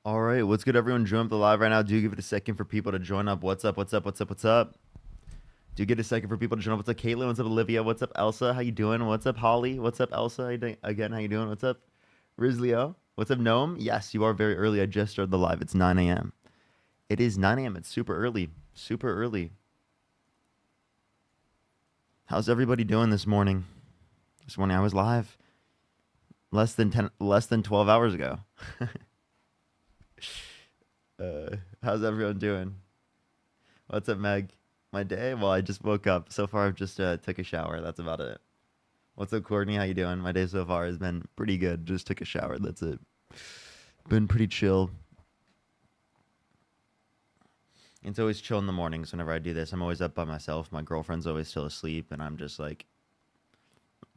All right, what's good, everyone? Join up the live right now. Do give it a second for people to join up. What's up? What's up? What's up? What's up? Do get a second for people to join up. What's up, Caitlin? What's up, Olivia? What's up, Elsa? How you doing? What's up, Holly? What's up, Elsa? How you doing? Again, how you doing? What's up, Rizlio? What's up, Gnome? Yes, you are very early. I just started the live. It's 9 a.m. It is 9 a.m. It's super early. Super early. How's everybody doing this morning? This morning I was live less than 12 hours ago. How's everyone doing? What's up, Meg? My day? Well, I just woke up. So far, I've just took a shower. That's about it. What's up, Courtney? How you doing? My day so far has been pretty good. Just took a shower. That's it. Been pretty chill. It's always chill in the mornings whenever I do this. I'm always up by myself. My girlfriend's always still asleep, and I'm just like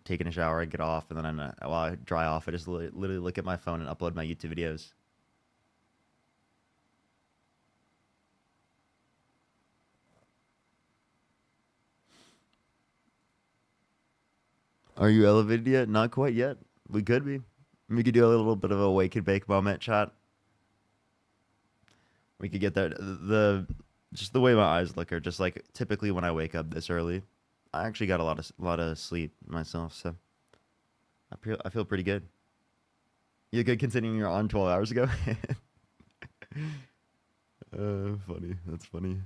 taking a shower. I get off, and then while I dry off, I just literally look at my phone and upload my YouTube videos. Are you elevated yet? Not quite yet. We could be. We could do a little bit of a wake and bake moment chat. We could get there. Just the way my eyes look are just like typically when I wake up this early. I actually got a lot of sleep myself, so I feel pretty good. You good considering you're on 12 hours ago? Funny. That's funny.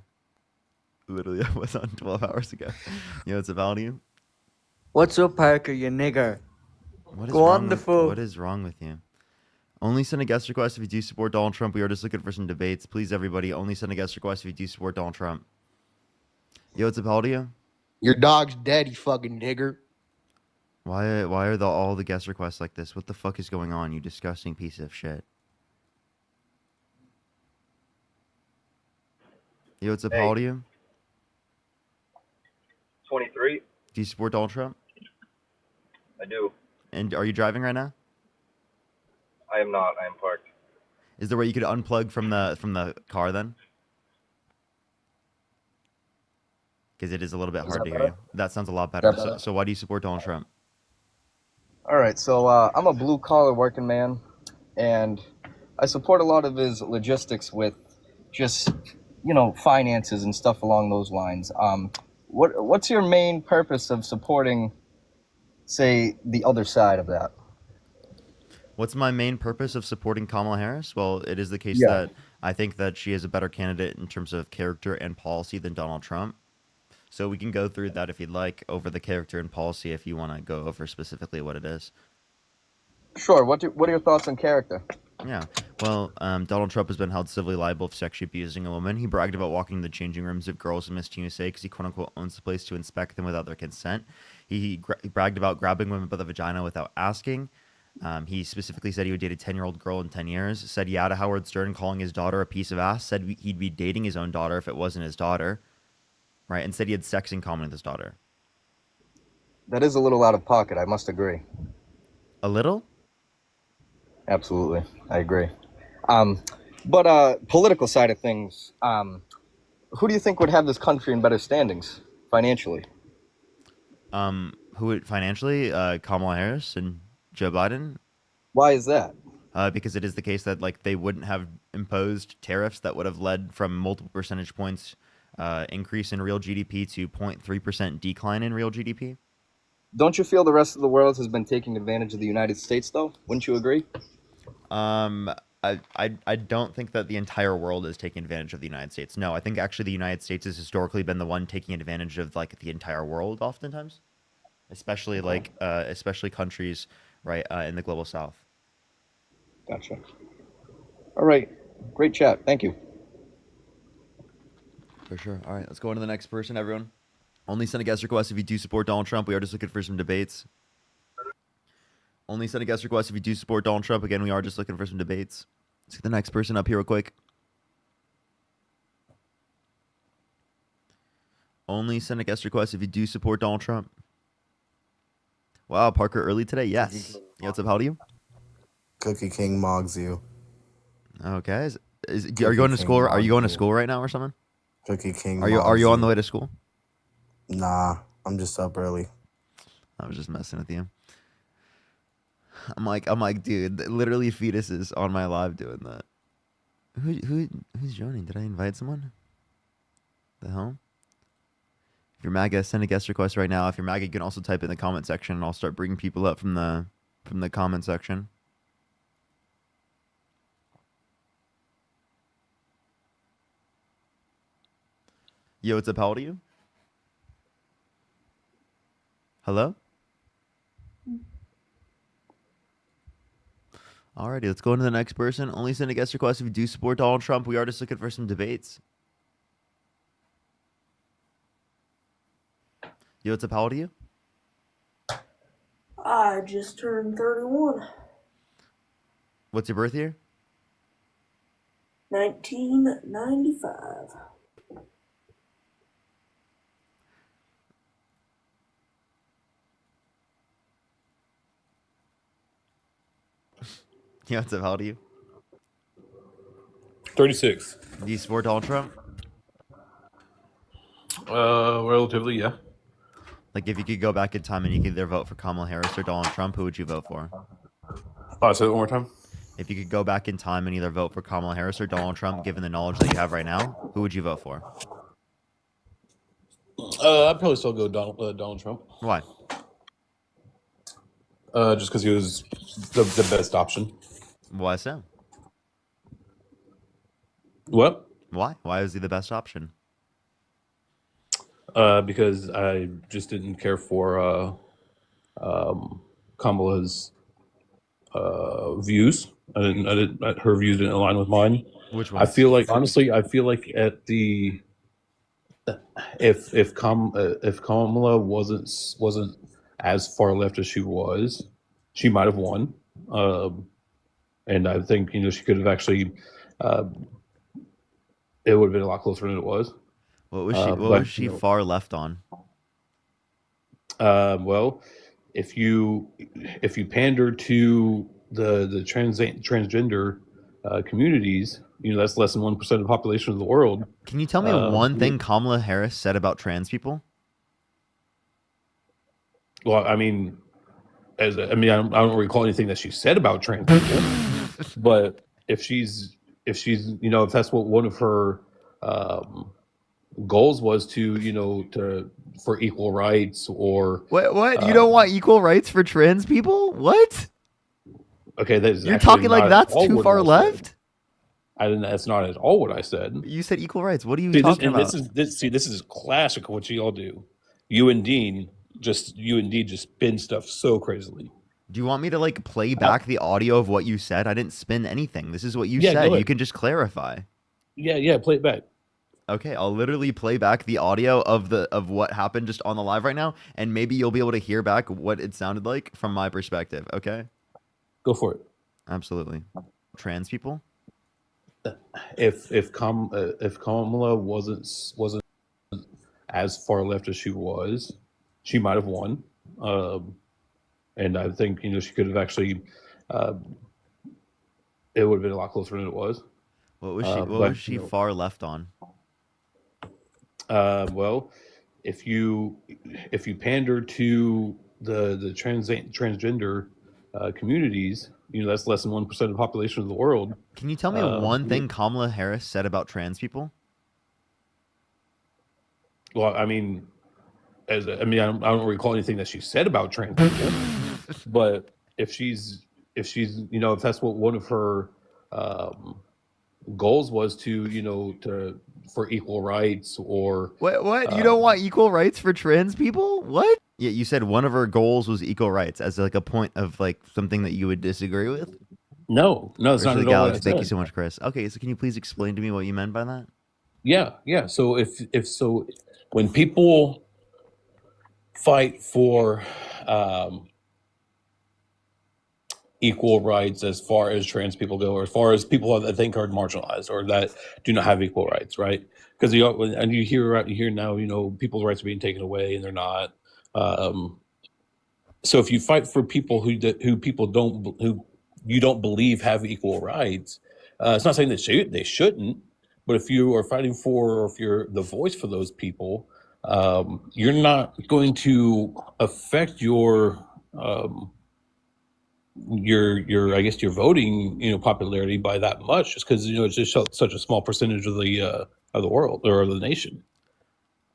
Literally, I was on 12 hours ago. You know, it's about you. What's up, Parker, you nigger? What is wrong with Wonderful. what is wrong with you? Only send a guest request if you do support Donald Trump. We are just looking for some debates. Please, everybody, only send a guest request if you do support Donald Trump. Yo, what's up, how old are you? Your dog's dead, you fucking nigger. Why are all the guest requests like this? What the fuck is going on, you disgusting piece of shit? Yo, what's up, how old are you? 23. Do you support Donald Trump? I do. And are you driving right now? I am not. I am parked. Is there a way you could unplug from the car then? Because it is a little bit hard to hear you. That sounds a lot better. So why do you support Donald Trump? All right, so I'm a blue collar working man, and I support a lot of his logistics with just finances and stuff along those lines. What's your main purpose of supporting, say, the other side of that? What's my main purpose of supporting Kamala Harris? Well, it is the case Yeah. that I think that she is a better candidate in terms of character and policy than Donald Trump. So we can go through that if you'd like, over the character and policy if you want to go over specifically what it is. Sure. What are your thoughts on character? Yeah. Well, Donald Trump has been held civilly liable for sexually abusing a woman. He bragged about walking in the changing rooms of girls in Miss USA because he quote-unquote owns the place to inspect them without their consent. He bragged about grabbing women by the vagina without asking. He specifically said he would date a 10-year-old girl in 10 years. Said yeah to Howard Stern calling his daughter a piece of ass. Said he'd be dating his own daughter if it wasn't his daughter. Right? And said he had sex in common with his daughter. That is a little out of pocket, I must agree. A little? Absolutely, I agree. But political side of things, who do you think would have this country in better standings financially? Who would financially? Kamala Harris and Joe Biden. Why is that? Because it is the case that like they wouldn't have imposed tariffs that would have led from multiple percentage points increase in real GDP to 0.3% decline in real GDP. Don't you feel the rest of the world has been taking advantage of the United States, though? Wouldn't you agree? I don't think that the entire world is taking advantage of the United States. No, I think actually the United States has historically been the one taking advantage of like the entire world oftentimes, especially especially countries right in the global south. Gotcha. All right. Great chat. Thank you. For sure. All right, let's go on to the next person, everyone. Only send a guest request if you do support Donald Trump. We are just looking for some debates. Only send a guest request if you do support Donald Trump. Again, we are just looking for some debates. Let's get the next person up here real quick. Only send a guest request if you do support Donald Trump. Wow, Parker early today? Yes. Yeah, what's up? How old are you? Cookie King mogs you. Okay. Are you going to school? Are you going to school right now or something? Cookie King. Are you on the way to school? Nah, I'm just up early. I was just messing with you. I'm like, dude, literally fetuses on my live doing that. Who's joining? Did I invite someone? The hell? If you're MAGA, send a guest request right now. If you're MAGA, you can also type in the comment section, and I'll start bringing people up from the comment section. Yo, what's up? How old are you? Hello? Alrighty, let's go on to the next person. Only send a guest request if you do support Donald Trump. We are just looking for some debates. Yo, what's up? How old are you? I just turned 31. What's your birth year? 1995. Yo, what's up? How old are you? 36. Do you support Donald Trump? Relatively, yeah. Like, if you could go back in time and you could either vote for Kamala Harris or Donald Trump, who would you vote for? Say that one more time. If you could go back in time and either vote for Kamala Harris or Donald Trump, given the knowledge that you have right now, who would you vote for? I'd probably still go Donald Trump. Why? Just because he was the best option. Why so? What? Why? Why is he the best option? Because I just didn't care for Kamala's views. Her views didn't align with mine. Which I one? feel like, honestly, at the if Kamala wasn't as far left as she was, she might have won. And I think she could have actually. It would have been a lot closer than it was. What was she far left on? Well, if you pander to the transgender communities, that's less than 1% of the population of the world. Can you tell me one thing Kamala Harris said about trans people? Well, I don't recall anything that she said about trans people, but if that's what one of her goals was for equal rights or What? You don't want equal rights for trans people? What? okay, that is You're actually talking like not that's at all too what far I said. left? That's not at all what I said. You said equal rights. What are you See, talking about? this is classic of what you all do. You and Dean just spin stuff so crazily. Do you want me to play back the audio of what you said? I didn't spin anything. This is what you Yeah, go said. ahead. You can just clarify. Yeah, play it back. Okay, I'll literally play back the audio of what happened just on the live right now, and maybe you'll be able to hear back what it sounded like from my perspective. Okay? Go for it. Absolutely. Trans people? If Kamala wasn't as far left as she was, she might have won. And I think she could have actually. It would have been a lot closer than it was. What was she far left on? Well, if you pander to the transgender communities, that's less than 1% of the population of the world. Can you tell me one thing Kamala Harris said about trans people? Well, I don't recall anything that she said about trans people, but if that's what one of her goals was for equal rights or What? You don't want equal rights for trans people? What? Yeah, you said one of her goals was equal rights as a point of something that you would disagree with. no, it's not Actually, at all. Galaxy, What I thank you said. so much, Chris. Okay, so can you please explain to me what you meant by that? Yeah. So if when people fight for equal rights as far as trans people go, or as far as people that I think are marginalized or that do not have equal rights, right? Because you hear now, people's rights are being taken away and they're not. So if you fight for people who you don't believe have equal rights, it's not saying that they shouldn't, but if you are fighting for, or if you're the voice for those people, you're not going to affect your your I guess your voting popularity by that much, just because it's just such a small percentage of the world or of the nation.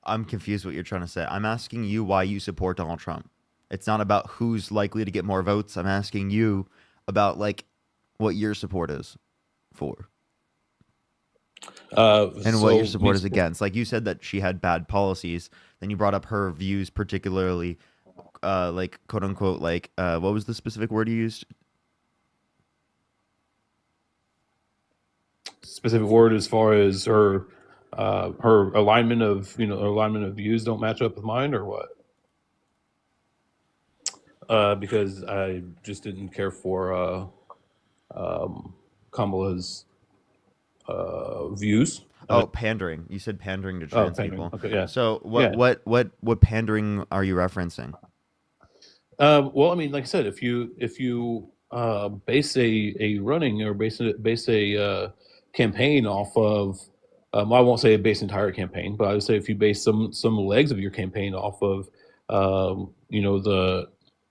I'm confused what you're trying to say. I'm asking you why you support Donald Trump. It's not about who's likely to get more votes. I'm asking you about like what your support is for and what your support is against. Like you said that she had bad policies. Then you brought up her views, particularly like quote unquote like what was the specific word you used? Specific word as far as her alignment of views don't match up with mine, or what? Because I just didn't care for Kamala's views. Oh, pandering. You said pandering to trans pandering. people. Okay, yeah. So Yeah. what pandering are you referencing? Well, I mean, like I said, if you base a running or base a campaign off of, I won't say base entire campaign, but I would say if you base some legs of your campaign off of,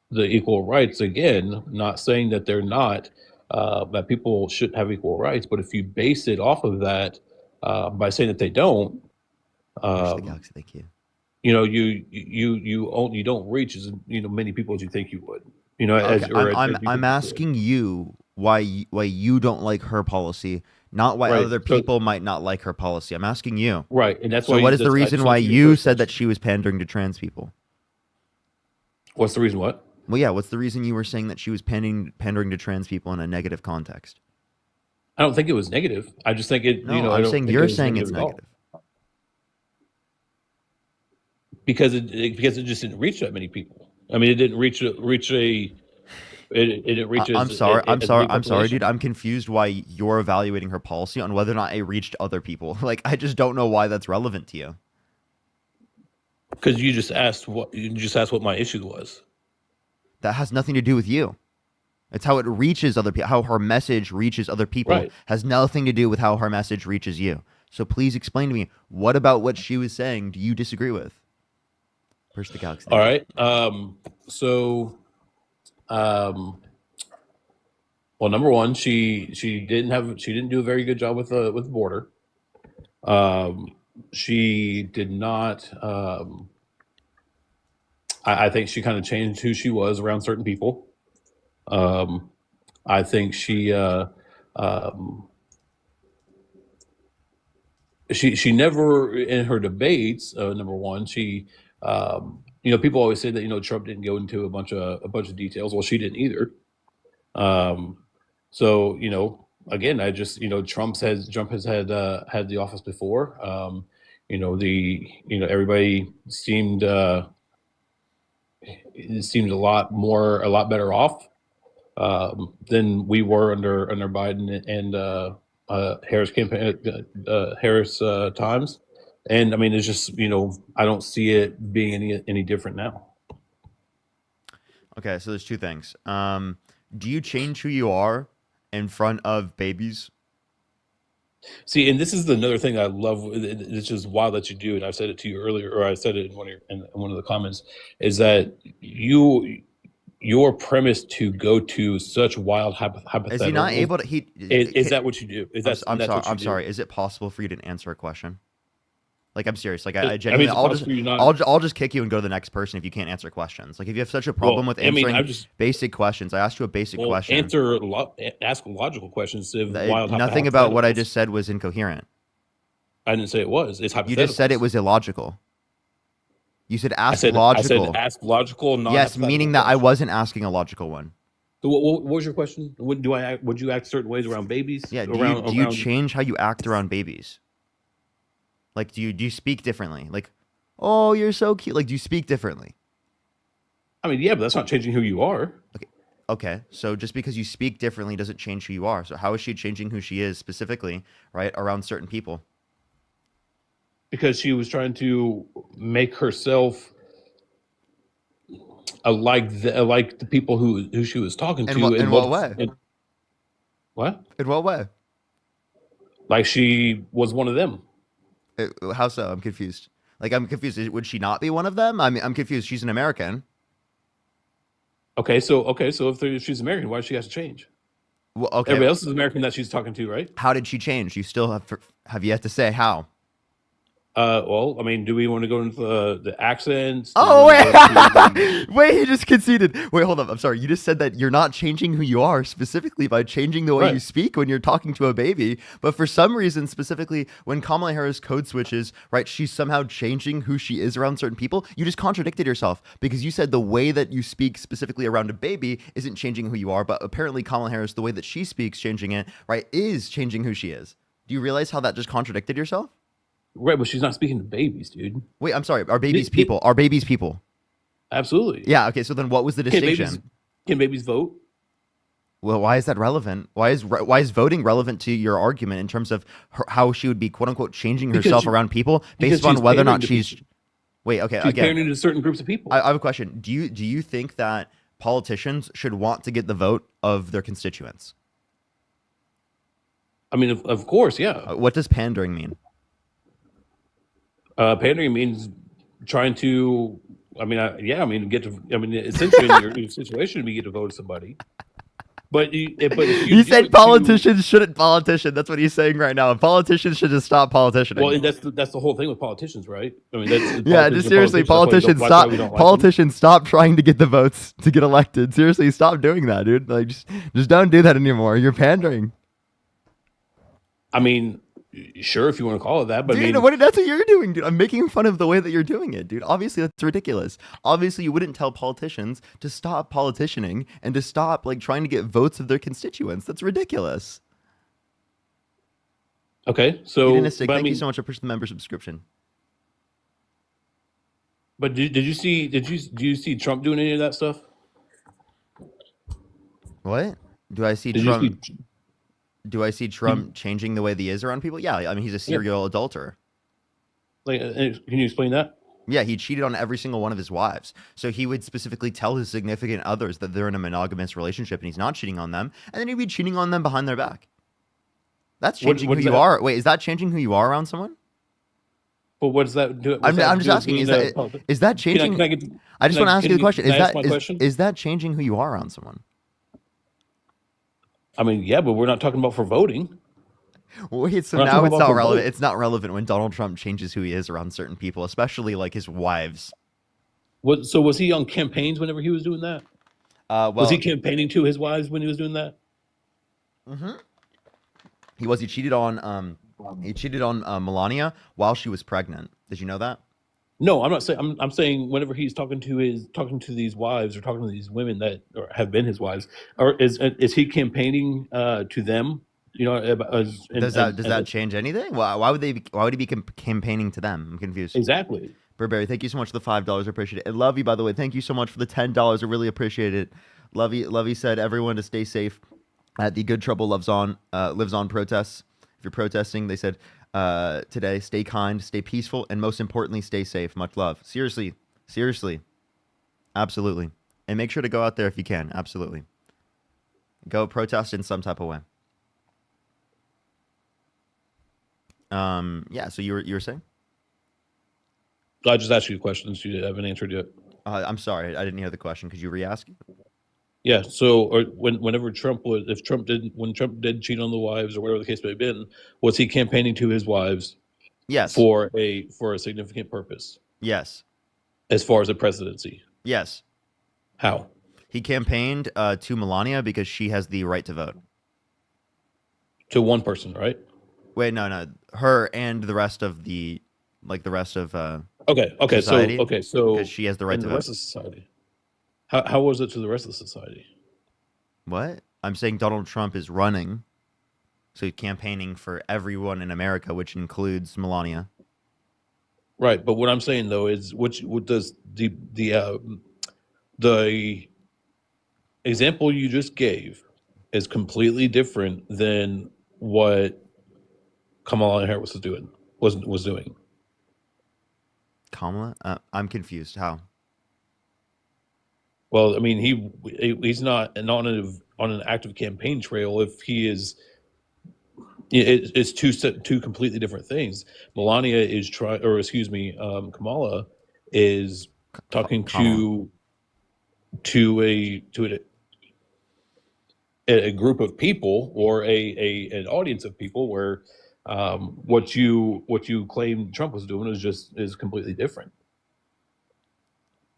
the equal rights. Again, not saying that they're not, that people shouldn't have equal rights, but if you base it off of that, by saying that they don't, Push the galaxy, thank you. you don't reach as many people as you think you would. Okay, I'm asking you why you don't like her policy, not why Right, other so- people might not like her policy. I'm asking you. Right, and that's So why. what is the I reason just why answered your you first said that question. she was pandering to trans people? What's the reason? What? Well, yeah, what's the reason you were saying that she was pandering to trans people in a negative context? I don't think it was negative. I just think it. No, I I'm don't saying think you're it was saying it's at all. negative. because it just didn't reach that many people. I mean, it didn't reach a. It didn't reach. I'm as- sorry, a- I'm as a sorry, big I'm sorry, population. dude. I'm confused why you're evaluating her policy on whether or not it reached other people. Like, I just don't know why that's relevant to you. Because you just asked what my issue was. That has nothing to do with you. It's how it reaches other people. How her message reaches other people Right. has nothing to do with how her message reaches you. So please explain to me, what about what she was saying do you disagree with? Push the galaxy. All right. So, well, number one, she didn't do a very good job with the border. She did not. I think she kind of changed who she was around certain people. I think she never in her debates. Number one, she people always say that Trump didn't go into a bunch of details. Well, she didn't either. So again, I just Trump has had the office before. Everybody seemed it seemed a lot better off than we were under Biden and Harris campaign Harris times. And I mean, it's just I don't see it being any different now. Okay, so there's two things. Do you change who you are in front of babies? See, and this is another thing I love. It's just wild that you do, and I've said it to you earlier, or I said it in one of the comments, is that your premise to go to such wild hypotheticals. Is he not able to? Is that what you do? I'm sorry. Is it possible for you to answer a question? Like, I'm serious. Like, I I mean, genuinely, it's I'll possible just, you're not- I'll just kick you and go to the next person if you can't answer questions. Like, if you have such a problem with I mean, answering I've just- basic questions, I asked you a basic question. Ask logical questions. If Nothing about what I just said was incoherent. I didn't say it was. It's You hypothetical. just said it was illogical. You said I ask said logical. ask logical. Not Yes, meaning that I wasn't asking a logical one. So what was your question? Would you act certain ways around babies? Yeah. Do Around- you around- change how you act around babies? Like, do you speak differently? Like, oh, you're so cute. Like, do you speak differently? I mean, yeah, but that's not changing who you are. Okay, so just because you speak differently doesn't change who you are. So how is she changing who she is specifically, right, around certain people? Because she was trying to make herself like the people who she was talking to. In what way? What? In what way? Like she was one of them. How so? I'm confused. Like, I'm confused. Would she not be one of them? I mean, I'm confused. She's an American. Okay, so if she's American, why does she have to change? Well, okay. Everybody else is American that she's talking to, right? How did she change? You still have yet to say how. Well, I mean, do we want to go into the accents? Do we Oh wanna go into- wait, wait! He just conceded. Wait, hold up. I'm sorry. You just said that you're not changing who you are specifically by changing the way Right. you speak when you're talking to a baby. But for some reason, specifically when Kamala Harris code switches, right? She's somehow changing who she is around certain people. You just contradicted yourself because you said the way that you speak specifically around a baby isn't changing who you are. But apparently, Kamala Harris, the way that she speaks, changing it, right, is changing who she is. Do you realize how that just contradicted yourself? Right, but she's not speaking to babies, dude. Wait, I'm sorry. Are babies It- people? Are babies people? Absolutely. Yeah. Okay. So then, what was the distinction? Can babies vote? Well, why is that relevant? Why is voting relevant to your argument in terms of how she would be quote unquote changing Because herself she- around people because based on she's whether or not pandering to she's? people. Wait. Okay. She's Again, pandering to certain groups of people. I have a question. Do you think that politicians should want to get the vote of their constituents? I mean, of course, yeah. What does pandering mean? Pandering means trying to. I mean, get to. I mean, essentially, in your situation, we get to vote somebody. But if you He do said it to- politicians shouldn't politician. That's what he's saying right now. Politicians should just stop politicianing. Well, and that's the whole thing with politicians, right? I mean, Yeah, just seriously, politicians stop. Politicians stop trying to get the votes to get elected. Seriously, stop doing that, dude. Like, just don't do that anymore. You're pandering. I mean, sure, if you want to call it that, but Dude, I mean, that's what you're doing, dude. I'm making fun of the way that you're doing it, dude. Obviously, that's ridiculous. Obviously, you wouldn't tell politicians to stop politicianing and to stop like trying to get votes of their constituents. That's ridiculous. okay. So, Hedonistic, but I thank you mean, so much for pushing the member subscription. but do you see Trump doing any of that stuff? What? Do I see Did Trump? you see? Do I see Trump changing the way that he is around people? Yeah, I mean, he's a serial adulterer. Like, can you explain that? Yeah, he cheated on every single one of his wives. So he would specifically tell his significant others that they're in a monogamous relationship and he's not cheating on them, and then he'd be cheating on them behind their back. That's changing what who is you that? are. Wait, is that changing who you are around someone? But what does that do? I'm just asking. Is that changing? Can I get? I just want to ask you the question. Can Is I ask that my question? is that changing who you are around someone? I mean, yeah, but we're not talking about for voting. Wait, so We're not now talking it's about not for relevant. vote. It's not relevant when Donald Trump changes who he is around certain people, especially like his wives. So was he on campaigns whenever he was doing that? Well, Was he campaigning to his wives when he was doing that? He cheated on Melania while she was pregnant. Did you know that? No, I'm not saying. I'm saying whenever he's talking to these wives or talking to these women that have been his wives, or is he campaigning to them? You know, Does that change anything? Why would he be campaigning to them? I'm confused. exactly? Burberry, thank you so much for the $5. Appreciate it. And Lovey, by the way, thank you so much for the $10. I really appreciate it. Lovey said everyone to stay safe at the Good Trouble Lives On protests. If you're protesting, they said today, stay kind, stay peaceful, and most importantly, stay safe. Much love. Seriously, absolutely, and make sure to go out there if you can. Absolutely, go protest in some type of way. Yeah. So you were saying? I just asked you questions you haven't answered yet. I'm sorry, I didn't hear the question. Could you re-ask? Yeah. So, or when Trump did cheat on the wives or whatever the case may have been, was he campaigning to his wives Yes. for a significant purpose Yes. as far as the presidency? Yes. How? He campaigned to Melania because she has the right to vote. To one person, right? Wait, no, her and the rest of Okay. Society, So because she has the right and to the vote. rest of society. How was it to the rest of the society? What? I'm saying Donald Trump is running, so he's campaigning for everyone in America, which includes Melania. Right, but what I'm saying though is, what does the example you just gave is completely different than what Kamala Harris was doing. Kamala? I'm confused. How? Well, I mean, he's not on an active campaign trail if he is. It's two completely different things. Melania is Kamala is talking Kamala. to to a group of people or an audience of people where what you claim Trump was doing is completely different.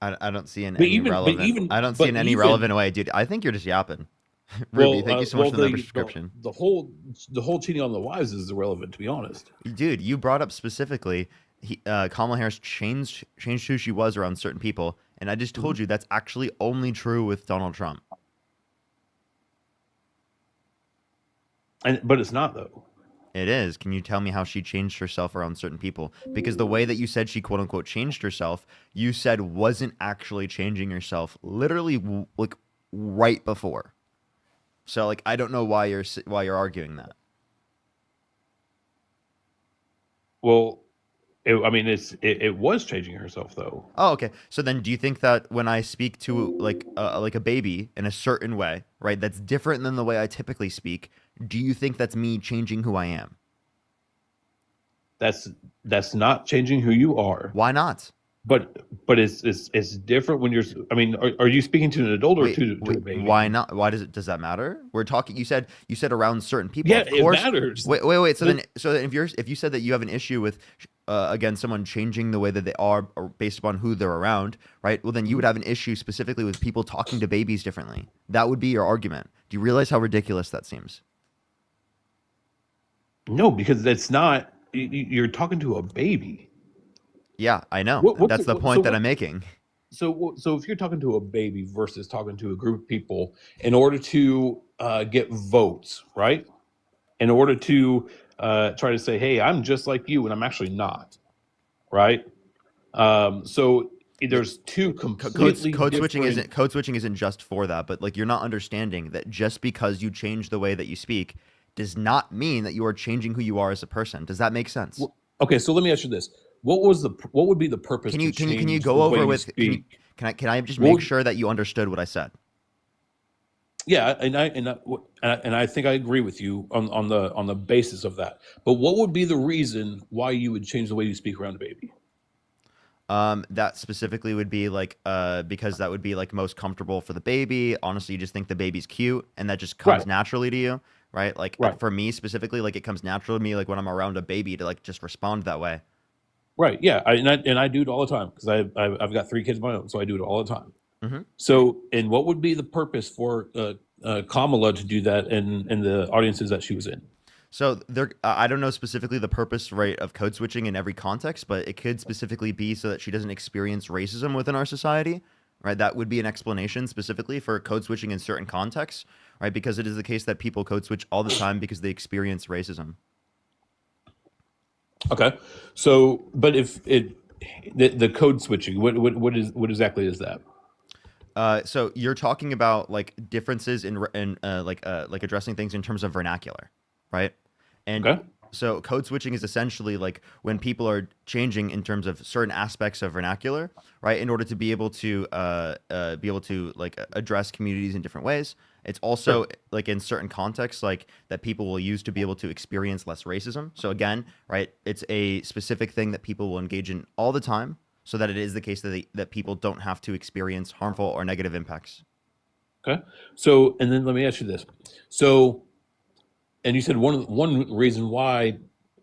I don't see in But any even but relevant. even I don't see but in any even relevant way, dude. I think you're just yapping. Ruby, thank you so much well for the membership subscription. the whole cheating on the wives is irrelevant, to be honest. Dude, you brought up specifically Kamala Harris changed who she was around certain people, and I just told you that's actually only true with Donald Trump. But it's not though. It is. Can you tell me how she changed herself around certain people? Because the way that you said she quote unquote changed herself, you said wasn't actually changing herself literally like right before. So like I don't know why you're arguing that. Well, it was changing herself though. Oh, okay. So then, do you think that when I speak to like a baby in a certain way, right, that's different than the way I typically speak, do you think that's me changing who I am? That's not changing who you are. Why not? But it's different when you're. I mean, are you speaking to an adult or to a baby? Why not? Why does that matter? We're talking. You said around certain people. Yeah, of course, it matters. Wait. So then if you said that you have an issue with again someone changing the way that they are or based upon who they're around, right? Well, then you would have an issue specifically with people talking to babies differently. That would be your argument. Do you realize how ridiculous that seems? No, because that's not. You're talking to a baby. Yeah, I know. What's That's the so point that what- I'm making. So if you're talking to a baby versus talking to a group of people in order to get votes, right? In order to try to say, hey, I'm just like you, and I'm actually not, right? So there's two completely Code switching different- isn't just for that, but like you're not understanding that just because you change the way that you speak does not mean that you are changing who you are as a person. Does that make sense? Okay, so let me ask you this: what would be the purpose? Can you change go the over way you with speak? can I just What make would- sure that you understood what I said? Yeah, and I think I agree with you on the basis of that. But what would be the reason why you would change the way you speak around a baby? That specifically would be like because that would be like most comfortable for the baby. Honestly, you just think the baby's cute and that just comes Right. naturally to you, right? Like Right. for me specifically, like it comes natural to me like when I'm around a baby to like just respond that way. Right. Yeah. I do it all the time because I've got 3 kids of my own, so I do it all the time. Mhm. So, and what would be the purpose for Kamala to do that in the audiences that she was in? So there, I don't know specifically the purpose, right, of code switching in every context, but it could specifically be so that she doesn't experience racism within our society, right? That would be an explanation specifically for code switching in certain contexts, right? Because it is the case that people code switch all the time because they experience racism. Okay. So, but if the code switching, what exactly is that? So you're talking about like differences in like addressing things in terms of vernacular, right? And Okay. so code switching is essentially like when people are changing in terms of certain aspects of vernacular, right? In order to be able to like address communities in different ways. It's also like in certain contexts like that people will use to be able to experience less racism. So again, right, it's a specific thing that people will engage in all the time, so that it is the case that that people don't have to experience harmful or negative impacts. Okay. So, and then let me ask you this. So, and you said one reason why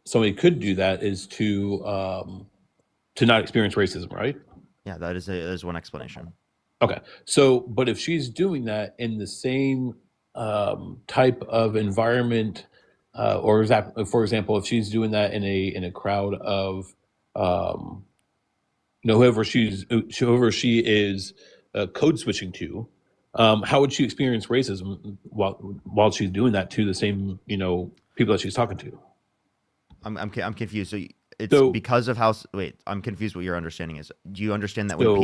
somebody could do that is to not experience racism, right? Yeah, that is one explanation. Okay. So, but if she's doing that in the same type of environment, or is that, for example, if she's doing that in a crowd of whoever she is code switching to, how would she experience racism while she's doing that to the same people that she's talking to? I'm confused. So it's So- because of how. Wait, I'm confused. What your understanding is? Do you understand that when So-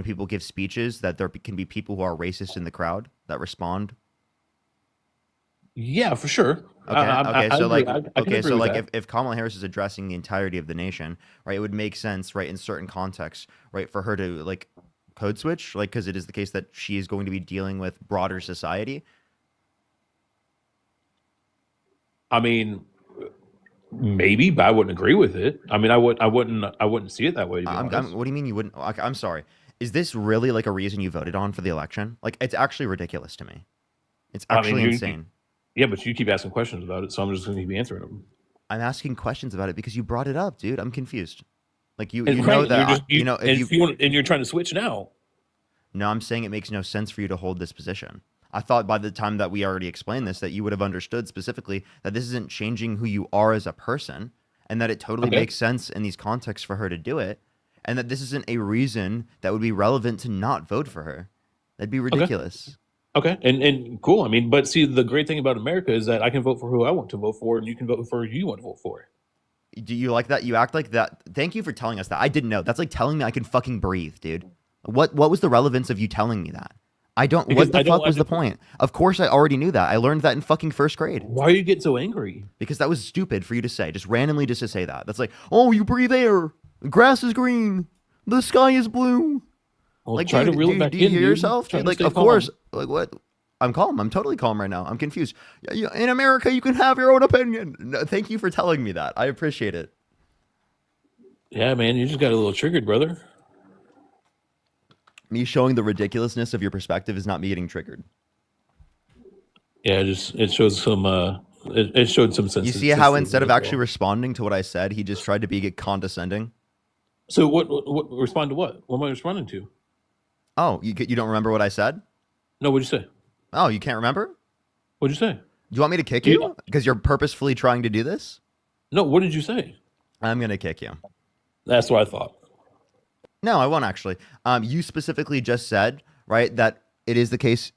people give speeches, that there can be people who are racist in the crowd that respond? Yeah, for sure. Okay. I So agree. like, I can okay. agree So with like, that. if Kamala Harris is addressing the entirety of the nation, right, it would make sense, right, in certain contexts, right, for her to like code switch, like, because it is the case that she is going to be dealing with broader society. I mean, maybe, but I wouldn't agree with it. I mean, I wouldn't see it that way. To be honest. What do you mean you wouldn't? I'm sorry. Is this really like a reason you voted on for the election? Like, it's actually ridiculous to me. It's I mean, actually you- insane. Yeah, but you keep asking questions about it, so I'm just going to keep answering them. I'm asking questions about it because you brought it up, dude. I'm confused. Like you And know right, that you're just, you know if and you if you want, and you're trying to switch now. No, I'm saying it makes no sense for you to hold this position. I thought by the time that we already explained this that you would have understood specifically that this isn't changing who you are as a person and that it totally Okay. makes sense in these contexts for her to do it and that this isn't a reason that would be relevant to not vote for her. That'd be ridiculous. Okay, and cool. I mean, but see, the great thing about America is that I can vote for who I want to vote for, and you can vote for who you want to vote for. Do you like that? You act like that. Thank you for telling us that. I didn't know. That's like telling me I can fucking breathe, dude. What was the relevance of you telling me that? I don't. Because What the I don't fuck was the understand- point? Of course, I already knew that. I learned that in fucking first grade Why are you getting so angry? because that was stupid for you to say. Just randomly, just to say that. That's like, oh, you breathe air. The grass is green. The sky is blue. Well, Like, try dude, to reel do, it back do you in, hear dude. yourself? Try Dude, to like, stay of calm. course. Like, what? I'm calm. I'm totally calm right now. I'm confused. In America, you can have your own opinion. No, thank you for telling me that. I appreciate it. Yeah, man, you just got a little triggered, brother. Me showing the ridiculousness of your perspective is not me getting triggered. Yeah, it shows some it showed some sense. You see how instead of actually responding to what I said, he just tried to be condescending? So what respond to what? What am I responding to? Oh, you don't remember what I said? No, what'd you say? Oh, you can't remember? What'd you say? Do you want me to kick Do you- you? Because you're purposefully trying to do this? No, what did you say? I'm going to kick you. That's what I thought. No, I won't actually. You specifically just said, right, that it is the case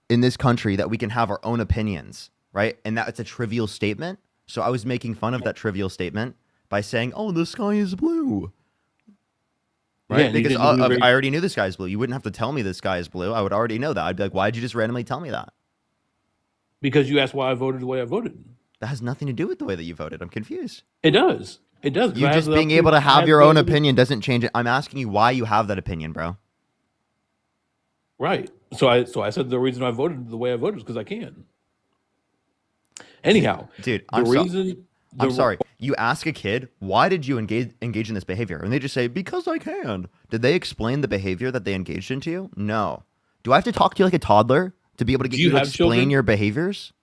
in this country that we can have our own opinions, right? And that it's a trivial statement. So I was making fun of that trivial statement by saying, oh, the sky is blue. Right? Yeah, and you because didn't do very- I already knew the sky is blue. You wouldn't have to tell me the sky is blue. I would already know that. I'd be like, why'd you just randomly tell me that? Because you asked why I voted the way I voted. That has nothing to do with the way that you voted. I'm confused. It does. It does. 'cause You I have just the being able to opportunity- I have have your the own ability- opinion doesn't change it. I'm asking you why you have that opinion, bro. Right. So I said the reason I voted the way I voted is because I can. Anyhow, Dude, the I'm reason I'm sorry. You ask a kid, why did you engage in this behavior? And they just say, because I can. Did they explain the behavior that they engaged into you? No. Do I have to talk to you like a toddler to be able to get Do you you to have explain children? your behaviors?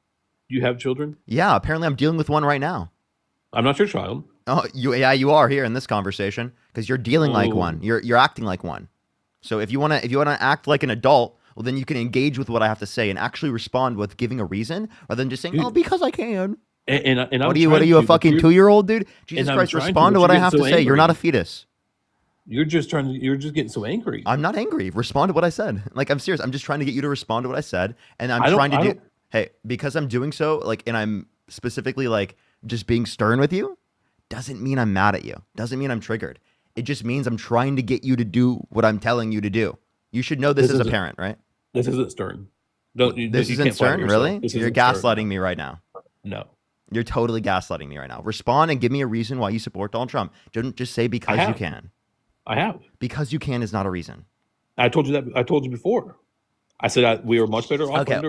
You have children? Yeah, apparently I'm dealing with one right now. I'm not your child. Oh, you are here in this conversation because you're dealing like Oh. one. You're acting like one. So if you wanna act like an adult, well then you can engage with what I have to say and actually respond with giving a reason rather than just saying, Dude. "Oh, because I can." And I'm What are you, trying a to, but fucking you're- 2-year-old, dude? Jesus and I'm Christ, trying to, respond to but what you're I have to getting so say. You're not a angry. fetus. You're just getting so angry. I'm not angry. Respond to what I said. Like, I'm serious. I'm just trying to get you to respond to what I said. And I'm I don't- trying to I do, don't- hey, because I'm doing so, like, and I'm specifically like just being stern with you, doesn't mean I'm mad at you. Doesn't mean I'm triggered. It just means I'm trying to get you to do what I'm telling you to do. You should know this This as a isn't- parent, right? This isn't stern. Don't you, This you isn't can't flatter stern, yourself. really? This You're isn't stern. gaslighting me right now. No. You're totally gaslighting me right now. Respond and give me a reason why you support Donald Trump. Don't just say because you have. can. I have. Because you can is not a reason. I told you that. I told you before. I said we were much better off Okay.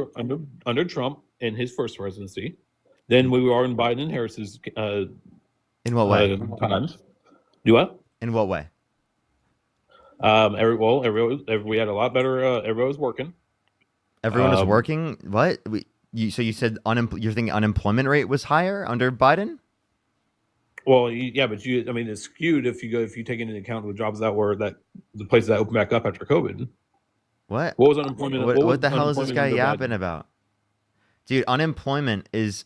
under Trump in his first presidency than we are in Biden and Harris's In what way? times. Do what? In what way? We had a lot better. Everyone was working. Everyone is Um, working. What? So you said you're thinking unemployment rate was higher under Biden? Well, yeah, but I mean, it's skewed if you take into account the jobs the places that opened back up after COVID. What? What was unemployment? What the hell is this guy unemployment under yapping Biden? about? Dude, unemployment is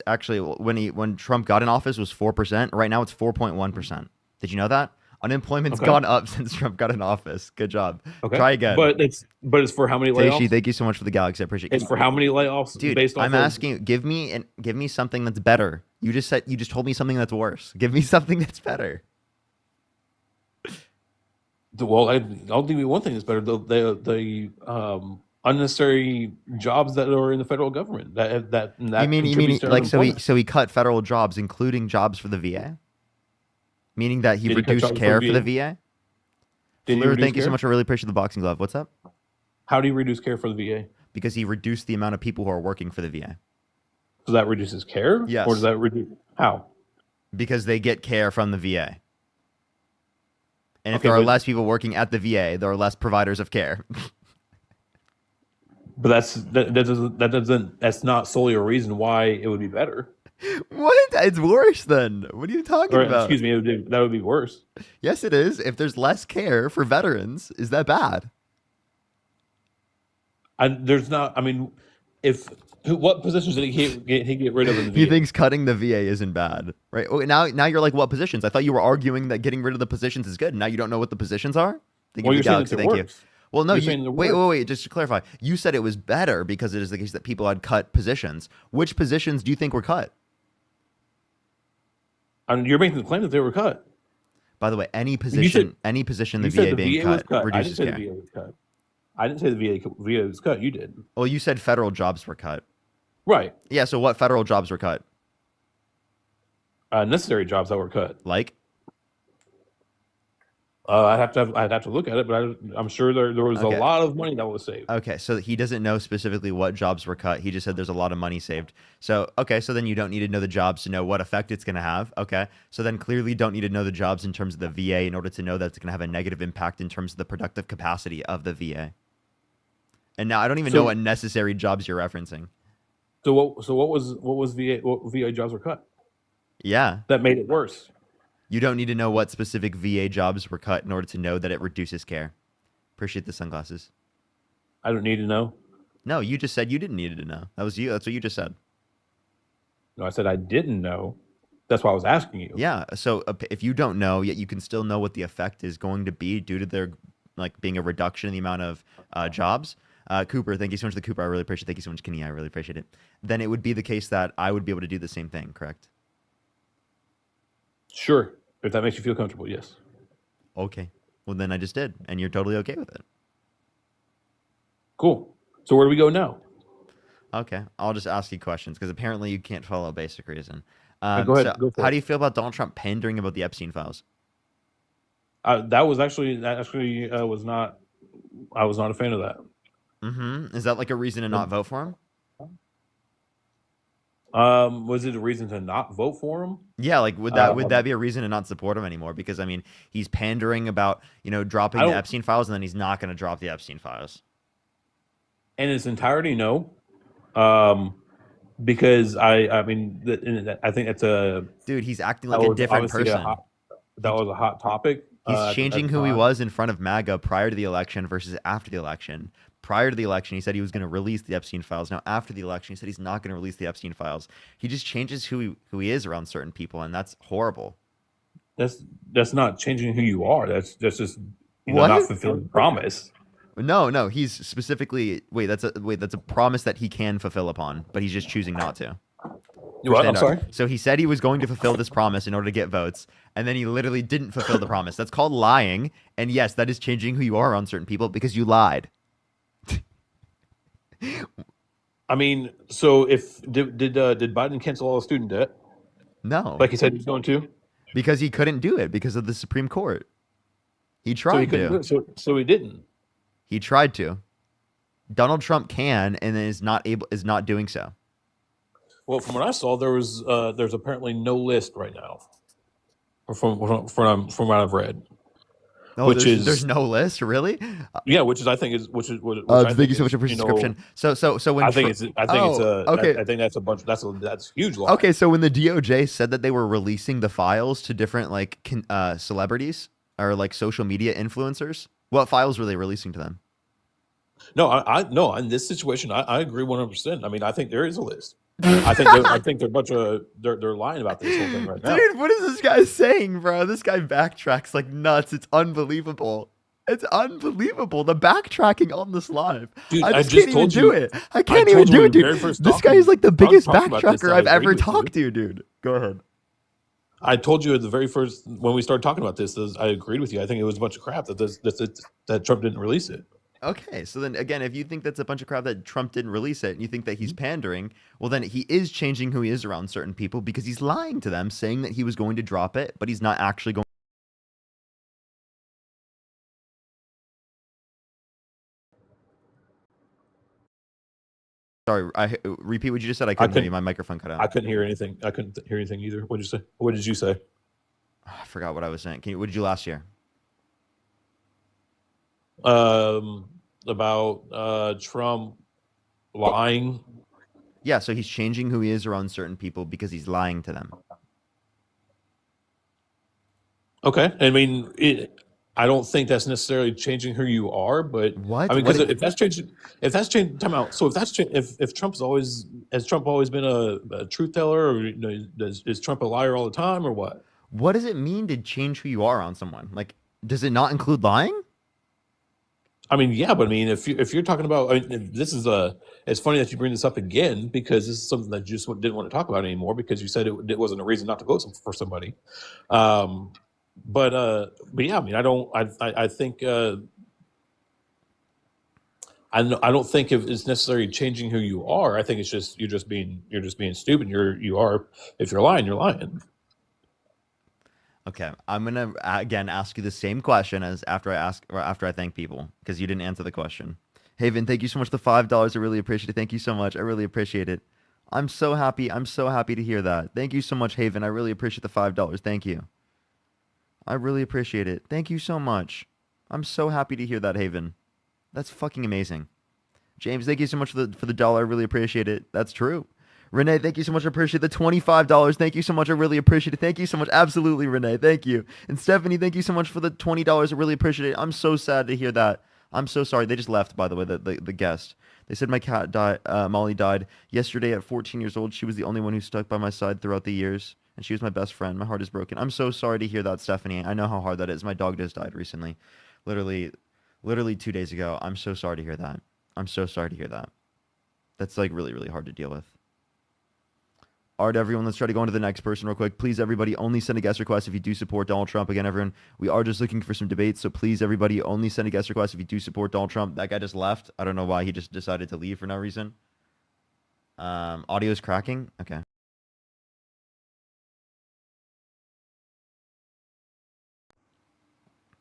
actually when Trump got in office was 4%. Right now it's 4.1%. Did you know that? Unemployment's Okay. gone up since Trump got in office. Good job. Okay. Try again. But it's for how many layoffs? Taishi, thank you so much for the galaxy. I appreciate It's it. for how many layoffs? Dude, based off I'm of- asking you, give me something that's better. You just told me something that's worse. Give me something that's better. Well, I'll give you one thing that's better. The unnecessary jobs that are in the federal government that You mean contributes to like unemployment. so he cut federal jobs, including jobs for the VA? Meaning that he Did he cut reduced jobs for care the for the VA? VA? Did he Fleur, reduce thank you so care? much. I really appreciate the boxing glove. What's up? How do you reduce care for the VA? Because he reduced the amount of people who are working for the VA. Does that reduces care? Yes. Or does that reduce how? Because they get care from the VA. And if Okay, there are but- less people working at the VA, there are less providers of care. But that's not solely a reason why it would be better. What? It's worse then. What are you talking Or about? excuse me, that would be worse. Yes, it is. If there's less care for veterans, is that bad? There's not. I mean, what positions did he get rid of in the VA? He thinks cutting the VA isn't bad, right? Oh, now you're like, what positions? I thought you were arguing that getting rid of the positions is good. Now you don't know what the positions are? Thank Well, you, you're saying Galaxy. that they're Thank you. worse. Well, no, You're saying they're wait, worse. wait. Just to clarify, you said it was better because it is the case that people had cut positions. Which positions do you think were cut? And you're making the claim that they were cut. By the way, any position in the You VA said being was cut I didn't reduces say care. the VA was cut. I didn't say the VA was cut. You did. Well, you said federal jobs were cut. Right. Yeah, so what federal jobs were cut? Necessary jobs that were cut. Like? I'd have to look at it, but I'm sure there was Okay. a lot of money that was saved. Okay, so he doesn't know specifically what jobs were cut. He just said there's a lot of money saved. So, okay, so then you don't need to know the jobs to know what effect it's going to have. Okay, so then clearly you don't need to know the jobs in terms of the VA in order to know that it's going to have a negative impact in terms of the productive capacity of the VA. And now I don't even know what necessary jobs you're referencing. So what was VA jobs were cut Yeah, that made it worse? you don't need to know what specific VA jobs were cut in order to know that it reduces care. Appreciate the sunglasses. I don't need to know. No, you just said you didn't need to know. That was you. That's what you just said. No, I said I didn't know. That's why I was asking you. Yeah. So if you don't know, yet you can still know what the effect is going to be due to there like being a reduction in the amount of jobs. Cooper, thank you so much for the Cooper. I really appreciate it. Thank you so much, Kenny. I really appreciate it. Then it would be the case that I would be able to do the same thing, correct? Sure. If that makes you feel comfortable, yes. Okay. Well, then I just did, and you're totally okay with it. Cool. So where do we go now? Okay. I'll just ask you questions because apparently you can't follow basic reason. Go ahead. So Go for how it. do you feel about Donald Trump pandering about the Epstein files? That was not. I was not a fan of that. Mm-hmm. Is that like a reason to not vote for him? Was it a reason to not vote for him? Yeah, like would that be a reason to not support him anymore? Because I mean, he's pandering about dropping I the don't- Epstein files, and then he's not going to drop the Epstein files. In its entirety, no. Because I think it's a Dude, he's acting that like a was different obviously person. that was a hot topic. He's changing who he time. was in front of MAGA prior to the election versus after the election. Prior to the election, he said he was going to release the Epstein files. Now, after the election, he said he's not going to release the Epstein files. He just changes who he is around certain people, and that's horrible. That's not changing who you are. That's just What? not fulfilling the promise. No, he's specifically that's a promise that he can fulfill upon, but he's just choosing not to. What? I'm Understand? sorry. So he said he was going to fulfill this promise in order to get votes, and then he literally didn't fulfill the promise. That's called lying, and yes, that is changing who you are on certain people because you lied. I mean, so did Biden cancel all the student debt No, like he said he was going to? because he couldn't do it because of the Supreme Court. He So he tried couldn't do to. it. So he didn't. He tried to. Donald Trump can and is not doing so. Well, from what I saw, there's apparently no list right now. From what I've read. Oh, Which there's is- no list, really? Yeah, which I think is which I Thank think you so much is, for your subscription. So when I think okay. I think that's a bunch. That's huge. Lie. Okay, so when the DOJ said that they were releasing the files to different celebrities or like social media influencers, what files were they releasing to them? No, no. In this situation, I agree 100%. I mean, I think there is a list. I think they're a bunch of they're lying about this whole thing right now. Dude, what is this guy saying, bro? This guy backtracks like nuts. It's unbelievable. It's unbelievable. The backtracking on this live. Dude, I I just just can't even told do you- it. I can't told even you do when it, we very dude. first This talked- guy is like the biggest talking about this, backtracker I I've agreed ever with you. talked to, dude. Go ahead. I told you at the very first when we started talking about this, I agreed with you. I think it was a bunch of crap that Trump didn't release it. Okay, so then again, if you think that's a bunch of crap that Trump didn't release it, and you think that he's pandering, well, then he is changing who he is around certain people because he's lying to them, saying that he was going to drop it, but he's not actually going. Sorry, repeat what you just said. I couldn't hear couldn't- you. My microphone cut out. I couldn't hear anything. I couldn't hear anything either. What did you say? What did you say? I forgot what I was saying. What did you last year? about Trump lying. Yeah, so he's changing who he is around certain people because he's lying to them. Okay, I mean, I don't think that's necessarily changing who you are, but What? I mean, What because i- if that's changing, time out. So if Trump's always has Trump always been a truth teller, or is Trump a liar all the time, or what? what does it mean to change who you are on someone? Like, does it not include lying? I mean, yeah, but I mean, if you're talking about, I mean, this is it's funny that you bring this up again because this is something that you just didn't want to talk about anymore because you said it wasn't a reason not to vote for somebody. Um, but yeah, I mean, I think I don't think it's necessarily changing who you are. I think it's just you're just being stupid. You are if you're lying, you're lying. Okay, I'm gonna again ask you the same question as after I thank people because you didn't answer the question. Haven, thank you so much for the $5. I really appreciate it. Thank you so much. I really appreciate it. I'm so happy. I'm so happy to hear that. Thank you so much, Haven. I really appreciate the $5. Thank you. I really appreciate it. Thank you so much. I'm so happy to hear that, Haven. That's fucking amazing. James, thank you so much for the dollar. I really appreciate it. That's true. Renee, thank you so much. I appreciate the $25. Thank you so much. I really appreciate it. Thank you so much. Absolutely, Renee. Thank you. And Stephanie, thank you so much for the $20. I really appreciate it. I'm so sad to hear that. I'm so sorry. They just left, by the way, the guest. They said my cat died. Molly died yesterday at 14 years old. She was the only one who stuck by my side throughout the years, and she was my best friend. My heart is broken. I'm so sorry to hear that, Stephanie. I know how hard that is. My dog just died recently, literally 2 days ago. I'm so sorry to hear that. I'm so sorry to hear that. That's like really, really hard to deal with. All right, everyone, let's try to go on to the next person real quick. Please, everybody, only send a guest request if you do support Donald Trump. Again, everyone, we are just looking for some debates, so please, everybody, only send a guest request if you do support Donald Trump. That guy just left. I don't know why. He just decided to leave for no reason. Audio's cracking. Okay.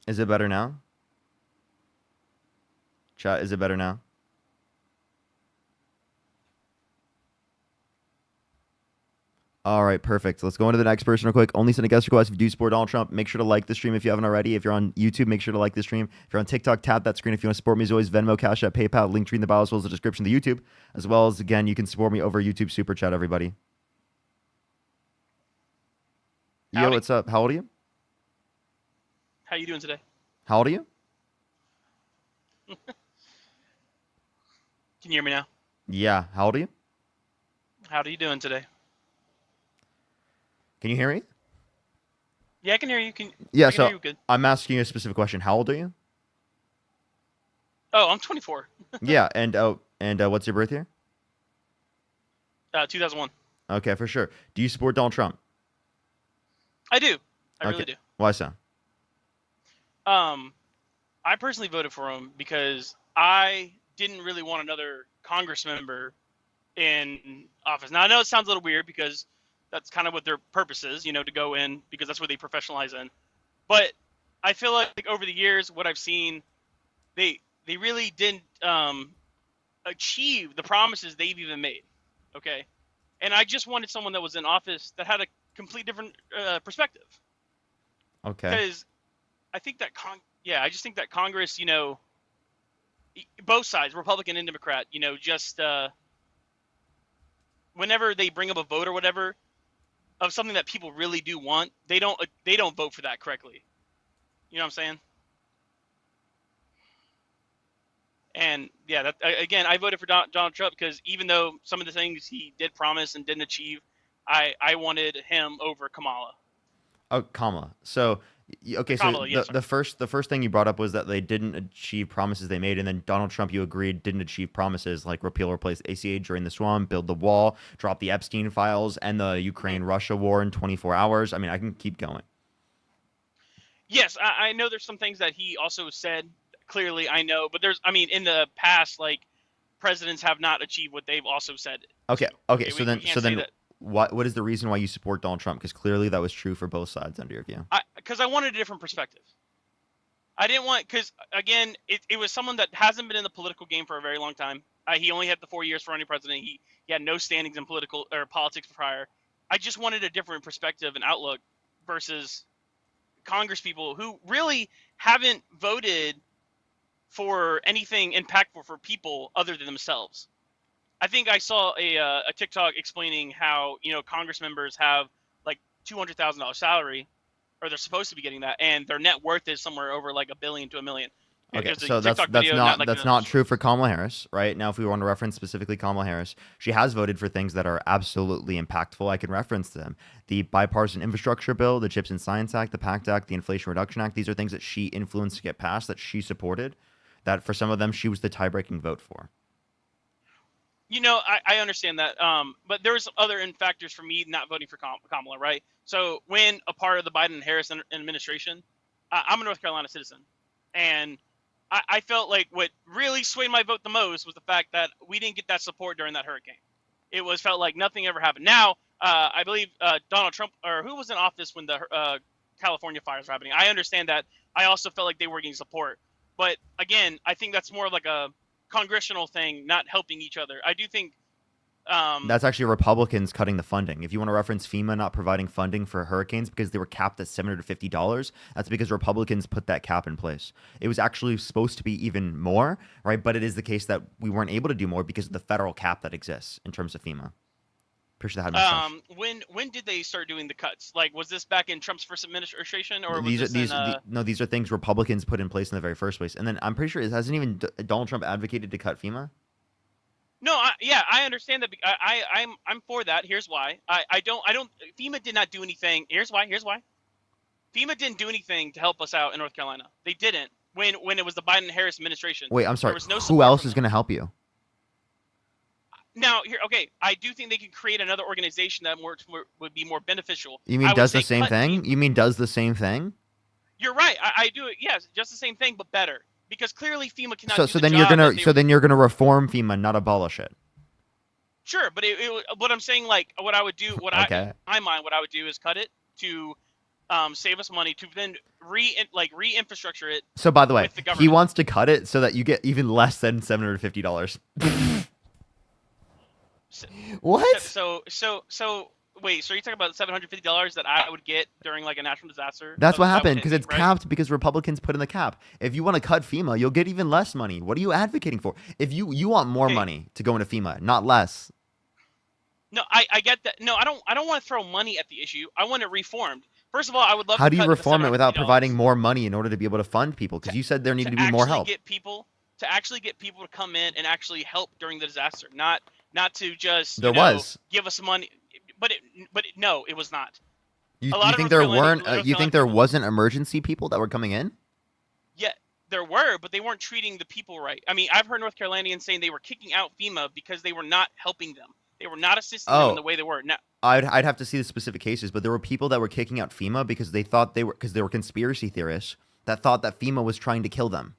Is it better now? Chat, is it better now? All right, perfect. Let's go on to the next person real quick. Only send a guest request if you do support Donald Trump. Make sure to like the stream if you haven't already. If you're on YouTube, make sure to like the stream. If you're on TikTok, tap that screen. If you want to support me, as always, Venmo, Cash App, PayPal, link tree in the bio as well as the description of the YouTube. As well as, again, you can support me over YouTube Super Chat, everybody. Yo, Howdy. what's up? How old are you? How you doing today? How old are you? Can you hear me now? Yeah, how old are you? How are you doing today? Can you hear me? Yeah, I can hear you. Yeah, I can so hear you good. I'm asking you a specific question. How old are you? Oh, I'm 24. Yeah, and what's your birth year? 2001. Okay, for sure. Do you support Donald Trump? I do. I Okay. really do. Why so? I personally voted for him because I didn't really want another Congress member in office. Now, I know it sounds a little weird because that's kind of what their purpose is, you know, to go in because that's where they professionalize in. But I feel like over the years, what I've seen, they really didn't achieve the promises they've even made. Okay. And I just wanted someone that was in office that had a complete different perspective. Okay. Because I think that I just think that Congress, you know, both sides, Republican and Democrat, you know, just whenever they bring up a vote or whatever of something that people really do want, they don't vote for that correctly. You know what I'm saying? And yeah, that, again, I voted for Donald Trump because even though some of the things he did promise and didn't achieve, I wanted him over Kamala. Oh, Kamala. So, okay, so Kamala, yes, the first thing you brought up was that they didn't achieve promises they made, and then Donald Trump, you agreed, didn't achieve promises like repeal or replace ACA during the swamp, build the wall, drop the Epstein files, and the Ukraine-Russia war in 24 hours. I mean, I can keep going. Yes, I know there's some things that he also said. Clearly, I know, but in the past, like, presidents have not achieved what they've also said. Okay. We So then can't say that. what is the reason why you support Donald Trump? Because clearly that was true for both sides under your view. Because I wanted a different perspective. I didn't want, because again, it was someone that hasn't been in the political game for a very long time. He only had the 4 years for running president. He had no standings in politics prior. I just wanted a different perspective and outlook versus Congress people who really haven't voted for anything impactful for people other than themselves. I think I saw a TikTok explaining how, you know, Congress members have like $200,000 salary, or they're supposed to be getting that, and their net worth is somewhere over like $1 billion to $1 million. It Okay, was a so that's TikTok that's video, not like that's a- not true for Kamala Harris, right? Now, if we want to reference specifically Kamala Harris, she has voted for things that are absolutely impactful. I can reference them: the bipartisan infrastructure bill, the CHIPS and Science Act, the PACT Act, the Inflation Reduction Act. These are things that she influenced to get passed, that she supported. That for some of them, she was the tie-breaking vote for. You know, I understand that, but there's other factors for me not voting for Kamala, right? So when a part of the Biden and Harris administration, I'm a North Carolina citizen, and I felt like what really swayed my vote the most was the fact that we didn't get that support during that hurricane. It was felt like nothing ever happened. Now, I believe Donald Trump, or who was in office when the California fires were happening, I understand that. I also felt like they were getting support. But again, I think that's more of like a congressional thing, not helping each other. I do think That's actually Republicans cutting the funding. If you want to reference FEMA not providing funding for hurricanes because they were capped at $750, that's because Republicans put that cap in place. It was actually supposed to be even more, right? But it is the case that we weren't able to do more because of the federal cap that exists in terms of FEMA. Pretty sure that had mustache. when did they start doing the cuts? Like, was this back in Trump's first administration, or was These are this in, no, these are things Republicans put in place in the very first place. And then I'm pretty sure hasn't even Donald Trump advocated to cut FEMA? No, I understand that. I'm for that. Here's why. I don't. FEMA did not do anything. Here's why. FEMA didn't do anything to help us out in North Carolina. They didn't when it was the Biden Harris administration. Wait, I'm sorry. There was no Who support else from is them. going to help you? Now, here, okay, I do think they can create another organization that would be more beneficial. You I mean would does the say same cut thing? FEMA. You mean does the same thing? You're right. I do it. Yes, just the same thing, but better. Because clearly FEMA cannot. So do so the then you're job gonna that they so then you're gonna reform FEMA, not abolish it. Sure, but what I'm saying, like, what I would do, Okay. in my mind, what I would do is cut it to save us money, to then re-infrastructure it. So by the way, With the he government. wants to cut it so that you get even less than $750. So- What? So wait, so you're talking about $750 that I would get during like a natural disaster? That's what That would happened hit because me, it's right? capped because Republicans put in the cap. If you want to cut FEMA, you'll get even less money. What are you advocating for? If you want more Okay. money to go into FEMA, not less. No, I get that. No, I don't want to throw money at the issue. I want it reformed. First of all, I would love How to do you cut the reform it without $750 providing more money in order to be able to fund people? Because you said there needed to be more help. To actually get people to come in and actually help during the disaster, not to just There was. give us money. But no, it was not. You a lot of think North there Carolina- weren't? North You think Carolina there people- wasn't emergency people that were coming in? Yeah, there were, but they weren't treating the people right. I mean, I've heard North Carolinians saying they were kicking out FEMA because they were not helping them. They were not assisting them Oh. in the way they were. Now, I'd have to see the specific cases, but there were people that were kicking out FEMA because they thought they were conspiracy theorists that thought that FEMA was trying to kill them.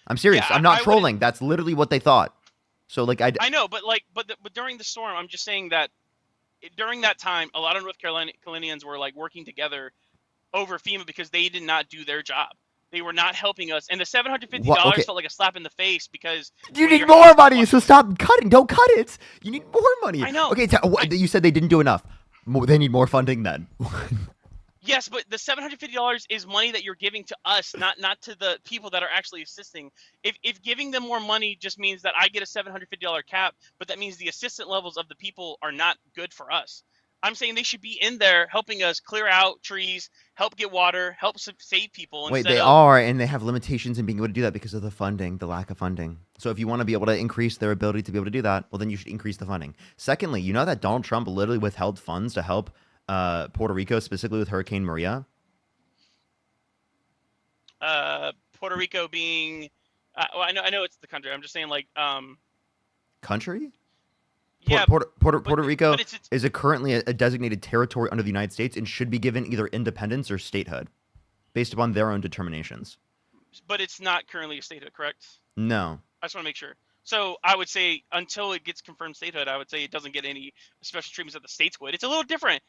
I'm serious. Yeah, I'm not I wouldn't- trolling. That's literally what they thought. So like I know, but during the storm, I'm just saying that during that time, a lot of North Carolinians were like working together over FEMA because they did not do their job. They were not helping us, and the $750 What? Okay. felt like a slap in the face because you when need your more house- money, so stop cutting. Don't cut it. You need more money. I know. Okay, you said they didn't do enough. They need more funding then. Yes, but the $750 is money that you're giving to us, not to the people that are actually assisting. If giving them more money just means that I get a $750 cap, but that means the assistant levels of the people are not good for us. I'm saying they should be in there helping us clear out trees, help get water, help save people. Wait, instead they of, are, and they have limitations in being able to do that because of the funding, the lack of funding. So if you want to be able to increase their ability to be able to do that, well, then you should increase the funding. Secondly, you know that Donald Trump literally withheld funds to help Puerto Rico, specifically with Hurricane Maria? Puerto Rico being, well, I know it's the country. I'm just saying, like, Country? yeah, Puerto Rico but it's is currently a designated territory under the United States and should be given either independence or statehood based upon their own determinations. but it's not currently a statehood, correct? No. I just want to make sure. So I would say until it gets confirmed statehood, I would say it doesn't get any special treatments that the states would. It's a little different,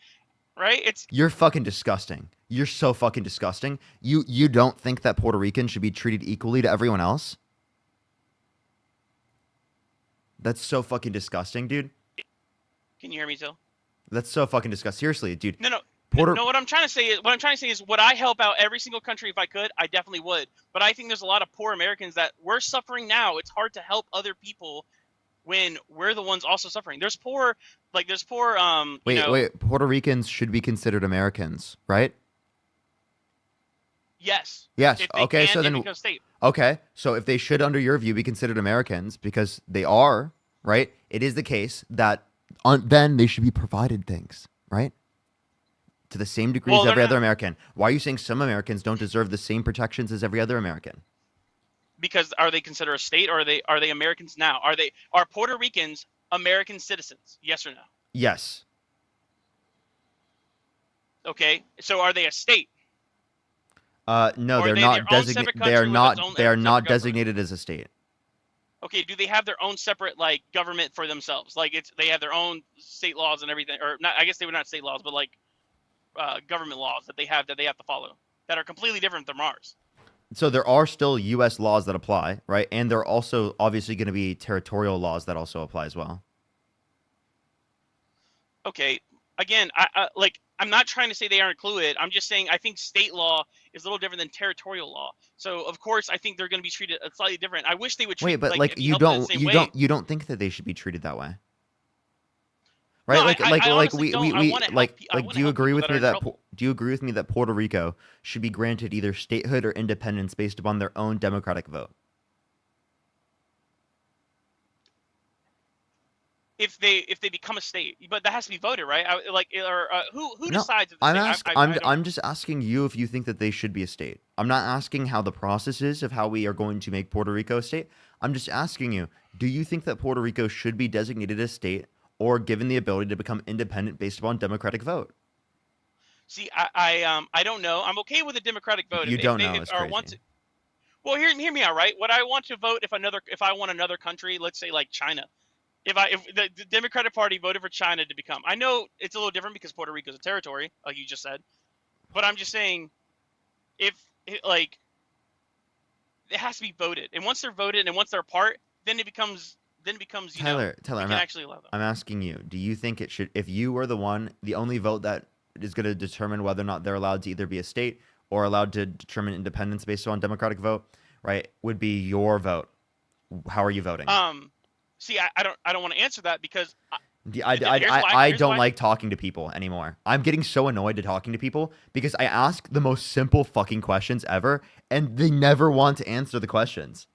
right? It's You're fucking disgusting. You're so fucking disgusting. You don't think that Puerto Ricans should be treated equally to everyone else? That's so fucking disgusting, dude. Can you hear me still? That's so fucking disgusting. Seriously, dude. No. Puerto No, what I'm trying to say is, would I help out every single country if I could? I definitely would. But I think there's a lot of poor Americans that we're suffering now. It's hard to help other people when we're the ones also suffering. There's poor, wait, Puerto Ricans should be considered Americans, right? Yes. Yes. If they Okay, can, so they then become state. okay, so if they should, under your view, be considered Americans because they are, right? It is the case that then they should be provided things, right? To the same degree Well, as they're every other not- American. Why are you saying some Americans don't deserve the same protections as every other American? Because are they considered a state, or are they Americans now? Are Puerto Ricans American citizens? Yes or no? Yes. Okay. So are they a state? No, Or they're are they not their own designated. separate They are country with not. its own They are separate not government? designated as a state. Okay. Do they have their own separate government for themselves? Like they have their own state laws and everything, or not? I guess they were not state laws, but government laws that they have to follow that are completely different from ours. So there are still U.S. laws that apply, right? And there are also obviously going to be territorial laws that also apply as well. Okay. Again, I'm not trying to say they aren't included. I'm just saying I think state law is a little different than territorial law. So of course I think they're going to be treated slightly different. I wish they would treat. Wait, but like, be you helped in the don't same you way. don't think that they should be treated that way, right? No, like I honestly we don't. I wanna help like I wanna do you help agree people with that me are in that trouble. do you agree with me that Puerto Rico should be granted either statehood or independence based upon their own democratic vote? If they become a state, but that has to be voted, right? Who No, decides? If the I'm state? I'm just asking you if you think that they should be a state. I'm not asking how the process is of how we are going to make Puerto Rico a state. I'm just asking you, do you think that Puerto Rico should be designated a state or given the ability to become independent based upon democratic vote? See, I don't know. I'm okay with a democratic vote. You If don't they, know, if, it's or crazy. want to, well, hear me out, right? Would I want to vote if I want another country, let's say like China? If the Democratic Party voted for China to become, I know it's a little different because Puerto Rico is a territory, like you just said, but I'm just saying, if it has to be voted, and once they're voted and once they're a part, then it becomes Tyler, we I'm can actually allow them. I'm asking you, do you think it should, if you were the only vote that is going to determine whether or not they're allowed to either be a state or allowed to determine independence based on democratic vote, right, would be your vote? How are you voting? See, I don't want to answer that because I here's don't why. like talking to people anymore. I'm getting so annoyed to talking to people because I ask the most simple fucking questions ever and they never want to answer the questions.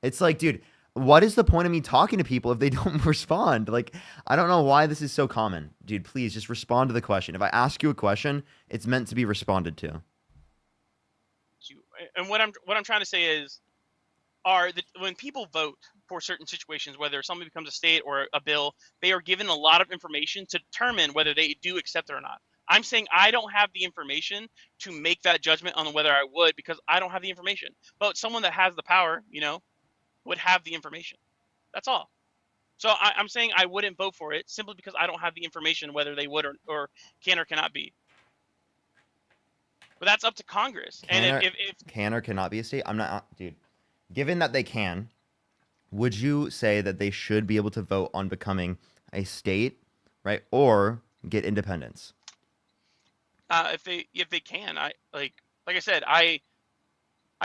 It's like, dude, what is the point of me talking to people if they don't respond? Like, I don't know why this is so common. Dude, please just respond to the question. If I ask you a question, it's meant to be responded to. And what I'm trying to say is, when people vote for certain situations, whether somebody becomes a state or a bill, they are given a lot of information to determine whether they do accept it or not. I'm saying I don't have the information to make that judgment on whether I would because I don't have the information. But someone that has the power, would have the information. That's all. So I'm saying I wouldn't vote for it simply because I don't have the information whether they would or can or cannot be. But that's up to Congress. And if Can or cannot be a state? I'm not, dude. Given that they can, would you say that they should be able to vote on becoming a state, right, or get independence? if they can, like I said, I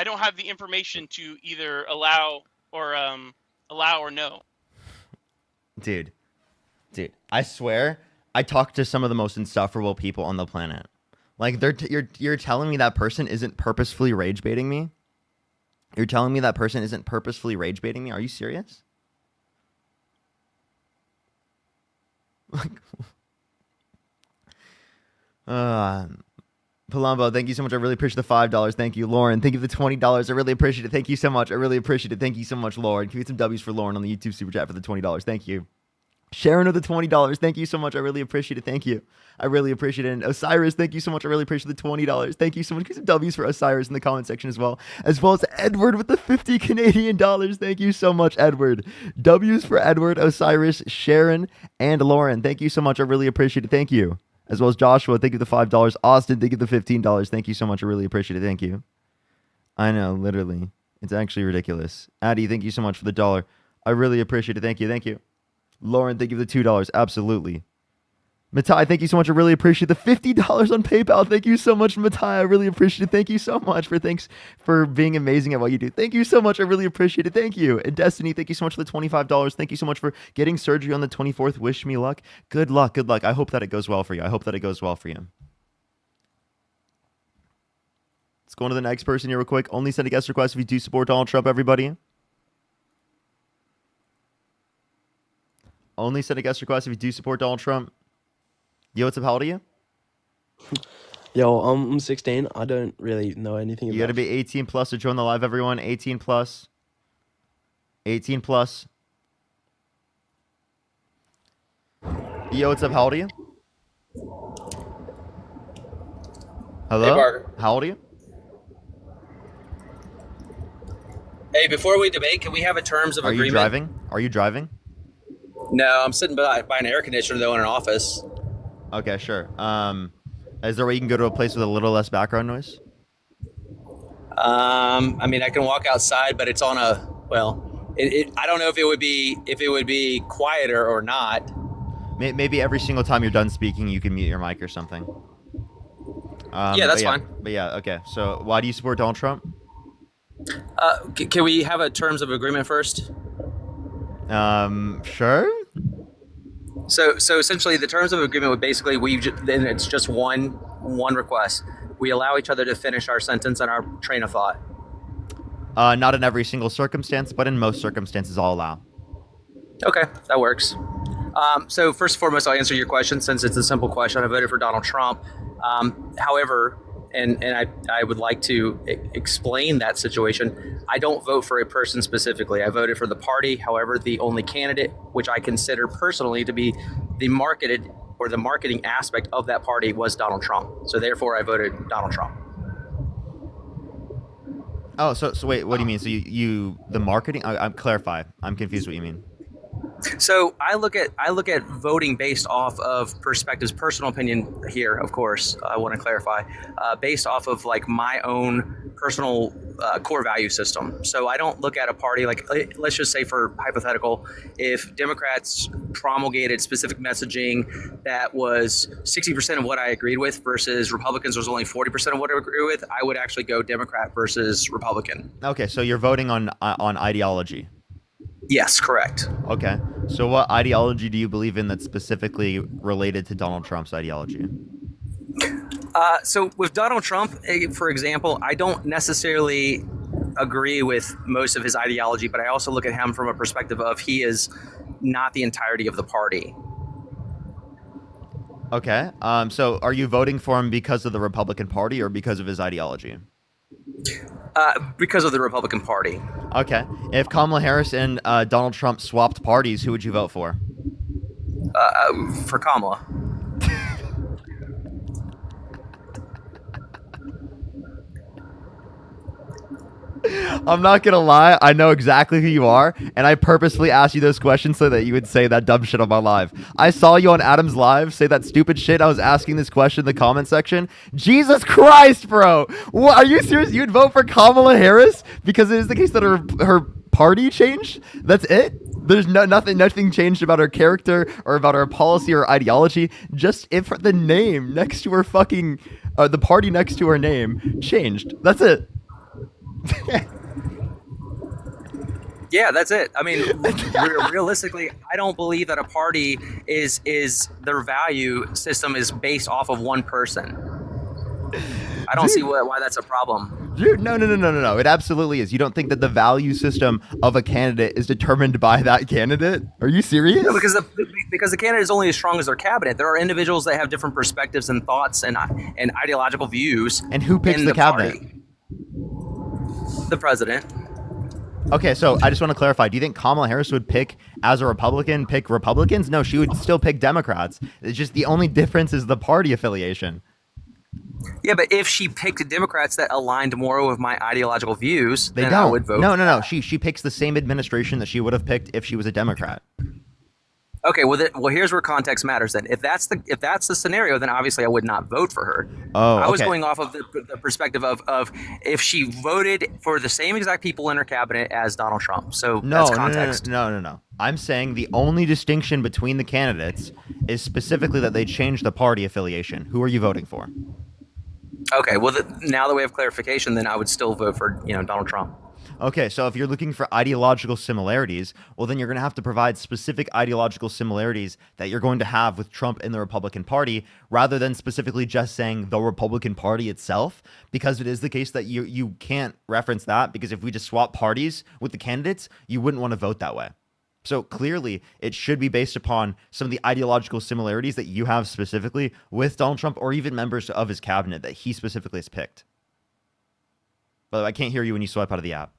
don't have the information to either allow or no. Dude, I swear, I talk to some of the most insufferable people on the planet. Like you're telling me that person isn't purposefully rage baiting me? You're telling me that person isn't purposefully rage baiting me? Are you serious? Like, Palumbo, thank you so much. I really appreciate the $5. Thank you, Lauren. Thank you for the $20. I really appreciate it. Thank you so much. I really appreciate it. Thank you so much, Lauren. Can we get some W's for Lauren on the YouTube super chat for the $20? Thank you. Sharon with the $20. Thank you so much. I really appreciate it. Thank you. I really appreciate it. And Osiris, thank you so much. I really appreciate the $20. Thank you so much. Get some W's for Osiris in the comment section as well as Edward with the 50 Canadian dollars. Thank you so much, Edward. W's for Edward, Osiris, Sharon, and Lauren. Thank you so much. I really appreciate it. Thank you. As well as Joshua, thank you for the $5. Austin, thank you for the $15. Thank you so much. I really appreciate it. Thank you. I know, literally. It's actually ridiculous. Addie, thank you so much for the $1. I really appreciate it. Thank you. Thank you. Lauren, thank you for the $2. Absolutely. Matai, thank you so much. I really appreciate the $50 on PayPal. Thank you so much, Matai. I really appreciate it. Thank you so much for being amazing at what you do. Thank you so much. I really appreciate it. Thank you. And Destiny, thank you so much for the $25. Thank you so much for getting surgery on the 24th. Wish me luck. Good luck. Good luck. I hope that it goes well for you. Let's go on to the next person here real quick. Only send a guest request if you do support Donald Trump, everybody. Only send a guest request if you do support Donald Trump. Yo, what's up? How old are you? Yo, I'm 16. I don't really know anything You about got to be 18 plus to join the live, everyone. 18 plus. 18 plus. Yo, what's up? How old are you? Hello? Hey, Parker. How old are you? Hey, before we debate, can we have a terms of Are agreement? you driving? Are you driving? No, I'm sitting by an air conditioner though in an office. Okay, sure. Is there a way you can go to a place with a little less background noise? I mean, I can walk outside, but it's on a I don't know if it would be quieter or not. Maybe every single time you're done speaking, you can mute your mic or something. Yeah, that's fine. But yeah, okay. So why do you support Donald Trump? Can we have a terms of agreement first? Sure. So essentially, the terms of agreement would basically then it's just one request. We allow each other to finish our sentence and our train of thought. Not in every single circumstance, but in most circumstances, I'll allow. Okay, that works. So first and foremost, I'll answer your question since it's a simple question. I voted for Donald Trump. However, and I would like to explain that situation. I don't vote for a person specifically. I voted for the party. However, the only candidate which I consider personally to be the marketed or the marketing aspect of that party was Donald Trump. So therefore, I voted Donald Trump. Oh, so wait, what do you mean? So you the marketing? I'm clarify. I'm confused what you mean. So I look at voting based off of perspectives, personal opinion here, of course. I want to clarify, based off of like my own personal core value system. So I don't look at a party like, let's just say for hypothetical, if Democrats promulgated specific messaging that was 60% of what I agreed with versus Republicans was only 40% of what I agree with, I would actually go Democrat versus Republican. Okay, so you're voting on ideology. Yes, correct. Okay. So what ideology do you believe in that's specifically related to Donald Trump's ideology? So with Donald Trump, for example, I don't necessarily agree with most of his ideology, but I also look at him from a perspective of he is not the entirety of the party. Okay. So are you voting for him because of the Republican Party or because of his ideology? Because of the Republican Party. Okay. If Kamala Harris and Donald Trump swapped parties, who would you vote for? For Kamala. I'm not gonna lie, I know exactly who you are, and I purposefully asked you those questions so that you would say that dumb shit on my live. I saw you on Adam's live say that stupid shit. I was asking this question in the comment section. Jesus Christ, bro! What, are you serious? You'd vote for Kamala Harris because it is the case that her party changed? That's it? There's nothing changed about her character or about her policy or ideology. Just if the name next to her fucking the party next to her name changed. That's it. Yeah, that's it. I mean, realistically, I don't believe that a party is their value system is based off of one person. I don't see why that's a problem. Dude, no. It absolutely is. You don't think that the value system of a candidate is determined by that candidate? Are you serious? No, because the candidate is only as strong as their cabinet. There are individuals that have different perspectives and thoughts and ideological views. And who picks the cabinet? Party. The president. Okay, so I just want to clarify. Do you think Kamala Harris would pick, as a Republican, pick Republicans? No, she would still pick Democrats. It's just the only difference is the party affiliation. Yeah, but if she picked Democrats that aligned more with my ideological views, They then don't. I would vote. No. She picks the same administration that she would have picked if she was a Democrat. Okay, well, here's where context matters. Then, if that's the scenario, then obviously I would not vote for her. Oh, I was okay. going off of the perspective of if she voted for the same exact people in her cabinet as Donald Trump. So No, that's no, no, context. no. I'm saying the only distinction between the candidates is specifically that they changed the party affiliation. Who are you voting for? Okay, well, now that we have clarification, then I would still vote for Donald Trump. Okay, so if you're looking for ideological similarities, well, then you're going to have to provide specific ideological similarities that you're going to have with Trump and the Republican Party, rather than specifically just saying the Republican Party itself, because it is the case that you can't reference that, because if we just swap parties with the candidates, you wouldn't want to vote that way. So clearly, it should be based upon some of the ideological similarities that you have specifically with Donald Trump, or even members of his cabinet that he specifically has picked. By the way, I can't hear you when you swipe out of the app.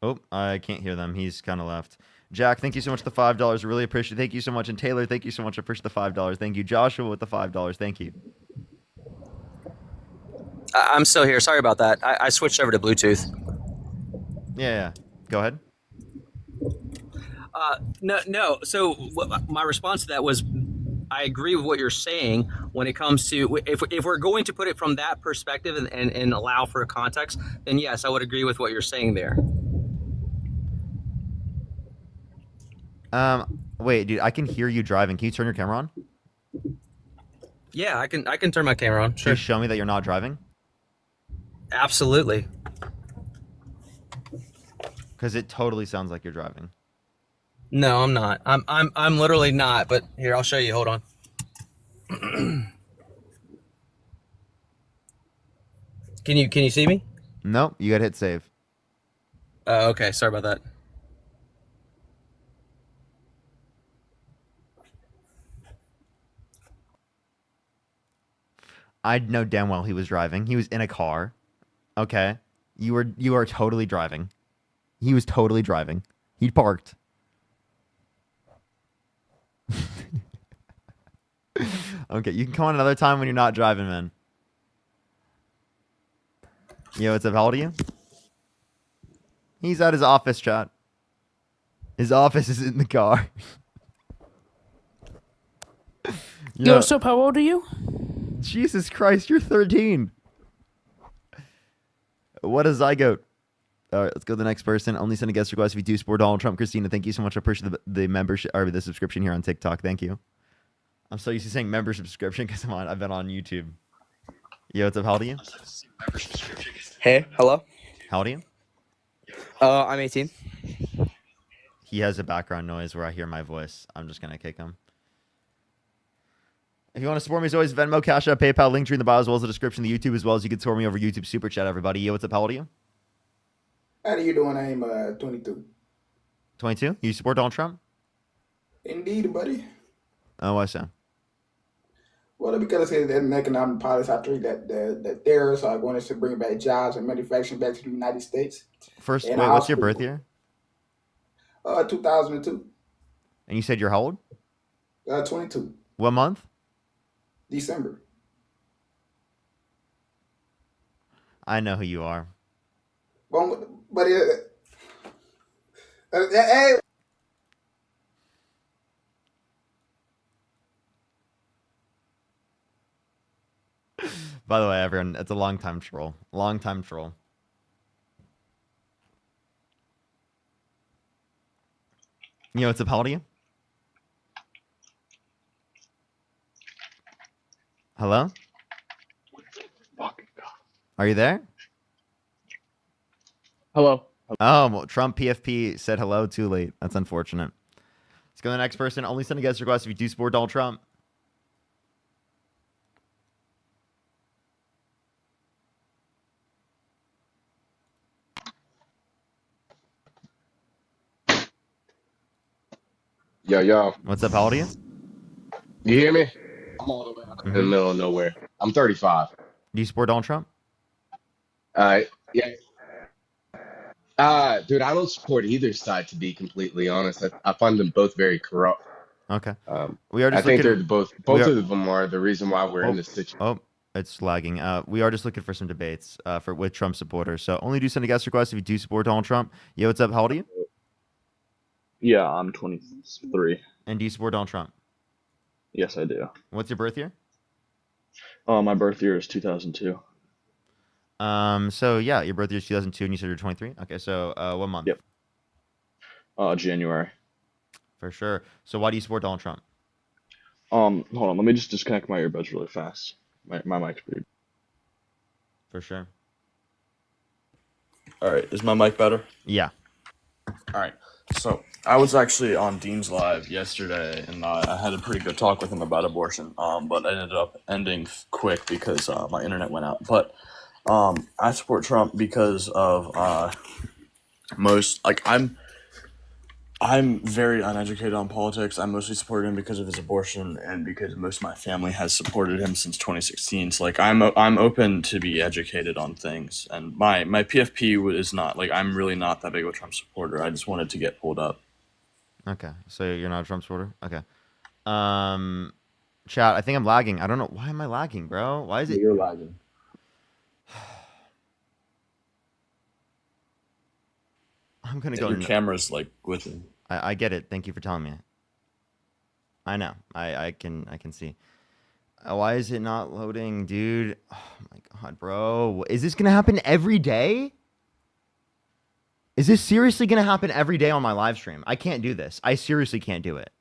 Oh, I can't hear them. He's kind of left. Jack, thank you so much for the $5. Really appreciate it. Thank you so much. And Taylor, thank you so much. I appreciate the $5. Thank you. Joshua with the $5. Thank you. I'm still here. Sorry about that. I switched over to Bluetooth. Yeah. Go ahead. No. So my response to that was, I agree with what you're saying when it comes to if we're going to put it from that perspective and allow for a context, then yes, I would agree with what you're saying there. Wait, dude, I can hear you driving. Can you turn your camera on? Yeah, I can turn my camera on. Can Sure. you show me that you're not driving? Absolutely. Because it totally sounds like you're driving. No, I'm not. I'm literally not. But here, I'll show you. Hold on. Can you see me? Nope, you gotta hit save. Okay. Sorry about that. I know damn well he was driving. He was in a car. Okay. You are totally driving. He was totally driving. He parked. Okay, you can come on another time when you're not driving, man. Yo, what's up? How old are you? He's at his office, chat. His office is in the car. Yo, what's up? How old are you? Jesus Christ, you're 13. What a zygote. All right, let's go to the next person. Only send a guest request if you do support Donald Trump. Christina, thank you so much. I appreciate the membership or the subscription here on TikTok. Thank you. I'm so used to saying member subscription because I've been on YouTube. Yo, what's up? How old are you? Hey, hello. How old are you? I'm 18. He has a background noise where I hear my voice. I'm just going to kick him. If you want to support me, as always, Venmo, Cash App, PayPal, link tree in the bio, as well as the description of the YouTube, as well as you can support me over YouTube Super Chat, everybody. Yo, what's up? How old are you? How are you doing? I'm 22. 22? You support Donald Trump? Indeed, buddy. Oh, why so? Well, because it's an economic policy, I think that terrorists are going to bring back jobs and manufacturing back to the United States. First, And wait, what's your birth year? 2002. And you said you're how old? 22. What month? December. I know who you are. But hey. By the way, everyone, it's a long-time troll. Long-time troll. You know what's up? How old are you? Hello? Are you there? Hello. Oh, well, Trump PFP said hello too late. That's unfortunate. Let's go to the next person. Only send a guest request if you do support Donald Trump. Yo. What's up? How old are you? You hear me? I'm all the way out in the middle of nowhere. I'm 35. Do you support Donald Trump? Yeah. Dude, I don't support either side, to be completely honest. I find them both very corrupt. Okay. I think they're both we are- of them are the reason why we're in this situation. Oh, It's lagging. We are just looking for some debates for with Trump supporters. So only do send a guest request if you do support Donald Trump. Yo, what's up? How old are you? Yeah, I'm 23. And do you support Donald Trump? Yes, I do. What's your birth year? My birth year is 2002. So yeah, your birth year is 2002, and you said you're 23. Okay, so what month? Yep. January. For sure. So why do you support Donald Trump? Hold on. Let me just disconnect my earbuds really fast. My mic's pretty. For sure. All right, is my mic better? Yeah. All right. So I was actually on Dean's Live yesterday, and I had a pretty good talk with him about abortion. But I ended up ending quick because my internet went out. But I support Trump because of I'm very uneducated on politics. I mostly supported him because of his abortion and because most of my family has supported him since 2016. So like I'm open to be educated on things, and my PFP is not like I'm really not that big of a Trump supporter. I just wanted to get pulled up. Okay, so you're not a Trump supporter. Okay. Chat. I think I'm lagging. I don't know why am I lagging, bro. Why is it? You're lagging. I'm gonna Yeah, go. your camera's like glitching. I get it. Thank you for telling me. I know. I can see. Why is it not loading, dude? Oh my god, bro. Is this gonna happen every day? Is this seriously gonna happen every day on my live stream? I can't do this. I seriously can't do it.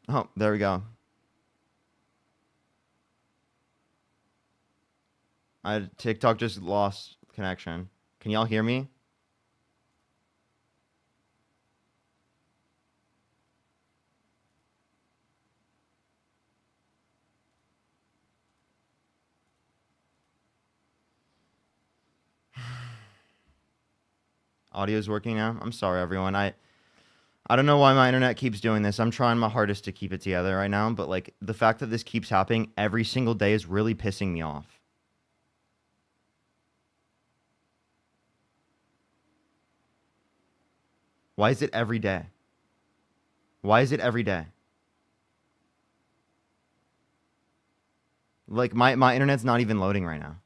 Oh, there we go. TikTok just lost connection. Can y'all hear me? Audio is working now. I'm sorry, everyone. I don't know why my internet keeps doing this. I'm trying my hardest to keep it together right now, but like the fact that this keeps happening every single day is really pissing me off. Why is it every day? Why is it every day? Like my internet's not even loading right now.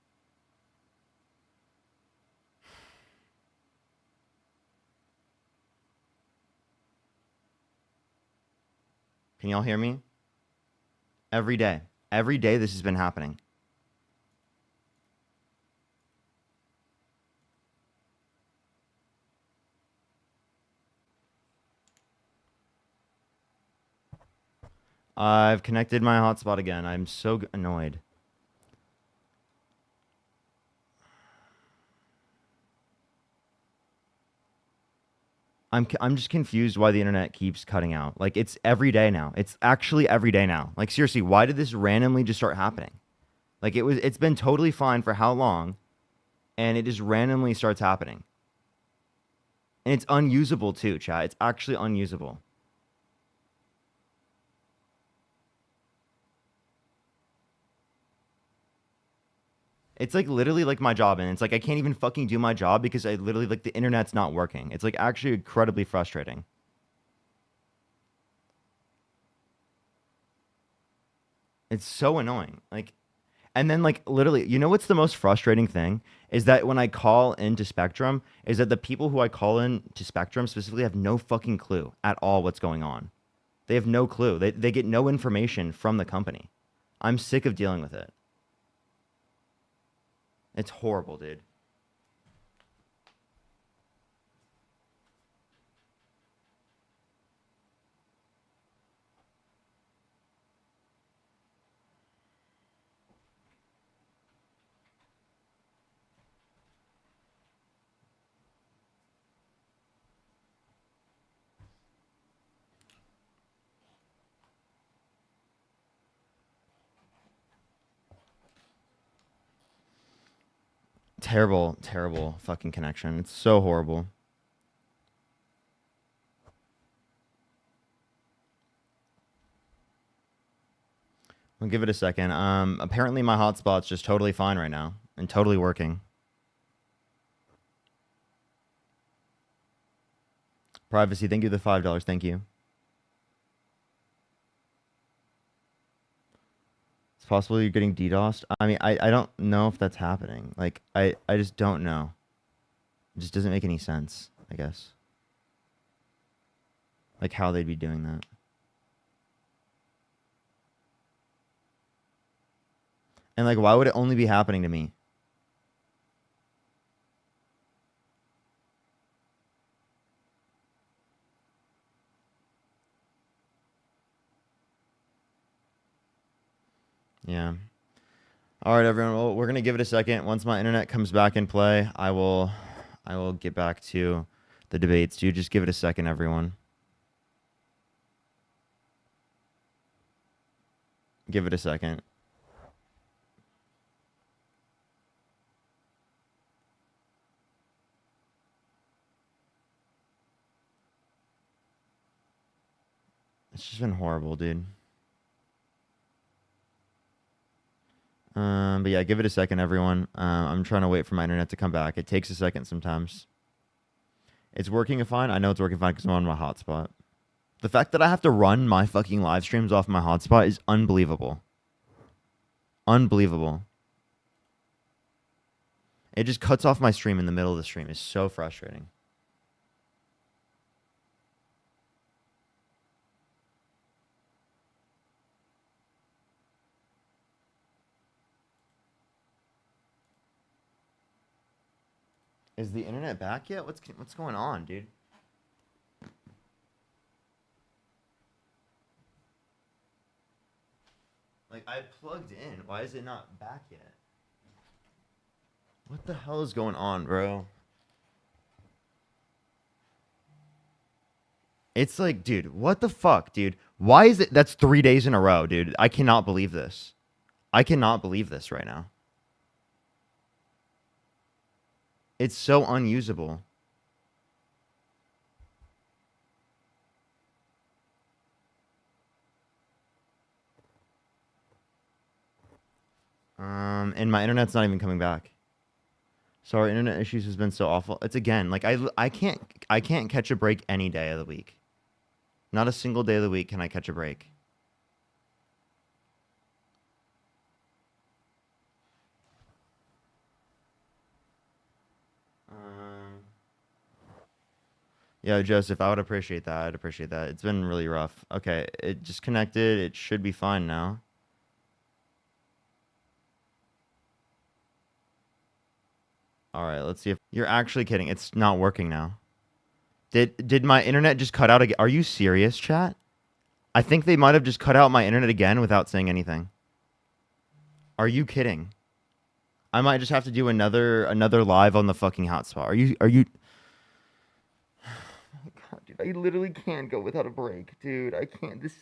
Can y'all hear me? Every day. Every day this has been happening. I've connected my hotspot again. I'm so annoyed. I'm just confused why the internet keeps cutting out. Like it's every day now. It's actually every day now. Like seriously, why did this randomly just start happening? Like it's been totally fine for how long, and it just randomly starts happening. And it's unusable too, chat. It's actually unusable. It's like literally like my job, and it's like I can't even fucking do my job because I literally like the internet's not working. It's like actually incredibly frustrating. It's so annoying. Like, and then like literally, you know what's the most frustrating thing is that when I call into Spectrum, is that the people who I call in to Spectrum specifically have no fucking clue at all what's going on. They have no clue. They get no information from the company. I'm sick of dealing with it. It's horrible, dude. Terrible, terrible fucking connection. It's so horrible. I'll give it a second. Apparently my hotspot's just totally fine right now and totally working. Privacy, thank you for the $5. Thank you. It's possible you're getting DDoSed. I mean, I don't know if that's happening. Like, I just don't know. It just doesn't make any sense, I guess. Like, how they'd be doing that. And, like, why would it only be happening to me? Yeah. All right, everyone. Well, we're gonna give it a second. Once my internet comes back in play, I will get back to the debates. Dude, just give it a second, everyone. Give it a second. It's just been horrible, dude. But yeah, give it a second, everyone. I'm trying to wait for my internet to come back. It takes a second sometimes. It's working fine. I know it's working fine because I'm on my hotspot. The fact that I have to run my fucking live streams off my hotspot is unbelievable. Unbelievable. It just cuts off my stream in the middle of the stream. It's so frustrating. Is the internet back yet? What's going on, dude? Like, I plugged in. Why is it not back yet? What the hell is going on, bro? It's like, dude, what the fuck, dude? Why is it? That's 3 days in a row, dude. I cannot believe this. I cannot believe this right now. It's so unusable. And my internet's not even coming back. So our internet issues has been so awful. It's again, like I can't catch a break any day of the week. Not a single day of the week can I catch a break. Yeah, Joseph, I would appreciate that. I'd appreciate that. It's been really rough. Okay, it just connected. It should be fine now. All right, let's see if you're actually kidding. It's not working now. Did my internet just cut out again? Are you serious, chat? I think they might have just cut out my internet again without saying anything. Are you kidding? I might just have to do another live on the fucking hotspot. Are you God, dude, I literally can't go without a break, dude. I can't. This.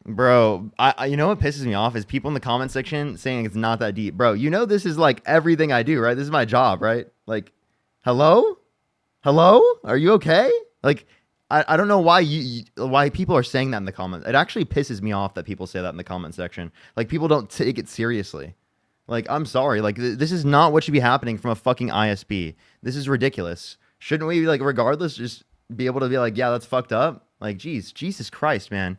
Bro, I you know what pisses me off is people in the comment section saying it's not that deep. Bro, you know this is like everything I do, right? This is my job, right? Like, hello? Hello? Are you okay? Like, I don't know why why people are saying that in the comments. It actually pisses me off that people say that in the comment section. Like, people don't take it seriously. Like, I'm sorry. Like, this is not what should be happening from a fucking ISP. This is ridiculous. Shouldn't we, like, regardless, just be able to be like, yeah, that's fucked up? Like, geez, Jesus Christ, man.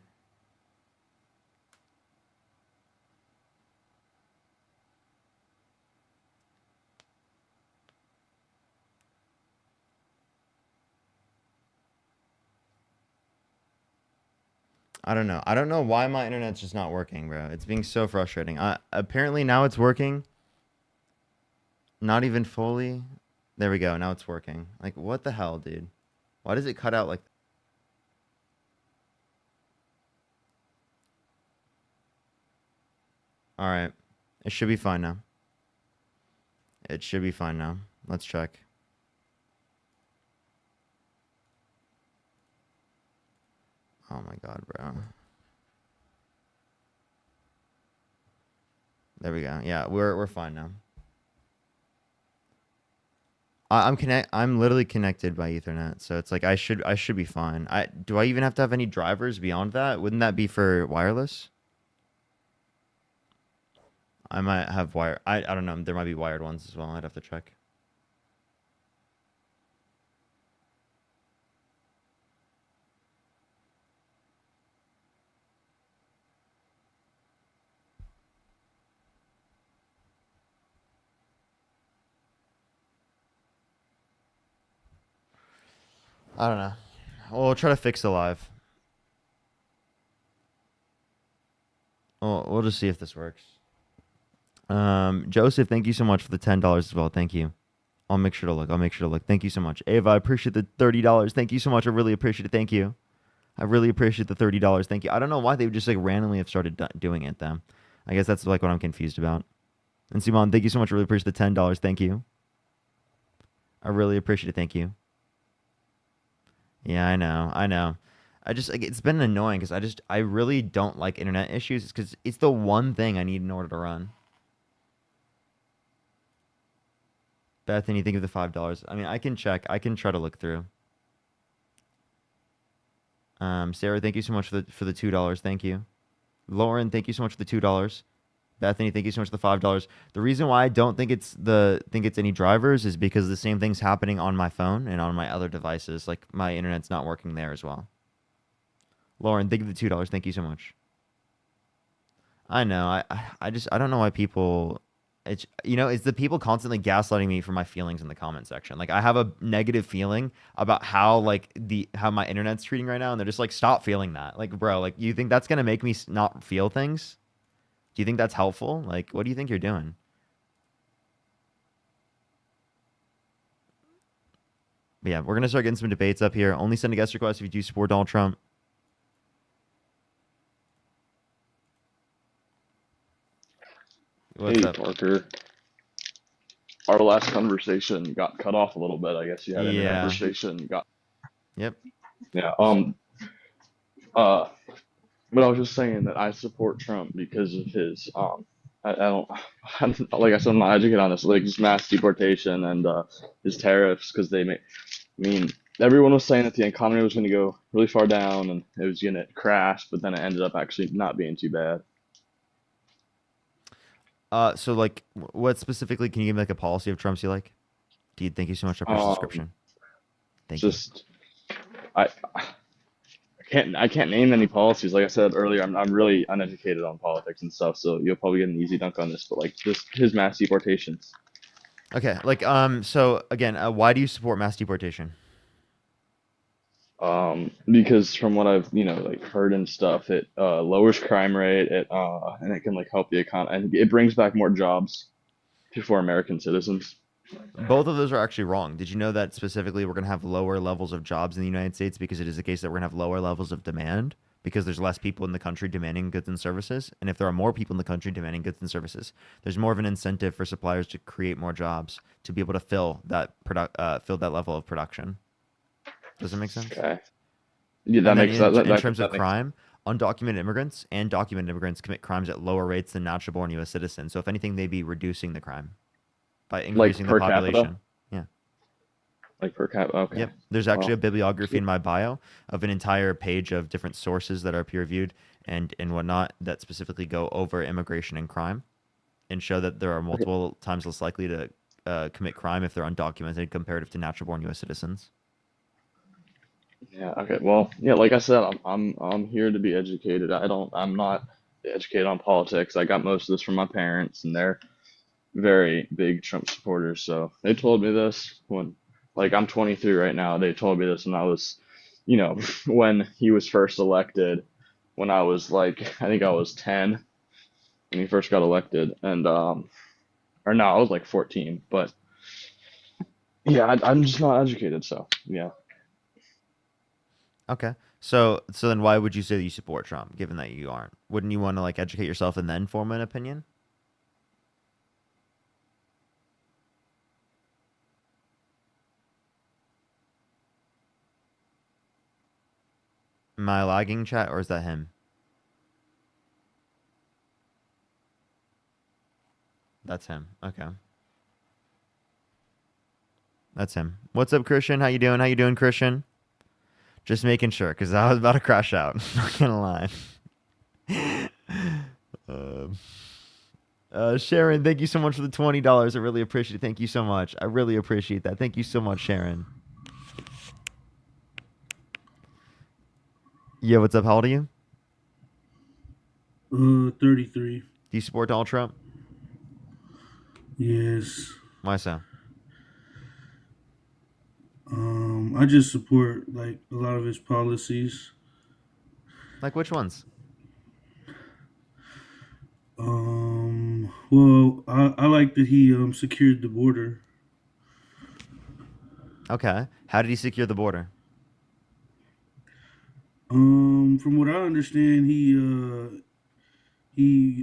I don't know. I don't know why my internet's just not working, bro. It's being so frustrating. Apparently now it's working. Not even fully. There we go. Now it's working. Like, what the hell, dude? Why does it cut out like... All right. It should be fine now. It should be fine now. Let's check. Oh my God, bro. There we go. Yeah, we're fine now. I'm literally connected by Ethernet, so it's like I should be fine. Do I even have to have any drivers beyond that? Wouldn't that be for wireless? I might have wire. I don't know. There might be wired ones as well. I'd have to check. I don't know. We'll try to fix the live. We'll just see if this works. Joseph, thank you so much for the $10 as well. Thank you. I'll make sure to look. Thank you so much. Ava, I appreciate the $30. Thank you so much. I really appreciate it. Thank you. I really appreciate the $30. Thank you. I don't know why they would just like randomly have started doing it though. I guess that's like what I'm confused about. And Simon, thank you so much. I really appreciate the $10. Thank you. I really appreciate it. Thank you. Yeah, I know. I just like it's been annoying because I really don't like internet issues because it's the one thing I need in order to run. Bethany, think of the $5. I mean, I can check. I can try to look through. Sarah, thank you so much for the $2. Thank you. Lauren, thank you so much for the $2. Bethany, thank you so much for the $5. The reason why I don't think it's any drivers is because the same thing's happening on my phone and on my other devices. Like my internet's not working there as well. Lauren, thank you for the $2. Thank you so much. I know. I don't know why people. It's the people constantly gaslighting me for my feelings in the comment section. Like I have a negative feeling about how how my internet's treating right now, and they're just like, stop feeling that. Like, bro, like you think that's gonna make me not feel things? Do you think that's helpful? Like, what do you think you're doing? But yeah, we're gonna start getting some debates up here. Only send a guest request if you do support Donald Trump. What's Hey, up? Parker. Our last conversation got cut off a little bit. I guess you had a conversation. Yep. Yeah. But I was just saying that I support Trump because of his I don't like I said I'm not educated on this, like his mass deportation and his tariffs because they make. I mean, everyone was saying that the economy was going to go really far down and it was going to crash, but then it ended up actually not being too bad. So like, what specifically can you give me like a policy of Trump's you like? Thank you so much for the subscription. Thank you. I can't name any policies. Like I said earlier, I'm really uneducated on politics and stuff, so you'll probably get an easy dunk on this. But like just his mass deportations. Okay, like so again, why do you support mass deportation? Because from what I've like heard and stuff, it lowers crime rate, and it can like help the economy, and it brings back more jobs for American citizens. Both of those are actually wrong. Did you know that specifically we're going to have lower levels of jobs in the United States because it is the case that we're going to have lower levels of demand because there's less people in the country demanding goods and services? And if there are more people in the country demanding goods and services, there's more of an incentive for suppliers to create more jobs to be able to fill that level of production. Does that make sense? Okay. Yeah, that makes sense. In terms of crime, undocumented immigrants and documented immigrants commit crimes at lower rates than natural-born U.S. citizens. So if anything, they'd be reducing the crime by increasing the population. Capita? Yeah. Like per capita. Okay. Yep. There's actually a bibliography in my bio of an entire page of different sources that are peer-reviewed and whatnot that specifically go over immigration and crime and show that there are multiple times less likely to commit crime if they're undocumented comparative to natural-born U.S. citizens. Yeah. Okay. Well, yeah. Like I said, I'm here to be educated. I'm not educated on politics. I got most of this from my parents, and they're very big Trump supporters. So they told me this when, like, I'm 23 right now. They told me this when I was, when he was first elected, when I was like, I think I was 10 when he first got elected, and or no, I was like 14. But yeah, I'm just not educated. So yeah. Okay. So then why would you say that you support Trump, given that you aren't? Wouldn't you want to like educate yourself and then form an opinion? Am I lagging, chat, or is that him? That's him. Okay. That's him. What's up, Christian? How you doing? How you doing, Christian? Just making sure, because I was about to crash out. Not gonna lie. Sharon, thank you so much for the $20. I really appreciate it. Thank you so much. I really appreciate that. Thank you so much, Sharon. Yeah, what's up? How old are you? 33. Do you support Donald Trump? Yes. Why so? I just support like a lot of his policies. Like which ones? Well, I like that he secured the border. Okay. How did he secure the border? From what I understand, he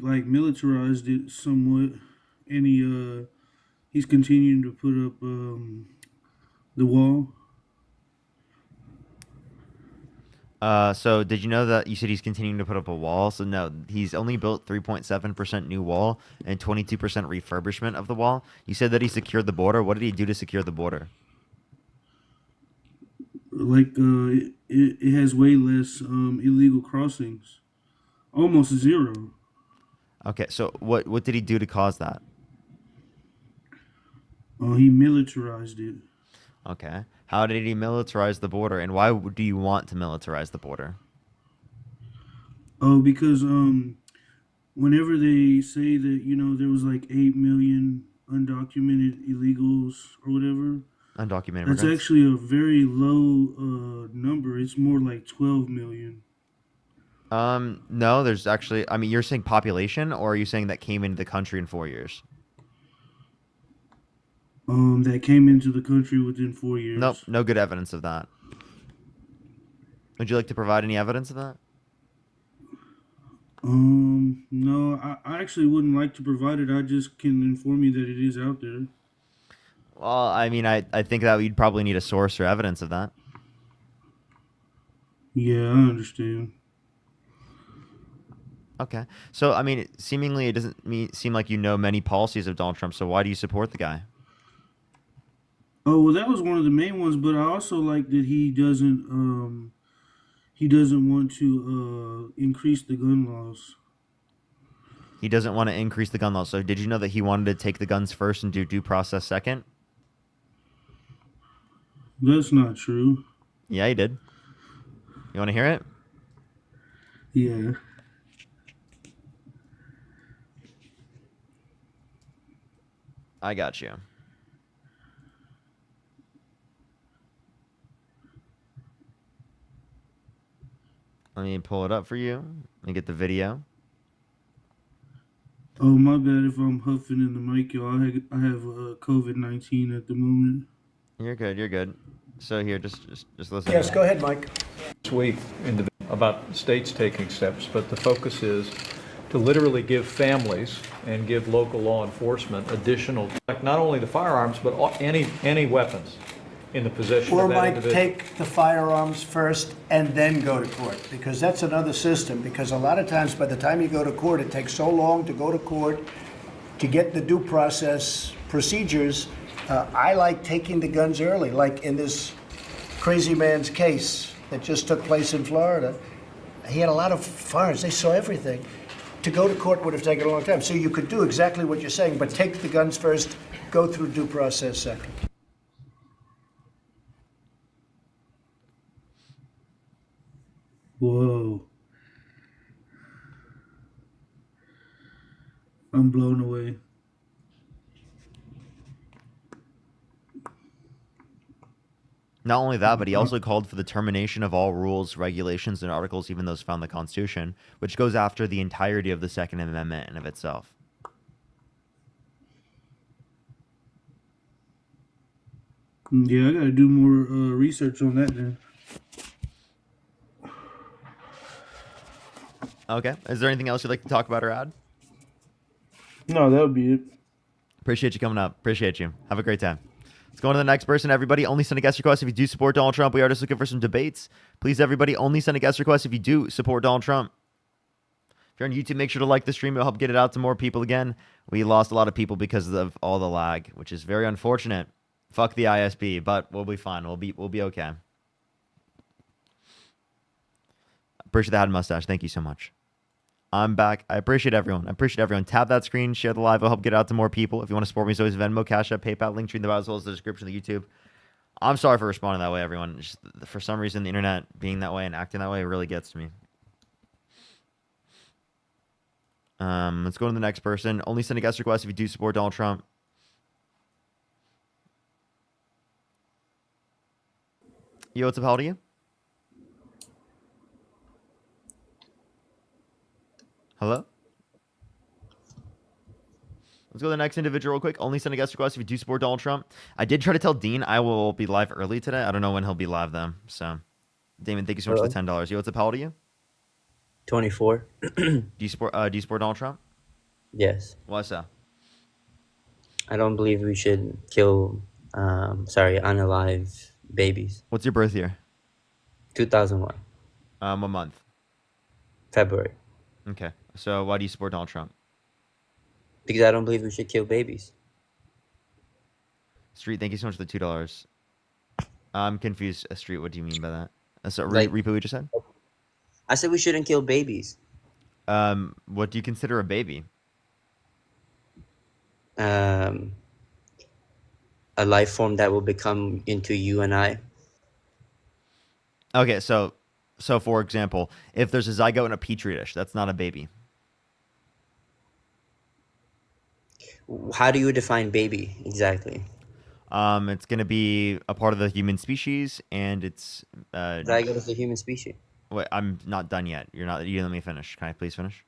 like militarized it somewhat, and he's continuing to put up the wall. So did you know that you said he's continuing to put up a wall? So no, he's only built 3.7% new wall and 22% refurbishment of the wall. You said that he secured the border. What did he do to secure the border? Like it has way less illegal crossings, almost zero. Okay, so what did he do to cause that? He militarized it. Okay. How did he militarize the border, and why do you want to militarize the border? Oh, because whenever they say that there was like 8 million undocumented illegals or whatever, Undocumented that's immigrants? actually a very low number. It's more like 12 million. No, there's actually, I mean, you're saying population, or are you saying that came into the country in 4 years? That came into the country within 4 years. Nope, no good evidence of that. Would you like to provide any evidence of that? No, I actually wouldn't like to provide it. I just can inform you that it is out there. Well, I mean, I think that we'd probably need a source or evidence of that. Yeah, I understand. Okay. So, I mean, seemingly it doesn't seem like you know many policies of Donald Trump, so why do you support the guy? Oh, well, that was one of the main ones, but I also like that he doesn't want to increase the gun laws. He doesn't want to increase the gun laws. So did you know that he wanted to take the guns first and do due process second? That's not true. Yeah, he did. You want to hear it? Yeah. I got you. Let me pull it up for you. Let me get the video. Oh, my bad if I'm huffing in the mic, y'all. I have COVID-19 at the moment. You're good. You're good. So here, just listen. Yes, go ahead, Mike. This week about states taking steps, but the focus is to literally give families and give local law enforcement additional, like not only the firearms, but any weapons in the possession Or of that might individual. take the firearms first and then go to court, because that's another system, because a lot of times by the time you go to court, it takes so long to go to court to get the due process procedures. I like taking the guns early, like in this crazy man's case that just took place in Florida. He had a lot of firearms. They saw everything. To go to court would have taken a long time. So you could do exactly what you're saying, but take the guns first, go through due process second. Whoa. I'm blown away. Not only that, but he also called for the termination of all rules, regulations, and articles, even those found in the Constitution, which goes after the entirety of the Second Amendment in of itself. Yeah, I gotta do more research on that then. Okay. Is there anything else you'd like to talk about or add? No, that would be it. Appreciate you coming up. Appreciate you. Have a great time. Let's go on to the next person, everybody. Only send a guest request if you do support Donald Trump. We are just looking for some debates. Please, everybody, only send a guest request if you do support Donald Trump. If you're on YouTube, make sure to like the stream. It'll help get it out to more people again. We lost a lot of people because of all the lag, which is very unfortunate. Fuck the ISP, but we'll be fine. We'll be okay. Appreciate the hat and mustache. Thank you so much. I'm back. I appreciate everyone. Tap that screen, share the live. It'll help get it out to more people. If you want to support me, it's always Venmo, Cash App, PayPal, link tree in the bio, as well as the description of the YouTube. I'm sorry for responding that way, everyone. Just, for some reason, the internet being that way and acting that way really gets to me. Let's go to the next person. Only send a guest request if you do support Donald Trump. Yo, what's up? How old are you? Hello? Let's go to the next individual real quick. Only send a guest request if you do support Donald Trump. I did try to tell Dean I will be live early today. I don't know when he'll be live though. So, Damon, thank you so much for the $10. Yo, what's up? How old are you? 24. Do you support Donald Trump? Yes. Why so? I don't believe we should kill, unalive babies. What's your birth year? 2001. What month? February. Okay. So why do you support Donald Trump? Because I don't believe we should kill babies. Street, thank you so much for the $2. I'm confused. Street, what do you mean by that? So Like- repeat what you just said? I said we shouldn't kill babies. What do you consider a baby? A life form that will become into you and I. Okay, so for example, if there's a zygote in a petri dish, that's not a baby. How do you define baby exactly? It's going to be a part of the human species, and it's Zygote is the human species. Wait, I'm not done yet. You didn't let me finish. Can I please finish?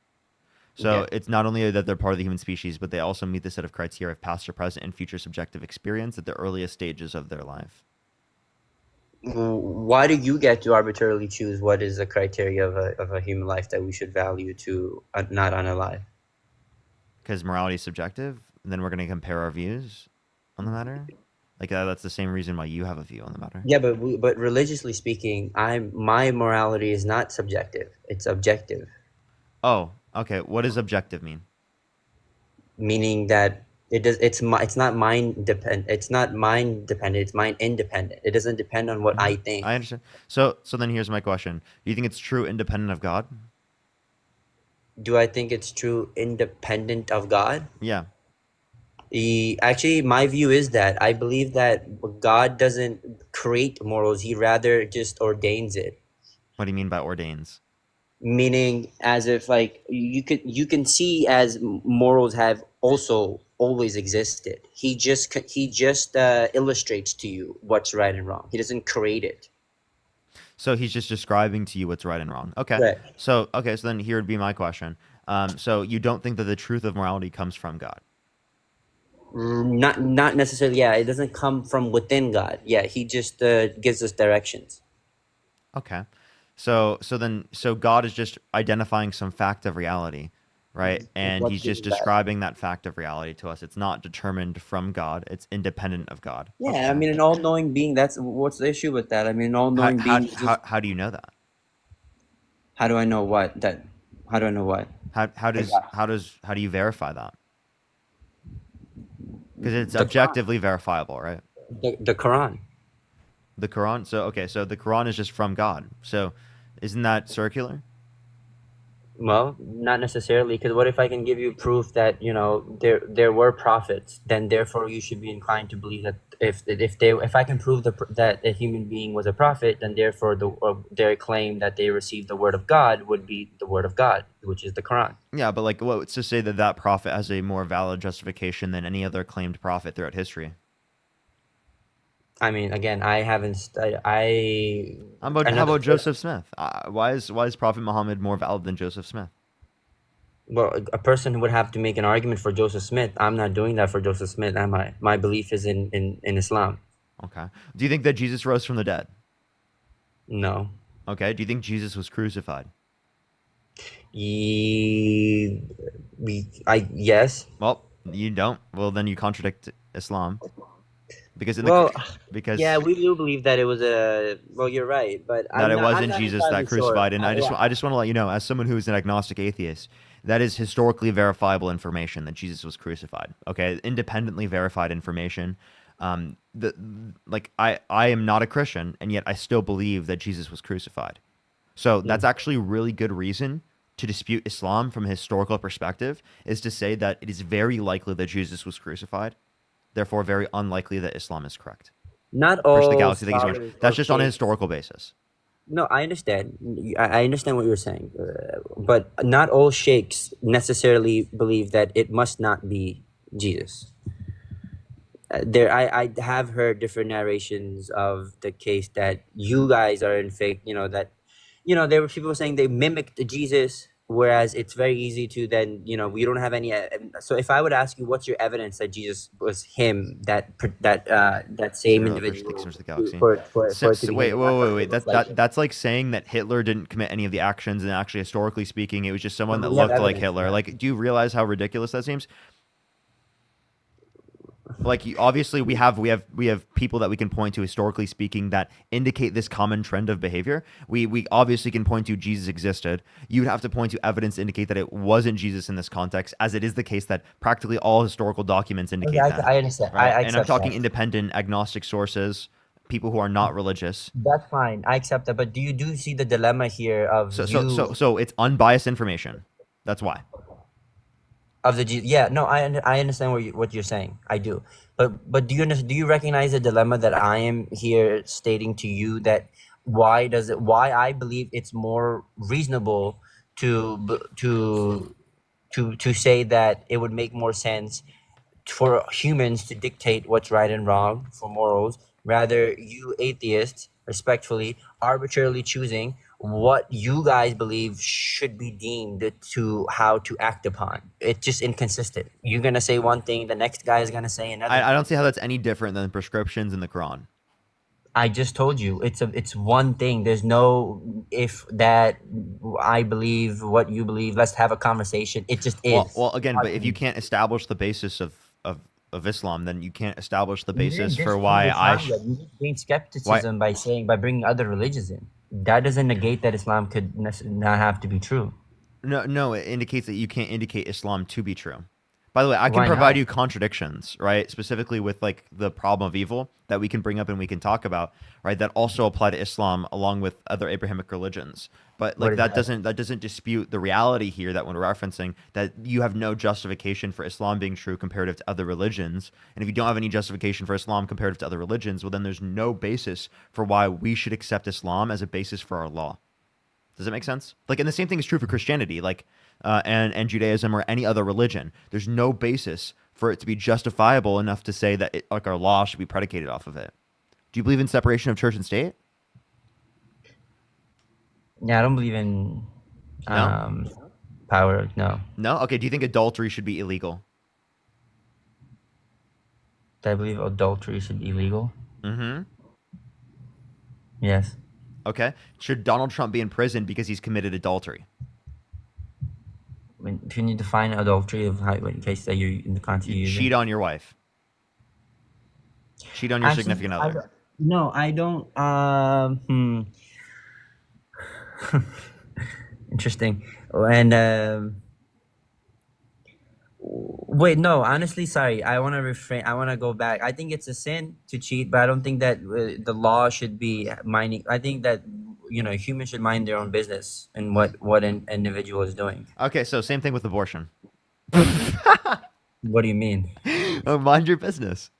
So Okay. it's not only that they're part of the human species, but they also meet the set of criteria of past or present and future subjective experience at the earliest stages of their life. Why do you get to arbitrarily choose what is the criteria of a human life that we should value to not unalive? Because morality is subjective, and then we're going to compare our views on the matter. Like that's the same reason why you have a view on the matter. Yeah, but religiously speaking, my morality is not subjective; it's objective. Oh, okay. What does objective mean? Meaning that it's not mind dependent. It's not mind dependent. It's mind independent. It doesn't depend on what I think. I understand. So then here's my question: do you think it's true independent of God? Do I think it's true independent of God? Yeah. Actually, my view is that I believe that God doesn't create morals; He rather just ordains it. What do you mean by ordains? Meaning, as if like you can see as morals have also always existed. He just illustrates to you what's right and wrong. He doesn't create it. So he's just describing to you what's right and wrong. Okay. Right. So then here would be my question. So you don't think that the truth of morality comes from God? Not necessarily. Yeah, it doesn't come from within God. Yeah, He just gives us directions. Okay. So God is just identifying some fact of reality, right? And What he's just is that? describing that fact of reality to us. It's not determined from God. It's independent of God. Yeah, I mean, an all-knowing being. That's what's the issue with that? I mean, an all-knowing being. How do you know that? How do I know what that? How do I know what? How do you verify that? Because it's objectively verifiable, right? The Quran. The Quran. So the Quran is just from God. So isn't that circular? Well, not necessarily, because what if I can give you proof that there were prophets? Then therefore you should be inclined to believe that if I can prove that a human being was a prophet, then therefore their claim that they received the word of God would be the word of God, which is the Quran. Yeah, but like, what's to say that prophet has a more valid justification than any other claimed prophet throughout history? I mean, again, I haven't. How about Joseph Smith? Why is Prophet Muhammad more valid than Joseph Smith? Well, a person would have to make an argument for Joseph Smith. I'm not doing that for Joseph Smith, am I? My belief is in Islam. Okay. Do you think that Jesus rose from the dead? No. Okay. Do you think Jesus was crucified? Yes. Well, you don't. Well, then you contradict Islam. because in the Well, because yeah, we do believe that it was a. Well, you're right, but that it I'm wasn't not Jesus entirely that crucified. sure. And Yeah. I just want to let you know, as someone who is an agnostic atheist, that is historically verifiable information that Jesus was crucified. Okay, independently verified information. I am not a Christian, and yet I still believe that Jesus was crucified. So that's actually a really good reason to dispute Islam from a historical perspective, is to say that it is very likely that Jesus was crucified, therefore very unlikely that Islam is correct. Not Push the all galaxy. Thank you so much. scholars That's or just on a faith- historical basis. No, I understand. I understand what you're saying, but not all sheikhs necessarily believe that it must not be Jesus. I have heard different narrations of the case that you guys are in fake. There were people saying they mimicked Jesus, whereas it's very easy to then, we don't have any. So if I would ask you, what's your evidence that Jesus was him, that same individual? Wait. That's like saying that Hitler didn't commit any of the actions, and actually, historically speaking, it was just someone that We have looked like evidence Hitler. for that. Like, do you realize how ridiculous that seems? Like, obviously, we have people that we can point to, historically speaking, that indicate this common trend of behavior. We obviously can point to Jesus existed. You'd have to point to evidence to indicate that it wasn't Jesus in this context, as it is the case that practically all historical documents indicate that. I understand. Right? I And I'm accept talking that. independent, agnostic sources, people who are not religious. That's fine. I accept that. But do you see the dilemma here of So it's unbiased information. That's why. of the yeah, no, I understand what you're saying. I do. But do you recognize the dilemma that I am here stating to you, that why I believe it's more reasonable to say that it would make more sense for humans to dictate what's right and wrong for morals, rather you atheists respectfully arbitrarily choosing what you guys believe should be deemed to how to act upon. It's just inconsistent. You're gonna say one thing, the next guy is gonna say another. I don't see how that's any different than prescriptions in the Quran. I just told you it's one thing. There's no if that I believe what you believe. Let's have a conversation. It just is. Well, again, but if you can't establish the basis of Islam, then you can't establish the basis for why you just gain skepticism by bringing other religions in. That doesn't negate that Islam could not have to be true. No, it indicates that you can't indicate Islam to be true. By the way, I can Why provide not? you contradictions, right? Specifically with like the problem of evil that we can bring up and we can talk about, right? That also apply to Islam along with other Abrahamic religions. But like that doesn't dispute the reality here that we're referencing, that you have no justification for Islam being true comparative to other religions. And if you don't have any justification for Islam comparative to other religions, well then there's no basis for why we should accept Islam as a basis for our law. Does that make sense? Like, and the same thing is true for Christianity, like, and Judaism or any other religion. There's no basis for it to be justifiable enough to say that like our law should be predicated off of it. Do you believe in separation of church and state? Yeah, I don't believe in power. No. No? Okay, do you think adultery should be illegal? Do I believe adultery should be illegal? Mm-hmm. Yes. Okay. Should Donald Trump be in prison because he's committed adultery? If you need to define adultery, in case that you're in the context you Cheat on your wife. Cheat on your significant other. No, I don't. Interesting. And wait, no. Honestly, sorry. I want to refrain. I want to go back. I think it's a sin to cheat, but I don't think that the law should be minding. I think that humans should mind their own business and what an individual is doing. Okay, so same thing with abortion. What do you mean? Oh, mind your business.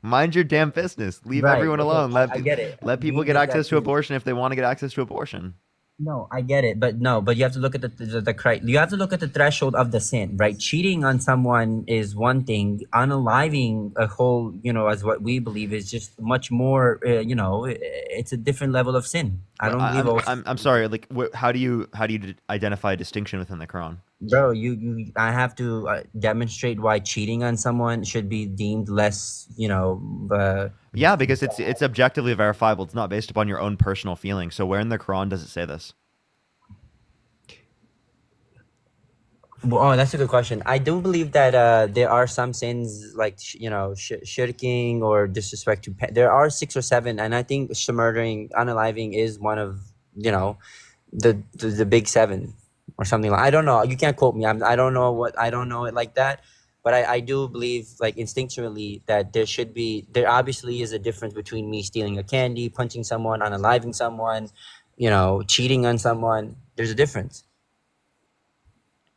Mind your damn business. Leave Right, everyone okay, alone. I get it. Let people You get get access that to too. abortion if they want to get access to abortion. No, I get it, but you have to look at you have to look at the threshold of the sin, right? Cheating on someone is one thing. Unaliving a whole, as what we believe is just much more. It's a different level of sin. I don't believe. I'm sorry. Like, how do you identify a distinction within the Quran? Bro, I have to demonstrate why cheating on someone should be deemed less. Yeah, because it's objectively verifiable. It's not based upon your own personal feelings. So where in the Quran does it say this? Oh, that's a good question. I do believe that there are some sins like shirking or disrespect to. There are 6 or 7, and I think murdering, unaliving is one of the big 7 or something like. I don't know. You can't quote me. I don't know what. I don't know it like that. But I do believe, like instinctually, that there obviously is a difference between me stealing a candy, punching someone, unaliving someone, cheating on someone. There's a difference.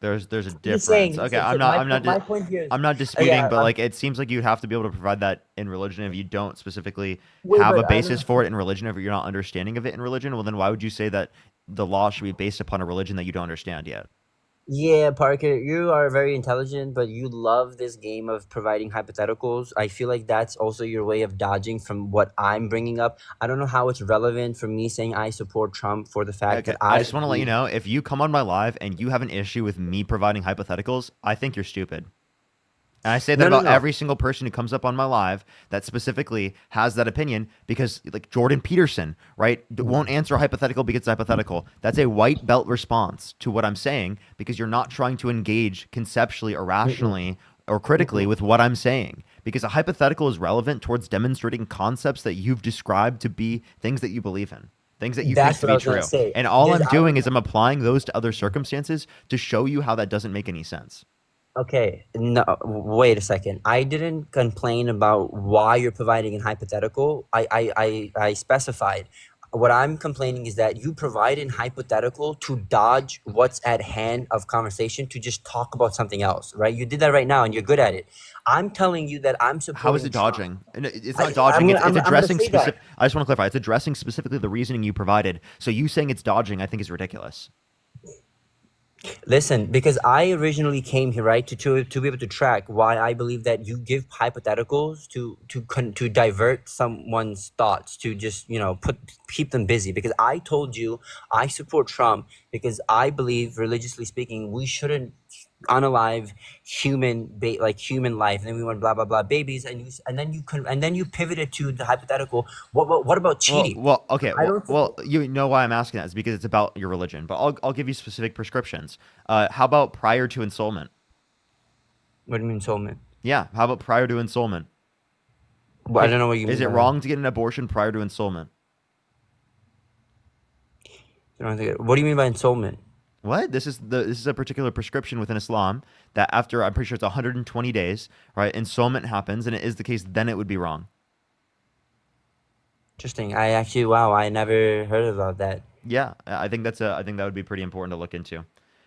There's a Just difference. saying. Okay, So I'm my point here is, I'm not disputing, yeah, but like it seems like you have to be able to provide that in religion. If you don't specifically Wait, have a but I basis don't. for it in religion, if you're not understanding of it in religion, well then why would you say that the law should be based upon a religion that you don't understand yet? Yeah, Parker, you are very intelligent, but you love this game of providing hypotheticals. I feel like that's also your way of dodging from what I'm bringing up. I don't know how it's relevant for me saying I support Trump for the fact Okay, that I I just want to let you believe. know, if you come on my live and you have an issue with me providing hypotheticals, I think you're stupid. And I say that No, no, about no. every single person who comes up on my live that specifically has that opinion, because like Jordan Peterson, right, won't answer a hypothetical because it's hypothetical. That's a white belt response to what I'm saying, because you're not trying to engage conceptually or rationally or critically with what I'm saying. Because a hypothetical is relevant towards demonstrating concepts that you've described to be things that you believe in. Things that you think That's to what I be was gonna true. say. And all There's I'm I doing don't. is I'm applying those to other circumstances to show you how that doesn't make any sense. Okay, no, wait a second. I didn't complain about why you're providing an hypothetical. I specified. What I'm complaining is that you provide an hypothetical to dodge what's at hand of conversation to just talk about something else, right? You did that right now and you're good at it. I'm telling you that I'm How is supporting it Trump. dodging? It's I, not dodging. I'm It's gonna addressing say that. specific. I just want to clarify. It's addressing specifically the reasoning you provided. So you saying it's dodging, I think, is ridiculous. Listen, because I originally came here, right, to be able to track why I believe that you give hypotheticals to divert someone's thoughts, to just keep them busy. Because I told you I support Trump because I believe, religiously speaking, we shouldn't unalive human life, and then we want blah blah blah babies, and then you pivoted to the hypothetical. What about cheating? Okay. I don't Well, support. you know why I'm asking that is because it's about your religion. But I'll give you specific prescriptions. How about prior to ensoulment? What do you mean ensoulment? Yeah. How about prior to ensoulment? Well, I don't know what you mean. Is it by that. wrong to get an abortion prior to ensoulment? What do you mean by ensoulment? What? This is a particular prescription within Islam that after, I'm pretty sure it's 120 days, right? Ensoulment happens, and it is the case, then it would be wrong. Interesting. I never heard about that. Yeah, I think I think that would be pretty important to look into,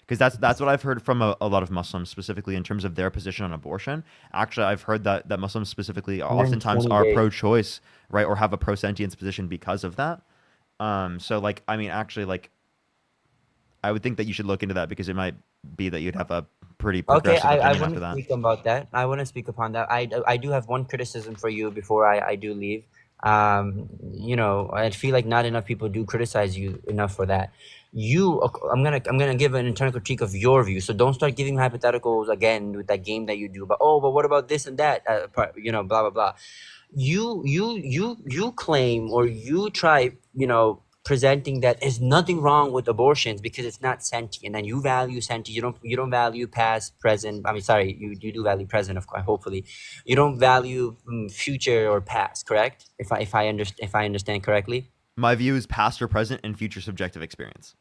because that's what I've heard from a lot of Muslims, specifically in terms of their position on abortion. Actually, I've heard that Muslims specifically oftentimes 120 are days. pro-choice, right, or have a pro-sentience position because of that. So like, I mean, actually, like, I would think that you should look into that, because it might be that you'd have a pretty Okay, progressive I opinion want after to that. speak about that. I want to speak upon that. I do have one criticism for you before I do leave. I feel like not enough people do criticize you enough for that. I'm gonna give an internal critique of your view. So don't start giving hypotheticals again with that game that you do. But what about this and that? Blah blah blah. You claim, or you try, presenting that there's nothing wrong with abortions because it's not sentient, and you value sentient. You don't value past, present. I mean, sorry, you do value present, of course. Hopefully, you don't value future or past. Correct? If I understand correctly. My view is past or present and future subjective experience.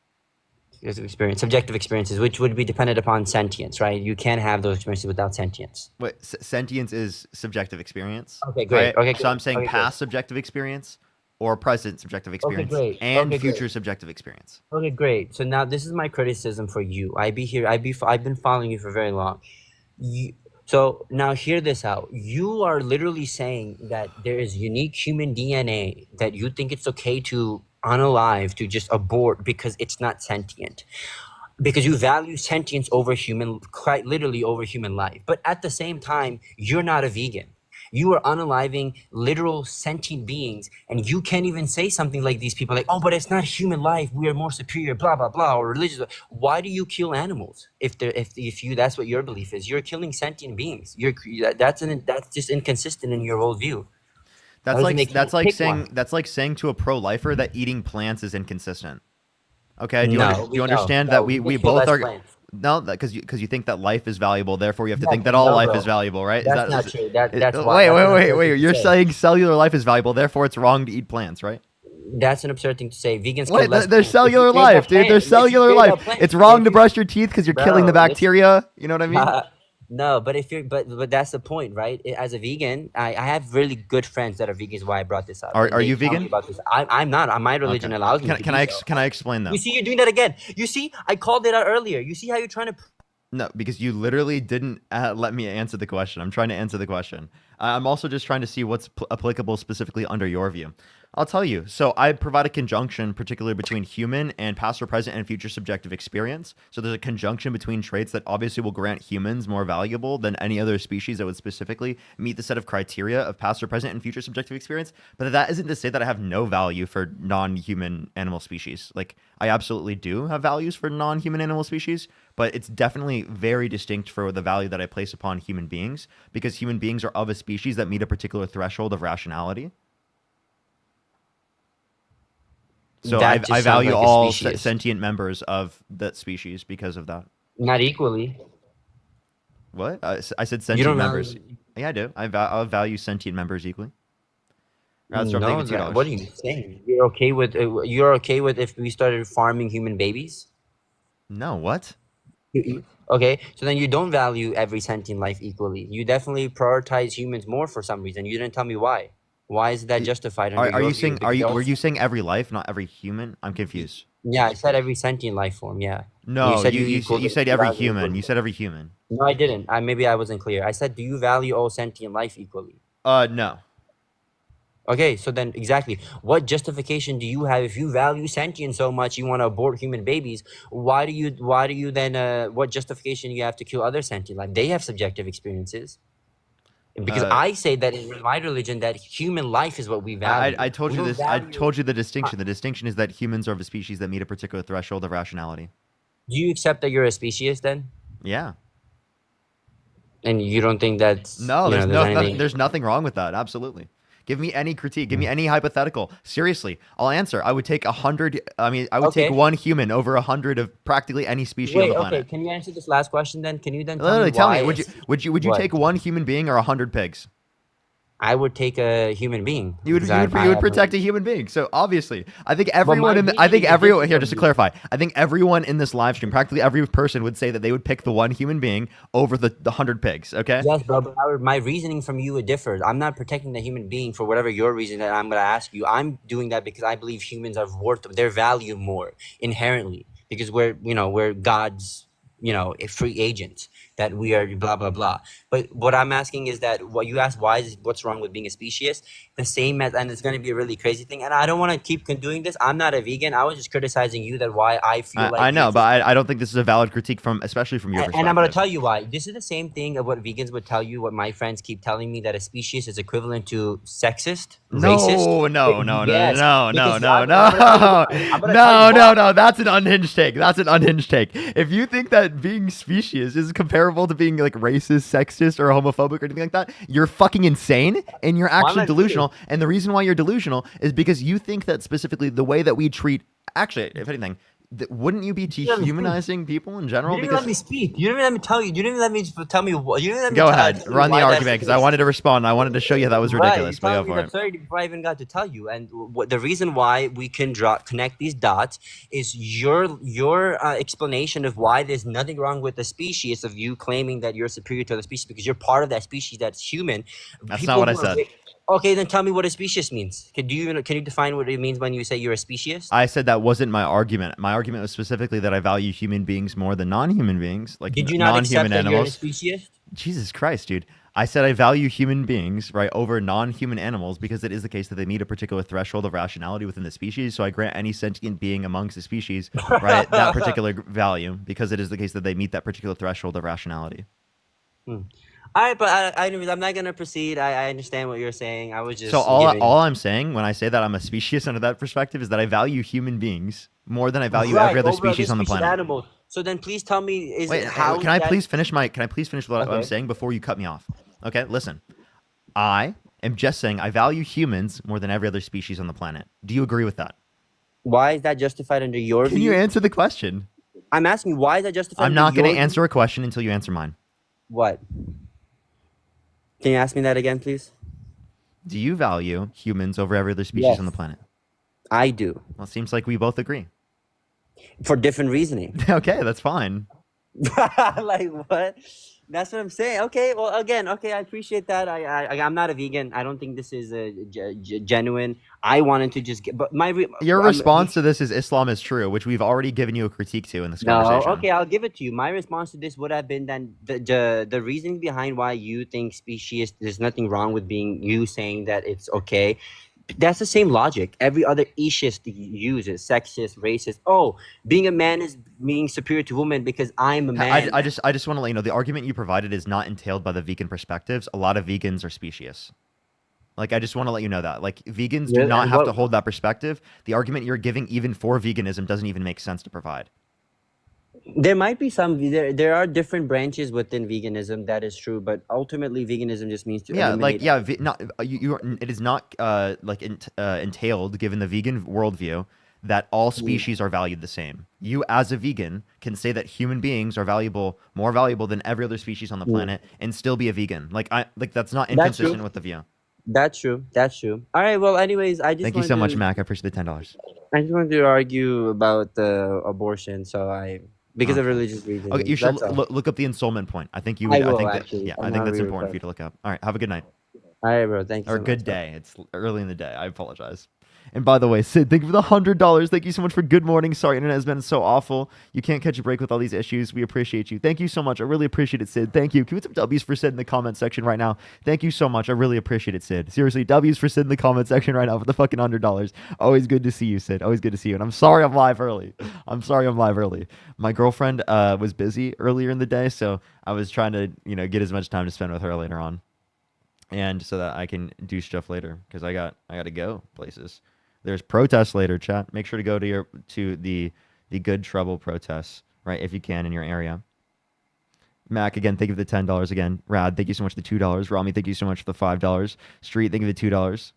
Subjective experiences, which would be dependent upon sentience, right? You can't have those experiences without sentience. Wait, sentience is subjective experience. Okay, great. Right? Okay, So good. I'm saying Okay, past subjective experience or present subjective experience great. and Okay, future great. subjective experience. Okay, great. So now this is my criticism for you. I've been following you for very long. So now hear this out. You are literally saying that there is unique human DNA that you think it's okay to unalive, to just abort because it's not sentient. Because you value sentience over quite literally over human life. But at the same time, you're not a vegan. You are unaliving literal sentient beings, and you can't even say something like these people, like, oh, but it's not human life, we are more superior, blah blah blah, or religious. Why do you kill animals if that's what your belief is? You're killing sentient beings. That's just inconsistent in your worldview. That's like saying to a pro-lifer that eating plants is inconsistent. Okay, do you understand that we kill both less are plants. No, because you think that life is valuable, therefore you have to No, think that all no, life bro. is valuable, right? That's not true. That's why. Wait, That's wait, an wait, absurd wait. thing to You're say. saying cellular life is valuable, therefore it's wrong to eat plants, right? That's an absurd thing to say. Vegans kill Wait, less. there's food. cellular If you life, create a dude. There's plant- if you cellular create a life. plant- It's wrong if to you- brush your teeth because you're killing the Bro, listen. bacteria. You know what I mean? No, but if you're, but that's the point, right? As a vegan, I have really good friends that are vegans. Why I brought this up? Are They you tell me vegan? about this. I'm not. My religion Okay. allows me to Can be I so. can I explain though? You see, you're doing that again. You see, I called it out earlier. You see how you're trying to. No, because you literally didn't let me answer the question. I'm trying to answer the question. I'm also just trying to see what's applicable specifically under your view. I'll tell you. So I provide a conjunction, particularly between human and past or present and future subjective experience. So there's a conjunction between traits that obviously will grant humans more valuable than any other species that would specifically meet the set of criteria of past or present and future subjective experience. But that isn't to say that I have no value for non-human animal species. Like, I absolutely do have values for non-human animal species, but it's definitely very distinct for the value that I place upon human beings, because human beings are of a species that meet a particular threshold of rationality. So That just I sounds value like a all species. sentient members of that species because of that. Not equally. What? I said You sentient don't members. value. Yeah, I do. I value sentient members equally. That's what I'm No, thinking $2. what are you saying? You're okay with if we started farming human babies? No, what? Okay, so then you don't value every sentient life equally. You definitely prioritize humans more for some reason. You didn't tell me why. Why is that justified? Under Are your you view? saying Because were you saying every life, not every human? I'm confused. Yeah, I said every sentient life form. Yeah. No, you said you said every human. You said every human. No, I didn't. Maybe I wasn't clear. I said, do you value all sentient life equally? No. Okay, so then exactly, what justification do you have if you value sentience so much you want to abort human babies? Why do you then what justification you have to kill other sentient life? They have subjective experiences. Because I say that in my religion that human life is what we value. I told We you don't this. I value- told you the distinction. The distinction is that humans are of a species that meet a particular threshold of rationality. Do you accept that you're a species then? Yeah. And you don't think that's No, you know, anything- there's nothing wrong with that. Absolutely. Give me any critique. Give me any hypothetical. Seriously, I'll answer. I would take 100. I mean, I would take Okay. one human over 100 of practically any species on Wait, the planet. okay. Can you answer this last question then? Can you then Literally, tell tell me me. why Would you What? take one human being or 100 pigs? I would take a human being. You would because I you would have protect a human being. So obviously, I think everyone my in the, I think reasoning is everyone different here from just to you. clarify, I think everyone in this live stream, practically every person would say that they would pick the one human being over the 100 pigs. Okay. Yes, bro, but my reasoning from you it differs. I'm not protecting the human being for whatever your reason that I'm gonna ask you. I'm doing that because I believe humans are worth their value more inherently because we're God's free agents that we are blah blah blah. But what I'm asking is that what you asked what's wrong with being a species? The same as and it's gonna be a really crazy thing. And I don't want to keep doing this. I'm not a vegan. I was just criticizing you that why I feel like I know, vegans- but I don't think this is a valid critique especially from your perspective. and I'm going to tell you why. This is the same thing of what vegans would tell you, what my friends keep telling me, that a species is equivalent to sexist, racist. No. Yes, because No. That's an unhinged take. If you think that being species is comparable to being like racist, sexist, or homophobic or anything like that, you're fucking insane and you're am actually I delusional. And the reason why you're delusional is because you think that specifically the way that we treat, actually, if anything, wouldn't you be dehumanizing people in general? You didn't even let me speak. You didn't even let me tell you. You didn't even let me tell me what. You didn't let me Go tell ahead, you run the why that's argument because I case. wanted to respond. I wanted to show you that was ridiculous. Right, But you go told me for the it. 30 before I even got to tell you. And the reason why we can connect these dots is your explanation of why there's nothing wrong with the species of you claiming that you're superior to the species because you're part of that species that's human. That's not what I who are said. Okay, then tell me what a species means. Can you define what it means when you say you're a species? I said that wasn't my argument. My argument was specifically that I value human beings more than non-human beings, like Did you not accept non-human that you're a animals. species? Jesus Christ, dude. I said I value human beings, right, over non-human animals because it is the case that they meet a particular threshold of rationality within the species. So I grant any sentient being amongst the species, right, that particular value because it is the case that they meet that particular threshold of rationality. All right, but I'm not gonna proceed. I understand what you're saying. I was just So all I'm saying when I say that I'm a species under that perspective is that I value human beings more than I value Right, every other over species on the planet. Animals. So then, please tell me, Can I please finish what I'm saying before you cut me off? Okay, listen. I am just saying I value humans more than every other species on the planet. Do you agree with that? Why is that justified under your Can view? you answer the question? I'm asking you, why is that justified? I'm not going to answer a question until you answer mine. What? Can you ask me that again, please? Do you value humans over every other species on the planet? I do. Well, it seems like we both agree. For different reasoning. Okay, that's fine. Like what? That's what I'm saying. Okay, well, again, okay, I appreciate that. I'm not a vegan. I don't think this is genuine. I wanted to just get, but Your response to this is Islam is true, which we've already given you a critique to in this conversation. Okay, I'll give it to you. My response to this would have been then the reasoning behind why you think species, there's nothing wrong with being you saying that it's okay. That's the same logic every other atheist uses, sexist, racist. Oh, being a man is being superior to women because I'm a man. I just want to let you know the argument you provided is not entailed by the vegan perspectives. A lot of vegans are specious. Like, I just want to let you know that. Like, vegans do not have to hold that perspective. The argument you're giving even for veganism doesn't even make sense to provide. There might be some. There are different branches within veganism. That is true, but ultimately, veganism just means to eliminate. It is not entailed, given the vegan worldview, that all species are valued the same. You, as a vegan, can say that human beings are more valuable than every other species on the planet, and still be a vegan. That's not inconsistent with the view. That's true. That's true. All right. Well, anyways, I just thank you so much, Mac. I appreciate the $10. I just wanted to argue about the abortion, because of religious reasons. Okay, you should look up the ensoulment point. I think you would. I think that's important for you to look up. All right, have a good night. All right, bro. Thank you. Or good day. It's early in the day. I apologize. And by the way, Sid, thank you for the $100. Thank you so much for good morning. Sorry, internet has been so awful. You can't catch a break with all these issues. We appreciate you. Thank you so much. I really appreciate it, Sid. Thank you. Can we put some W's for Sid in the comment section right now? Thank you so much. I really appreciate it, Sid. Seriously, W's for Sid in the comment section right now for the fucking $100. Always good to see you, Sid. Always good to see you. And I'm sorry I'm live early. My girlfriend was busy earlier in the day, so I was trying to, get as much time to spend with her later on. And so that I can do stuff later, because I got to go places. There's protests later, chat. Make sure to go to the Good Trouble protests, right, if you can, in your area. Mac, again, thank you for the $10 again. Rad, thank you so much for the $2. Rami, thank you so much for the $5. Street, thank you for the $2.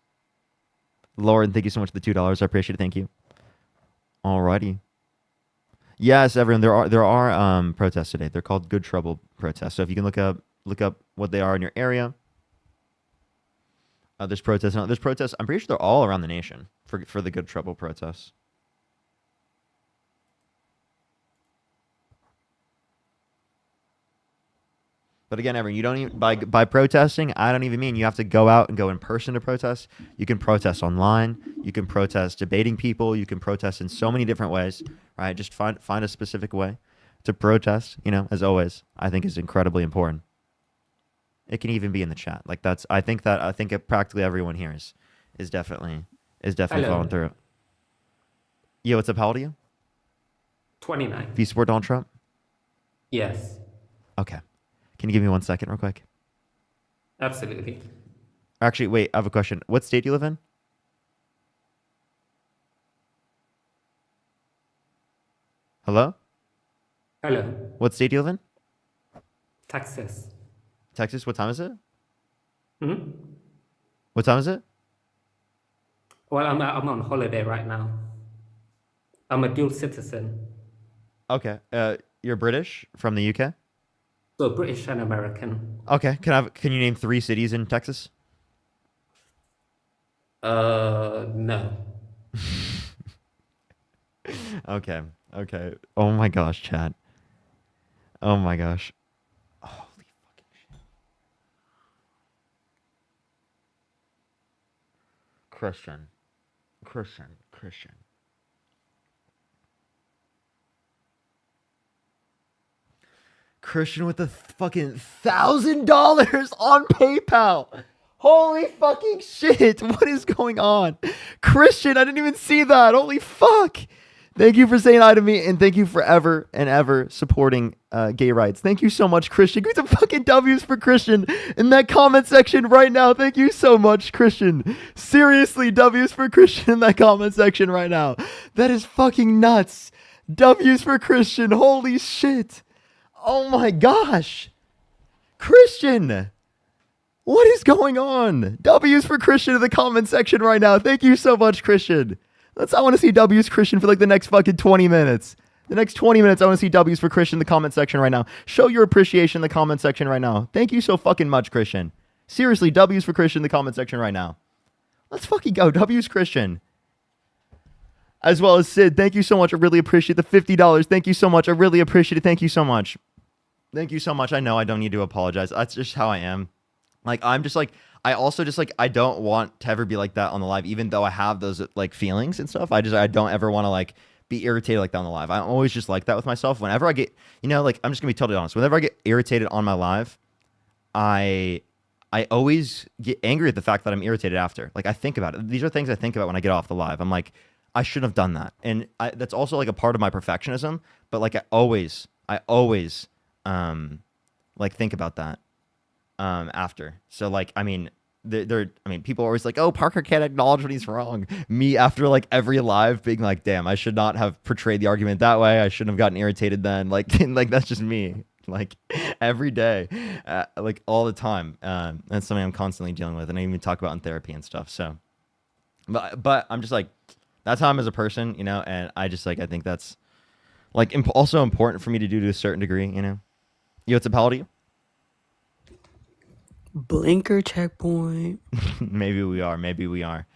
Lauren, thank you so much for the $2. I appreciate it. Thank you. Alrighty. Yes, everyone, there are protests today. They're called Good Trouble protests. So if you can look up what they are in your area. There's protests. There's protests. I'm pretty sure they're all around the nation for the Good Trouble protests. But again, everyone, you don't even by protesting. I don't even mean you have to go out and go in person to protest. You can protest online. You can protest debating people. You can protest in so many different ways. Right? Just find a specific way to protest. As always, I think is incredibly important. It can even be in the chat. I think practically everyone here is definitely following through. Yo, what's up? How old are you? 29. Do you support Donald Trump? Yes. Okay. Can you give me 1 second real quick? Absolutely. Actually, wait, I have a question. What state do you live in? Hello? Hello. What state do you live in? Texas. Texas, what time is it? Hmm? What time is it? Well, I'm on holiday right now. I'm a dual citizen. Okay. You're British from the UK? So British and American. Okay. Can you name 3 cities in Texas? No. Okay. Oh my gosh, chat. Oh my gosh. Christian. Christian with the fucking $1,000 on PayPal. Holy fucking shit. What is going on? Christian, I didn't even see that. Holy fuck. Thank you for saying hi to me, and thank you for ever and ever supporting gay rights. Thank you so much, Christian. Give me some fucking W's for Christian in that comment section right now. Thank you so much, Christian. Seriously, W's for Christian in that comment section right now. That is fucking nuts. W's for Christian. Holy shit. Oh my gosh. Christian. What is going on? W's for Christian in the comment section right now. Thank you so much, Christian. I want to see W's Christian for the next fucking 20 minutes. The next 20 minutes, I want to see W's for Christian in the comment section right now. Show your appreciation in the comment section right now. Thank you so fucking much, Christian. Seriously, W's for Christian in the comment section right now. Let's fucking go. W's Christian. As well as Sid, thank you so much. I really appreciate the $50. Thank you so much. I really appreciate it. Thank you so much. Thank you so much. I know I don't need to apologize. That's just how I am. Like, I'm just like, I also just like, I don't want to ever be like that on the live, even though I have those like feelings and stuff. I don't ever want to like be irritated like that on the live. I'm always just like that with myself. Whenever I get, you know, like, I'm just gonna be totally honest. Whenever I get irritated on my live, I always get angry at the fact that I'm irritated after. Like, I think about it. These are things I think about when I get off the live. I'm like, I shouldn't have done that. And that's also like a part of my perfectionism. But like, I always like think about that after. So like, I mean, people are always like, oh, Parker can't acknowledge when he's wrong. Me after like every live being like, damn, I should not have portrayed the argument that way. I shouldn't have gotten irritated then. Like, like that's just me. Like every day, like all the time. That's something I'm constantly dealing with, and I even talk about in therapy and stuff. So, but I'm just like, that's how I'm as a person, you know. And I just like, I think that's like also important for me to do to a certain degree, you know. Yo, what's up? How old are you? Blinker checkpoint. Maybe we are.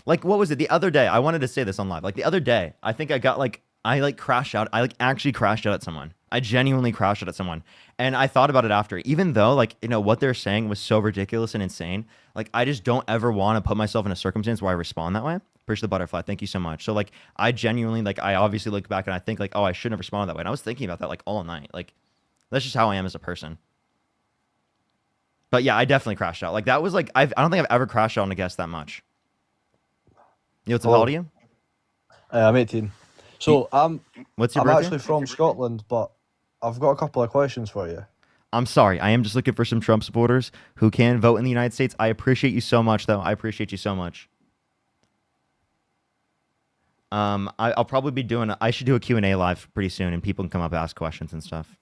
Like, what was it the other day? I wanted to say this on live. Like the other day, I think I got like, I like crashed out. I like actually crashed out at someone. I genuinely crashed out at someone. And I thought about it after, even though like, you know, what they're saying was so ridiculous and insane. Like, I just don't ever want to put myself in a circumstance where I respond that way. Appreciate the butterfly. Thank you so much. So like, I genuinely, like, I obviously look back and I think like, oh, I shouldn't have responded that way. And I was thinking about that like all night. Like, that's just how I am as a person. But yeah, I definitely crashed out. Like that was like, I don't think I've ever crashed out on a guest that much. Yo, how old are you? I'm 18. So what's your I'm birthday? actually from Scotland, but I've got a couple of questions for you. I'm sorry. I am just looking for some Trump supporters who can vote in the United States. I appreciate you so much, though. I appreciate you so much. I'll probably be doing, I should do a Q&A live pretty soon, and people can come up and ask questions and stuff.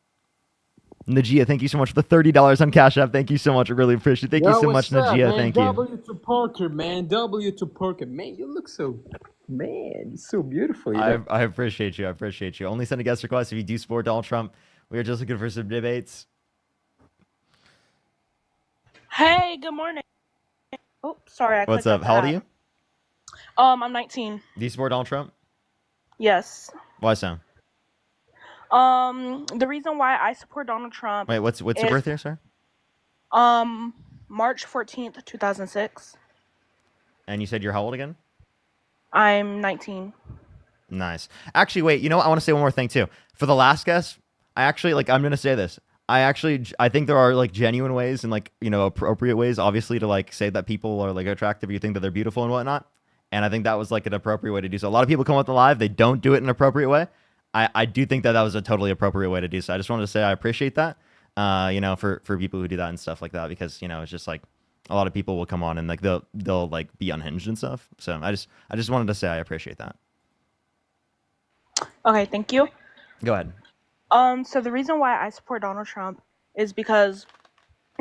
Najia, thank you so much for the $30 on Cash App. Thank you so much. I really appreciate it. Thank you so much, Najia. Man? Thank you. W to Parker, man. W to Parker. Man, you look so, man, you're so beautiful. You know? I appreciate you. I appreciate you. Only send a guest request if you do support Donald Trump. We are just looking for some debates. Hey, good morning. Oh, sorry. I What's clicked on up? How old the are you? app. I'm 19. Do you support Donald Trump? Yes. Why so? The reason why I support Donald Trump. Wait, what's your birthday, sir? March 14th, 2006. And you said you're how old again? I'm 19. Nice. Actually, wait, you know what? I want to say one more thing too. For the last guest, I actually, like, I'm going to say this. I think there are like genuine ways and like, you know, appropriate ways, obviously, to like say that people are like attractive. You think that they're beautiful and whatnot. And I think that was like an appropriate way to do so. A lot of people come up the live, they don't do it in an appropriate way. I do think that was a totally appropriate way to do so. I just wanted to say I appreciate that, you know, for people who do that and stuff like that, because, you know, it's just like a lot of people will come on and like they'll like be unhinged and stuff. So I just wanted to say I appreciate that. Okay, thank you. Go ahead. So the reason why I support Donald Trump is because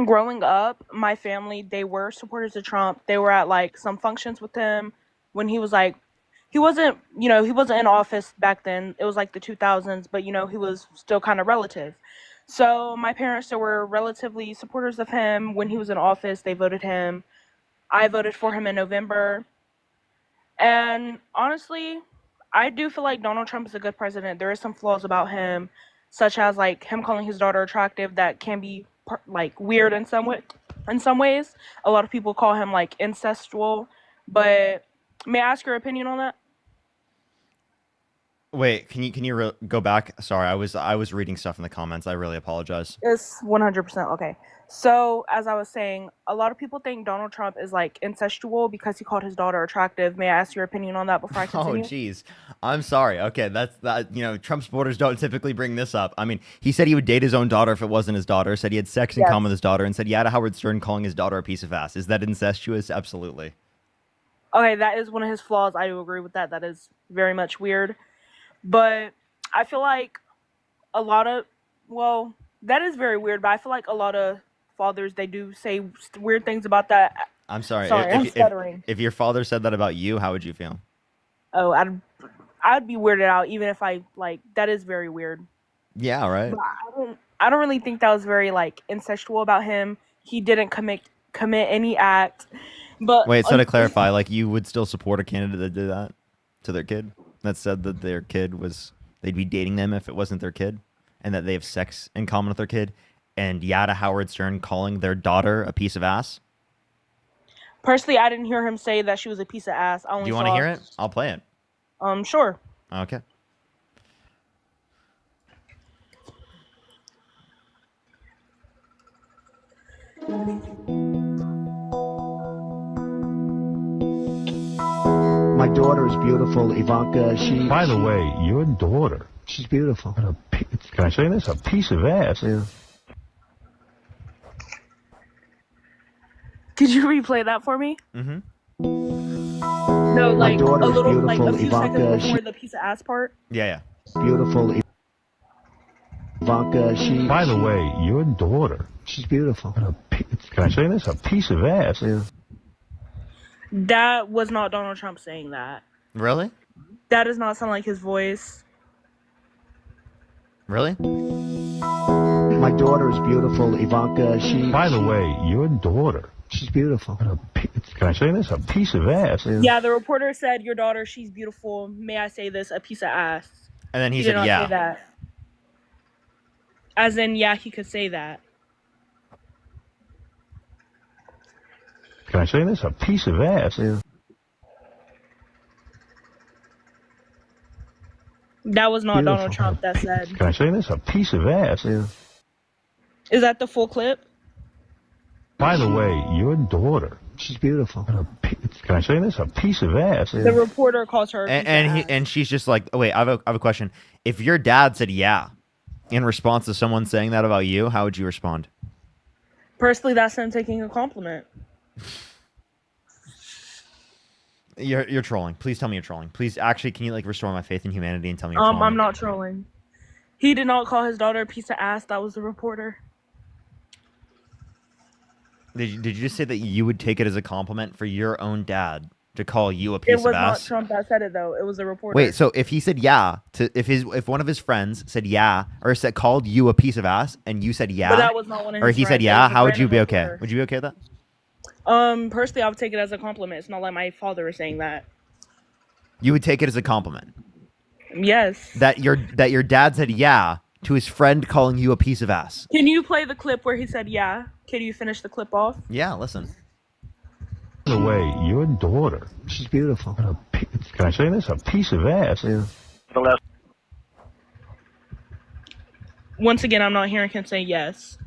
growing up, my family, they were supporters of Trump. They were at like some functions with him when he was like, he wasn't in office back then. It was like the 2000s, but, you know, he was still kind of relative. So my parents, they were relatively supporters of him when he was in office. They voted him. I voted for him in November. And honestly, I do feel like Donald Trump is a good president. There are some flaws about him, such as like him calling his daughter attractive that can be like weird in some ways. A lot of people call him like incestual, but may I ask your opinion on that? Wait, can you go back? Sorry, I was reading stuff in the comments. I really apologize. It's 100% okay. So as I was saying, a lot of people think Donald Trump is like incestual because he called his daughter attractive. May I ask your opinion on that before I continue? Oh, geez. I'm sorry. Okay, that. You know, Trump supporters don't typically bring this up. I mean, he said he would date his own daughter if it wasn't his daughter. Said he had sex in common with his daughter, and said he had a Howard Stern calling his daughter a piece of ass. Is that incestuous? Absolutely. Okay, that is one of his flaws. I do agree with that. That is very much weird. But I feel like that is very weird, but I feel like a lot of fathers, they do say weird things about that. I'm sorry. I'm stuttering. If your father said that about you, how would you feel? Oh, I'd be weirded out even if I like. That is very weird. Yeah, right. But I don't really think that was very like incestual about him. He didn't commit any act. But Wait, so to clarify, like you would still support a candidate that did that to their kid? That said that their kid was they'd be dating them if it wasn't their kid, and that they have sex in common with their kid, and Yada Howard Stern calling their daughter a piece of ass? personally, I didn't hear him say that she was a piece of ass. I only Do you want to hear it? I'll play it. Sure. Okay. My daughter is beautiful, Ivanka. She. By the way, your daughter. She's beautiful. Can I say this? A piece of ass. Yeah. Could you replay that for me? Mm-hmm. No, My like a daughter is little, like a beautiful, few Ivanka. seconds before She- the piece of ass part. Yeah. Beautiful, Ivanka. She. By the way, your daughter. She's beautiful. Can I say this? A piece of ass. Yeah. That was not Donald Trump saying that. Really? That does not sound like his voice. Really? My daughter is beautiful, Ivanka. She. By the way, your daughter. She's beautiful. Can I say this? A piece of ass. Yeah, the reporter said, "Your daughter, she's beautiful. May I say this? A piece of ass." And then he did said, not yeah. say that. As in, yeah, he could say that. Can I say this? A piece of ass. Yeah. That was not Beautiful. Donald Trump that said. Can I say this? A piece of ass. Yeah. Is that the full clip? By the way, your daughter. She's beautiful. Can I say this? A piece of ass. The reporter calls her. A piece And of he ass. and she's just like, oh, wait, I have a question. If your dad said yeah in response to someone saying that about you, how would you respond? Personally, that's him taking a compliment. You're trolling. Please tell me you're trolling. Please, actually, can you like restore my faith in humanity and tell me you're trolling? I'm not trolling. He did not call his daughter a piece of ass. That was the reporter. Did you just say that you would take it as a compliment for your own dad to call you a piece It was of not ass? Trump that said it though. It was a reporter. Wait, so if he said yeah to if one of his friends said yeah or said called you a piece of ass and you said yeah, But that was not one of or his he said friends. That yeah, was a how would you be random okay? reporter. Would you be okay with that? Personally, I would take it as a compliment. It's not like my father is saying that. You would take it as a compliment Yes. that your dad said yeah to his friend calling you a piece of ass. Can you play the clip where he said yeah? Can you finish the clip off? Yeah, listen. By the way, your daughter. She's beautiful. Can I say this? A piece of ass. Yeah. Once again, I'm not hearing him say yes.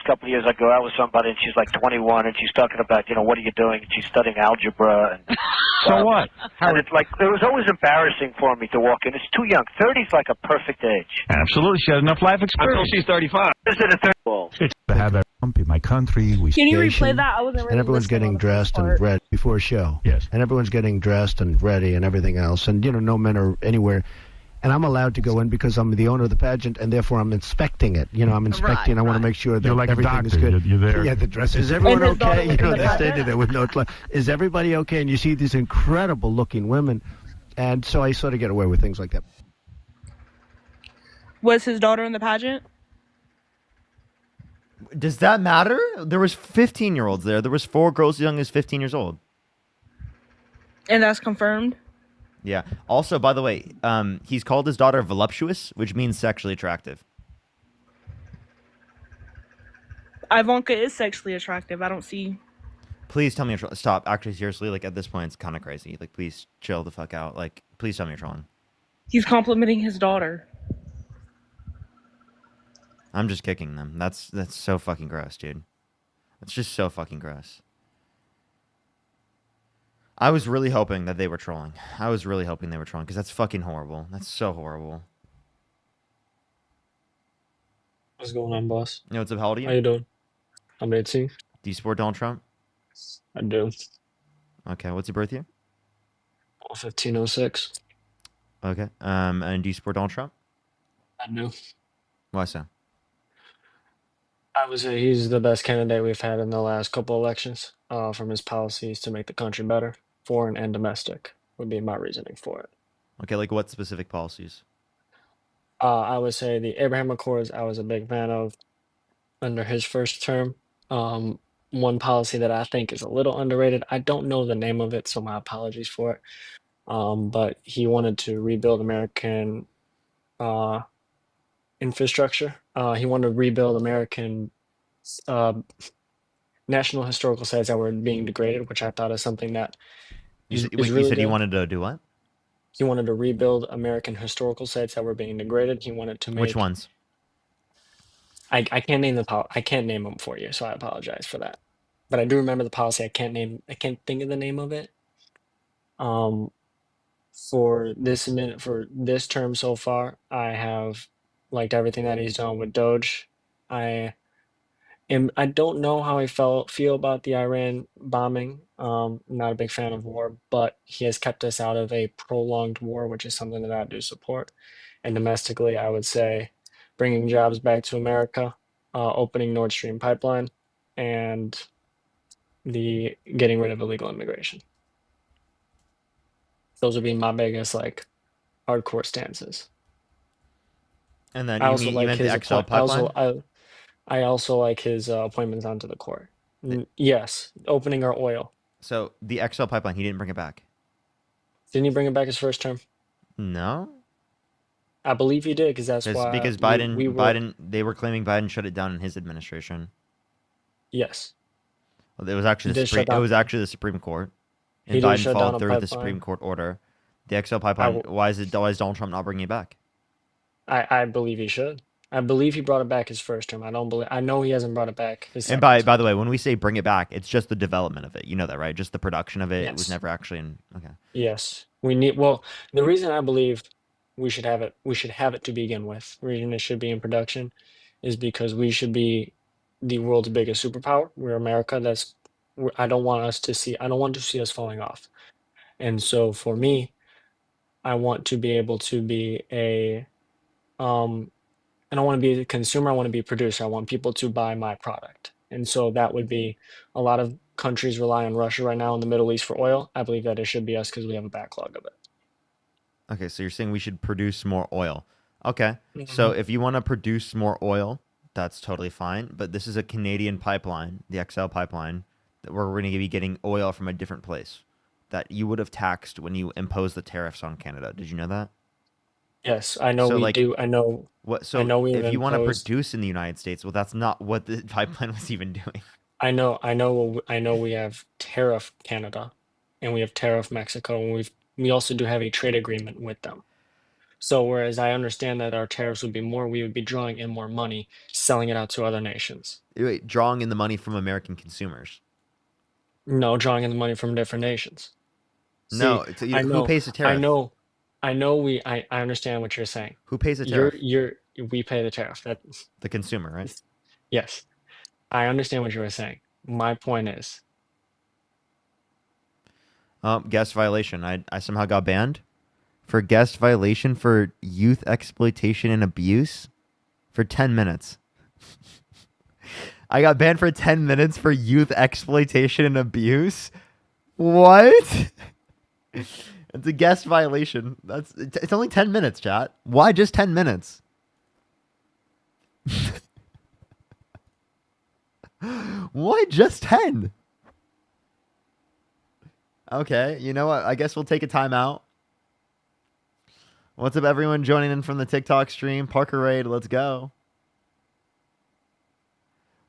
A couple of years I go out with somebody and she's like 21 and she's talking about, what are you doing? And she's studying algebra. And, So what? And it's like, it was always embarrassing for me to walk in. It's too young. 30's like a perfect age. Absolutely. She has enough life experience. Until she's 35. This is a 30. To have a Trump in my country. We Can you replay that? I wasn't really And everyone's listening getting on the dressed part. and ready before a show. Yes. And everyone's getting dressed and ready and everything else. And, no men are anywhere. And I'm allowed to go in because I'm the owner of the pageant, and therefore I'm inspecting it. I'm inspecting. I want to make sure that You're like a everything is doctor. good. You're there. Yeah, the dress. Is everyone And his daughter okay? was in the They're standing pageant? there with no clothes. Is everybody okay? And you see these incredible-looking women. And so I sort of get away with things like that. Was his daughter in the pageant? Does that matter? There was 15-year-olds there. There was 4 girls as young as 15 years old. And that's confirmed? Yeah. Also, by the way, he's called his daughter voluptuous, which means sexually attractive. Ivanka is sexually attractive. I don't see. Please tell me you're trolling. Stop. Actually, seriously, like at this point, it's kind of crazy. Like, please chill the fuck out. Like, please tell me you're trolling. He's complimenting his daughter. I'm just kicking them. That's so fucking gross, dude. That's just so fucking gross. I was really hoping that they were trolling. I was really hoping they were trolling because that's fucking horrible. That's so horrible. What's going on, boss? You know what's up? How old are you? How you doing? I'm 18. Do you support Donald Trump? I do. Okay. What's your birth year? 1506. Okay. And do you support Donald Trump? I do. Why so? I would say he's the best candidate we've had in the last couple elections. From his policies to make the country better, foreign and domestic. would be my reasoning for it. Okay, like what specific policies? I would say the Abraham Accords, I was a big fan of under his first term. One policy that I think is a little underrated, I don't know the name of it, so my apologies for it. But he wanted to rebuild American infrastructure. He wanted to rebuild American uh, national historical sites that were being degraded, which I thought is something that You is, said, is wait, you really said he good. wanted to do what? He wanted to rebuild American historical sites that were being degraded. He wanted to Which make. ones? I can't name I can't name them for you, so I apologize for that. But I do remember the policy. I can't think of the name of it. For this term so far, I have liked everything that he's done with Doge. I don't know how I feel about the Iran bombing. Not a big fan of war, but he has kept us out of a prolonged war, which is something that I do support. And domestically, I would say bringing jobs back to America, opening Nord Stream pipeline, and the getting rid of illegal immigration. Those would be my biggest like hardcore stances. And then I you also mean you like meant his the XL appoint. pipeline? I also like his appointments onto the court. Yes, opening our oil. So the XL pipeline, he didn't bring it back. Didn't he bring it back his first term? No, I believe he did, because that's why because Biden, they were claiming Biden shut it down in his administration. Yes. Well, it was actually He did shut it down- was actually the Supreme Court, and He did Biden shut down followed a through with the pipeline. Supreme Court order. The XL pipeline. Why is Donald Trump not bringing it back? I believe he should. I believe he brought it back his first term. I know he hasn't brought it back his And second. by the way, when we say bring it back, it's just the development of it. You know that, right? Just the production of it. It was Yes. never actually in. Okay. Yes, we need. Well, the reason I believe we should have it to begin with, the reason it should be in production, is because we should be the world's biggest superpower. We're America. I don't want to see us falling off. And so for me, I want to be able to be I don't want to be a consumer. I want to be a producer. I want people to buy my product. And so that would be a lot of countries rely on Russia right now in the Middle East for oil. I believe that it should be us because we have a backlog of it. Okay, so you're saying we should produce more oil. Okay. So if you want to produce more oil, that's totally fine. But this is a Canadian pipeline, the XL pipeline, that we're going to be getting oil from a different place that you would have taxed when you imposed the tariffs on Canada. Did you know that? Yes, I know So, we like, do. I know. What? So I know we if you want to imposed. produce in the United States, well, that's not what the pipeline was even doing. I know. We have tariff Canada, and we have tariff Mexico, and we also do have a trade agreement with them. So whereas I understand that our tariffs would be more, we would be drawing in more money, selling it out to other nations. Wait, drawing in the money from American consumers. No, drawing in the money from different nations. No, See, it's- I who know, pays the I tariff? know, I understand what you're saying. Who pays the tariff? We pay the tariff. The consumer, right? Yes, I understand what you were saying. My point is, Guest violation. I somehow got banned for guest violation for youth exploitation and abuse for 10 minutes. I got banned for 10 minutes for youth exploitation and abuse. What? It's a guest violation. It's only 10 minutes, chat. Why just 10 minutes? Why just 10? Okay, you know what? I guess we'll take a timeout. What's up, everyone joining in from the TikTok stream? Parker Raid, let's go.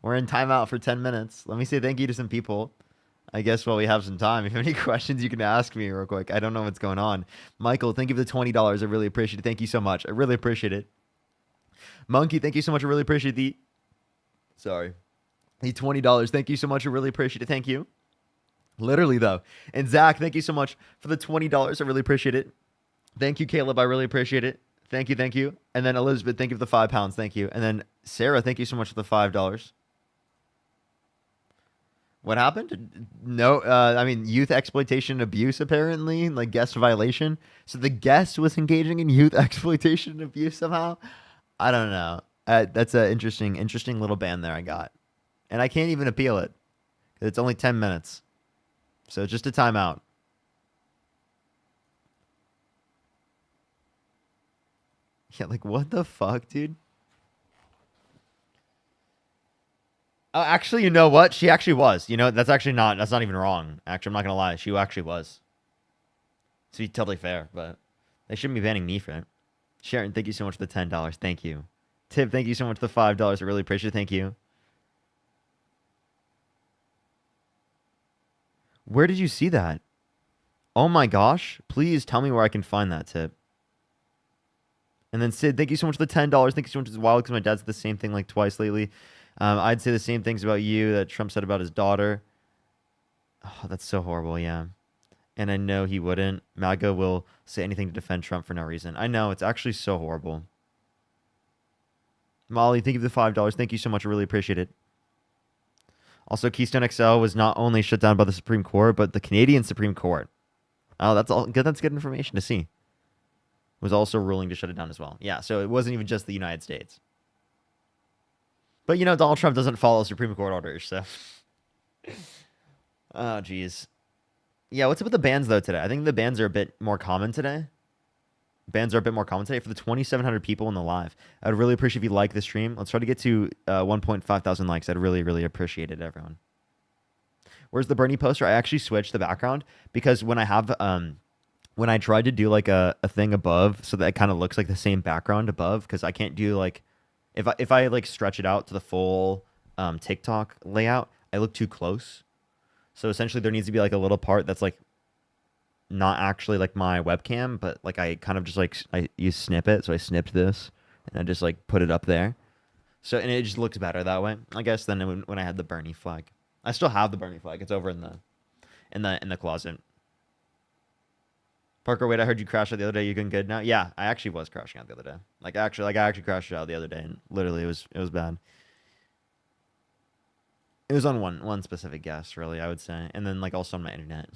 We're in timeout for 10 minutes. Let me say thank you to some people. I guess while we have some time, if you have any questions, you can ask me real quick. I don't know what's going on. Michael, thank you for the $20. I really appreciate it. Thank you so much. I really appreciate it. Monkey, thank you so much. I really appreciate the $20. Thank you so much. I really appreciate it. Thank you. Literally, though. And Zach, thank you so much for the $20. I really appreciate it. Thank you, Caleb. I really appreciate it. Thank you. Thank you. And then Elizabeth, thank you for the £5. Thank you. And then Sarah, thank you so much for the $5. What happened? No, I mean, youth exploitation and abuse, apparently, like guest violation. So the guest was engaging in youth exploitation and abuse somehow? I don't know. That's an interesting little ban there I got. And I can't even appeal it. It's only 10 minutes. So just a timeout. Yeah, like what the fuck, dude? Oh, actually, you know what? She actually was. You know, that's not even wrong. Actually, I'm not gonna lie. She actually was. To be totally fair, but they shouldn't be banning me for it. Sharon, thank you so much for the $10. Thank you. Tip, thank you so much for the $5. I really appreciate it. Thank you. Where did you see that? Oh my gosh. Please tell me where I can find that tip. And then Sid, thank you so much for the $10. Thank you so much. It's wild because my dad said the same thing like twice lately. I'd say the same things about you that Trump said about his daughter. Oh, that's so horrible, yeah. And I know he wouldn't. MAGA will say anything to defend Trump for no reason. I know, it's actually so horrible. Molly, thank you for the $5. Thank you so much. I really appreciate it. Also, Keystone XL was not only shut down by the Supreme Court, but the Canadian Supreme Court. Oh, that's all good. That's good information to see. Was also ruling to shut it down as well. Yeah, so it wasn't even just the United States. But, you know, Donald Trump doesn't follow Supreme Court orders, so. Oh, jeez. Yeah, what's up with the bans, though, today? I think the bans are a bit more common today. Bans are a bit more common today. For the 2,700 people in the live, I'd really appreciate if you like the stream. Let's try to get to 1.5 thousand likes. I'd really, really appreciate it, everyone. Where's the Bernie poster? I actually switched the background because when I have... when I tried to do like a thing above so that it kind of looks like the same background above, because I can't do like... If I like stretch it out to the full TikTok layout, I look too close. So essentially there needs to be like a little part that's like not actually like my webcam, but like I kind of just like I use snippet. So I snipped this and I just like put it up there. So and it just looks better that way, I guess, than when I had the Bernie flag. I still have the Bernie flag. It's over in the closet. Parker, wait, I heard you crash out the other day. You doing good now? Yeah, I actually was crashing out the other day. I actually crashed out the other day, and literally it was bad. It was on one specific guest, really, I would say, and then like also on my internet.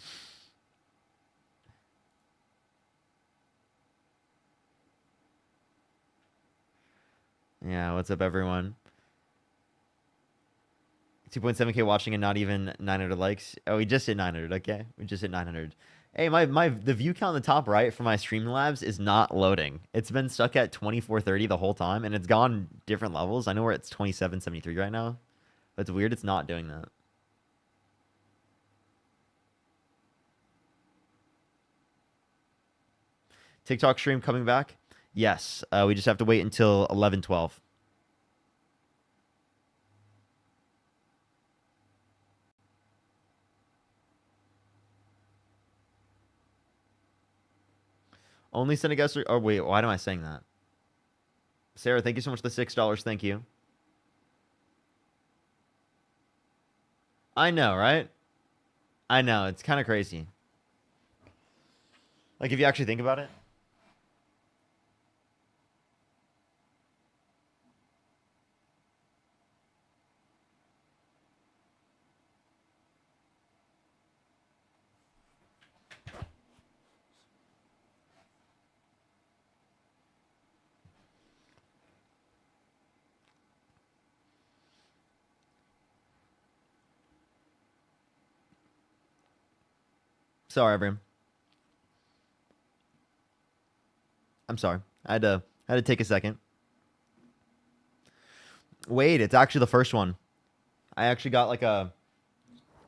Yeah, what's up, everyone? 2.7K watching and not even 900 likes. Oh, we just hit 900. Okay, we just hit 900. Hey, the view count in the top right for my Streamlabs is not loading. It's been stuck at 2430 the whole time, and it's gone different levels. I know where it's 2773 right now. But it's weird it's not doing that. TikTok stream coming back? Yes. We just have to wait until 11:12. Only send a guest. Oh, wait. Why am I saying that? Sarah, thank you so much for the $6. Thank you. I know, right? I know. It's kind of crazy. Like, if you actually think about it. Sorry, everyone. I'm sorry. I had to take a second. Wait, it's actually the first one. I actually got like I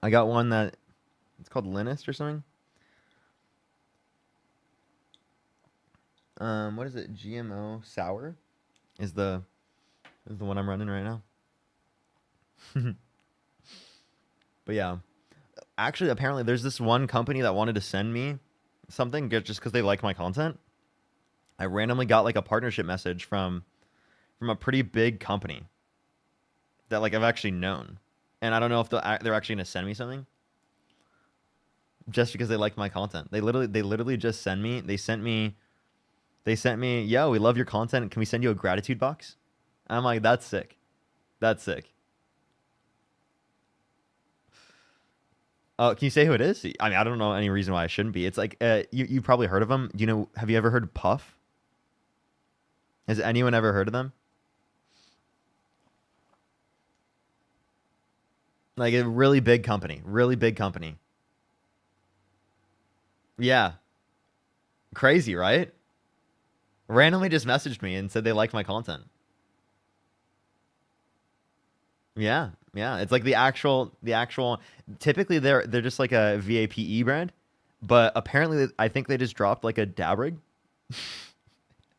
got one that it's called Linus or something. What is it? GMO sour is the one I'm running right now. But yeah. Actually, apparently there's this one company that wanted to send me something just because they like my content. I randomly got like a partnership message from a pretty big company that like I've actually known. And I don't know if they're actually going to send me something just because they like my content. They literally just sent me, yo, we love your content. Can we send you a gratitude box? And I'm like, that's sick. That's sick. Can you say who it is? I mean, I don't know any reason why I shouldn't be. It's like, you probably heard of them. Do you know, have you ever heard of Puff? Has anyone ever heard of them? Like a really big company. Really big company. Yeah. Crazy, right? randomly just messaged me and said they liked my content. Yeah, yeah. It's like the actual. Typically, they're just like a VAPE brand, but apparently, I think they just dropped like a dab rig.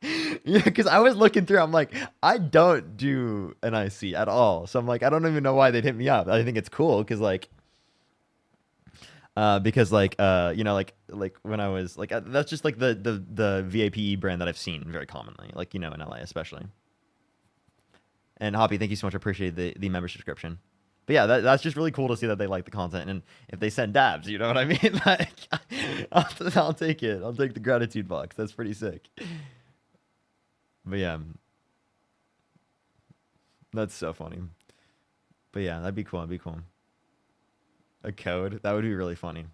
Yeah, because I was looking through. I'm like, I don't do an IC at all, so I'm like, I don't even know why they'd hit me up. I think it's cool because like, you know, like when I was like, that's just like the VAPE brand that I've seen very commonly, like, you know, in LA especially. And Hoppy, thank you so much. I appreciate the member subscription. But yeah, that's just really cool to see that they like the content. And if they send dabs, you know what I mean? Like, I'll take it. I'll take the gratitude box. That's pretty sick. But yeah, that's so funny. But yeah, that'd be cool. That'd be cool. A code? That would be really funny.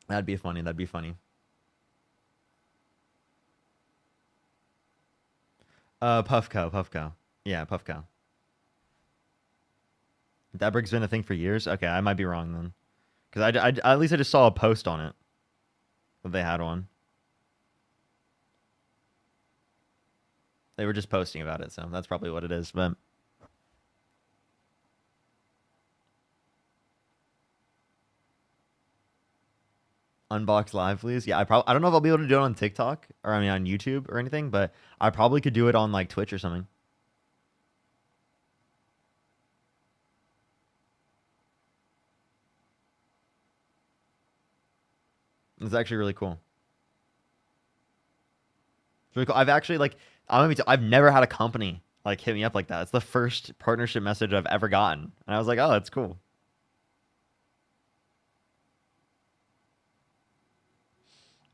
That'd be funny. That'd be funny. Puffco. Yeah, Puffco. Dabrig's been a thing for years? Okay, I might be wrong then. Because I at least I just saw a post on it. That they had one. They were just posting about it, so that's probably what it is, but... Unbox live, please. Yeah, I don't know if I'll be able to do it on TikTok or I mean on YouTube or anything, but I probably could do it on like Twitch or something. It's actually really cool. It's really cool. I've actually like I've never had a company like hit me up like that. It's the first partnership message I've ever gotten, and I was like, oh, that's cool.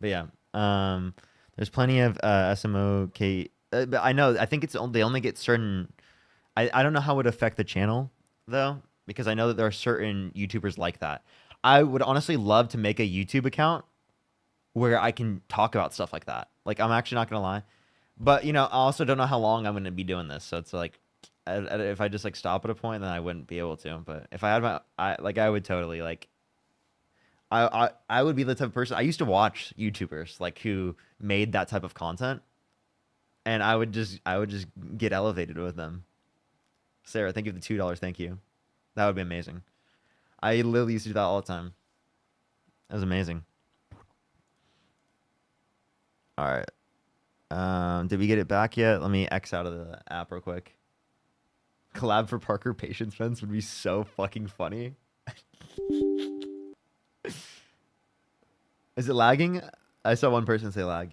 But yeah, there's plenty of SMOK. But I know. I think they only get certain. I don't know how it would affect the channel though, because I know that there are certain YouTubers like that. I would honestly love to make a YouTube account where I can talk about stuff like that. Like, I'm actually not gonna lie, but you know, I also don't know how long I'm gonna be doing this. So it's like, if I just like stop at a point, then I wouldn't be able to. But if I had I would totally like. I would be the type of person. I used to watch YouTubers like who made that type of content, and I would just get elevated with them. Sarah, thank you for the $2. Thank you. That would be amazing. I literally used to do that all the time. That was amazing. All right. Did we get it back yet? Let me X out of the app real quick. Collab for Parker Patience Friends would be so fucking funny. Is it lagging? I saw one person say lag.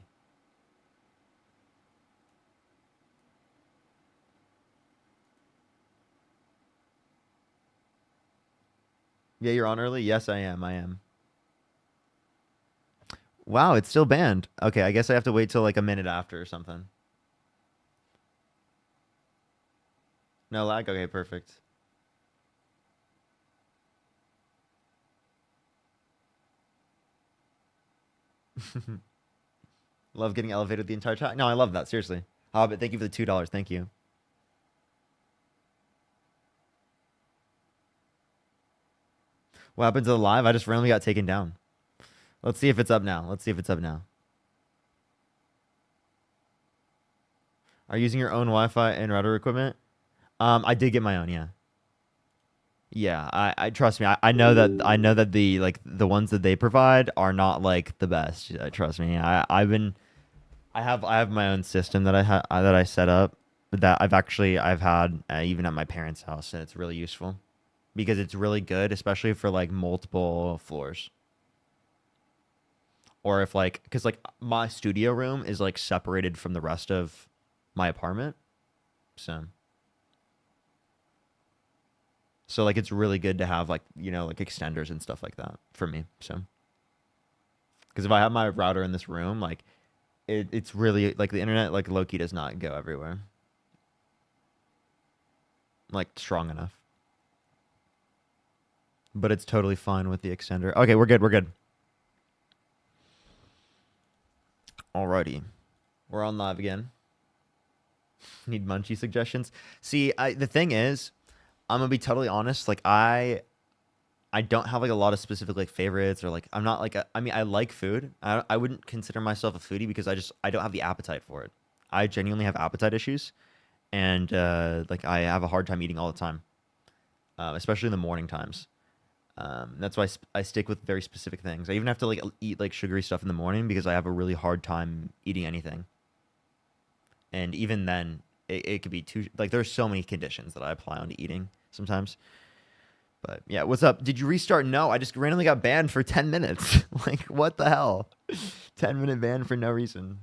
Yeah, you're on early? Yes, I am. Wow, it's still banned. Okay, I guess I have to wait till like a minute after or something. No lag? Okay, perfect. Love getting elevated the entire time. No, I love that. Seriously. Hobbit, thank you for the $2. Thank you. What happened to the live? I just randomly got taken down. Let's see if it's up now. Are you using your own Wi-Fi and router equipment? I did get my own, yeah. Yeah, I trust me. I know that the like the ones that they provide are not like the best. Trust me. I have my own system that I set up that I've had even at my parents' house, and it's really useful because it's really good, especially for like multiple floors. Or if like, because like my studio room is like separated from the rest of my apartment, so like it's really good to have like, you know, like extenders and stuff like that for me. So because if I have my router in this room, like it's really like the internet like low-key does not go everywhere like strong enough, but it's totally fine with the extender. Okay, we're good. Alrighty, we're on live again. Need munchie suggestions? See, the thing is, I'm gonna be totally honest. Like I I don't have like a lot of specific like favorites or like I'm not like I mean I like food. I wouldn't consider myself a foodie because I don't have the appetite for it. I genuinely have appetite issues, and like I have a hard time eating all the time, especially in the morning times. That's why I stick with very specific things. I even have to like eat like sugary stuff in the morning because I have a really hard time eating anything. And even then, it could be too like there's so many conditions that I apply onto eating sometimes. But yeah, what's up? Did you restart? No, I just randomly got banned for 10 minutes. Like, what the hell? 10-minute ban for no reason.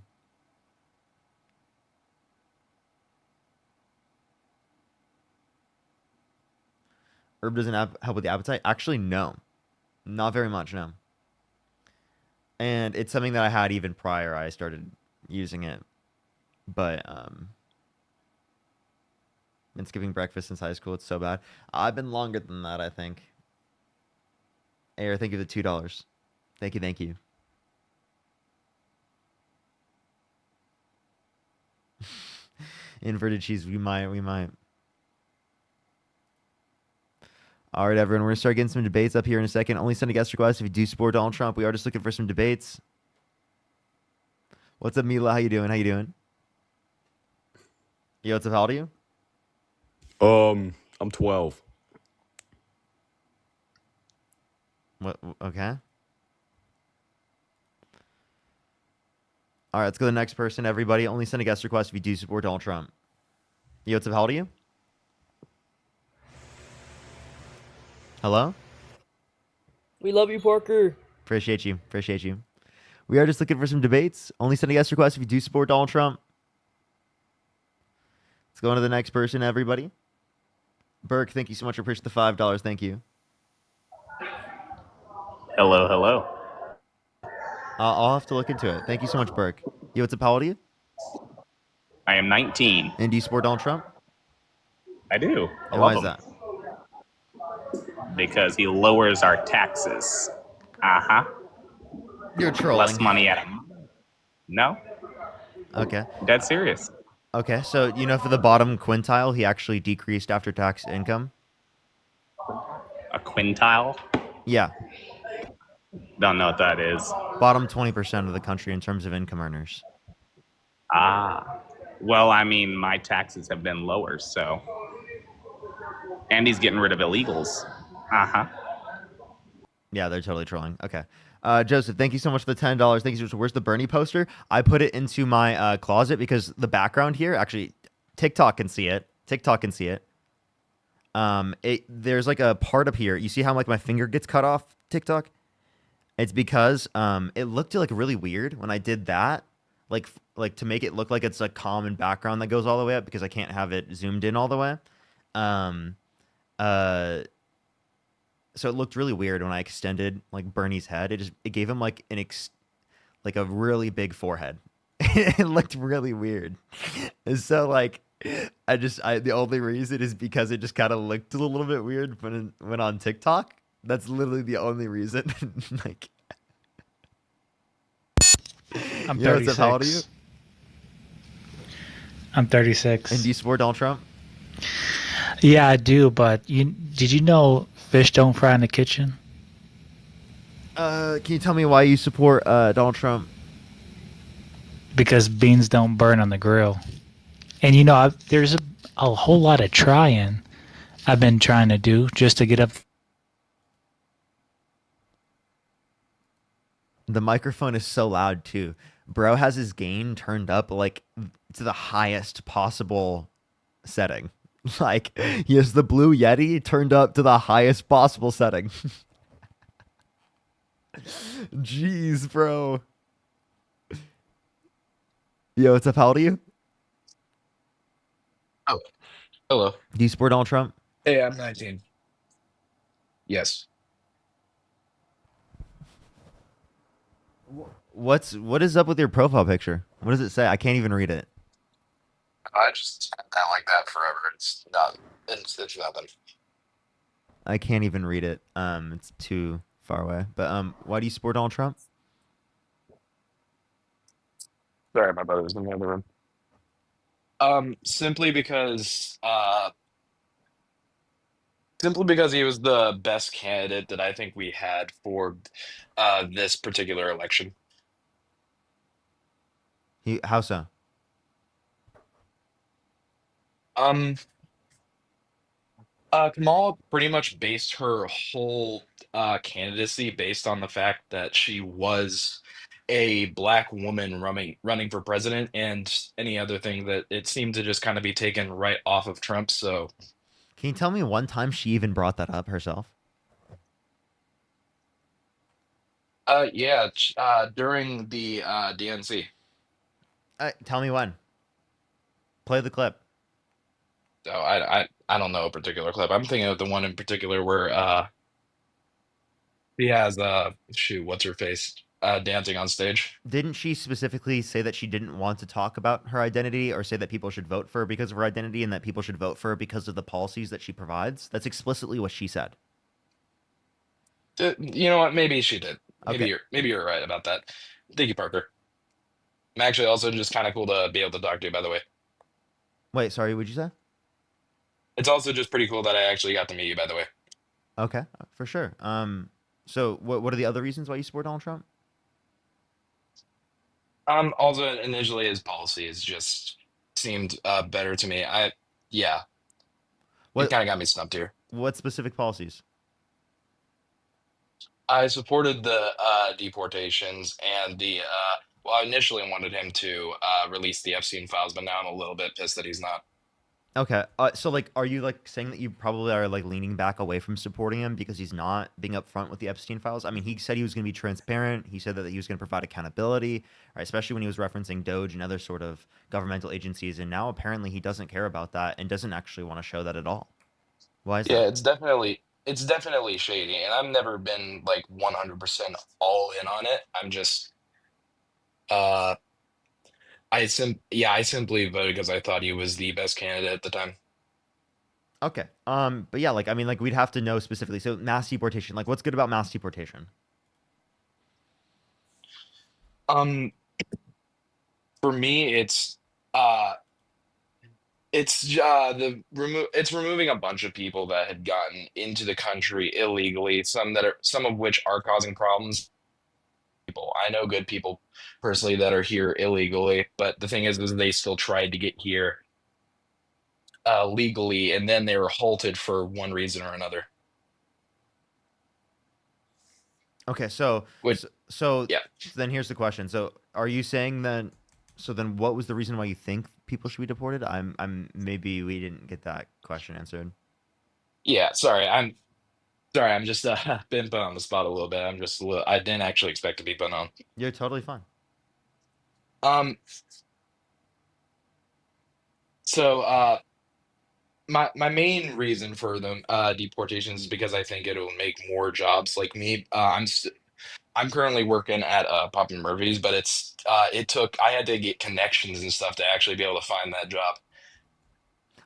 Herb doesn't help with the appetite? Actually, no. Not very much, no. And it's something that I had even prior I started using it. But, been skipping breakfast since high school. It's so bad. I've been longer than that, I think. Air, thank you for the $2. Thank you, thank you. Inverted cheese, we might. All right, everyone, we're going to start getting some debates up here in a second. Only send a guest request if you do support Donald Trump. We are just looking for some debates. What's up, Mila? How you doing? Yo, what's up? How old are you? I'm 12. What? Okay. All right, let's go to the next person, everybody. Only send a guest request if you do support Donald Trump. Yo, what's up? How old are you? Hello? We love you, Parker. Appreciate you. We are just looking for some debates. Only send a guest request if you do support Donald Trump. Let's go on to the next person, everybody. Burke, thank you so much for pushing the $5. Thank you. Hello. I'll have to look into it. Thank you so much, Burke. Yo, what's up? How old are you? I am 19. And do you support Donald Trump? I do. And why is that? Because he lowers our taxes. You're trolling. Less money at him. No. Okay. Dead serious. Okay, so for the bottom quintile, he actually decreased after-tax income. A quintile? Yeah. Don't know what that is. Bottom 20% of the country in terms of income earners. Well, I mean, my taxes have been lower, so. And he's getting rid of illegals. Yeah, they're totally trolling. Okay. Joseph, thank you so much for the $10. Thank you so much. Where's the Bernie poster? I put it into my closet because the background here, actually, TikTok can see it. There's like a part up here. You see how like my finger gets cut off, TikTok? It's because it looked like really weird when I did that. Like to make it look like it's a common background that goes all the way up because I can't have it zoomed in all the way. So it looked really weird when I extended like Bernie's head. It gave him like a really big forehead. It looked really weird. And so like the only reason is because it just kind of looked a little bit weird when it went on TikTok. That's literally the only reason. Like I'm 36. How old are you? I'm 36. And do you support Donald Trump? Yeah, I do, but did you know fish don't fry in the kitchen? Can you tell me why you support Donald Trump? Because beans don't burn on the grill. And there's a whole lot of trying I've been trying to do just to get up. The microphone is so loud too. Bro has his gain turned up like to the highest possible setting. Like he has the Blue Yeti turned up to the highest possible setting. Jeez, bro. Yo, what's up? How old are you? Oh, hello. Do you support Donald Trump? Hey, I'm 19. Yes. What is up with your profile picture? What does it say? I can't even read it. I just had that like that forever. It's nothing. I can't even read it. It's too far away. But why do you support Donald Trump? Sorry, my brother's in the other room. Simply because Simply because he was the best candidate that I think we had for this particular election. How so? Kamala pretty much based her whole candidacy based on the fact that she was a black woman running for president, and any other thing that it seemed to just kind of be taken right off of Trump. So, Can you tell me one time she even brought that up herself? yeah, during the DNC. Tell me when. Play the clip. So I don't know a particular clip. I'm thinking of the one in particular where he has shoot, what's her face dancing on stage. Didn't she specifically say that she didn't want to talk about her identity or say that people should vote for her because of her identity and that people should vote for her because of the policies that she provides? That's explicitly what she said. You know what? Maybe she did. Maybe Okay. maybe you're right about that. Thank you, Parker. I'm actually also just kind of cool to be able to talk to you, by the way. Wait, sorry, what'd you say? It's also just pretty cool that I actually got to meet you, by the way. Okay, for sure. So what are the other reasons why you support Donald Trump? Also initially his policies just seemed better to me. Yeah. What It kind of got me stumped here. What specific policies? I supported the deportations and the well, I initially wanted him to release the Epstein files, but now I'm a little bit pissed that he's not. Okay. So like, are you like saying that you probably are like leaning back away from supporting him because he's not being upfront with the Epstein files? I mean, he said he was going to be transparent. He said that he was going to provide accountability, right? Especially when he was referencing Doge and other sort of governmental agencies. And now apparently he doesn't care about that and doesn't actually want to show that at all. Why is Yeah, that? it's definitely shady, and I've never been like 100% all in on it. I'm just uh I simply voted because I thought he was the best candidate at the time. Okay. But yeah, like I mean, like we'd have to know specifically. So mass deportation, like what's good about mass deportation? Um, for me, it's removing a bunch of people that had gotten into the country illegally, some of which are causing problems. People, I know good people personally that are here illegally, but the thing is they still tried to get here legally, and then they were halted for one reason or another. Okay, so Which, so yeah. then here's the question. So are you saying that? So then, what was the reason why you think people should be deported? I'm maybe we didn't get that question answered. Yeah, sorry. I'm just been put on the spot a little bit. I didn't actually expect to be put on. You're totally fine. So my main reason for the deportations is because I think it'll make more jobs like me. I'm currently working at Papa Murphy's, but I had to get connections and stuff to actually be able to find that job.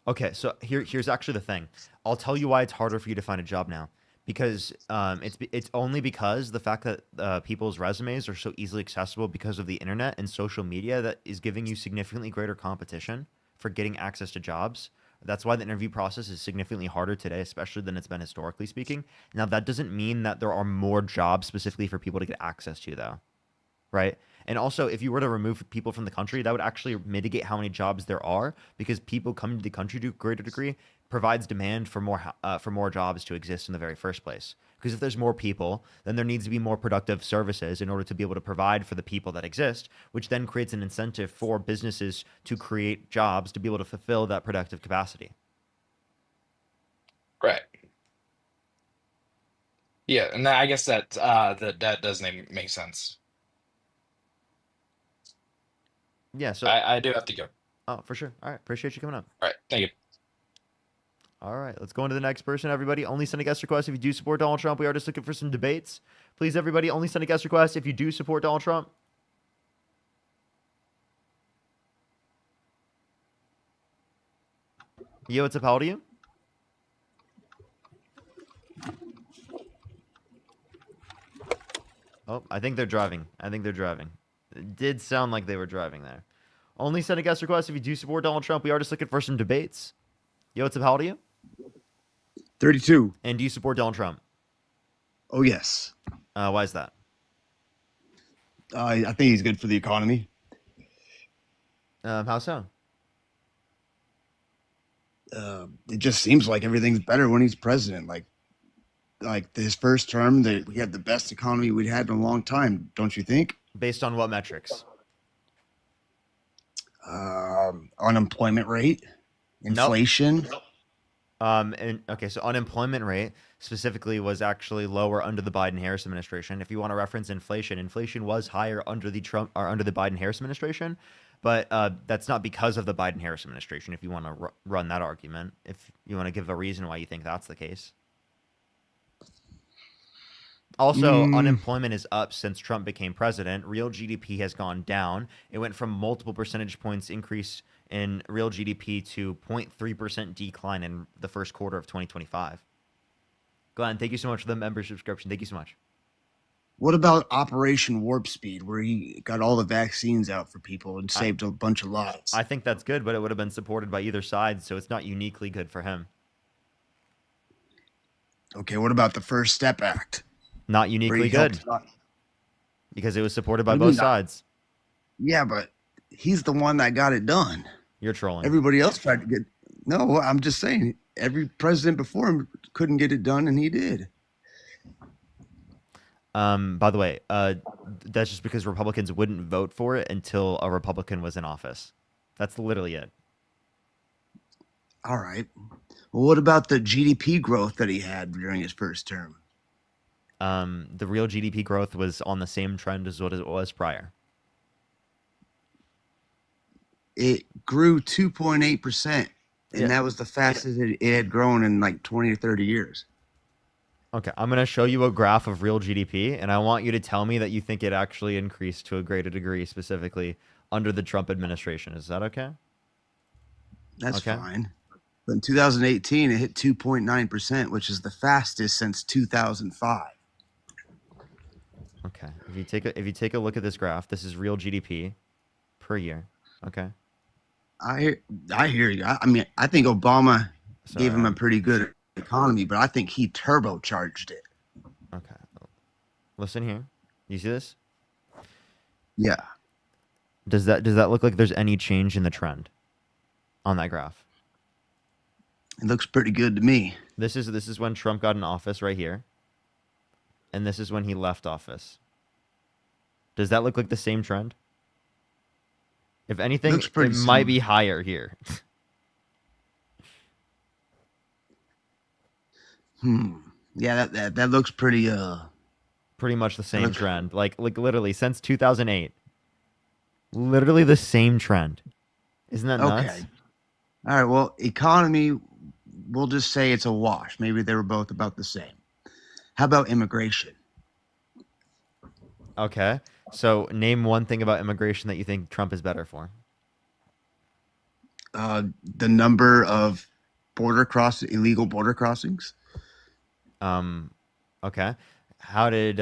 Okay, so here's actually the thing. I'll tell you why it's harder for you to find a job now. Because it's only because the fact that people's resumes are so easily accessible because of the internet and social media that is giving you significantly greater competition for getting access to jobs. That's why the interview process is significantly harder today, especially than it's been historically speaking. Now, that doesn't mean that there are more jobs specifically for people to get access to, though, right? And also, if you were to remove people from the country, that would actually mitigate how many jobs there are because people coming to the country to a greater degree provides demand for more jobs to exist in the very first place. Because if there's more people, then there needs to be more productive services in order to be able to provide for the people that exist, which then creates an incentive for businesses to create jobs to be able to fulfill that productive capacity. Right. Yeah, and I guess that does make sense. Yeah, so I do have to go. Oh, for sure. All right, appreciate you coming up. All right, thank you. All right, let's go on to the next person, everybody. Only send a guest request if you do support Donald Trump. We are just looking for some debates. Please, everybody, only send a guest request if you do support Donald Trump. Yo, what's up? How old are you? Oh, I think they're driving. It did sound like they were driving there. Only send a guest request if you do support Donald Trump. We are just looking for some debates. Yo, what's up? How old are you? 32. And do you support Donald Trump? Oh, yes. Why is that? I think he's good for the economy. How so? It just seems like everything's better when he's president. Like his first term, we had the best economy we'd had in a long time. Don't you think? Based on what metrics? Unemployment rate, inflation. And okay, so unemployment rate specifically was actually lower under the Biden-Harris administration. If you want to reference inflation, inflation was higher under the Biden-Harris administration, but that's not because of the Biden-Harris administration. If you want to run that argument, if you want to give a reason why you think that's the case. Also, unemployment is up since Trump became president. Real GDP has gone down. It went from multiple percentage points increase in real GDP to 0.3% decline in the first quarter of 2025. Glenn, thank you so much for the member subscription. Thank you so much. What about Operation Warp Speed, where he got all the vaccines out for people and saved a bunch of lives? I think that's good, but it would have been supported by either side, so it's not uniquely good for him. Okay, what about the First Step Act? Not uniquely good. Because it was supported by both sides. Yeah, but he's the one that got it done. You're trolling. Everybody else tried to get... No, I'm just saying. Every president before him couldn't get it done, and he did. By the way, that's just because Republicans wouldn't vote for it until a Republican was in office. That's literally it. All right. Well, what about the GDP growth that he had during his first term? The real GDP growth was on the same trend as what it was prior. It grew 2.8%, and that was the fastest it had grown in like 20 or 30 years. Okay, I'm going to show you a graph of real GDP, and I want you to tell me that you think it actually increased to a greater degree, specifically under the Trump administration. Is that okay? That's fine. But in 2018, it hit 2.9%, which is the fastest since 2005. Okay. If you take a look at this graph, this is real GDP per year. Okay. I hear you. I mean, I think Obama gave him a pretty good economy, but I think he turbocharged it. Okay. Listen here. You see this? Yeah. Does that look like there's any change in the trend on that graph? It looks pretty good to me. This is when Trump got in office right here. And this is when he left office. Does that look like the same trend? If anything, it might be higher here. Yeah, that looks pretty much the same trend. Like literally since 2008. Literally the same trend. Isn't that nuts? Okay. All right, well, economy, we'll just say it's a wash. Maybe they were both about the same. How about immigration? Okay. So name one thing about immigration that you think Trump is better for. The number of illegal border crossings. Okay. How did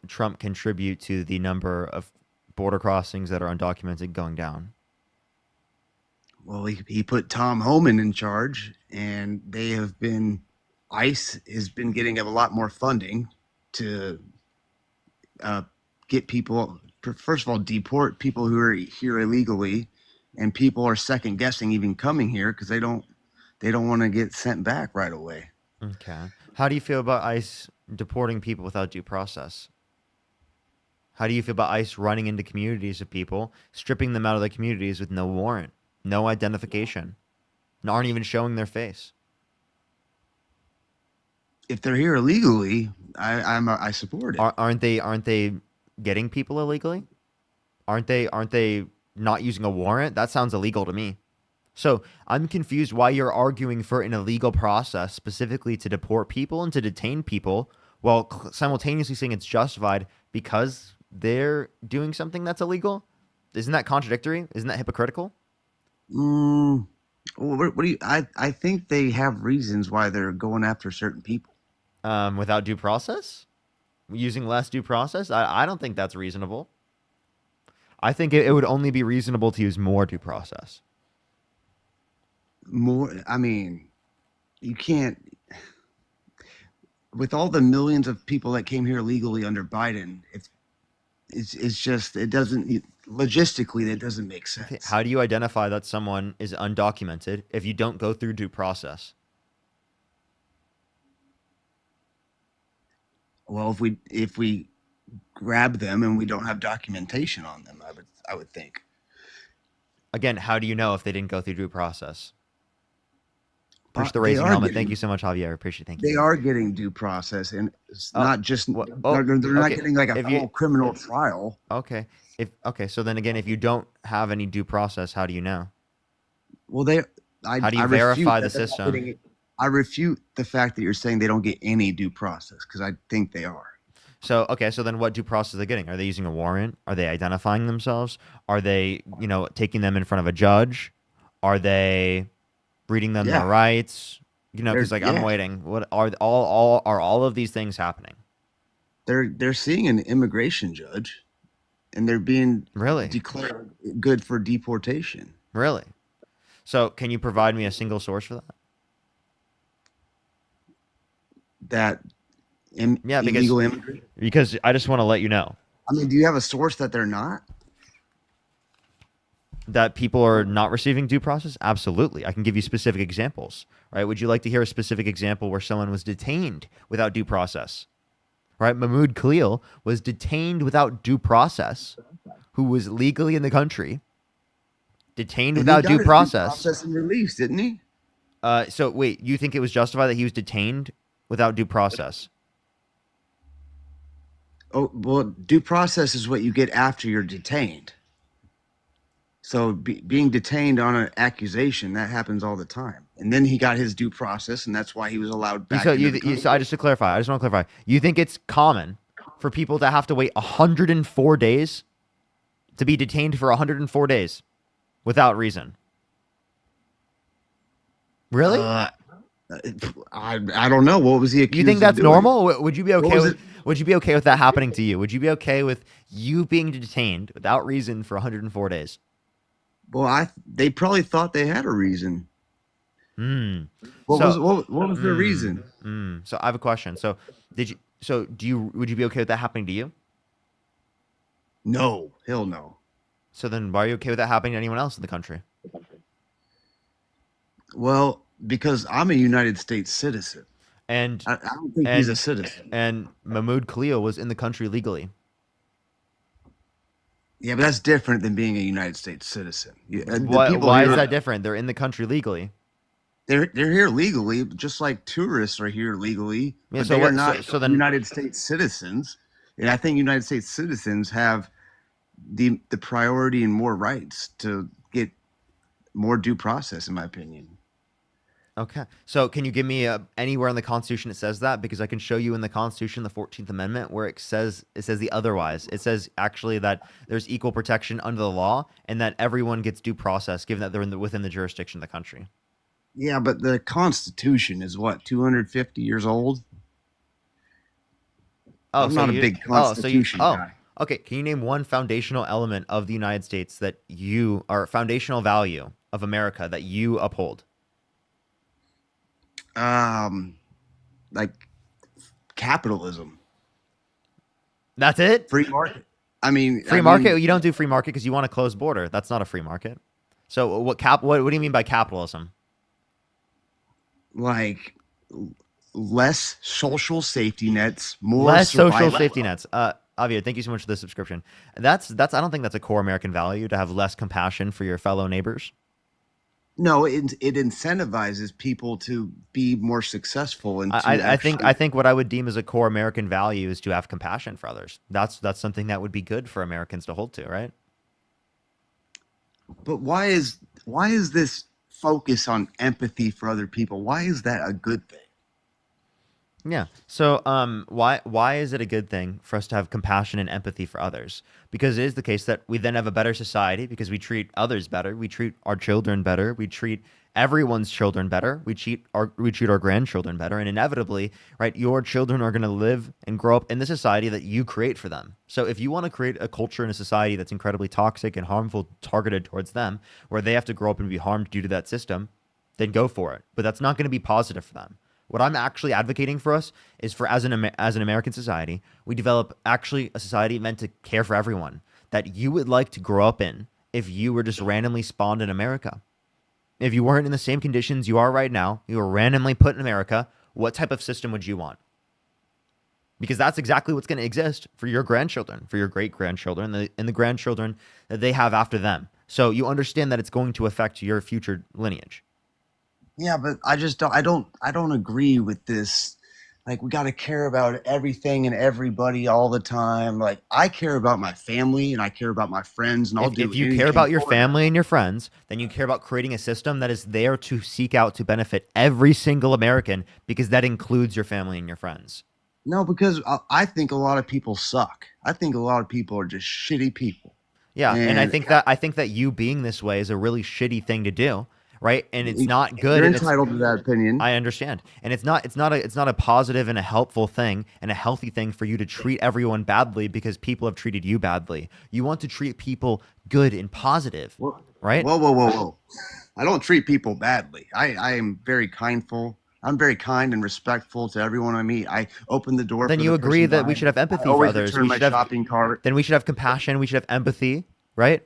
Trump contribute to the number of border crossings that are undocumented going down? Well, he put Tom Homan in charge, and ICE has been getting a lot more funding to get people, first of all, deport people who are here illegally, and people are second guessing even coming here because they don't want to get sent back right away. Okay. How do you feel about ICE deporting people without due process? How do you feel about ICE running into communities of people, stripping them out of the communities with no warrant, no identification, and aren't even showing their face? If they're here illegally, I support it. Aren't they getting people illegally? Aren't they not using a warrant? That sounds illegal to me. So I'm confused why you're arguing for an illegal process specifically to deport people and to detain people while simultaneously saying it's justified because they're doing something that's illegal. Isn't that contradictory? Isn't that hypocritical? What do you? I think they have reasons why they're going after certain people. Without due process? Using less due process? I don't think that's reasonable. I think it would only be reasonable to use more due process. More? I mean, you can't. with all the millions of people that came here legally under Biden, it's just it doesn't logistically that doesn't make sense. How do you identify that someone is undocumented if you don't go through due process? Well, if we grab them and we don't have documentation on them, I would think. Again, how do you know if they didn't go through due process? Push the They raising are helmet. getting- Thank you so much, Javier. Appreciate it. Thank They you. are getting due process, and it's Oh, not just oh, they're not okay. getting like a If you- full criminal trial. Okay. So then again, if you don't have any due process, how do you know? Well, How do you I verify refute the that they're not system? getting it. I refute the fact that you're saying they don't get any due process because I think they are. So, okay, so then what due process are they getting? Are they using a warrant? Are they identifying themselves? Are they, taking them in front of a judge? Are they reading them Yeah. their rights? Because They're- I'm yeah. waiting. What are all of these things happening? They're seeing an immigration judge, and they're being Really? declared good for deportation. Really? So, can you provide me a single source for that? That Yeah, illegal immigrant. because I just want to let you know I mean, do you have a source that they're not? that people are not receiving due process. Absolutely, I can give you specific examples. Right? Would you like to hear a specific example where someone was detained without due process? Right? Mahmoud Khalil was detained without due process, who was legally in the country, detained And he without got due his process. and released, didn't he? So wait, you think it was justified that he was detained without due process? Oh, well, due process is what you get after you're detained. So being detained on an accusation, that happens all the time. And then he got his due process, and that's why he was allowed back. So into the country. so I just want to clarify. You think it's common for people to have to wait 104 days to be detained for 104 days without reason? Really? I don't know. What was he accused You think of that's doing? normal? Would you be What okay was with? it? Would you be okay with that happening to you? Would you be okay with you being detained without reason for 104 days? Well, they probably thought they had a reason. Hmm. What was their reason? So I have a question. So would you be okay with that happening to you? No, hell no. So then why are you okay with that happening to anyone else in the country? Well, because I'm a United States citizen. And I don't think he's a citizen. And Mahmoud Khalil was in the country legally. Yeah, but that's different than being a United States citizen. Why is that different? They're in the country legally. They're here legally, just like tourists are here legally. Yeah, But so they what- are not so then- United States citizens. And I think United States citizens have the priority and more rights to get more due process, in my opinion. Okay. So can you give me anywhere in the Constitution it says that? Because I can show you in the Constitution, the 14th Amendment, where it says the otherwise. It says actually that there's equal protection under the law and that everyone gets due process given that they're within the jurisdiction of the country. Yeah, but the Constitution is what, 250 years old? Oh, I'm so not a you- big oh, so you- Constitution guy. Okay. Can you name one foundational element of the United States that you are foundational value of America that you uphold? Like capitalism. That's it? Free market. I mean, Free market? You don't do free market because you want a closed border. That's not a free market. So what do you mean by capitalism? Like less social safety nets, more Less social survival. safety nets. Javier, thank you so much for the subscription. That's I don't think that's a core American value to have less compassion for your fellow neighbors. No, it incentivizes people to be more successful and to I think actually- what I would deem as a core American value is to have compassion for others. That's something that would be good for Americans to hold to, right? But why is this focus on empathy for other people? Why is that a good thing? Yeah. So why is it a good thing for us to have compassion and empathy for others? Because it is the case that we then have a better society because we treat others better, we treat our children better, we treat everyone's children better, we treat our grandchildren better, and inevitably, right, your children are going to live and grow up in the society that you create for them. So if you want to create a culture and a society that's incredibly toxic and harmful targeted towards them, where they have to grow up and be harmed due to that system, then go for it. But that's not going to be positive for them. What I'm actually advocating for us is for as an American society, we develop actually a society meant to care for everyone that you would like to grow up in if you were just randomly spawned in America. If you weren't in the same conditions you are right now, you were randomly put in America, what type of system would you want? Because that's exactly what's going to exist for your grandchildren, for your great-grandchildren, and the grandchildren that they have after them. So you understand that it's going to affect your future lineage. Yeah, but I just don't agree with this. Like, we got to care about everything and everybody all the time. Like, I care about my family and I care about my friends, and I'll do If you anything care about your for them. family and your friends, then you care about creating a system that is there to seek out to benefit every single American, because that includes your family and your friends. No, because I think a lot of people suck. I think a lot of people are just shitty people. Yeah, and I think that you being this way is a really shitty thing to do, right? And it's not good. You're and it's- entitled to that opinion. I understand, and it's not a positive and a helpful thing and a healthy thing for you to treat everyone badly because people have treated you badly. You want to treat people good and positive, right? Whoa. I don't treat people badly. I am very kindful. I'm very kind and respectful to everyone I meet. I open the door. Then for you the agree person that we behind should have me. empathy I for always others. return We my should have shopping cart. Then we should have compassion. We should have empathy, right?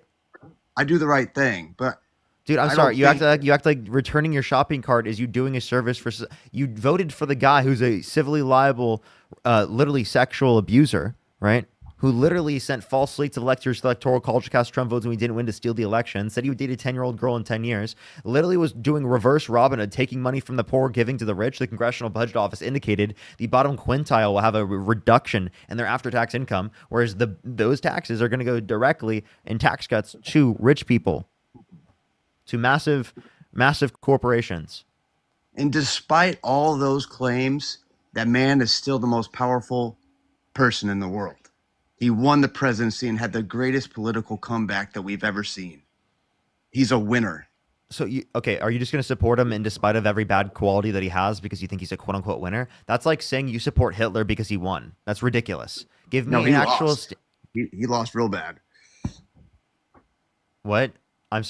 I do the right thing, but dude, I'm I sorry. don't You act like returning your shopping cart is you doing a service for. You voted for the guy who's a civilly liable, literally sexual abuser, right? Who literally sent false leaks of electoral college to cast Trump votes when he didn't win to steal the election. Said he would date a 10-year-old girl in 10 years. Literally was doing reverse Robin Hood, taking money from the poor, giving to the rich. The Congressional Budget Office indicated the bottom quintile will have a reduction in their after-tax income, whereas those taxes are going to go directly in tax cuts to rich people, to massive corporations. And despite all those claims, that man is still the most powerful person in the world. He won the presidency and had the greatest political comeback that we've ever seen. He's a winner. So, are you just going to support him in despite of every bad quality that he has because you think he's a quote-unquote winner? That's like saying you support Hitler because he won. That's ridiculous. Give me No, an he actual... lost. He lost real bad. What?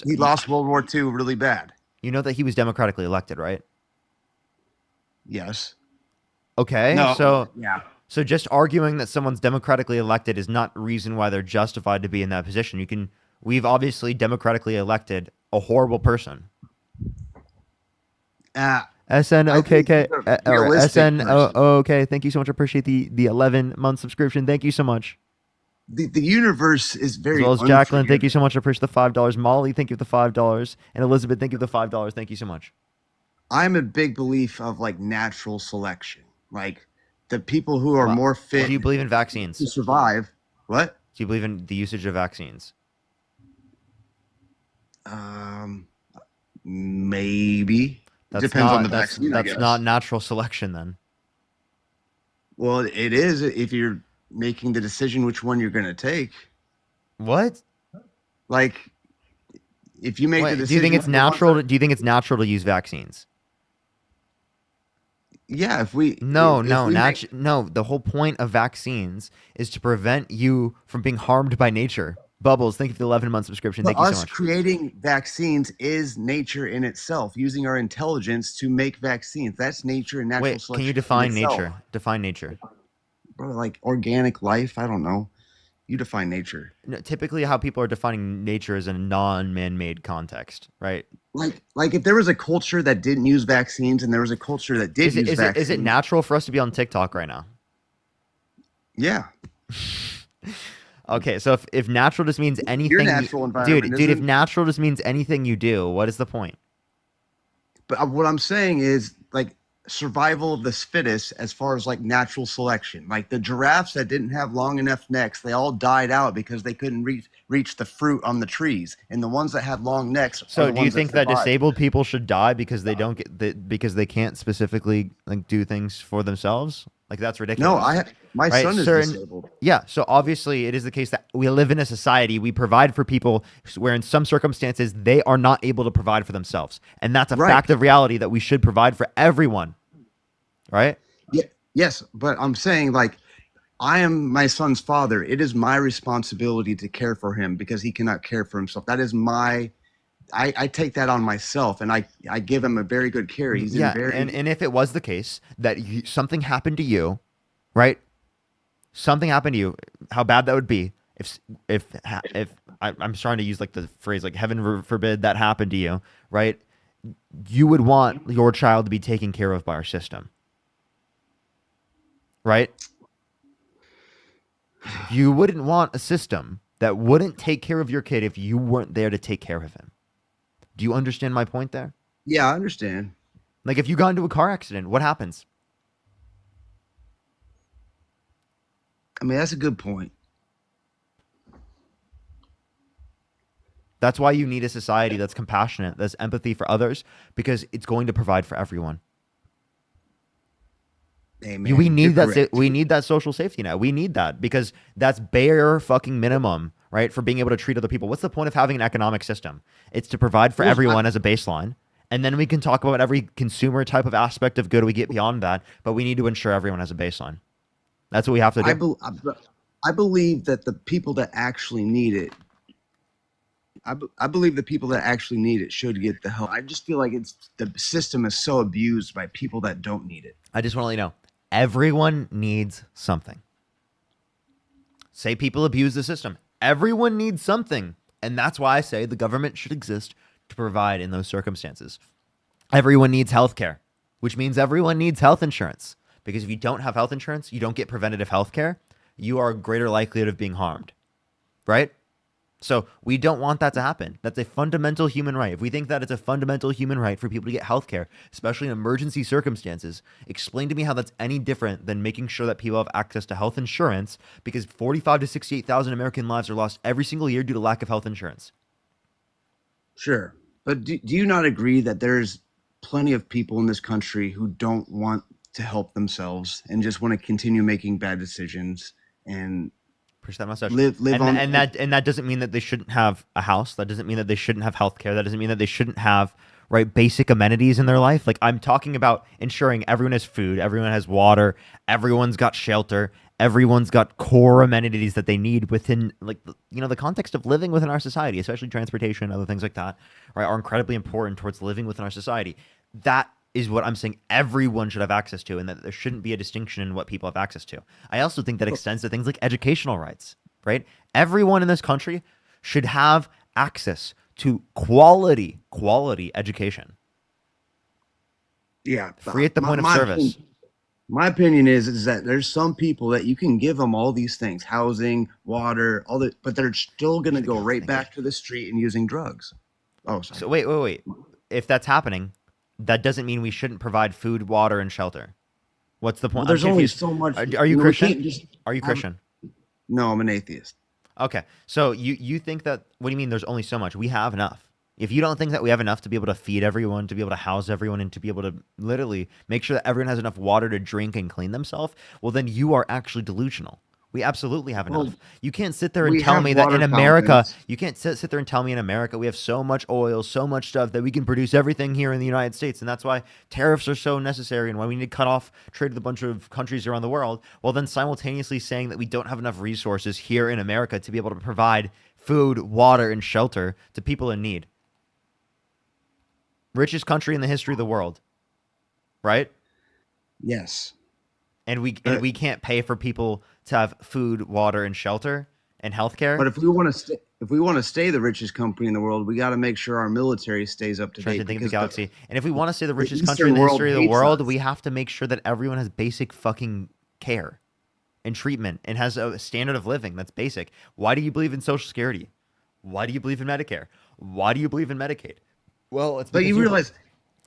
He lost World War II really bad. You know that he was democratically elected, right? Yes. Okay, No, yeah. So just arguing that someone's democratically elected is not reason why they're justified to be in that position. We've obviously democratically elected a horrible person. SNOKK or SNOOK. Thank you so much. I appreciate the 11-month subscription. Thank you so much. The universe is very As well as Jacqueline, unforgiving. thank you so much. I appreciate the $5. Molly, thank you for the $5. And Elizabeth, thank you for the $5. Thank you so much. I'm a big belief of like natural selection. Like the people who are more fit. Do you believe in vaccines? To survive. What? Do you believe in the usage of vaccines? Maybe. Depends on the vaccine. I That's guess. not natural selection then. Well, it is if you're making the decision which one you're going to take. What? Like, if you make the decision. Do you think it's natural? Do you think it's natural to use vaccines? Yeah, if we. No. if we The whole point of vaccines is to prevent you from being harmed by nature. Bubbles, thank you for the 11-month subscription. Thank you so us much. creating vaccines is nature in itself, using our intelligence to make vaccines. That's nature and natural Wait, selection. can you define in itself. nature? Define nature. Bro, like organic life? I don't know. You define nature. No, typically, how people are defining nature is in a non-man-made context, right? Like if there was a culture that didn't use vaccines and there was a culture that did use vaccines. Is it natural for us to be on TikTok right now? Yeah. Okay, so if natural just means anything, Your natural environment, dude, if isn't- natural just means anything you do, what is the point? But what I'm saying is like survival of the fittest as far as like natural selection. Like the giraffes that didn't have long enough necks, they all died out because they couldn't reach the fruit on the trees. And the ones that had long necks. are So the do you ones think that survived. disabled people should die because they don't get because they can't specifically like do things for themselves? Like that's ridiculous. No, my Right? son is disabled. Yeah, so obviously it is the case that we live in a society, we provide for people where in some circumstances they are not able to provide for themselves. And that's a Right. fact of reality that we should provide for everyone. Right? Yeah, yes, but I'm saying like I am my son's father. It is my responsibility to care for him because he cannot care for himself. That is my I take that on myself, and I give him a very good care. He's Yeah, in very and if it was the case that something happened to you, right? Something happened to you, how bad that would be if I'm trying to use like the phrase like heaven forbid that happened to you, right? You would want your child to be taken care of by our system, right? You wouldn't want a system that wouldn't take care of your kid if you weren't there to take care of him. Do you understand my point there? Yeah, I understand. Like if you got into a car accident, what happens? I mean, that's a good point. That's why you need a society that's compassionate, that's empathy for others, because it's going to provide for everyone. Amen. We need You're that. correct. We need that social safety net. We need that because that's bare fucking minimum, right? For being able to treat other people. What's the point of having an economic system? It's to provide for Well, everyone as a baseline, and then we can talk about every consumer type of aspect of good we get beyond that. But we need to ensure everyone has a baseline. That's what we have to do. I believe that the people that actually need it, I believe the people that actually need it should get the help. I just feel like the system is so abused by people that don't need it. I just want to let you know, everyone needs something. Say people abuse the system. Everyone needs something. And that's why I say the government should exist to provide in those circumstances. Everyone needs health care, which means everyone needs health insurance. Because if you don't have health insurance, you don't get preventative health care, you are greater likelihood of being harmed, right? So we don't want that to happen. That's a fundamental human right. If we think that it's a fundamental human right for people to get health care, especially in emergency circumstances, explain to me how that's any different than making sure that people have access to health insurance, because 45 to 68,000 American lives are lost every single year due to lack of health insurance. Sure. But do you not agree that there's plenty of people in this country who don't want to help themselves and just want to continue making bad decisions and Push that mustache. live on and that doesn't mean that they shouldn't have a house. That doesn't mean that they shouldn't have health care. That doesn't mean that they shouldn't have basic amenities in their life. Like I'm talking about ensuring everyone has food, everyone has water, everyone's got shelter, everyone's got core amenities that they need within the context of living within our society, especially transportation and other things like that, right, are incredibly important towards living within our society. That is what I'm saying everyone should have access to, and that there shouldn't be a distinction in what people have access to. I also think that extends to things like educational rights, right? Everyone in this country should have access to quality education. Yeah. Free at the point of service. My opinion is that there's some people that you can give them all these things, housing, water, all that, but they're still going to go right back to the street and using drugs. Oh, sorry. So wait. If that's happening, that doesn't mean we shouldn't provide food, water, and shelter. What's the point? Well, there's only so much. Are you Christian? Are you Christian? No, I'm an atheist. Okay. So you think that, what do you mean there's only so much? We have enough. If you don't think that we have enough to be able to feed everyone, to be able to house everyone, and to be able to literally make sure that everyone has enough water to drink and clean themselves, well, then you are actually delusional. We absolutely have enough. Well, you can't sit there and we tell have me that in water America, fountains. you can't sit there and tell me in America we have so much oil, so much stuff that we can produce everything here in the United States. And that's why tariffs are so necessary and why we need to cut off trade with a bunch of countries around the world. Well, then simultaneously saying that we don't have enough resources here in America to be able to provide food, water, and shelter to people in need. Richest country in the history of the world, right? Yes. And we can't pay for people to have food, water, and shelter and healthcare. But if we want to stay the richest country in the world, we got to make sure our military stays up to Trying date. to think of the because galaxy. And if we want to stay the richest Eastern country in the world history of the hates world, us. we have to make sure that everyone has basic fucking care and treatment and has a standard of living that's basic. Why do you believe in Social Security? Why do you believe in Medicare? Why do you believe in Medicaid? Well, it's But because you realize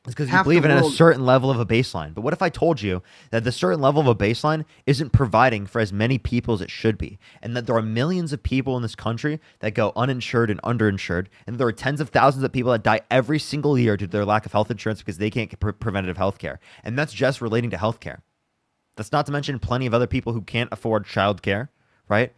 it's because you half the believe in a world- certain level of a baseline. But what if I told you that the certain level of a baseline isn't providing for as many people as it should be, and that there are millions of people in this country that go uninsured and underinsured, and there are tens of thousands of people that die every single year due to their lack of health insurance because they can't get preventative health care. And that's just relating to health care. That's not to mention plenty of other people who can't afford child care, right?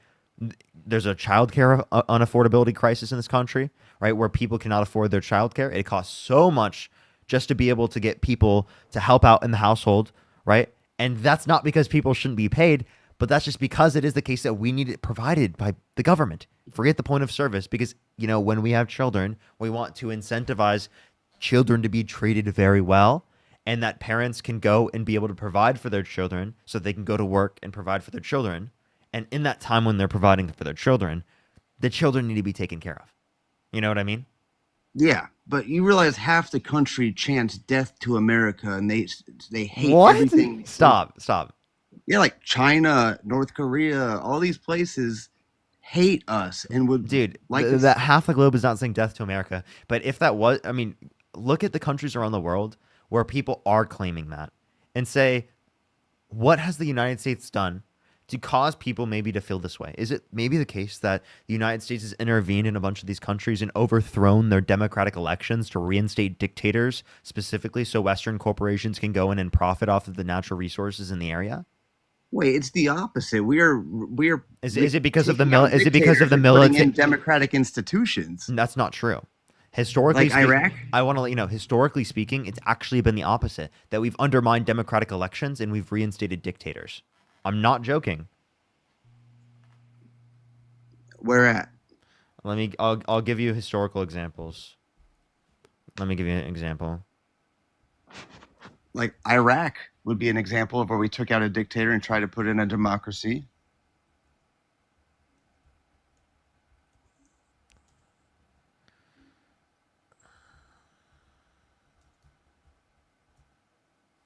There's a child care unaffordability crisis in this country, right, where people cannot afford their child care. It costs so much just to be able to get people to help out in the household, right? And that's not because people shouldn't be paid, but that's just because it is the case that we need it provided by the government. Forget the point of service, because when we have children, we want to incentivize children to be treated very well, and that parents can go and be able to provide for their children so they can go to work and provide for their children. And in that time when they're providing for their children, the children need to be taken care of. You know what I mean? Yeah, but you realize half the country chants "Death to America" and they hate What? everything. Stop. Yeah, like China, North Korea, all these places hate us and would That half the globe is not saying death to America. But if that was, look at the countries around the world where people are claiming that and say, what has the United States done to cause people maybe to feel this way? Is it maybe the case that the United States has intervened in a bunch of these countries and overthrown their democratic elections to reinstate dictators, specifically so Western corporations can go in and profit off of the natural resources in the area? Wait, it's the opposite. Is it because of the military in democratic institutions? That's not true. Historically Like speaking, Iraq? I want to let you know, historically speaking, it's actually been the opposite, that we've undermined democratic elections and we've reinstated dictators. I'm not joking. Where at? I'll give you historical examples. Let me give you an example. Like Iraq would be an example of where we took out a dictator and tried to put in a democracy.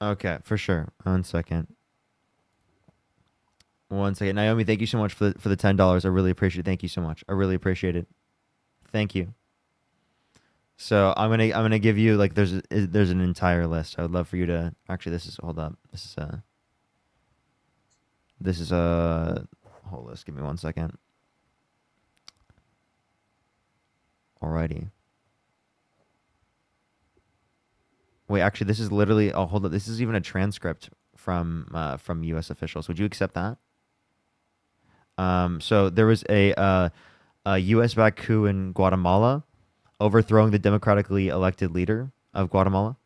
Okay, for sure. 1 second. 1 second. Naomi, thank you so much for the $10. I really appreciate it. Thank you so much. I really appreciate it. Thank you. So I'm gonna give you there's an entire list. I would love for you to hold up. This is a whole list. Give me 1 second. Alrighty. Wait, actually, this is literally. Oh, hold up. This is even a transcript from U.S. officials. Would you accept that? So there was a U.S.-backed coup in Guatemala, overthrowing the democratically elected leader of Guatemala.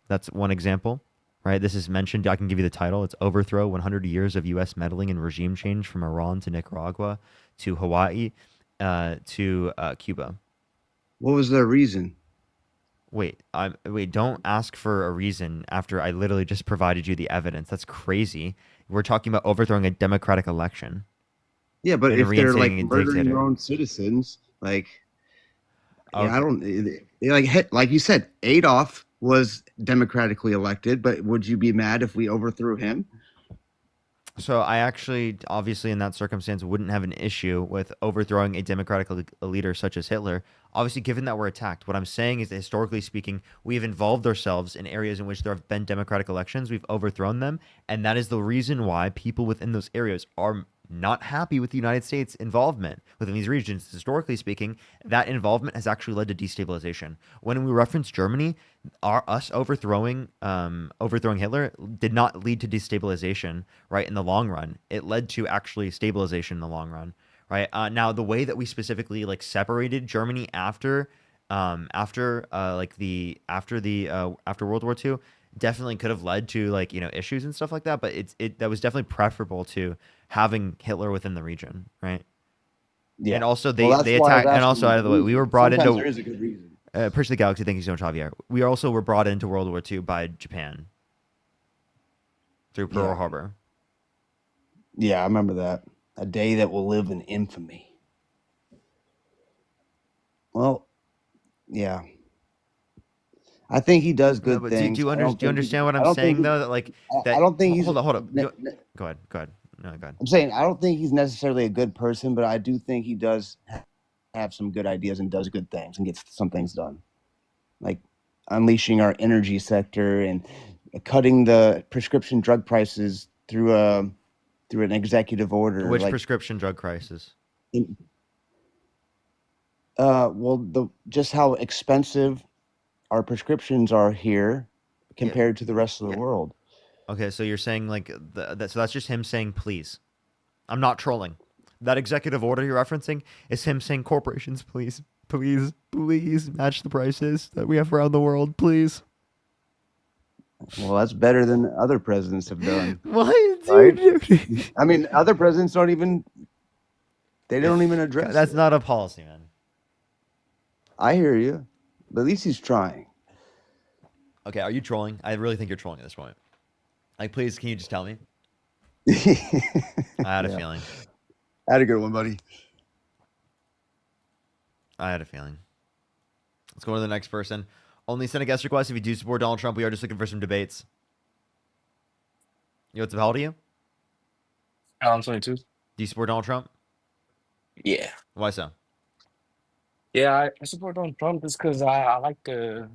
That's one example, right? This is mentioned. I can give you the title. It's "Overthrow: 100 Years of U.S. Meddling in Regime Change from Iran to Nicaragua to Hawaii to Cuba." What was their reason? Wait, don't ask for a reason after I literally just provided you the evidence. That's crazy. We're talking about overthrowing a democratic election. Yeah, but and if they're reinstating a murdering dictator. their own citizens, Okay. I don't like you said, Adolf was democratically elected, but would you be mad if we overthrew him? So I actually, obviously, in that circumstance, wouldn't have an issue with overthrowing a democratic leader such as Hitler. Obviously, given that we're attacked, what I'm saying is that historically speaking, we've involved ourselves in areas in which there have been democratic elections. We've overthrown them. And that is the reason why people within those areas are not happy with the United States' involvement within these regions. Historically speaking, that involvement has actually led to destabilization. When we reference Germany, us overthrowing Hitler did not lead to destabilization, right, in the long run. It led to actually stabilization in the long run, right? Now, the way that we specifically separated Germany after World War II definitely could have led to issues and stuff like that, but that was definitely preferable to having Hitler within the region, right? Yeah. And also they attacked, and also out of the way, we were brought Sometimes into. there is a good reason. Prince of the Galaxy, thank you so much, Javier. We also were brought into World War II by Japan through Pearl Harbor. Yeah, I remember that. A day that will live in infamy. Well, yeah. I think he does good But things. do you understand what I I'm don't saying think though? I don't think he's. Hold up. Go ahead. No, go ahead. I'm saying I don't think he's necessarily a good person, but I do think he does have some good ideas and does good things and gets some things done, like unleashing our energy sector and cutting the prescription drug prices through an executive order. Which prescription drug crisis? Just how expensive our prescriptions are here compared to the rest of the world. Okay, so you're saying so that's just him saying please. I'm not trolling. That executive order you're referencing is him saying corporations, please match the prices that we have around the world, please. Well, that's better than other presidents have done. What, right? dude? I mean, other presidents don't even They don't even address That's it. not a policy, man. I hear you, but at least he's trying. Okay, are you trolling? I really think you're trolling at this point. Like, please, can you just tell me? I had a Yeah. feeling. I had a good one, buddy. I had a feeling. Let's go to the next person. Only send a guest request if you do support Donald Trump. We are just looking for some debates. Yo, what's up? How old are you? I'm 22. Do you support Donald Trump? Yeah. Why so? Yeah, I support Donald Trump just because I like the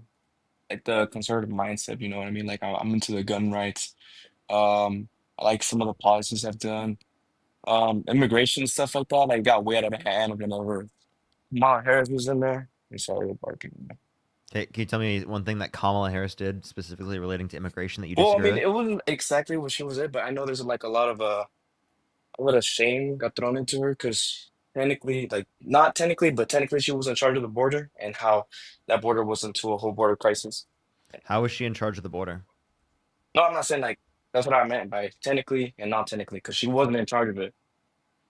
conservative mindset, you know what I mean? Like I'm into the gun rights. I like some of the policies I've done. Immigration stuff like that, like got way out of hand whenever Kamala Harris was in there. I'm sorry, barking. Okay, can you tell me one thing that Kamala Harris did specifically relating to immigration that you Well, I disagree mean, with? it wasn't exactly what she was in, but I know there's like a lot of shame got thrown into her because technically, like not technically, but technically she was in charge of the border and how that border was into a whole border crisis. How is she in charge of the border? No, I'm not saying like that's what I meant by technically and not technically because she wasn't in charge of it,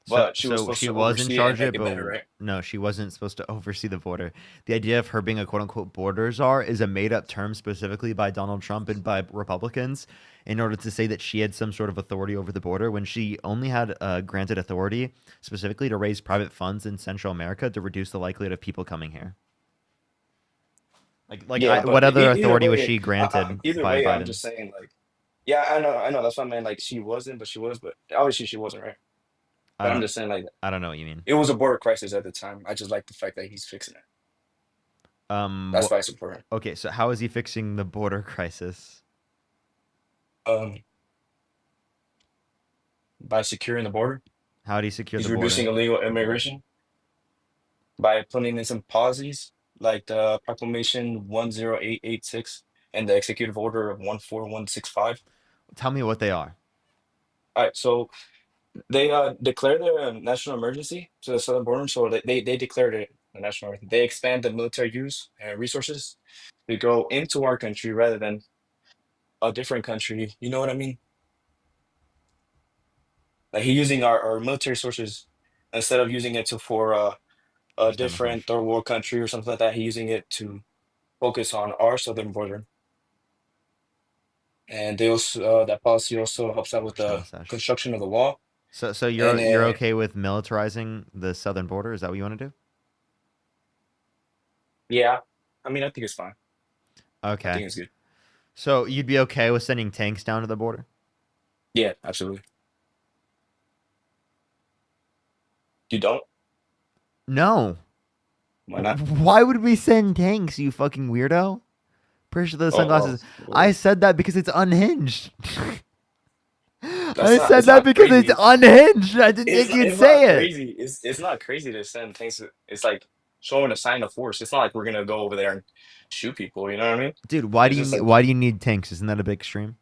but she was So supposed she to was in oversee it charge and of make it, it better, but right? no, she wasn't supposed to oversee the border. The idea of her being a quote unquote border czar is a made up term specifically by Donald Trump and by Republicans in order to say that she had some sort of authority over the border when she only had granted authority specifically to raise private funds in Central America to reduce the likelihood of people coming here. Yeah, What but other either authority was way, she granted either by way, I'm Biden? just saying like, yeah, I know that's what I meant. Like she wasn't, but she was, but obviously she wasn't, right? But I'm just saying like I don't know what you mean. it was a border crisis at the time. I just like the fact that he's fixing it. That's why I support him. Okay, so how is he fixing the border crisis? By securing the border, How do you secure he's the border? reducing illegal immigration by putting in some policies like the Proclamation 10886 and the Executive Order of 14165. Tell me what they are. All right, so they declared a national emergency to the southern border, so they declared it a national emergency. They expand the military use and resources to go into our country rather than a different country. You know what I mean? Like he using our military sources instead of using it for a Understand myself. different third world country or something like that. He using it to focus on our southern border. And they also that policy also helps out with the construction of the wall. So you're And you're okay with militarizing the southern border? Is that what you want to do? yeah, I mean I think it's fine. I Okay. think it's good. So you'd be okay with sending tanks down to the border? Yeah, absolutely. You don't? No. Why not? Why would we send tanks, you fucking weirdo? Pretty sure the Oh, sunglasses. well, I said that because it's unhinged. That's I not- said it's that not because crazy. it's unhinged. I didn't think you'd It's say not it. crazy. It's not crazy to send things. It's like showing a sign of force. It's not like we're gonna go over there and shoot people. You know what I mean? Dude, why It's do just you like- why do you need tanks? Isn't that a big extreme?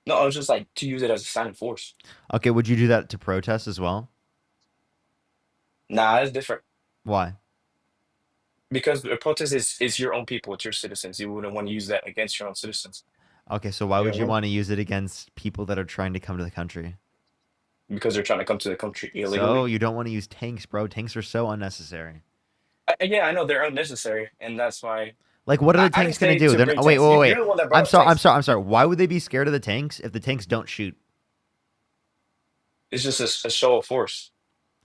No, it's just like to use it as a sign of force. Okay, would you do that to protest as well? Nah, it's different. Why? Because a protest is your own people, it's your citizens. You wouldn't want to use that against your own citizens Okay, so why You would know you what? want to use it against people that are trying to come to the country? because they're trying to come to the country So illegally. you don't want to use tanks, bro. Tanks are so unnecessary. Yeah, I know they're unnecessary, and that's why. Like, what are the I didn't tanks gonna say do? to They're bring wait, tanks. wait, wait. You're the one that brought I'm up sorry. I'm tanks. sorry. I'm sorry. Why would they be scared of the tanks if the tanks don't shoot? It's just a show of force.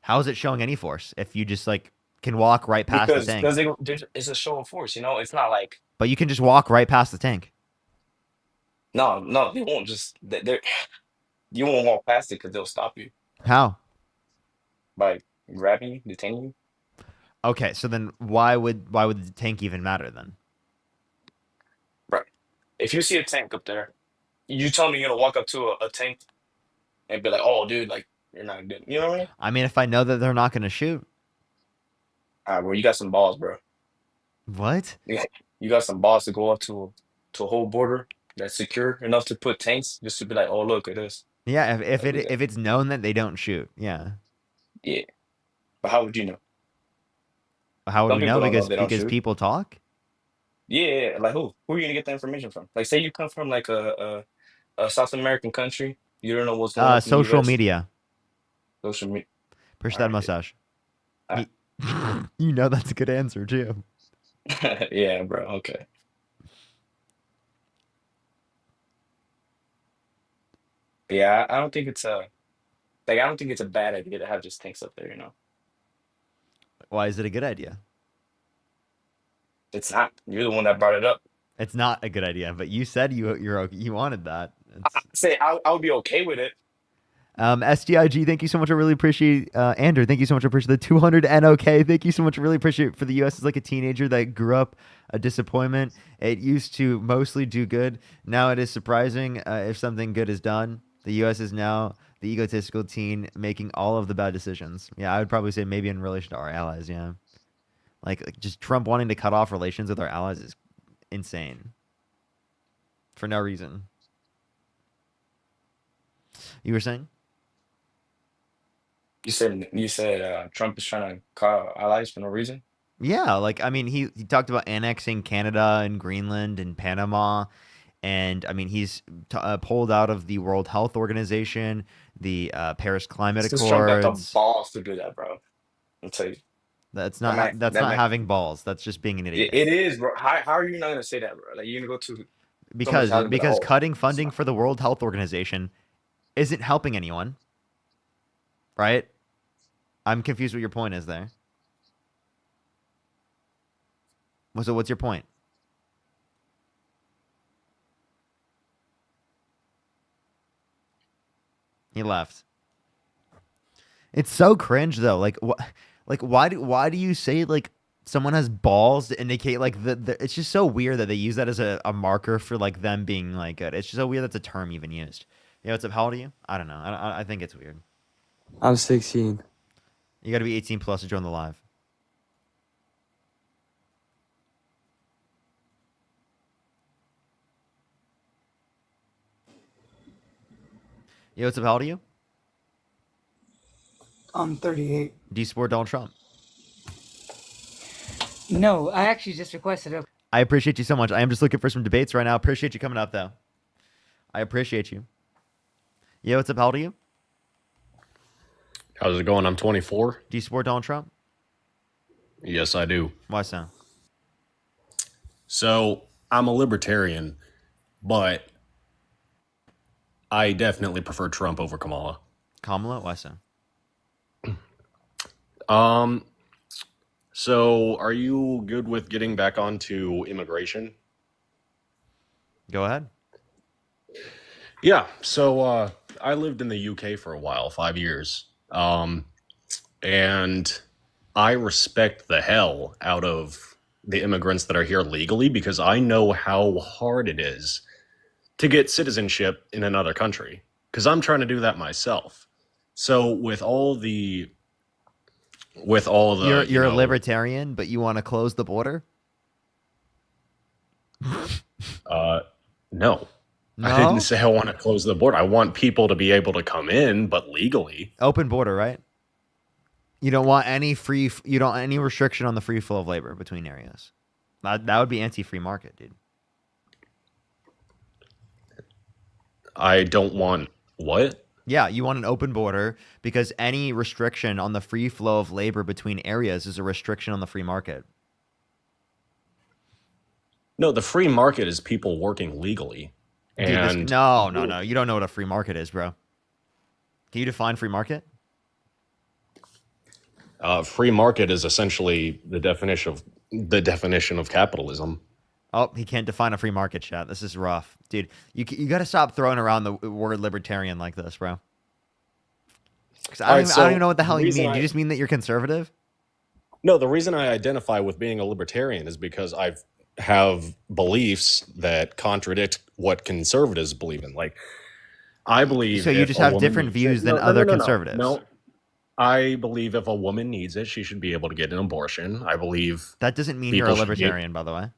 How is it showing any force if you just like can walk right past the tank? Because it's a show of force. You know, it's not like But you can just walk right past the tank. no, they won't just they're you won't walk past it because they'll stop you How? by grabbing you, detaining you. Okay, so then why would the tank even matter then? Right. If you see a tank up there, you tell me you're gonna walk up to a tank and be like, "Oh, dude, like you're not good." You know what I mean? I mean, if I know that they're not gonna shoot. Well, you got some balls, bro. What? You got some balls to go up to a whole border that's secure enough to put tanks just to be like, "Oh, look at this." Yeah, if Like, if it's known that they don't shoot, yeah. Yeah, but how would you know? How would Some we know? people don't know Because they don't shoot. people talk. Yeah, like who? Who are you gonna get the information from? Like, say you come from like a South American country, you don't know what's going on in the Social US. media. Social media. Push that mustache. I, You know that's a good answer too. Yeah, bro. Okay. Yeah, I don't think it's a like I don't think it's a bad idea to have just tanks up there. Why is it a good idea? It's not. You're the one that brought it up. It's not a good idea, but you said you wanted that. I say I would be okay with it. SDIG, thank you so much. I really appreciate Andrew. Thank you so much. I appreciate the 200 NOK. Thank you so much. I really appreciate for the U.S. is like a teenager that grew up a disappointment. It used to mostly do good. Now it is surprising if something good is done. The U.S. is now the egotistical teen making all of the bad decisions. Yeah, I would probably say maybe in relation to our allies. Yeah, like just Trump wanting to cut off relations with our allies is insane for no reason. You were saying? You said Trump is trying to call allies for no reason. Yeah, like I mean, he talked about annexing Canada and Greenland and Panama, and I mean he's pulled out of the World Health Organization, the Paris Climate Since Trump got the Accords. balls to do that, bro. I'll tell you. That's That not might that's that not might having balls. That's just being an idiot. it is, bro. How are you not gonna say that, bro? Like you're gonna go to someone's Because house and be like, because oh, cutting funding for the World Health Organization isn't helping anyone, right? I'm confused what your point is there. So what's your point? He left. It's so cringe though. Like what? Like why do you say like someone has balls to indicate like the it's just so weird that they use that as a marker for like them being like good. It's just so weird that's a term even used. Yeah, what's up? How old are you? I don't know. I think it's weird. I'm 16. You got to be 18 plus to join the live. Yeah, what's up? How old are you? I'm 38. Do you support Donald Trump? No, I actually just requested a. I appreciate you so much. I am just looking for some debates right now. Appreciate you coming up though. I appreciate you. Yeah, what's up? How old are you? How's it going? I'm 24. Do you support Donald Trump? Yes, I do. Why so? So I'm a libertarian, but I definitely prefer Trump over Kamala. Kamala? Why so? So are you good with getting back onto immigration? Go ahead. Yeah. So I lived in the UK for a while, 5 years. And I respect the hell out of the immigrants that are here legally because I know how hard it is to get citizenship in another country because I'm trying to do that myself. So with all the You're a libertarian, but you want to close the border? No. No? I didn't say I want to close the border. I want people to be able to come in, but legally. Open border, right? You don't want any any restriction on the free flow of labor between areas. That would be anti-free market, dude. I don't want what? Yeah, you want an open border because any restriction on the free flow of labor between areas is a restriction on the free market. No, the free market is people working legally. Dude, And no. You don't know what a free market is, bro. Can you define free market? free market is essentially the definition of capitalism. Oh, he can't define a free market, chat. This is rough. Dude, you got to stop throwing around the word libertarian like this, bro. 'Cause I don't even know what the hell you mean. Do you just mean that you're conservative? No, the reason I identify with being a libertarian is because I have beliefs that contradict what conservatives believe in. Like, I believe... So you if just a have woman different needs views it- than no, no, other no, no, conservatives. No, I believe if a woman needs it, she should be able to get an abortion. I believe... That doesn't mean you're a people should get- libertarian, by the way.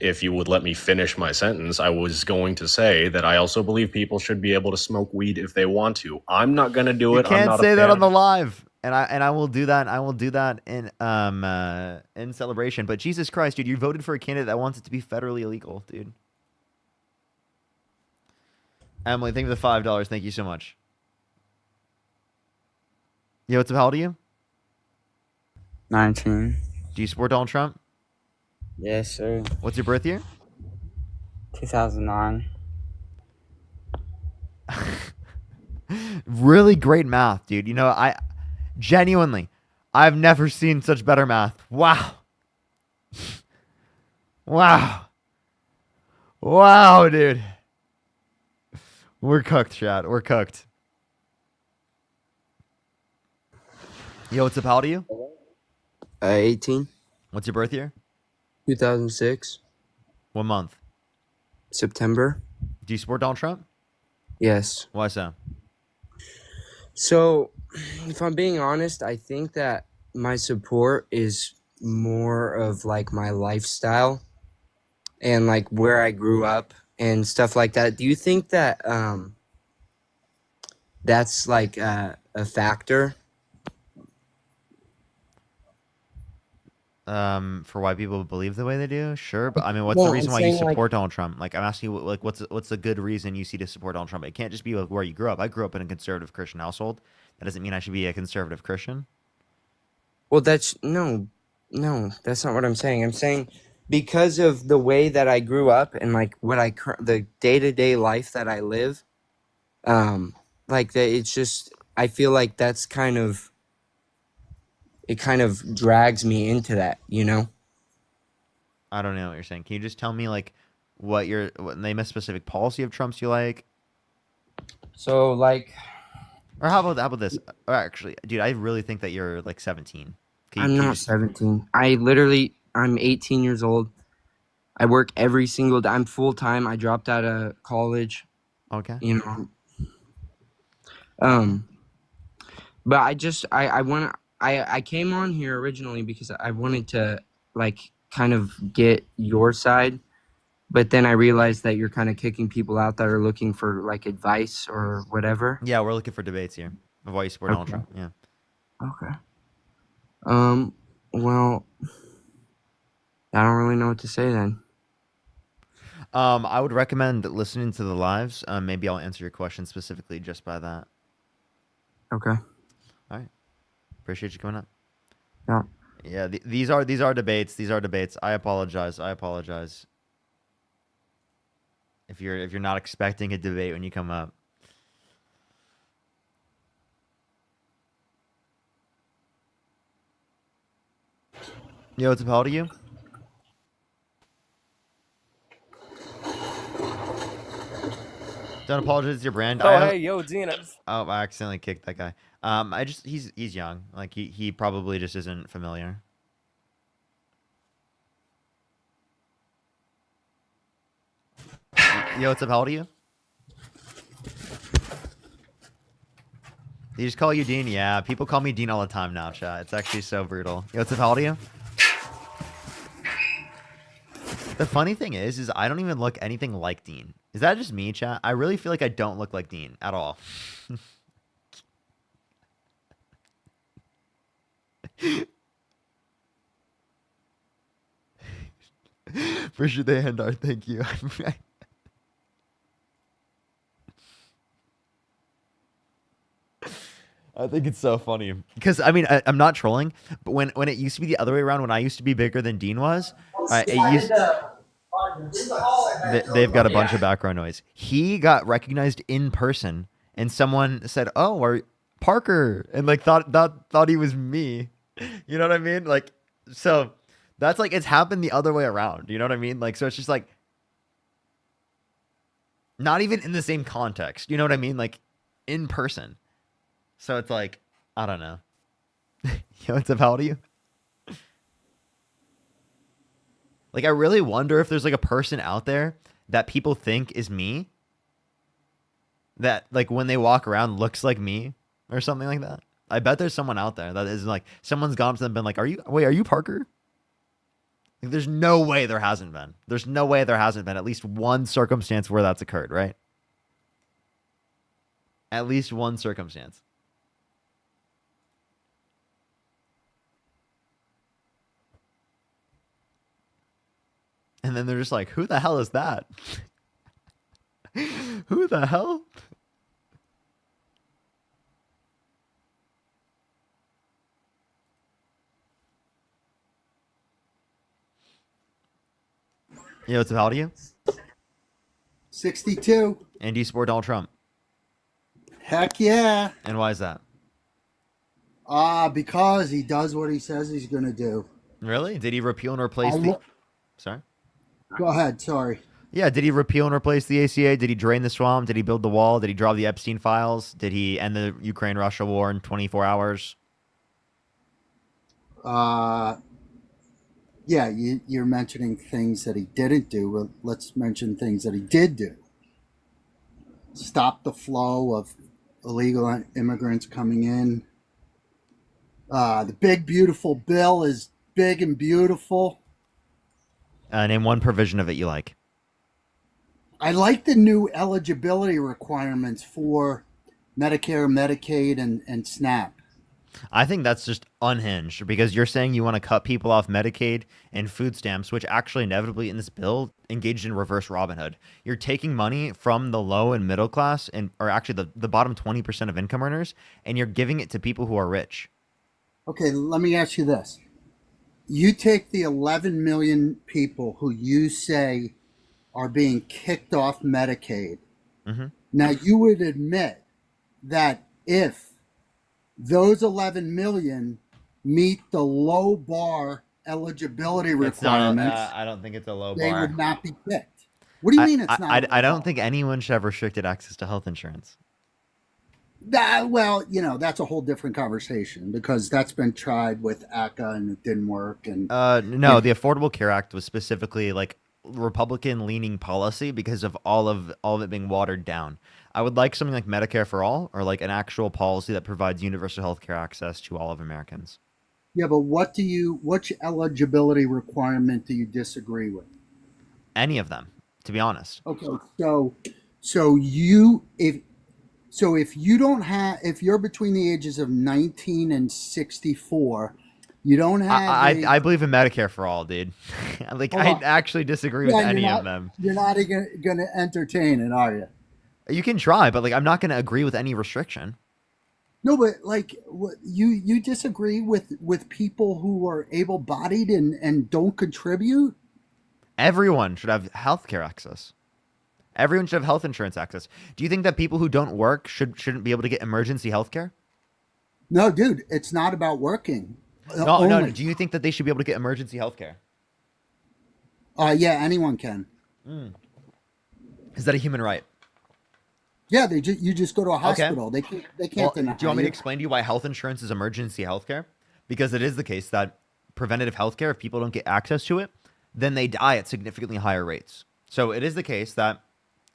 If you would let me finish my sentence, I was going to say that I also believe people should be able to smoke weed if they want to. I'm not going to do You it. I'm can't not say a that fan. on the live. And I will do that. I will do that in celebration. But Jesus Christ, dude, you voted for a candidate that wants it to be federally illegal, dude. Emily, thank you for the $5. Thank you so much. Yo, what's up? How old are you? 19. Do you support Donald Trump? Yes, sir. What's your birth year? 2009. Really great math, dude. You know, genuinely, I've never seen such better math. Wow. Wow. Wow, dude. We're cooked, Chad. We're cooked. Yo, what's up? How old are you? 18. What's your birth year? 2006. What month? September. Do you support Donald Trump? Yes. Why so? So, if I'm being honest, I think that my support is more of like my lifestyle and like where I grew up and stuff like that. Do you think that that's like a factor? For why people believe the way they do, sure, but I mean, what's No, the I'm reason why you saying, like- support Donald Trump? Like, I'm asking you, like, what's a good reason you see to support Donald Trump? It can't just be like where you grew up. I grew up in a conservative Christian household. That doesn't mean I should be a conservative Christian. Well, that's no, that's not what I'm saying. I'm saying because of the way that I grew up and like what the day-to-day life that I live, like that, it's just, I feel like that's it kind of drags me into that, you know? I don't know what you're saying. Can you just tell me like what name a specific policy of Trump's you like? So like, or how about this? Or actually, dude, I really think that you're like 17. I'm not 17. I'm 18 years old. I work every single day. I'm full time. I dropped out of college. Okay. You know. But I came on here originally because I wanted to like kind of get your side, but then I realized that you're kind of kicking people out that are looking for like advice or whatever. Yeah, we're looking for debates here of why you support Donald Trump. Yeah. Okay. Well, I don't really know what to say then. I would recommend listening to the lives. Maybe I'll answer your question specifically just by that. Okay. All right. Appreciate you coming up. Yeah. Yeah. These are debates. These are debates. I apologize. If you're not expecting a debate when you come up. Yo, what's up? How old are you? Don't apologize. It's your brand. Oh, hey, yo, Dean. Oh, I accidentally kicked that guy. He's young. Like he probably just isn't familiar. Yo, what's up? How old are you? They just call you Dean? Yeah, people call me Dean all the time now, chat. It's actually so brutal. Yo, what's up? How old are you? The funny thing is I don't even look anything like Dean. Is that just me, chat? I really feel like I don't look like Dean at all. For sure, they end our thank you. I think it's so funny because I mean I'm not trolling, but when it used to be the other way around, when I used to be bigger than Dean was, they've got a bunch of background noise. He got recognized in person, and someone said, "Oh, are Parker?" and like thought he was me. You know what I mean? Like, so that's like it's happened the other way around. You know what I mean? Like, so it's just like not even in the same context. You know what I mean? Like in person. So it's like, I don't know. Yo, what's up? How old are you? Like, I really wonder if there's like a person out there that people think is me. That like when they walk around looks like me or something like that. I bet there's someone out there that is like, someone's gone up to them and been like, are you Parker? Like, there's no way there hasn't been. There's no way there hasn't been at least one circumstance where that's occurred, right? At least one circumstance. And then they're just like, who the hell is that? Who the hell? Yo, what's up? How old are you? 62. And do you support Donald Trump? Heck yeah. And why is that? Because he does what he says he's going to do. Really? Did he repeal and replace Sorry? Go ahead. Sorry. Yeah, did he repeal and replace the ACA? Did he drain the swamp? Did he build the wall? Did he drop the Epstein files? Did he end the Ukraine-Russia war in 24 hours? Yeah, you're mentioning things that he didn't do. Well, let's mention things that he did do. Stop the flow of illegal immigrants coming in. The big, beautiful bill is big and beautiful. Name one provision of it you like. I like the new eligibility requirements for Medicare, Medicaid, and SNAP. I think that's just unhinged because you're saying you want to cut people off Medicaid and food stamps, which actually inevitably in this bill engaged in reverse Robin Hood. You're taking money from the low and middle class or actually the bottom 20% of income earners, and you're giving it to people who are rich. Okay, let me ask you this. You take the 11 million people who you say are being kicked off Medicaid. Mm-hmm. Now, you would admit that if those 11 million meet the low bar eligibility requirements, I don't think it's a low they bar. would not be picked. What do you mean it's not? I don't think anyone should have restricted access to health insurance. Well, that's a whole different conversation because that's been tried with ACA and it didn't work. And No, the Affordable Care Act was specifically like Republican leaning policy because of all of it being watered down. I would like something like Medicare for all or like an actual policy that provides universal health care access to all of Americans. Yeah, but which eligibility requirement do you disagree with? Any of them, to be honest. Okay, if you're between the ages of 19 and 64, you don't have. I believe in Medicare for all, dude. Like I actually disagree with any of them. You're not going to entertain it, are you? You can try, but like I'm not going to agree with any restriction. No, but like you disagree with people who are able-bodied and don't contribute? Everyone should have health care access. Everyone should have health insurance access. Do you think that people who don't work shouldn't be able to get emergency health care? No, dude, it's not about working. No. Do you think that they should be able to get emergency health care? Yeah, anyone can. Is that a human right? Yeah, you just go to a hospital. Okay. They can't deny. Do you want me to explain to you why health insurance is emergency health care? Because it is the case that preventative health care, if people don't get access to it, then they die at significantly higher rates. So it is the case that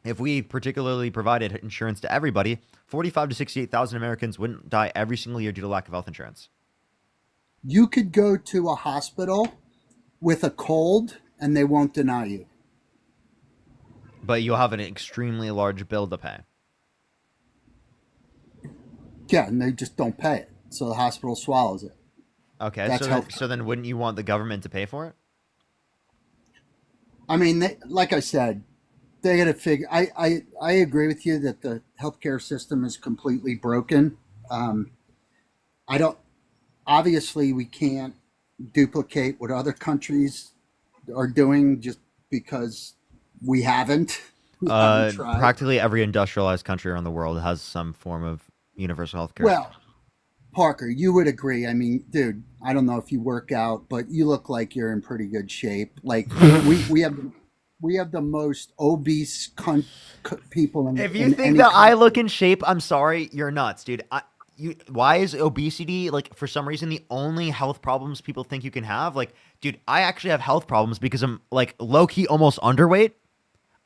if we particularly provided insurance to everybody, 45 to 68,000 Americans wouldn't die every single year due to lack of health insurance. You could go to a hospital with a cold and they won't deny you. But you'll have an extremely large bill to pay. Yeah, and they just don't pay it. So the hospital swallows it. Okay, so then wouldn't you want the government to pay for it? I mean, like I said, they got to figure. I agree with you that the healthcare system is completely broken. Obviously, we can't duplicate what other countries are doing just because we haven't. Practically every industrialized country around the world has some form of universal health care. Well, Parker, you would agree. I mean, dude, I don't know if you work out, but you look like you're in pretty good shape. Like we have the most obese people in. If you think that I look in shape, I'm sorry, you're nuts, dude. Why is obesity like for some reason the only health problems people think you can have? Like, dude, I actually have health problems because I'm like low key almost underweight.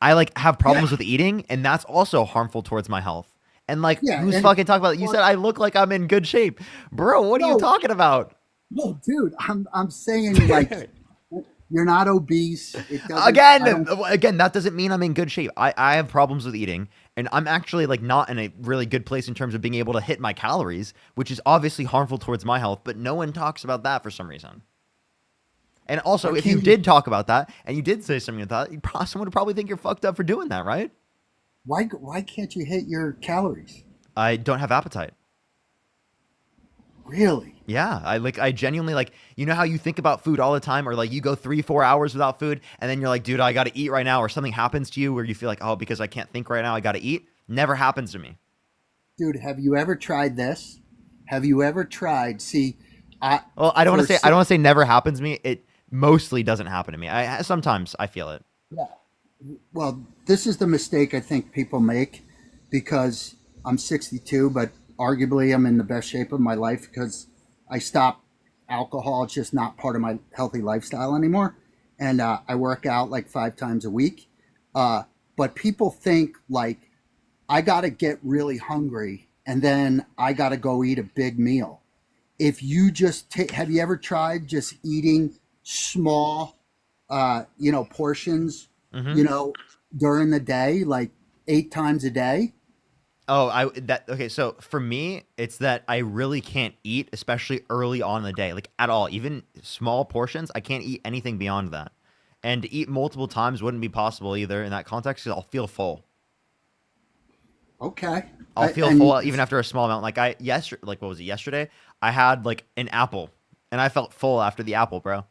I like have problems with eating, and that's also harmful towards my health. And like, who's fucking talking about it? You said I look like I'm in good shape, bro. What are you talking about? No, dude, I'm saying like you're not obese. Again, that doesn't mean I'm in good shape. I have problems with eating, and I'm actually like not in a really good place in terms of being able to hit my calories, which is obviously harmful towards my health. But no one talks about that for some reason. And also, if you did talk about that and you did say something like that, someone would probably think you're fucked up for doing that, right? Why can't you hit your calories? I don't have appetite. Really? Yeah, I genuinely like, you know how you think about food all the time, or like you go 3-4 hours without food and then you're like, dude, I got to eat right now, or something happens to you where you feel like, oh, because I can't think right now, I got to eat. Never happens to me. Dude, have you ever tried this? Have you ever tried? See, Well, I don't want to say never happens to me. It mostly doesn't happen to me. Sometimes I feel it. Yeah. Well, this is the mistake I think people make, because I'm 62, but arguably I'm in the best shape of my life because I stopped alcohol. It's just not part of my healthy lifestyle anymore. And I work out like 5 times a week. But people think like I got to get really hungry and then I got to go eat a big meal. If you just have you ever tried just eating small, portions, during the day, like 8 times a day? Oh, okay. So for me, it's that I really can't eat, especially early on in the day, like at all. Even small portions, I can't eat anything beyond that. And to eat multiple times wouldn't be possible either in that context, because I'll feel full. Okay. I'll feel full even after a small amount. Like what was it, yesterday? I had like an apple, and I felt full after the apple, bro.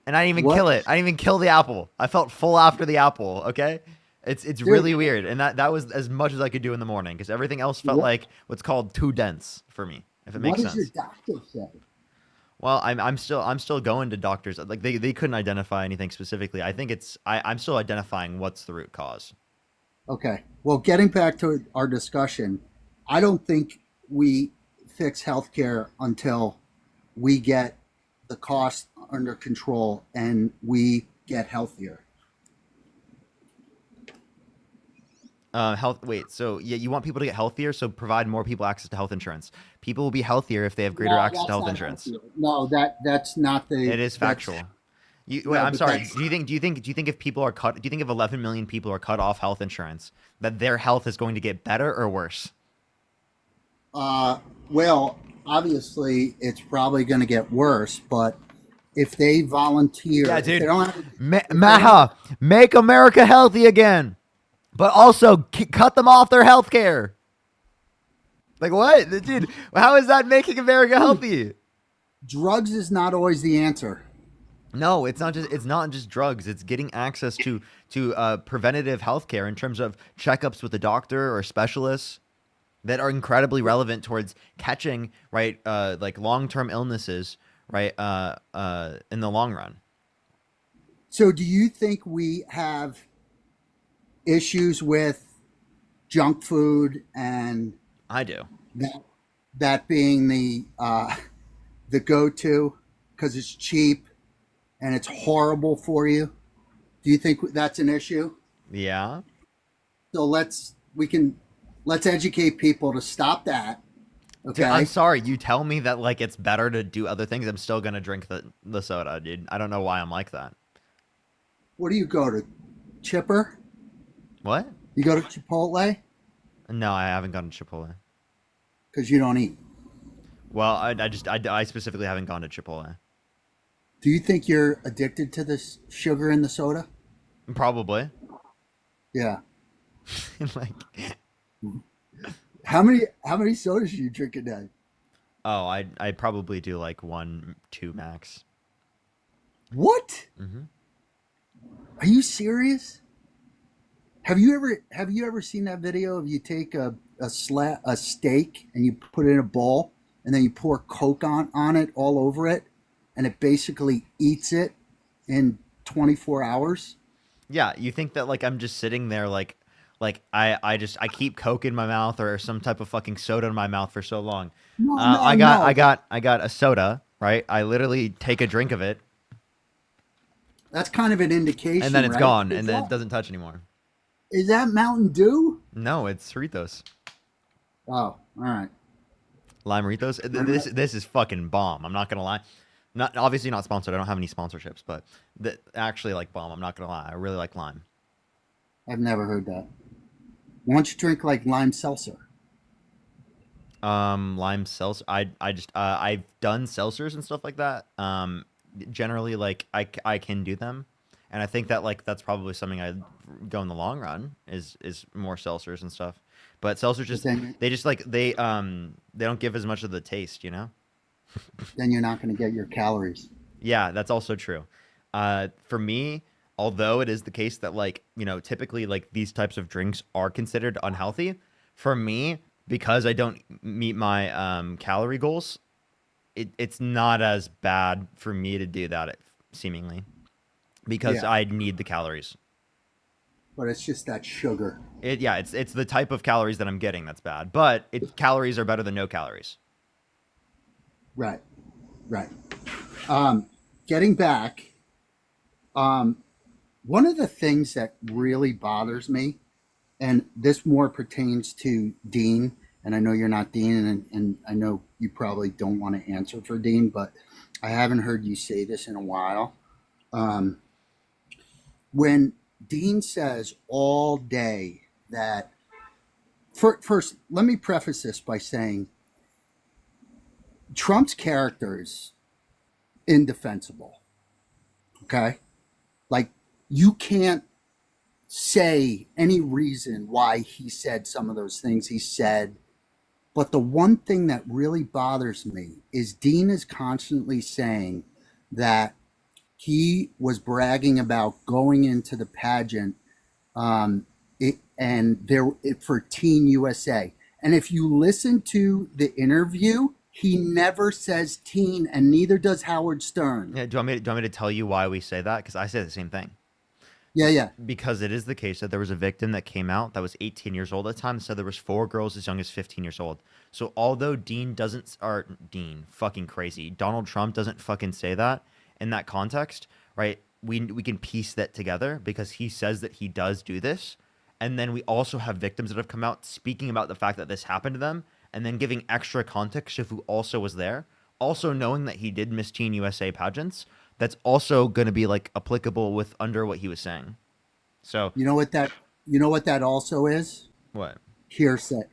And I didn't even kill it. I didn't even kill the apple. I felt full after the apple. Okay. It's really weird, and that was as much as I could do in the morning, because everything else felt like what's called too dense for me, if it makes sense. What does your doctor say? Well, I'm still going to doctors. Like they couldn't identify anything specifically. I think I'm still identifying what's the root cause. Okay. Well, getting back to our discussion, I don't think we fix healthcare until we get the cost under control and we get healthier. So yeah, you want people to get healthier, so provide more people access to health insurance. People will be healthier if they have greater access to health insurance. No, that's not the. It is factual. I'm sorry. Do you think if people are cut? Do you think if 11 million people are cut off health insurance, that their health is going to get better or worse? Well, obviously, it's probably going to get worse. But if they volunteer, yeah, dude, if they don't have, Maha, make America healthy again. But also cut them off their health care. Like what? Dude, how is that making America healthy? Drugs is not always the answer. No, it's not just drugs. It's getting access to preventative health care in terms of checkups with a doctor or specialists that are incredibly relevant towards catching, right, like long-term illnesses, right, in the long run. So do you think we have issues with junk food, and I do, that being the go-to because it's cheap and it's horrible for you? Do you think that's an issue? Yeah. So let's educate people to stop that. Okay. Dude, I'm sorry. You tell me that like it's better to do other things. I'm still gonna drink the soda, dude. I don't know why I'm like that. What do you go to? Chipper? What? You go to Chipotle? No, I haven't gone to Chipotle. Because you don't eat. Well, I specifically haven't gone to Chipotle. Do you think you're addicted to this sugar in the soda? Probably. Yeah. Like, how many sodas do you drink a day? Oh, I probably do like 1, 2 max. What? Mm-hmm. Are you serious? Have you ever seen that video of you take a steak and you put it in a bowl and then you pour Coke on it all over it, and it basically eats it in 24 hours? Yeah, you think that like I'm just sitting there like I keep Coke in my mouth or some type of fucking soda in my mouth for so long. No, I got a soda, right? I literally take a drink of it. That's kind of an indication, and then it's right? gone, and then it doesn't touch anymore. Is that Mountain Dew? No, it's Ritos. Oh, all right. Lime Ritos. This is fucking bomb. I'm not gonna lie. Obviously not sponsored. I don't have any sponsorships, but actually like bomb. I'm not gonna lie. I really like lime. I've never heard that. Why don't you drink like lime seltzer? Lime seltzer. I've done seltzers and stuff like that. Generally, like I can do them, And I think that like that's probably something I'd go in the long run is more seltzers and stuff. But seltzers just then, they just like they don't give as much of the taste, you know? then you're not going to get your calories. Yeah, that's also true. For me, although it is the case that like, you know, typically like these types of drinks are considered unhealthy, for me, because I don't meet my calorie goals, it's not as bad for me to do that seemingly because Yeah. I need the calories. But it's just that sugar. It's the type of calories that I'm getting that's bad, but calories are better than no calories. Right. Getting back, one of the things that really bothers me, and this more pertains to Dean, and I know you're not Dean, and I know you probably don't want to answer for Dean, but I haven't heard you say this in a while. When Dean says all day that, first, let me preface this by saying Trump's character is indefensible. Okay? Like, you can't say any reason why he said some of those things he said. But the one thing that really bothers me is Dean is constantly saying that he was bragging about going into the pageant for Teen USA. And if you listen to the interview, he never says teen, and neither does Howard Stern. Yeah, do you want me to tell you why we say that? Because I say the same thing. Yeah. Because it is the case that there was a victim that came out that was 18 years old at the time, said there was 4 girls as young as 15 years old. So although Donald Trump doesn't fucking say that in that context, right? We can piece that together because he says that he does do this. And then we also have victims that have come out speaking about the fact that this happened to them and then giving extra context of who also was there. Also knowing that he did Miss Teen USA pageants, that's also going to be like applicable with under what he was saying. So you know what that also is? What? Hearsay.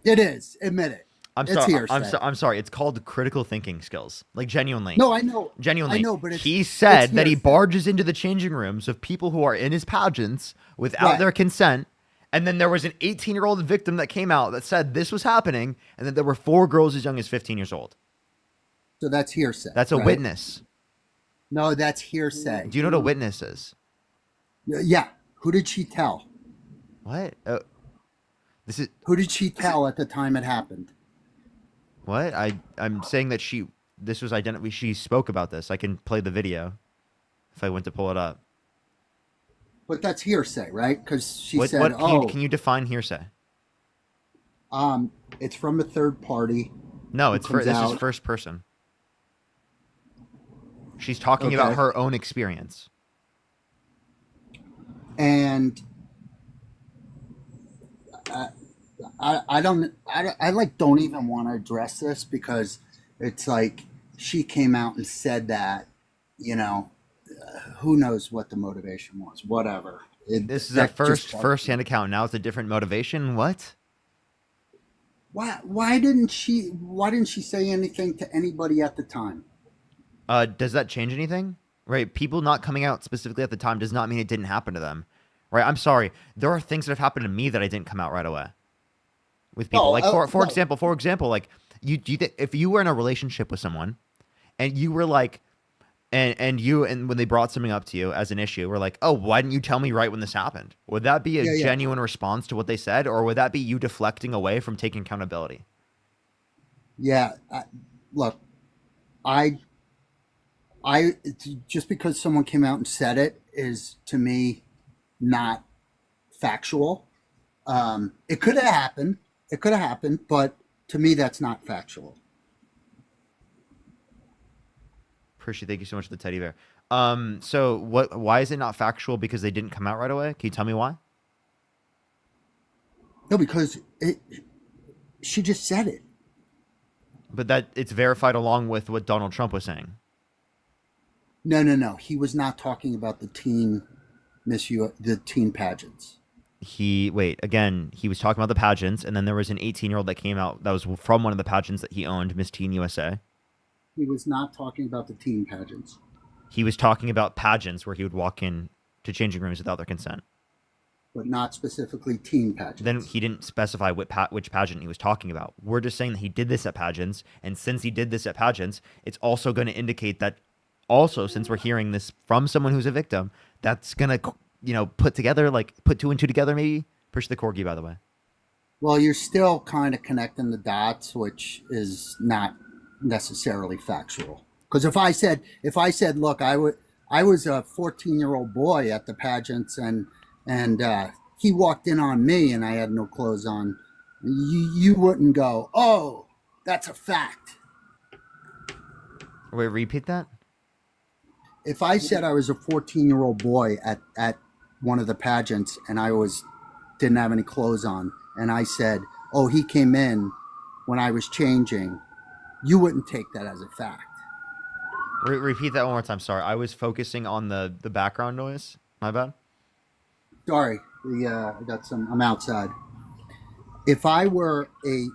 It is. Admit it. I'm sorry. It's called critical thinking skills. Like genuinely. No, I know. Genuinely. I know, but he said that he hearsay. barges into the changing rooms of people who are in his pageants without their consent. And then there was an 18-year-old victim that came out that said this was happening, and that there were 4 girls as young as 15 years old. So that's hearsay. That's a right? witness. No, that's hearsay. Do you know what a witness is? Yeah. Who did she tell? What? Who did she tell at the time it happened? What? I'm saying that she spoke about this. I can play the video if I went to pull it up. But that's hearsay, right? Because she said, can you define hearsay? It's from a third party. No, this is first person. She's talking about her own experience. And I don't even want to address this because it's like she came out and said that, you know, who knows what the motivation was, whatever. This is a first-hand account. Now it's a different motivation. What? Why didn't she say anything to anybody at the time? Does that change anything? Right? People not coming out specifically at the time does not mean it didn't happen to them. Right? I'm sorry. There are things that have happened to me that I didn't come out right away with people. For example, like if you were in a relationship with someone and you were like, and when they brought something up to you as an issue, we're like, oh, why didn't you tell me right when this happened? Would that be a genuine response to what they said, or would that be you deflecting away from taking accountability? Yeah, look, I just because someone came out and said it is to me not factual. It could have happened. But to me, that's not factual. Thank you so much for the teddy bear. So why is it not factual? Because they didn't come out right away? Can you tell me why? No, because she just said it. But that it's verified along with what Donald Trump was saying. No. He was not talking about the teen pageants. He was talking about the pageants, and then there was an 18-year-old that came out that was from one of the pageants that he owned, Miss Teen USA. He was not talking about the teen pageants. he was talking about pageants where he would walk in to changing rooms without their consent. But not specifically teen pageants. Then he didn't specify which pageant he was talking about. We're just saying that he did this at pageants, and since he did this at pageants, it's also going to indicate that also, since we're hearing this from someone who's a victim, that's going to, put two and two together maybe? Push the corgi, by the way. Well, you're still kind of connecting the dots, which is not necessarily factual. Because if I said, look, I was a 14-year-old boy at the pageants, and he walked in on me and I had no clothes on, you wouldn't go, oh, that's a fact. Wait, repeat that? If I said I was a 14-year-old boy at one of the pageants and I didn't have any clothes on, and I said, oh, he came in when I was changing, you wouldn't take that as a fact. Repeat that one more time. Sorry, I was focusing on the background noise. My bad. Sorry, I'm outside. If I were a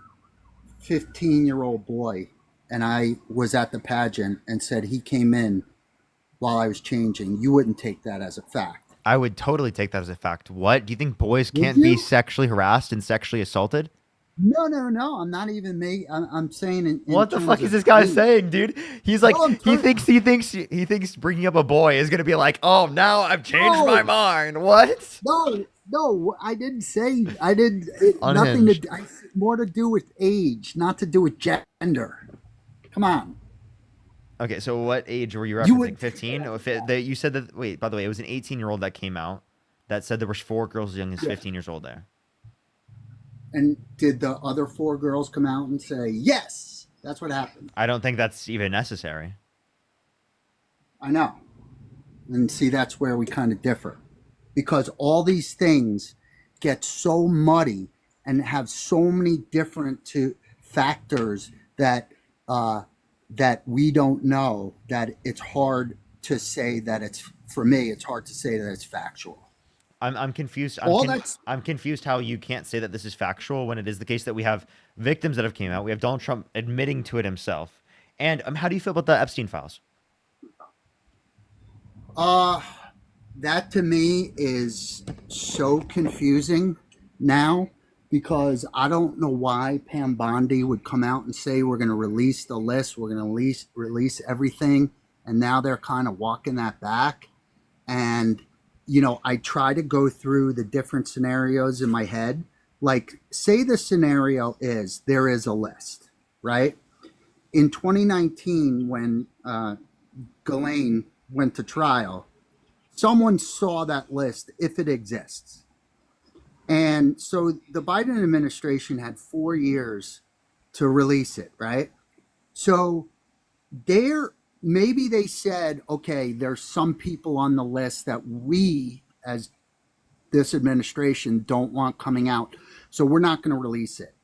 15-year-old boy and I was at the pageant and said he came in while I was changing, you wouldn't take that as a fact. I would totally take that as a fact. What? Do you think boys can't be sexually harassed and sexually assaulted? No. I'm not even me. I'm saying in what the fuck terms is this of guy age. saying, dude? He's like, No, he thinks bringing up a boy is gonna be like, oh, now I've changed my mind. What? No, I didn't say. I didn't. Nothing to. More to do with age, not to do with gender. Come on. Okay, so what age were you referencing? You would- 15? You said that. Wait, by the way, it was an 18-year-old that came out that said there were 4 girls as young as 15 years old there. And did the other 4 girls come out and say yes? That's what happened. I don't think that's even necessary. I know. And see, that's where we kind of differ, because all these things get so muddy and have so many different factors that we don't know, that it's hard to say that it's, for me, it's hard to say that it's factual. I'm confused. I'm confused how you can't say that this is factual when it is the case that we have victims that have came out. We have Donald Trump admitting to it himself. And how do you feel about the Epstein files? That to me is so confusing now, because I don't know why Pam Bondi would come out and say we're going to release the list, we're going to release everything, and now they're kind of walking that back. And I try to go through the different scenarios in my head. Like, say the scenario is there is a list, right? In 2019, when Ghislaine went to trial, someone saw that list, if it exists. And so the Biden administration had 4 years to release it, right? So maybe they said, okay, there's some people on the list that we, as this administration, don't want coming out, so we're not going to release it.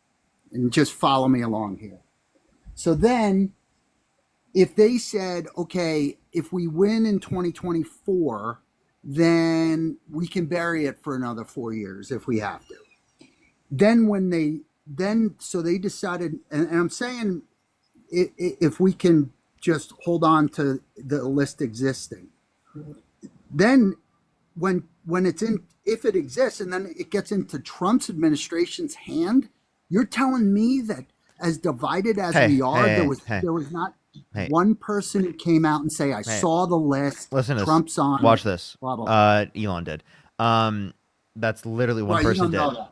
And just follow me along here. So then, if they said, okay, if we win in 2024, then we can bury it for another 4 years if we have to. So they decided, and I'm saying, if we can just hold on to the list existing, then when it's in, if it exists and then it gets into Trump's administration's hand, you're telling me that as divided as we are, there was not one person who came out and say, I saw the list. Listen to Trump's this. on. Watch this. Blah, blah, blah. Elon did. That's literally one Right, you person don't know did. that.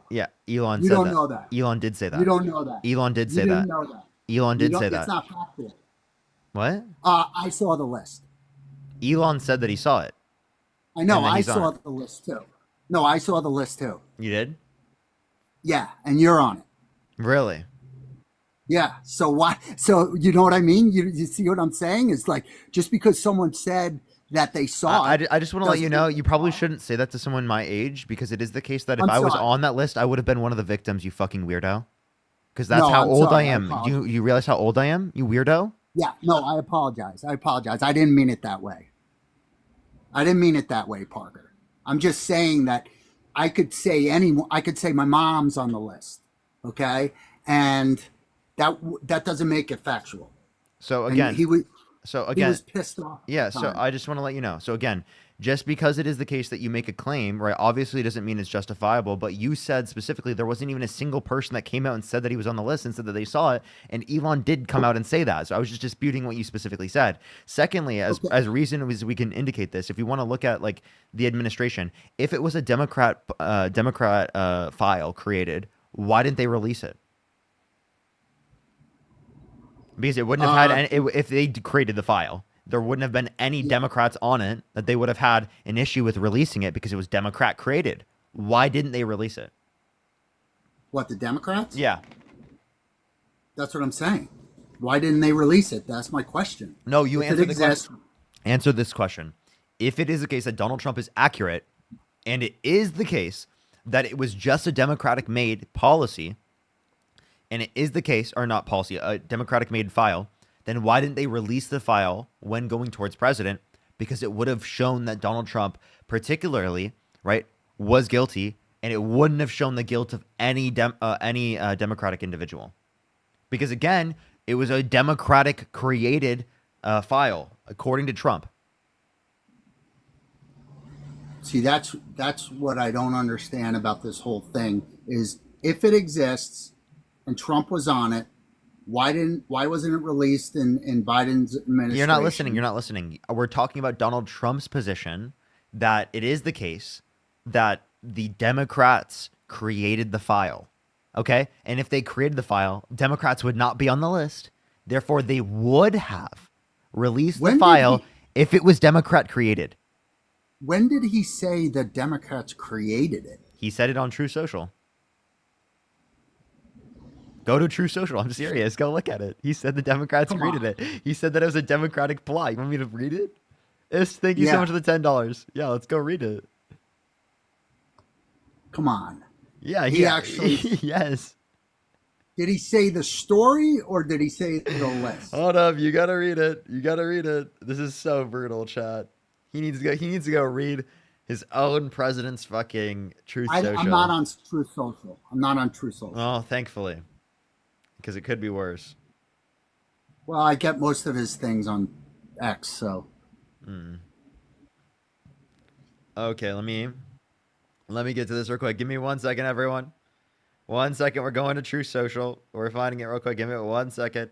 Yeah, Elon You said don't that. know that. Elon did say that. You don't know that. Elon did say You that. didn't know that. Elon You did don't- say It's that. not factual. What? I saw the list. Elon said that he saw it. I know. And then I he's on saw it. the list too. No, I saw the list too. You did? Yeah, and you're on it. Really? Yeah. So why? So you know what I mean? You see what I'm saying? It's like, just because someone said that they saw I it. just want to let you doesn't- know, you probably shouldn't say that to someone my age, because it is the case that if I'm I was sorry. on that list, I would have been one of the victims, you fucking weirdo. Because that's No, how I'm old sorry, I I am. apologize. You realize how old I am, you weirdo? Yeah. No, I apologize. I didn't mean it that way. I didn't mean it that way, Parker. I'm just saying that I could say my mom's on the list. Okay. And that doesn't make it factual. So And again, he would, So He again, was pissed off. at the yeah. So time. I just want to let you know. So again, just because it is the case that you make a claim, right? Obviously, doesn't mean it's justifiable. But you said specifically there wasn't even a single person that came out and said that he was on the list and said that they saw it. And Elon did come out and say that. So I was just disputing what you specifically said. Secondly, as reason as we can indicate this, if you want to look at like the administration, if it was a Democrat file created, why didn't they release it? Because it wouldn't have had any, if they created the file, there wouldn't have been any Democrats on it that they would have had an issue with releasing it because it was Democrat created. Why didn't they release it? What, the Democrats? Yeah. That's what I'm saying. Why didn't they release it? That's my question. No, you If it answer the exists- question. Answer this question. If it is the case that Donald Trump is accurate, and it is the case that it was just a Democratic made policy, and it is the case, or not policy, a Democratic made file, then why didn't they release the file when going towards president? Because it would have shown that Donald Trump, particularly, right, was guilty, and it wouldn't have shown the guilt of any Democratic individual. Because again, it was a Democratic created file, according to Trump. See, that's what I don't understand about this whole thing is if it exists and Trump was on it, why wasn't it released in Biden's administration? You're not listening. You're not listening. We're talking about Donald Trump's position that it is the case that the Democrats created the file. Okay? And if they created the file, Democrats would not be on the list. Therefore, they would have released the file if it was Democrat created. When did he say the Democrats created it? He said it on True Social. Go to True Social. I'm serious. Go look at it. He said the Democrats created it. He said that it was a Democratic plot. You want me to read it? Thank you so much for the $10. Yeah, let's go read it. Come on. Yeah, he actually. Yes. Did he say the story or did he say the list? Hold up, you gotta read it. You gotta read it. This is so brutal, chat. He needs to go read his own president's fucking Truth Social. I'm not on Truth Social. I'm not on Truth Social. Oh, thankfully. Because it could be worse. Well, I get most of his things on X, so. Okay, let me get to this real quick. Give me 1 second, everyone. 1 second. We're going to True Social. We're finding it real quick. Give me 1 second.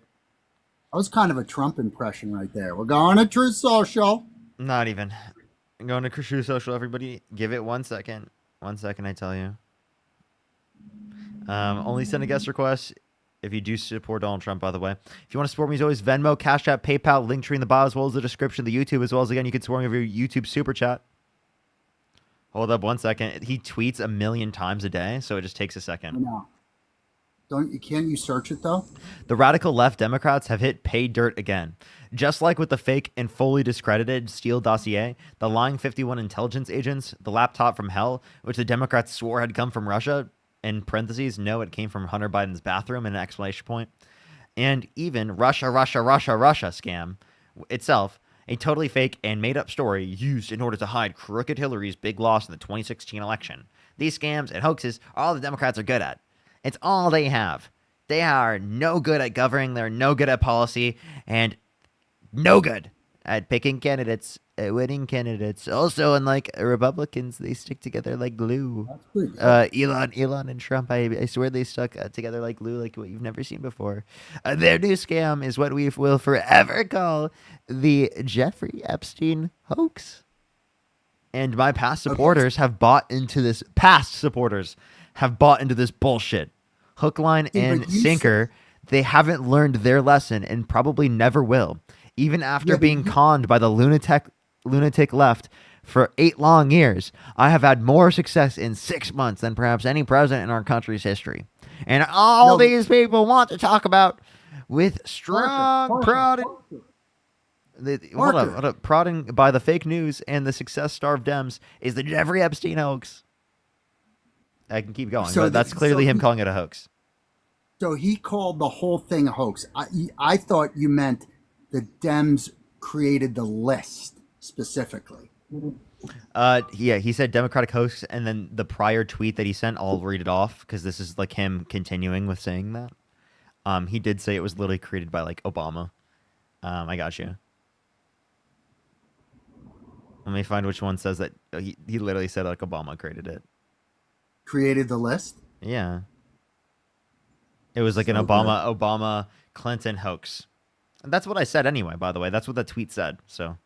That was kind of a Trump impression right there. We're going to Truth Social. Not even. I'm going to True Social, everybody. Give it 1 second. 1 second, I tell you. Only send a guest request if you do support Donald Trump, by the way. If you want to support me, as always, Venmo, Cash App, PayPal, Linktree in the bio, as well as the description of the YouTube, as well as, again, you can support me over your YouTube Super Chat. Hold up 1 second. He tweets 1 million times a day, so it just takes a second. No. Can't you search it, though? The radical left Democrats have hit pay dirt again. Just like with the fake and fully discredited Steele dossier, the lying 51 intelligence agents, the laptop from hell, which the Democrats swore had come from Russia, in parentheses, no, it came from Hunter Biden's bathroom in an exclamation point, and even Russia scam itself, a totally fake and made-up story used in order to hide crooked Hillary's big loss in the 2016 election. These scams and hoaxes are all the Democrats are good at. It's all they have. They are no good at governing, they're no good at policy, and no good at picking candidates, winning candidates. Also, unlike Republicans, they stick together like glue. Elon and Trump, I swear they stuck together like glue, like what you've never seen before. Their new scam is what we will forever call the Jeffrey Epstein hoax. And my past supporters have bought into this. Bullshit. Hook, line, and sinker. They haven't learned their lesson and probably never will. Even after being conned by the lunatic left for 8 long years, I have had more success in 6 months than perhaps any president in our country's history. And all these people want to talk about with strong prodding. Hold up. Prodding by the fake news and the success-starved Dems is the Jeffrey Epstein hoax. I can keep going, but that's clearly him calling it a hoax. So he called the whole thing a hoax. I thought you meant the Dems created the list specifically. Yeah, he said Democratic hoax, and then the prior tweet that he sent, I'll read it off because this is like him continuing with saying that. He did say it was literally created by like Obama. I got you. Let me find which one says that. He literally said like Obama created it. Created the list? Yeah. It was like an So Obama Clinton hoax. And that's what I said anyway, by the way. That's what the tweet said. So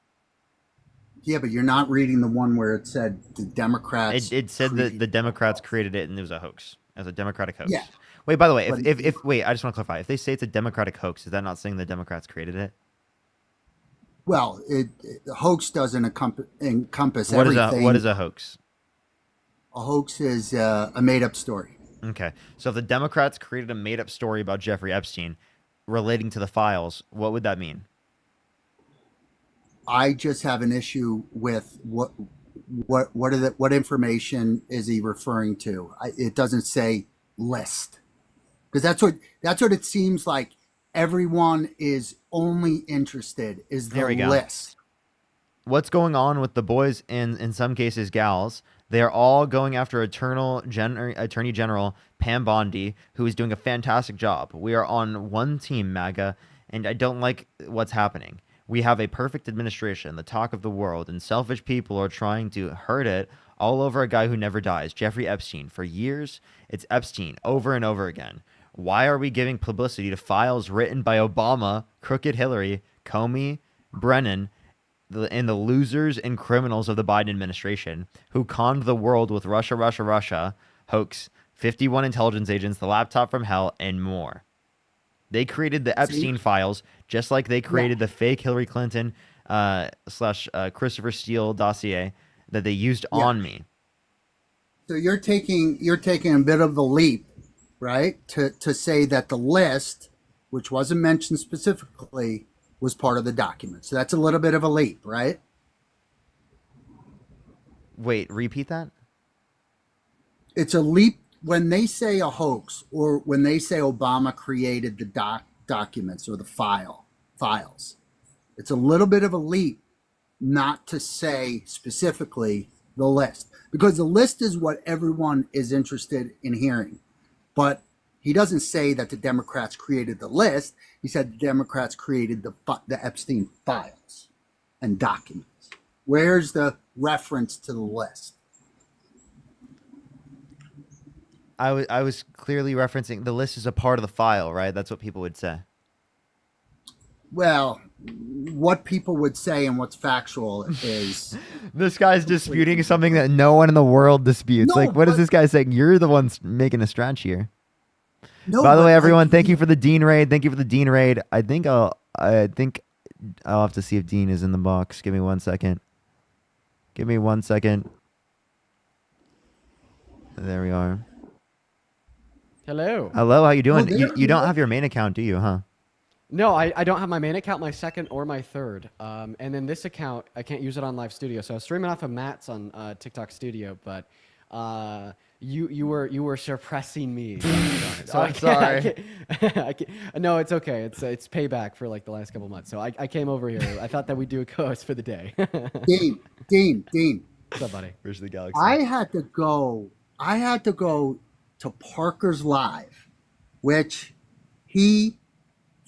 Yeah, but you're not reading the one where it said the Democrats. it said that the Democrats created it and it was a hoax. It was a Democratic hoax. Yeah. Wait, by the way, But- if wait, I just want to clarify. If they say it's a Democratic hoax, is that not saying the Democrats created it? Well, the hoax doesn't encompass What everything. is a hoax? A hoax is a made-up story. Okay. So if the Democrats created a made-up story about Jeffrey Epstein relating to the files, what would that mean? I just have an issue with what information is he referring to? It doesn't say list, because that's what it seems like. Everyone is only interested is There the we go. list. What's going on with the boys and in some cases gals? They are all going after Attorney General Pam Bondi, who is doing a fantastic job. We are on one team, MAGA, and I don't like what's happening. We have a perfect administration, the talk of the world, and selfish people are trying to hurt it all over a guy who never dies, Jeffrey Epstein. For years, it's Epstein over and over again. Why are we giving publicity to files written by Obama, crooked Hillary, Comey, Brennan, and the losers and criminals of the Biden administration who conned the world with Russia hoax, 51 intelligence agents, the laptop from hell, and more? They created the Epstein files just like they created the fake Hillary Clinton / Christopher Steele dossier that they used on me. So you're taking a bit of a leap, right? To say that the list, which wasn't mentioned specifically, was part of the document. So that's a little bit of a leap, right? Wait, repeat that? It's a leap when they say a hoax or when they say Obama created the documents or the files. It's a little bit of a leap not to say specifically the list, because the list is what everyone is interested in hearing. But he doesn't say that the Democrats created the list. He said the Democrats created the Epstein files and documents. Where's the reference to the list? I was clearly referencing the list is a part of the file, right? That's what people would say. Well, what people would say and what's factual is This guy's disputing something that no one in the world disputes. No, like, what is but- this guy saying? You're the ones making a stretch here. no. By the but way, like, everyone, thank you for the Dean raid. Thank you for the Dean raid. I think I'll have to see if Dean is in the box. Give me 1 second. Give me 1 second. There we are. Hello. Hello, how you doing? there You you don't are. have your main account, do you, huh? No, I don't have my main account, my second or my third. And then this account, I can't use it on Live Studio. So I was streaming off of Matt's on TikTok Studio, but you were suppressing me. So I'm sorry. I can't, no, it's okay. It's payback for like the last couple months. So I came over here. I thought that we'd do a co-host for the day. Dean. What's up, buddy? Where's the galaxy? I had to go to Parker's Live, which he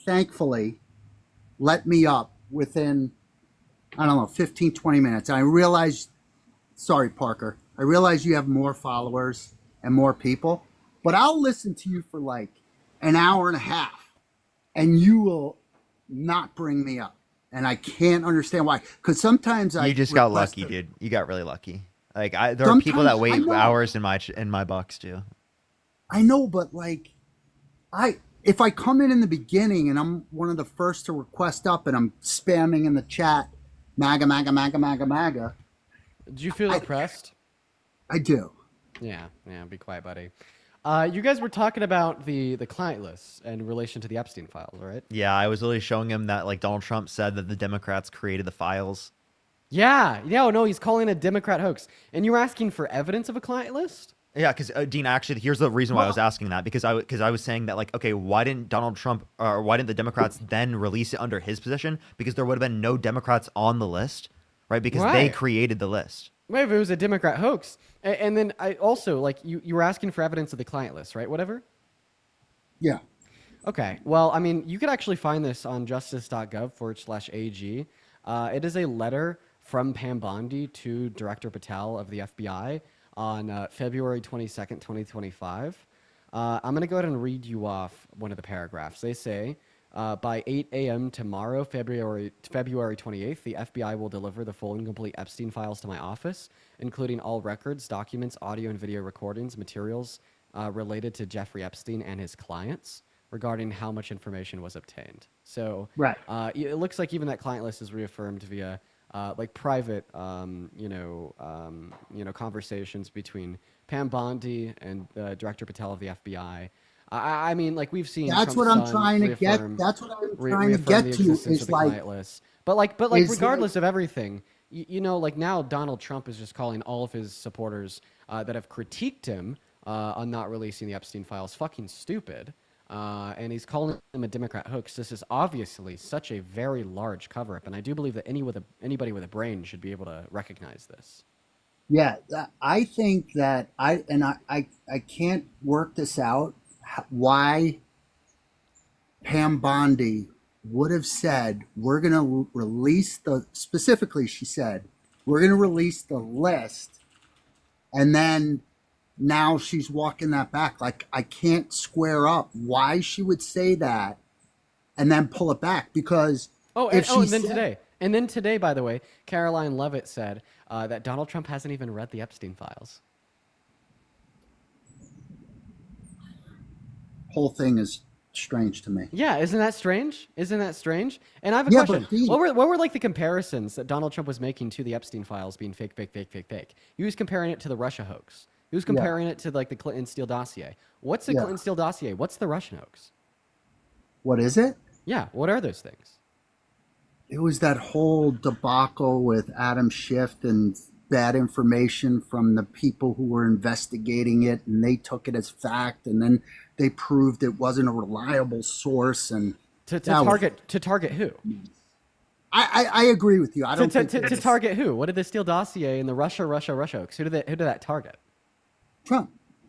thankfully let me up within, I don't know, 15, 20 minutes. And I realized, sorry, Parker, I realize you have more followers and more people, but I'll listen to you for like an hour and a half and you will not bring me up. And I can't understand why. Because sometimes You just got lucky, dude. You got really lucky. Like there are people that Sometimes- I wait know. hours in my box too. I know, but like, if I come in the beginning and I'm one of the first to request up and I'm spamming in the chat, MAGA, MAGA, MAGA, MAGA, MAGA. Did you feel oppressed? I do. Yeah, be quiet, buddy. You guys were talking about the client lists in relation to the Epstein files, right? Yeah, I was literally showing him that like Donald Trump said that the Democrats created the files. Yeah, no, he's calling it a Democrat hoax. And you were asking for evidence of a client list? Yeah, because Dean, actually, here's the reason why I was asking that, because I was saying that like, okay, why didn't Donald Trump or why didn't the Democrats then release it under his position? Because there would have been no Democrats on the list, right? Because they Right. created the list. Wait, if it was a Democrat hoax. And then I also, like, you were asking for evidence of the client list, right? Whatever? Yeah. Okay. Well, I mean, you could actually find this on justice.gov/AG. It is a letter from Pam Bondi to Director Patel of the FBI on February 22nd, 2025. I'm going to go ahead and read you off one of the paragraphs. They say, by 8 a.m. tomorrow, February 28th, the FBI will deliver the full and complete Epstein files to my office, including all records, documents, audio and video recordings, materials related to Jeffrey Epstein and his clients regarding how much information was obtained. So Right. It looks like even that client list is reaffirmed via like private, conversations between Pam Bondi and Director Patel of the FBI. I mean, like we've seen. That's Trump's what I'm son trying to get. reaffirm- That's what I'm re- trying to reaffirm get the to. existence Is of the like, client list. But is regardless of everything, like now Donald Trump is just calling all of his supporters that have critiqued him on not releasing the Epstein files fucking stupid. And he's calling them a Democrat hoax. This is obviously such a very large cover-up, and I do believe that anybody with a brain should be able to recognize this. Yeah, I think that I can't work this out. Why Pam Bondi would have said we're going to release specifically she said we're going to release the list, and then now she's walking that back. Like, I can't square up why she would say that and then pull it back, because And then today, by the way, Caroline Levitt said that Donald Trump hasn't even read the Epstein files. Whole thing is strange to me. Yeah, isn't that strange? And I have a Yeah, question. but What were like the comparisons that Donald Trump was making to the Epstein files being fake? He was comparing it to the Russia hoax. He was comparing it to like the Clinton Steele dossier. What's the Clinton Steele dossier? What's the Russian hoax? What is it? Yeah, what are those things? It was that whole debacle with Adam Schiff and bad information from the people who were investigating it, and they took it as fact, and then they proved it wasn't a reliable source. And to target who? I agree with you. I don't think to target who? What did the Steele dossier and the Russia hoax? Who did that target?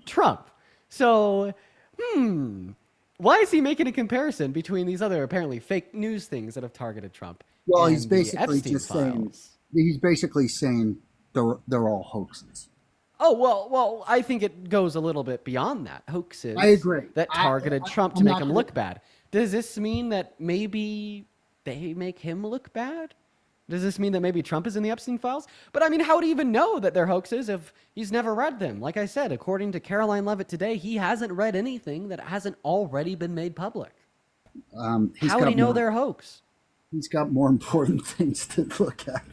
Trump. So, why is he making a comparison between these other apparently fake news things that have targeted Trump? Well, and he's the basically Epstein just files? saying they're all hoaxes. Oh, well, I think it goes a little bit beyond that. Hoaxes. I agree. That targeted Trump to I'm make not him gonna- look bad. Does this mean that maybe they make him look bad? Does this mean that maybe Trump is in the Epstein files? But I mean, how would he even know that they're hoaxes if he's never read them? Like I said, according to Caroline Levitt today, he hasn't read anything that hasn't already been made public. How would he know they're a hoax? He's got more important things to look at.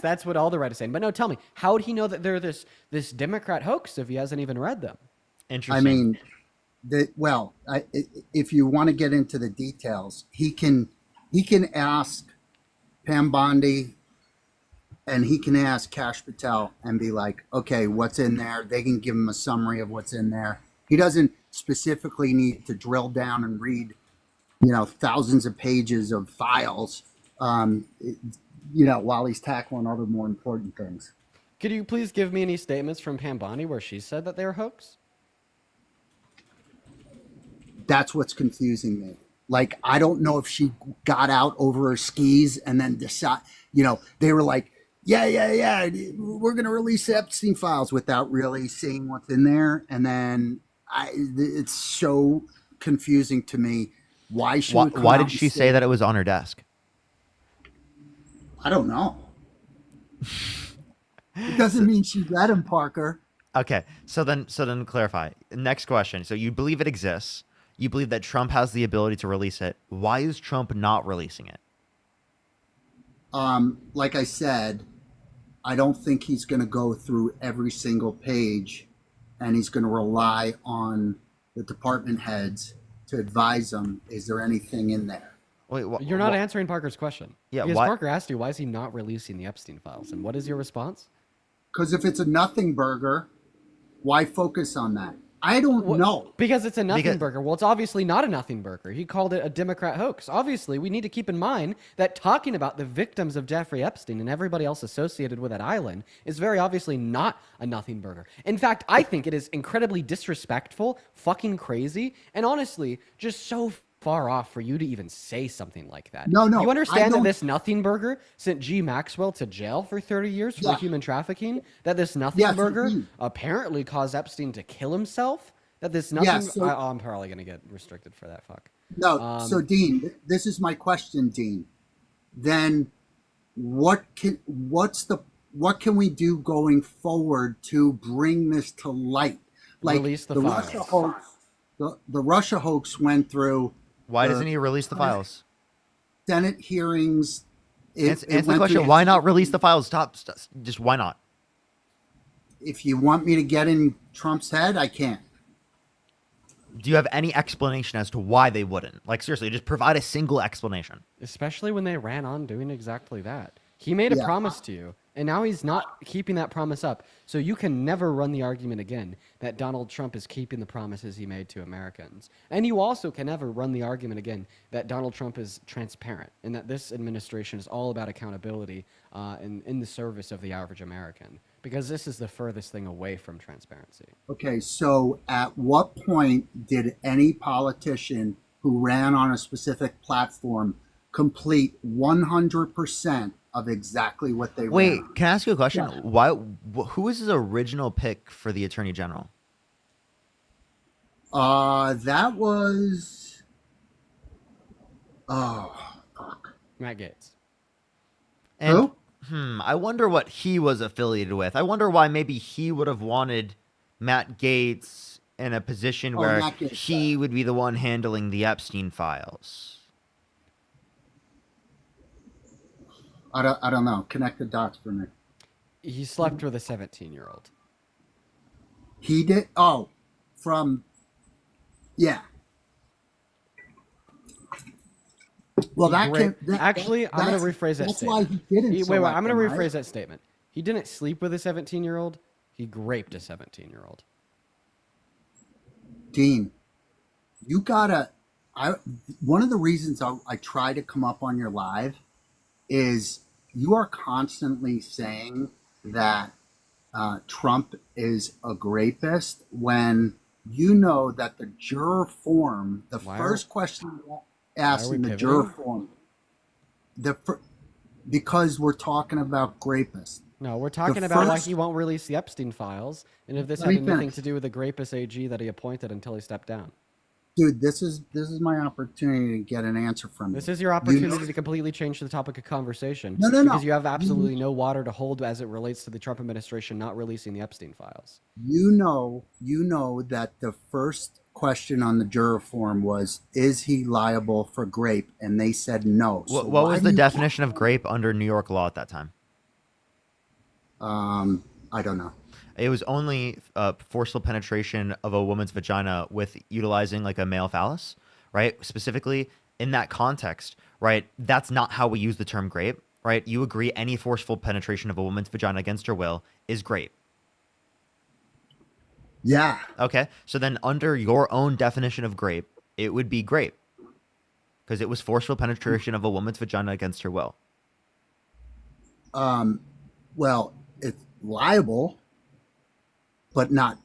That's what all the right is saying. But no, tell me, how would he know that they're this Democrat hoax if he hasn't even read them? Interesting. I mean, if you want to get into the details, he can ask Pam Bondi and he can ask Kash Patel and be like, okay, what's in there? They can give him a summary of what's in there. He doesn't specifically need to drill down and read, thousands of pages of files, while he's tackling other more important things. Could you please give me any statements from Pam Bondi where she said that they're hoax? That's what's confusing me. Like, I don't know if she got out over her skis and then decide, they were like, yeah, we're going to release the Epstein files without really seeing what's in there. And then it's so confusing to me why she would come Why out did and she say that it was on her desk? I don't know. It doesn't mean she read him, Parker. Okay, so then clarify. Next question. So you believe it exists. You believe that Trump has the ability to release it. Why is Trump not releasing it? Like I said, I don't think he's going to go through every single page, and he's going to rely on the department heads to advise him. Is there anything in there? Wait, You're not answering Parker's question. Yeah, because why- Parker asked you, why is he not releasing the Epstein files? And what is your response? Because if it's a nothing burger, why focus on that? I don't know. Because it's a nothing burger. Well, it's obviously not a nothing burger. He called it a Democrat hoax. Obviously, we need to keep in mind that talking about the victims of Jeffrey Epstein and everybody else associated with that island is very obviously not a nothing burger. In fact, I think it is incredibly disrespectful, fucking crazy, and honestly, just so far off for you to even say something like that. No, no, You I understand that don't- this Nothing Burger sent G. Maxwell to jail for 30 years for Yeah. human trafficking? That this Nothing Yes, Burger indeed. apparently caused Epstein to kill himself? That this Nothing... Yeah, so- I'm probably going to get restricted for that, fuck. No, so Dean, this is my question, Dean. Then what can we do going forward to bring this to light? Like Release the Russia files. hoax, the Russia hoax went through. Why the doesn't he release the files? Senate hearings? It Answer the went question. through- Why not release the files? Stop. Just why not? If you want me to get in Trump's head, I can't. Do you have any explanation as to why they wouldn't? Like, seriously, just provide a single explanation. Especially when they ran on doing exactly that. He made a Yeah. promise to you, and now he's not keeping that promise up. So you can never run the argument again that Donald Trump is keeping the promises he made to Americans. And you also can never run the argument again that Donald Trump is transparent and that this administration is all about accountability in the service of the average American. Because this is the furthest thing away from transparency. Okay, so at what point did any politician who ran on a specific platform complete 100% of exactly what they Wait, ran on? can I ask you a question? Yeah. Why? Who was his original pick for the attorney general? That was. Oh, fuck. Matt Gaetz. And, I wonder what he was affiliated with. I wonder why maybe he would have wanted Matt Gaetz in a position Oh, where Matt Gaetz, he would be the one handling the Epstein files. I don't know. Connect the dots for me. He slept with a 17-year-old. He did. Oh, from. Yeah. Well, that Great. can. That, Actually, I'm going to that's- rephrase that That's statement. why he didn't. Wait, select I'm going to him, rephrase right? that statement. He didn't sleep with a 17-year-old. He raped a 17-year-old. Dean, you gotta. One of the reasons I try to come up on your live is you are constantly saying that Trump is a rapist when you know that the juror form, the Why first are- question why asked are we in the pivoting? juror form, because we're talking about rapists. No, we're talking about why he won't release the Epstein files, and if this Let had me anything finish. to do with the Grapus AG that he appointed until he stepped down. Dude, this is my opportunity to get an answer from you. This is your opportunity to completely change the topic of conversation. No, no, no. Because you have absolutely no water to hold as it relates to the Trump administration not releasing the Epstein files. You know that the first question on the juror form was, is he liable for grape? And they said no. So What why was do the you- definition of grape under New York law at that time? I don't know. It was only forceful penetration of a woman's vagina with utilizing like a male phallus, right? Specifically in that context, right? That's not how we use the term grape, right? You agree any forceful penetration of a woman's vagina against her will is grape. Yeah. Okay. So then under your own definition of grape, it would be grape because it was forceful penetration of a woman's vagina against her will. Well, it's liable, but not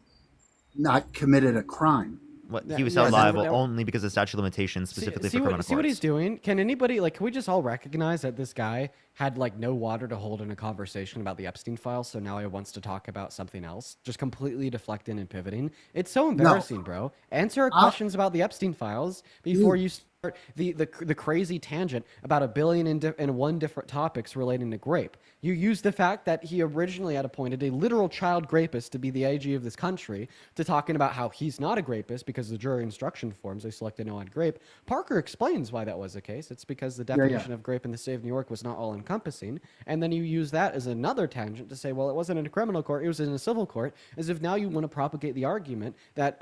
committed a crime. What Yeah, he was yeah, held so liable now- only because of statute of limitations, specifically for criminal see what he's courts. doing? Can anybody, like, can we just all recognize that this guy had, like, no water to hold in a conversation about the Epstein files, so now he wants to talk about something else? Just completely deflecting and pivoting. It's so embarrassing, bro. Answer our questions about the Epstein files before you start the crazy tangent about a billion and one different topics relating to grape. You use the fact that he originally had appointed a literal child rapist to be the AG of this country to talking about how he's not a rapist because the jury instruction forms they selected no on grape. Parker explains why that was the case. It's because the definition of grape in the state of New York was not all encompassing. And then you use that as another tangent to say, well, it wasn't in a criminal court, it was in a civil court, as if now you want to propagate the argument that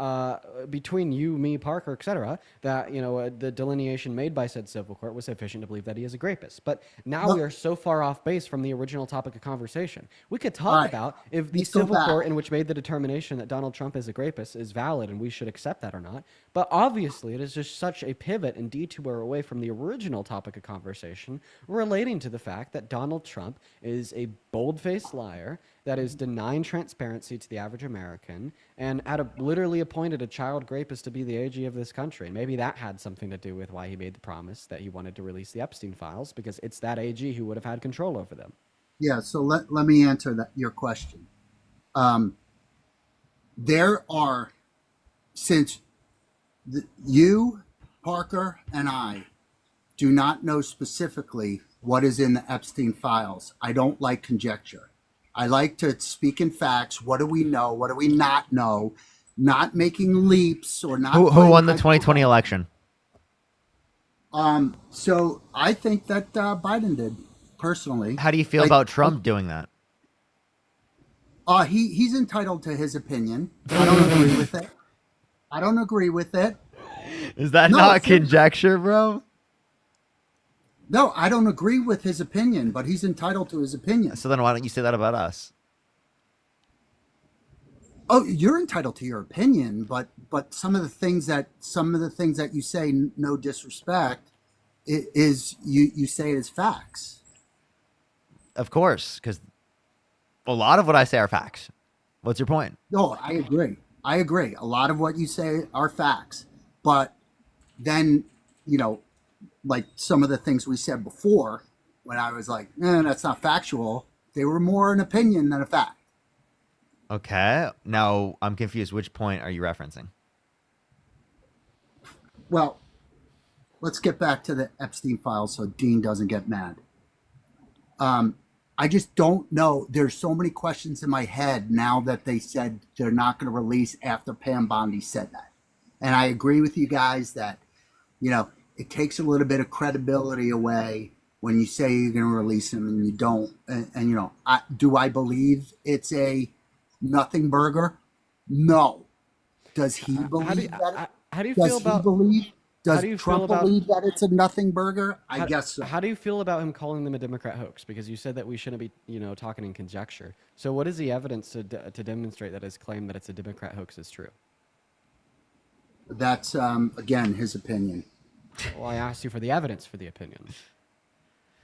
between you, me, Parker, etc., that, you know, the delineation made by said civil court was sufficient to believe that he is a rapist. But now we are so far off base from the original topic of conversation. We could talk about if the Let's go civil back. court in which made the determination that Donald Trump is a rapist is valid and we should accept that or not. But obviously, it is just such a pivot and detour away from the original topic of conversation relating to the fact that Donald Trump is a bold-faced liar that is denying transparency to the average American and literally appointed a child rapist to be the AG of this country. And maybe that had something to do with why he made the promise that he wanted to release the Epstein files, because it's that AG who would have had control over them. Yeah, so let me answer your question. There are, since you, Parker, and I do not know specifically what is in the Epstein files, I don't like conjecture. I like to speak in facts. What do we know? What do we not know? Not making leaps or not. Who won the 2020 election? So I think that Biden did, personally. How do you feel about Trump doing that? He's entitled to his opinion. I don't agree with it. I don't agree with it. Is that not conjecture, bro? No, I don't agree with his opinion, but he's entitled to his opinion. So then why don't you say that about us? Oh, you're entitled to your opinion, but some of the things that you say, no disrespect, is you say it as facts. Of course, because a lot of what I say are facts. What's your point? No, I agree. A lot of what you say are facts, but then, like some of the things we said before, when I was like, that's not factual, they were more an opinion than a fact. Okay. Now I'm confused. Which point are you referencing? Well, let's get back to the Epstein files so Dean doesn't get mad. I just don't know. There's so many questions in my head now that they said they're not going to release after Pam Bondi said that. And I agree with you guys that, it takes a little bit of credibility away when you say you're going to release him and you don't. And do I believe it's a nothing burger? No. Does he believe that? How do you feel about? Does Trump believe that it's a nothing burger? I guess so. How do you feel about him calling them a Democrat hoax? Because you said that we shouldn't be, talking in conjecture. So what is the evidence to demonstrate that his claim that it's a Democrat hoax is true? That's, again, his opinion. Well, I asked you for the evidence for the opinion.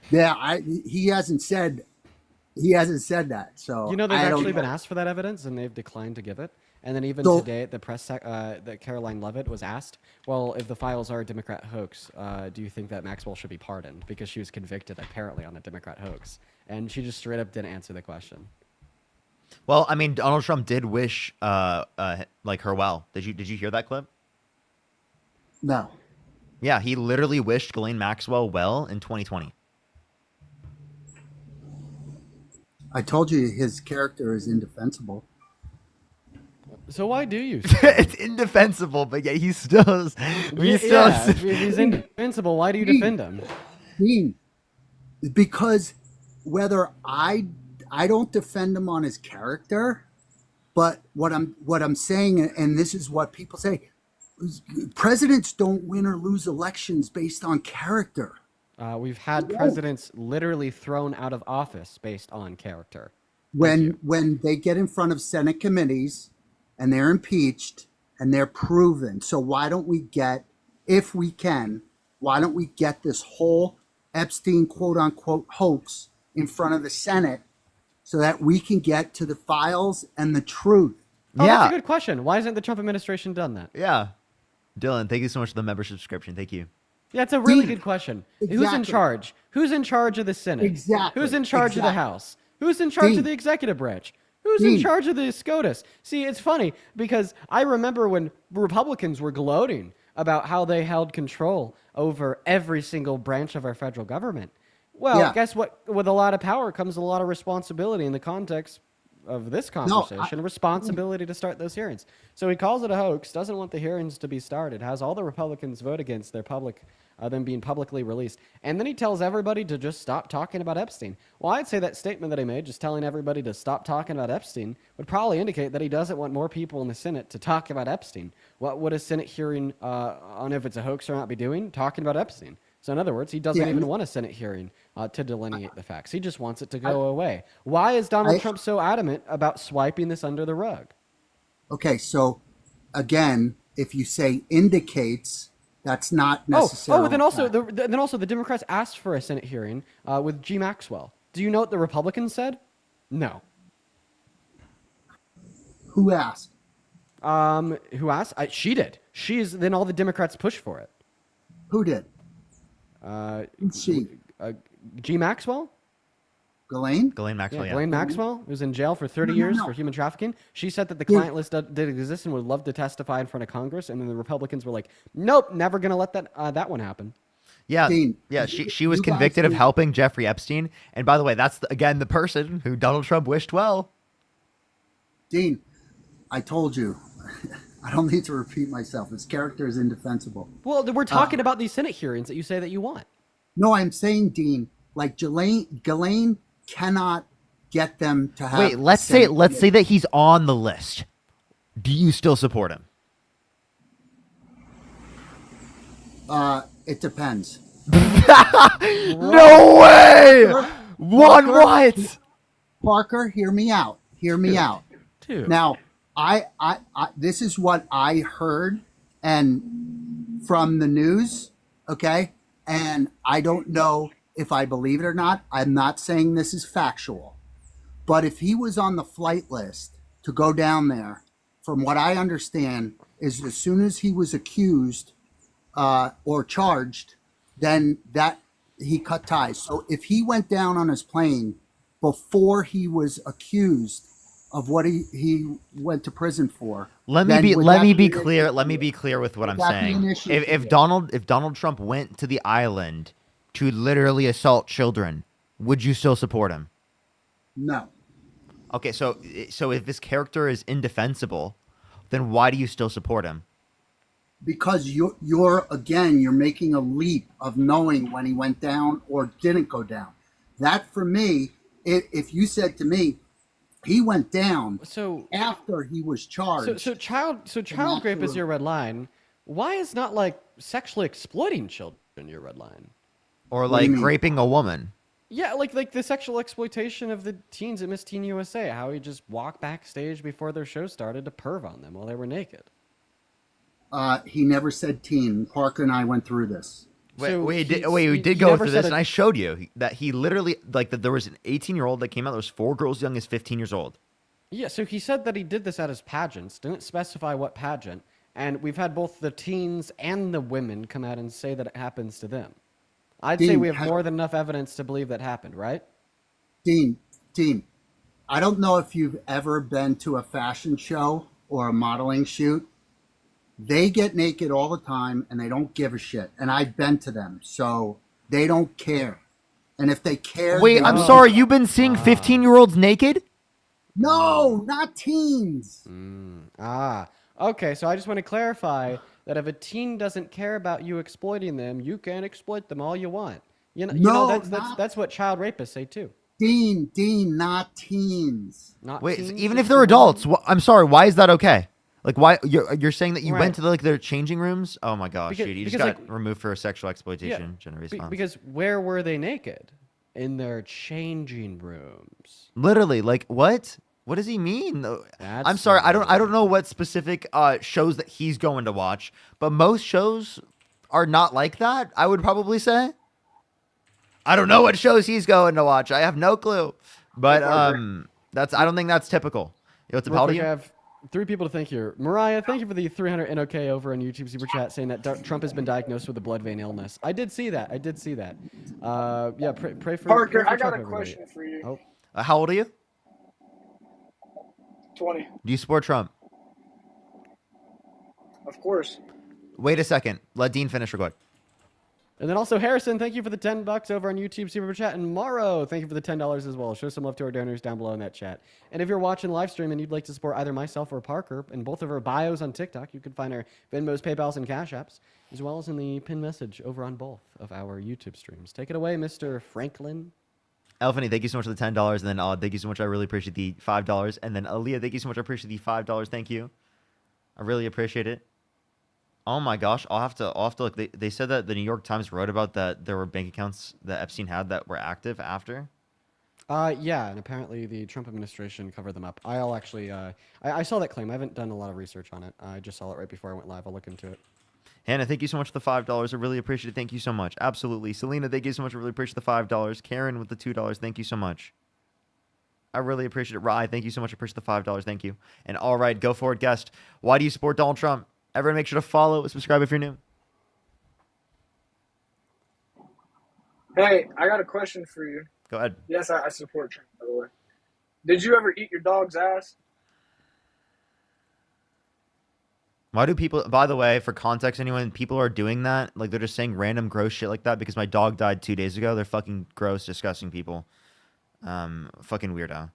Yeah, he hasn't said that. So they've actually been asked for that evidence and they've declined to give it. And then even today, the press that Caroline Levitt was asked, well, if the files are a Democrat hoax, do you think that Maxwell should be pardoned because she was convicted apparently on a Democrat hoax? And she just straight up didn't answer the question. Well, I mean, Donald Trump did wish her well. Did you hear that clip? No. Yeah, he literally wished Ghislaine Maxwell well in 2020. I told you his character is indefensible. So why do you? It's indefensible, but yeah, he's still. If he's indefensible, why do you defend him? Because whether I don't defend him on his character, but what I'm saying, and this is what people say. Presidents don't win or lose elections based on character. We've had presidents literally thrown out of office based on character. When they get in front of Senate committees and they're impeached and they're proven. So why don't we get, if we can, why don't we get this whole Epstein quote unquote hoax in front of the Senate so that we can get to the files and the truth? Oh, yeah. That's a good question. Why hasn't the Trump administration done that? Yeah. Dylan, thank you so much for the membership subscription. Thank you. Yeah, it's a really good question. Exactly. Who's in charge? Who's in charge of the Senate? Exactly. Who's in charge of the House? Who's in charge of the executive branch? Who's in charge of the SCOTUS? See, it's funny because I remember when Republicans were gloating about how they held control over every single branch of our federal government. Well, guess what? With a lot of power comes a lot of responsibility in the context of this conversation, responsibility to start those hearings. So he calls it a hoax, doesn't want the hearings to be started, has all the Republicans vote against their them being publicly released. And then he tells everybody to just stop talking about Epstein. Well, I'd say that statement that he made, just telling everybody to stop talking about Epstein, would probably indicate that he doesn't want more people in the Senate to talk about Epstein. What would a Senate hearing on if it's a hoax or not be doing? Talking about Epstein. So in other words, he doesn't even want a Senate hearing to delineate the facts. He just wants it to go away. Why is Donald Trump so adamant about swiping this under the rug? Okay, so again, if you say indicates, that's not necessarily. Then also the Democrats asked for a Senate hearing with G. Maxwell. Do you know what the Republicans said? No. Who asked? Who asked? She did. Then all the Democrats pushed for it. Who did? Who's she? G. Maxwell? Ghislaine? Ghislaine Maxwell, yeah. Ghislaine Maxwell, who's in jail for 30 No, years no. for human trafficking. She said that the client list did exist and would love to testify in front of Congress, and then the Republicans were like, nope, never going to let that one happen. Yeah, Dean, yeah. She was you guys convicted of do- helping Jeffrey Epstein. And by the way, that's again the person who Donald Trump wished well. Dean, I told you. I don't need to repeat myself. His character is indefensible. Well, we're talking about these Senate hearings that you say that you want. No, I'm saying, Dean, like Ghislaine cannot get them to have. Wait, let's say that he's on the list. Do you still support him? It depends. No way! What? Parker, hear me out. Hear me out. Dude. Now, I this is what I heard and from the news, okay? And I don't know if I believe it or not. I'm not saying this is factual. But if he was on the flight list to go down there, from what I understand, is as soon as he was accused or charged, then that he cut ties. So if he went down on his plane before he was accused of what he went to prison for, Let me then be would let that me be an clear. issue? Let me be clear with what I'm Would that be an saying. issue If for you? Donald Trump went to the island to literally assault children, would you still support him? No. Okay, so if this character is indefensible, then why do you still support him? Because you're again, you're making a leap of knowing when he went down or didn't go down. That for me, if you said to me, he went down after he was charged. So child rape is your red line. Why is not like sexually exploiting children your red line? Or What do you like mean? raping a woman? Yeah, like the sexual exploitation of the teens at Miss Teen USA. How he just walked backstage before their show started to perv on them while they were naked. He never said teen. Parker and I went through this. We did go through this, and I showed you that he literally that there was an 18-year-old that came out. There was 4 girls young as 15 years old. Yeah, so he said that he did this at his pageants, didn't specify what pageant, and we've had both the teens and the women come out and say that it happens to them. I'd say Dean, we have more than enough evidence to believe that happened, right? Dean, I don't know if you've ever been to a fashion show or a modeling shoot. They get naked all the time and they don't give a shit. And I've been to them, so they don't care. And if they care, Wait, they I'm will. sorry. You've been seeing 15-year-olds naked? No, not teens. Okay, so I just want to clarify that if a teen doesn't care about you exploiting them, you can exploit them all you want. You know that's what child rapists say too. Dean, not teens. Not Wait, teens, even just if they're the adults, I'm sorry. Why is that okay? Like, why you're saying that you Right. went to their changing rooms? Oh my gosh, Because- dude, you just because, got removed for sexual exploitation. Gender response. Because where were they naked? In their changing rooms. Literally, like what? What does he mean? I'm That's sorry, I don't know what specific shows that he's going to watch, but most shows are not like that. I would probably say. I don't know what shows he's going to watch. I have no clue, but I don't think that's typical. You know, what's a Real quick, you? I have 3 people to thank here. Mariah, thank you for the 300 NOK over on YouTube Super Chat saying that Trump has been diagnosed with a blood vein illness. I did see that. Yeah, pray for Parker, pray for I got Trump, a everybody. question for you. Oh. How old are you? 20. Do you support Trump? Of course. Wait a second. Let Dean finish. Record. And then also Harrison, thank you for the $10 over on YouTube Super Chat. And Morrow, thank you for the $10 as well. Show some love to our donors down below in that chat. And if you're watching live stream and you'd like to support either myself or Parker in both of our bios on TikTok, you can find our Venmos, PayPals, and Cash Apps, as well as in the pinned message over on both of our YouTube streams. Take it away, Mr. Franklin. Elfany, thank you so much for the $10, and then thank you so much. I really appreciate the $5, and then Aaliyah, thank you so much. I appreciate the $5. Thank you. I really appreciate it. Oh my gosh, I'll have to look. They said that the New York Times wrote about that there were bank accounts that Epstein had that were active after. Yeah, and apparently the Trump administration covered them up. I'll actually, I saw that claim. I haven't done a lot of research on it. I just saw it right before I went live. I'll look into it. Hannah, thank you so much for the $5. I really appreciate it. Thank you so much. Absolutely. Selena, thank you so much. I really appreciate the $5. Karen with the $2. Thank you so much. I really appreciate it. Rye, thank you so much. I appreciate the $5. Thank you. And all right, go for it, guest. Why do you support Donald Trump? Everyone make sure to follow, subscribe if you're new. Hey, I got a question for you. Go ahead. Yes, I support Trump, by the way. Did you ever eat your dog's ass? Why do people, by the way, for context, anyone, people are doing that? Like, they're just saying random gross shit like that because my dog died 2 days ago. They're fucking gross, disgusting people. Fucking weirdo.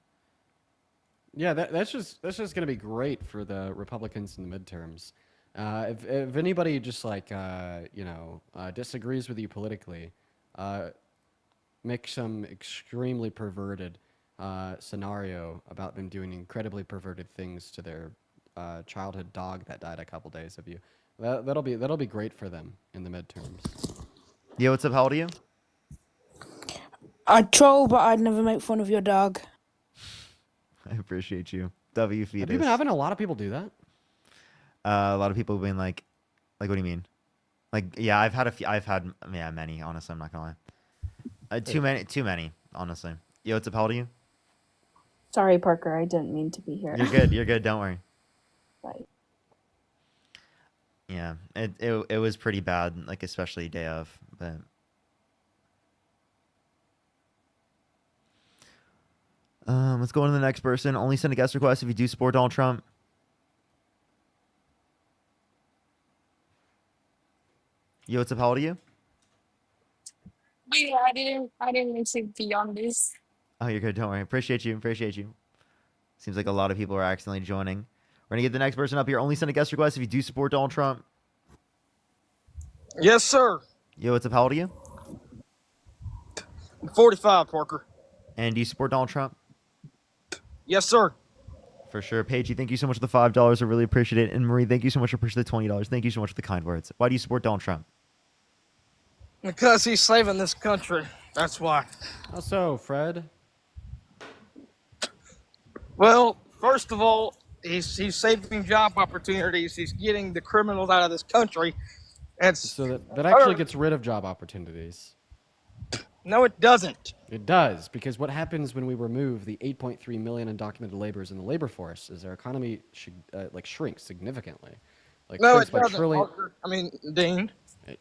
Yeah, that's just gonna be great for the Republicans in the midterms. If anybody just like disagrees with you politically, make some extremely perverted scenario about them doing incredibly perverted things to their childhood dog that died a couple days of you. That'll be great for them in the midterms. Yo, what's up? How old are you? I'd troll, but I'd never make fun of your dog. I appreciate you. W fetus. Have you been having a lot of people do that? A lot of people being like, what do you mean? Like, yeah, I've had many. Honestly, I'm not gonna lie. Too many. Honestly. Yo, what's up? How old are you? Sorry, Parker. I didn't mean to be here. You're good. You're good. Don't worry. Bye. Yeah, it was pretty bad, like especially day of, but. Let's go on to the next person. Only send a guest request if you do support Donald Trump. Yo, what's up? How old are you? Yeah, I didn't mean to be on this. Oh, you're good. Don't worry. Appreciate you. Seems like a lot of people are accidentally joining. We're gonna get the next person up here. Only send a guest request if you do support Donald Trump. Yes, sir. Yo, what's up? How old are you? 45, Parker. And do you support Donald Trump? Yes, sir. For sure. Paige, thank you so much for the $5. I really appreciate it. And Marie, thank you so much for pushing the $20. Thank you so much for the kind words. Why do you support Donald Trump? Because he's saving this country. That's why. How so, Fred? Well, first of all, he's saving job opportunities. He's getting the criminals out of this country. So that actually gets rid of job opportunities. No, it doesn't. It does, because what happens when we remove the 8.3 million undocumented laborers in the labor force is our economy shrinks significantly. No, shrinks it by doesn't, trillion. Parker. I mean, Dean.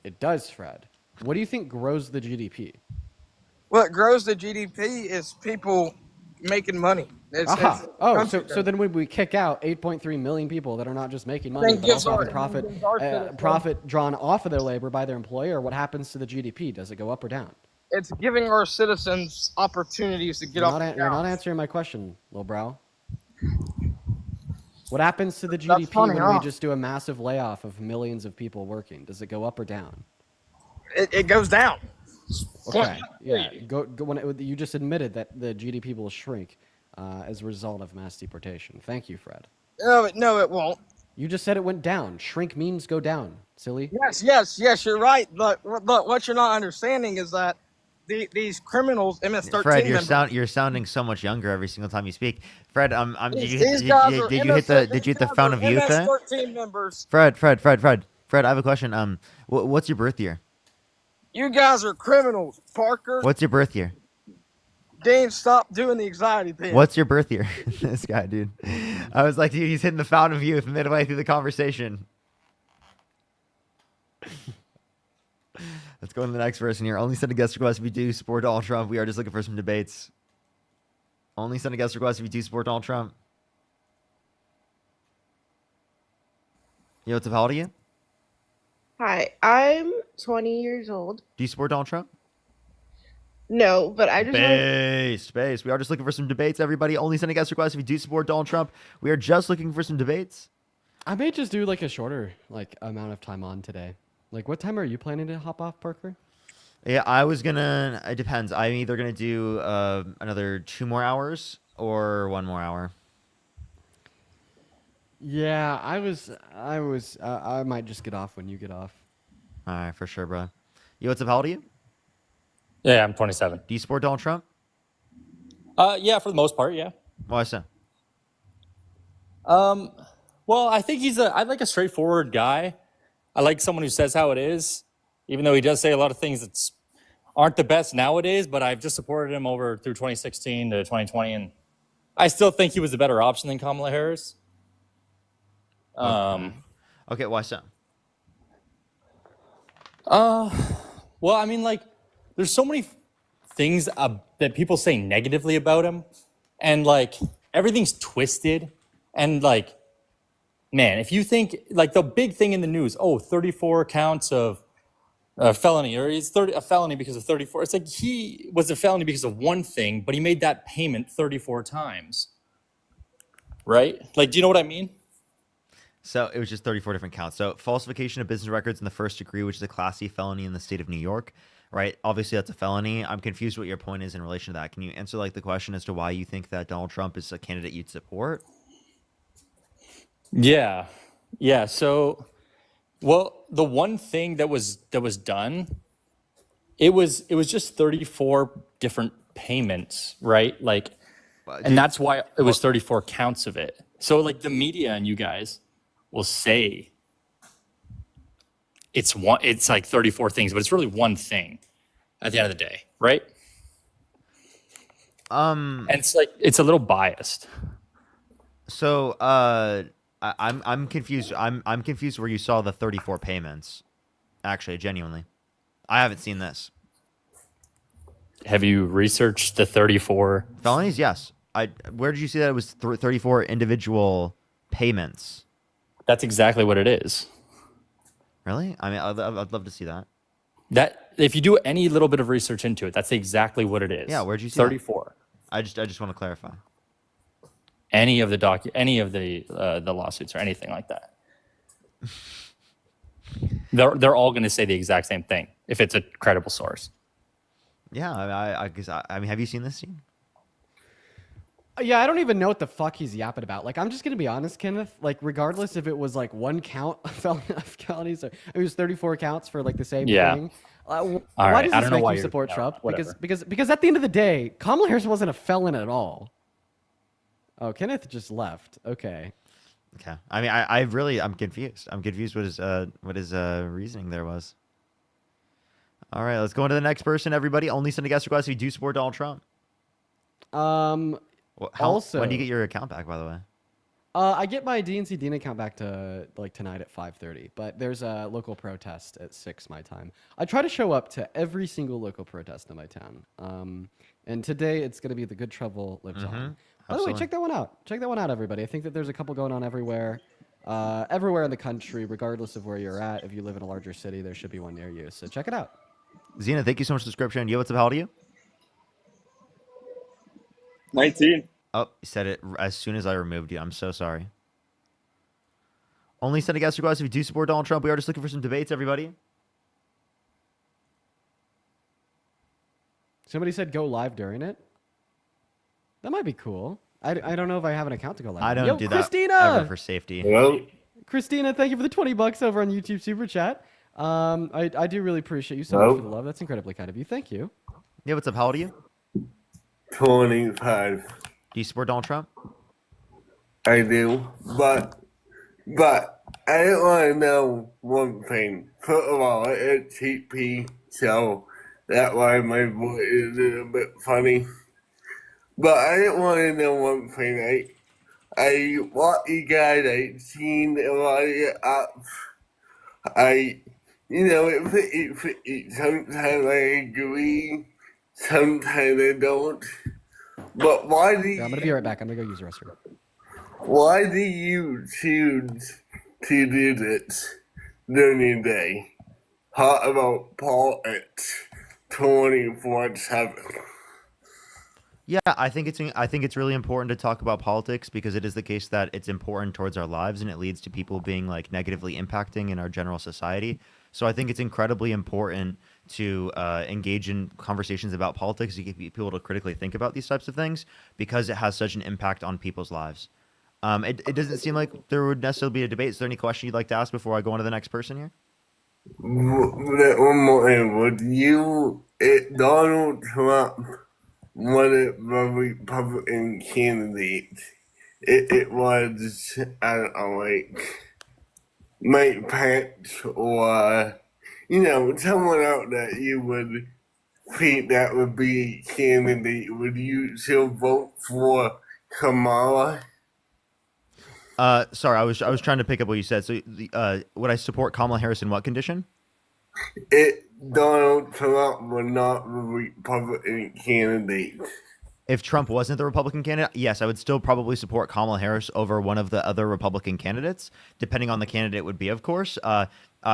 It does, Fred. What do you think grows the GDP? What grows the GDP is people making money. So then when we kick out 8.3 million people that are not just making money, but also having profit drawn off of their labor by their employer, what happens to the GDP? Does it go up or down? It's giving our citizens opportunities to get off the You're not answering my question, Lil Brow. What happens to the That's GDP funny, when huh? we just do a massive layoff of millions of people working? Does it go up or down? It goes down. Okay. Yeah. You just admitted that the GDP will shrink as a result of mass deportation. Thank you, Fred. No, it won't. You just said it went down. Shrink means go down, silly. Yes, you're right. But what you're not understanding is that these criminals, MS-13 Fred, members, you're sounding so much younger every single time you speak. Fred, did you these hit guys are did you hit the Fountain of Youth? MS-13 members. Fred, I have a question. What's your birth year? You guys are criminals, Parker. What's your birth year? Dean, stop doing the anxiety thing. What's your birth year? This guy, dude. I was like, dude, he's hitting the Fountain of Youth midway through the conversation. Let's go to the next person here. Only send a guest request if you do support Donald Trump. We are just looking for some debates. Only send a guest request if you do support Donald Trump. Yo, what's up? How old are you? Hi, I'm 20 years old. Do you support Donald Trump? No, but I just Space. We are just looking for some debates, everybody. Only send a guest request if you do support Donald Trump. We are just looking for some debates. I may just do a shorter amount of time on today. What time are you planning to hop off, Parker? Yeah, I was gonna. It depends. I'm either gonna do another 2 more hours or 1 more hour. Yeah, I might just get off when you get off. All right, for sure, bro. Yo, what's up? How old are you? Yeah, I'm 27. Do you support Donald Trump? Yeah, for the most part, yeah. Why so? Well, I think I like a straightforward guy. I like someone who says how it is, even though he does say a lot of things that aren't the best nowadays, but I've just supported him through 2016 to 2020, and I still think he was a better option than Kamala Harris. Okay, why so? Well, I mean, like, there's so many things that people say negatively about him, and like everything's twisted, and like, man, if you think like the big thing in the news, 34 counts of felony, or he's a felony because of 34. It's like he was a felony because of one thing, but he made that payment 34 times, right? Like, do you know what I mean? So it was just 34 different counts. So falsification of business records in the first degree, which is a Class C felony in the state of New York, right? Obviously, that's a felony. I'm confused what your point is in relation to that. Can you answer like the question as to why you think that Donald Trump is a candidate you'd support? Yeah. So, well, the one thing that was done, it was just 34 different payments, right? Like, and that's why it was 34 counts of it. So, like, the media and you guys will say it's like 34 things, but it's really one thing at the end of the day, right? And it's like it's a little biased. So I'm confused. I'm confused where you saw the 34 payments. Actually, genuinely, I haven't seen this. Have you researched the 34 felonies? Yes. Where did you see that it was 34 individual payments? That's exactly what it is. Really? I mean, I'd love to see that. That if you do any little bit of research into it, that's exactly what it is. Yeah, where'd you see 34? That? I just want to clarify. Any of the lawsuits or anything like that. They're all going to say the exact same thing if it's a credible source. Yeah, I guess. I mean, have you seen this scene? Yeah, I don't even know what the fuck he's yapping about. Like, I'm just gonna be honest, Kenneth. Like, regardless if it was like one count of felonies, or it was 34 counts for like the same thing. Why right, does I this don't know make why you you're- support no, Trump? whatever. Because at the end of the day, Kamala Harris wasn't a felon at all. Oh, Kenneth just left. Okay. Okay. I mean, I'm confused. I'm confused what his reasoning there was. All right, let's go on to the next person. Everybody, only send a guest request if you do support Donald Trump. Also, when do you get your account back, by the way? I get my DNC Dean account back to like tonight at 5:30, but there's a local protest at 6 my time. I try to show up to every single local protest in my town. And today it's going to be the Good Trouble Lives On. By the way, check that one out. Check that one out, everybody. I think that there's a couple going on everywhere. Everywhere in the country, regardless of where you're at. If you live in a larger city, there should be one near you. So check it out. Xena, thank you so much for the subscription. Yo, what's up? How old are you? 19. Oh, you said it as soon as I removed you. I'm so sorry. Only send a guest request if you do support Donald Trump. We are just looking for some debates, everybody. Somebody said go live during it. That might be cool. I don't know if I have an account to go live. I don't Yo, do Christina! that ever for safety. Hello? Christina, thank you for the $20 over on YouTube Super Chat. I do really appreciate you so much Hello? for the love. That's incredibly kind of you. Thank you. Yeah, what's up? How old are you? 25. Do you support Donald Trump? I do, but I want to know one thing. First of all, it's TP, so that's why my voice is a little bit funny. But I want to know one thing. I watch you guys. I've seen a lot of your apps. Sometimes I agree, sometimes I don't. But why do you? I'm gonna be right back. I'm gonna go use the restroom. Why do you choose to do this during the day? Talk about politics 24/7. Yeah, I think it's really important to talk about politics because it is the case that it's important towards our lives and it leads to people being like negatively impacting in our general society. So I think it's incredibly important to engage in conversations about politics to get people to critically think about these types of things because it has such an impact on people's lives. It doesn't seem like there would necessarily be a debate. Is there any question you'd like to ask before I go on to the next person here? One more thing. Would you, if Donald Trump wanted a Republican candidate, it was, I don't know, like Mike Pence or, someone out that you would think that would be a candidate, would you still vote for Kamala. Sorry, I was trying to pick up what you said. So, would I support Kamala Harris in what condition? Donald Trump was not the Republican candidate. If Trump wasn't the Republican candidate, yes, I would still probably support Kamala Harris over one of the other Republican candidates, depending on the candidate would be, of course. I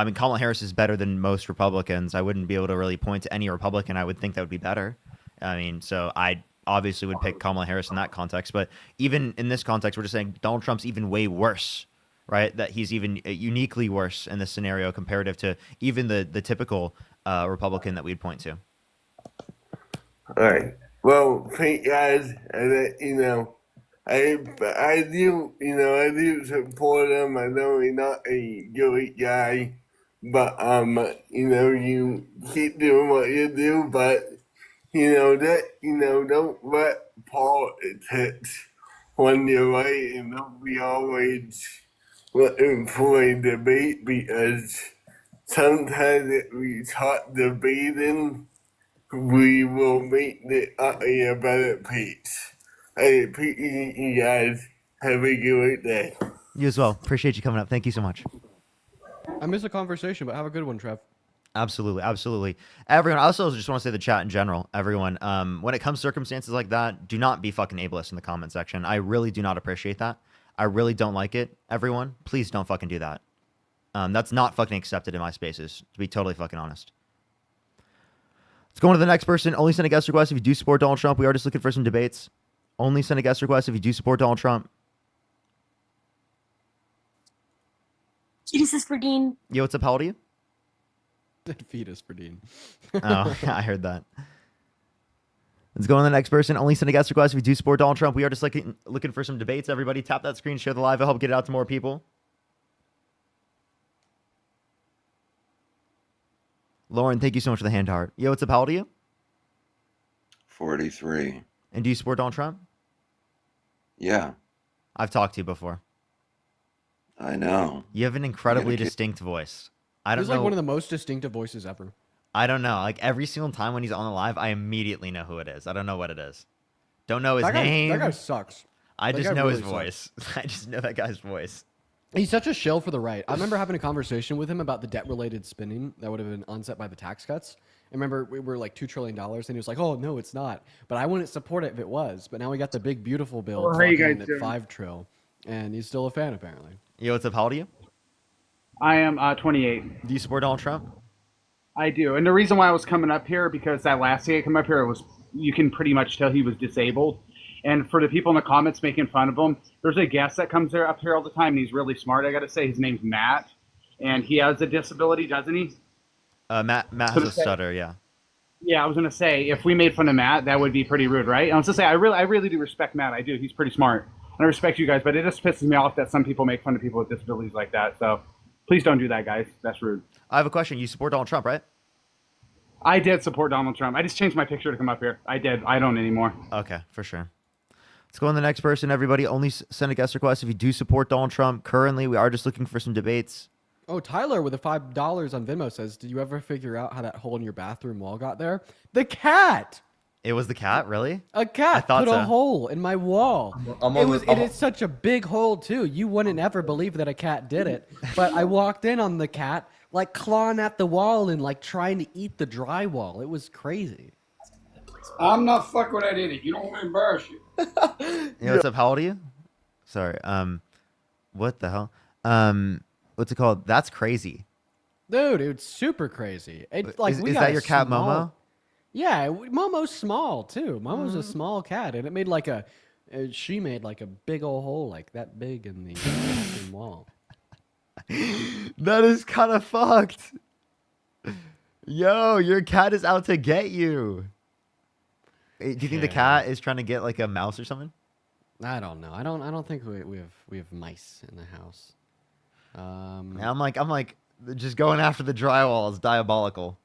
mean, Kamala Harris is better than most Republicans. I wouldn't be able to really point to any Republican I would think that would be better. I mean, so I obviously would pick Kamala Harris in that context. But even in this context, we're just saying Donald Trump's even way worse, right? That he's even uniquely worse in this scenario comparative to even the typical Republican that we'd point to. All right. Well, thank guys, and you know, I do, you know, I do support him. I know he's not a great guy, but you know, you keep doing what you do, but you know that, you know, don't let politics run your way, and don't be always looking for a debate, because sometimes if we talk debating, we will make the a better piece. I appreciate you guys. Have a great day. You as well. Appreciate you coming up. Thank you so much. I missed the conversation, but have a good one, Trev. Absolutely, absolutely. Everyone, I also just want to say the chat in general. Everyone, when it comes to circumstances like that, do not be fucking ableist in the comment section. I really do not appreciate that. I really don't like it. Everyone, please don't fucking do that. That's not fucking accepted in my spaces, to be totally fucking honest. Let's go on to the next person. Only send a guest request if you do support Donald Trump. We are just looking for some debates. Only send a guest request if you do support Donald Trump. Jesus for Dean. Yo, what's up? How old are you? Fetus for Dean. Oh, I heard that. Let's go on to the next person. Only send a guest request if you do support Donald Trump. We are just looking for some debates. Everybody tap that screen, share the live. I hope get it out to more people. Lauren, thank you so much for the hand heart. Yo, what's up? How old are you? 43. And do you support Donald Trump? Yeah, I've talked to you before. I know. You have an incredibly distinct voice. I don't He's know. like one of the most distinctive voices ever. I don't know. Like every single time when he's on the live, I immediately know who it is. I don't know what it is. Don't know his name. That guy sucks. I That just guy know his really voice. I just know that guy's voice. He's such a shill for the right. I remember having a conversation with him about the debt-related spending that would have been onset by the tax cuts. I remember we were like $2 trillion, and he was like, "Oh no, it's not." But I wouldn't support it if it was. But now we got the big beautiful bill Well, how you clocking in guys at doing? 5 trill, and he's still a fan apparently. Yo, what's up? How old are you? I am 28. Do you support Donald Trump? I do, and the reason why I was coming up here because that last day I come up here, it was you can pretty much tell he was disabled. And for the people in the comments making fun of him, there's a guest that comes there up here all the time, and he's really smart. I got to say, his name's Matt, and he has a disability, doesn't he? Matt has a stutter. Yeah. Yeah, I was gonna say if we made fun of Matt, that would be pretty rude, right? And I was gonna say I really do respect Matt. I do. He's pretty smart, and I respect you guys. But it just pisses me off that some people make fun of people with disabilities like that. So please don't do that, guys. That's rude. I have a question. You support Donald Trump, right? I did support Donald Trump. I just changed my picture to come up here. I did. I don't anymore. Okay, for sure. Let's go on to the next person. Everybody, only send a guest request if you do support Donald Trump. Currently, we are just looking for some debates. Oh, Tyler with the $5 on Venmo says, "Did you ever figure out how that hole in your bathroom wall got there?" The cat. It was the cat, really? A cat I thought put a so. hole in my wall. It is such a big hole too. You wouldn't ever believe that a cat did it. But I walked in on the cat like clawing at the wall and like trying to eat the drywall. It was crazy. I'm not fucking with that idiot. You don't want to embarrass you. Yo, what's up? How old are you? Sorry. What the hell? What's it called? That's crazy. Dude, it's super crazy. It's like Is we got that a your cat, small- Momo? Yeah, Momo's small too. Momo's a small cat, and it made like she made like a big old hole like that big in the bathroom wall. That is kind of fucked. Yo, your cat is out to get you. Do you think the cat is trying to get like a mouse or something? I don't know. I don't think we have mice in the house. I'm like, just going after the drywall is diabolical.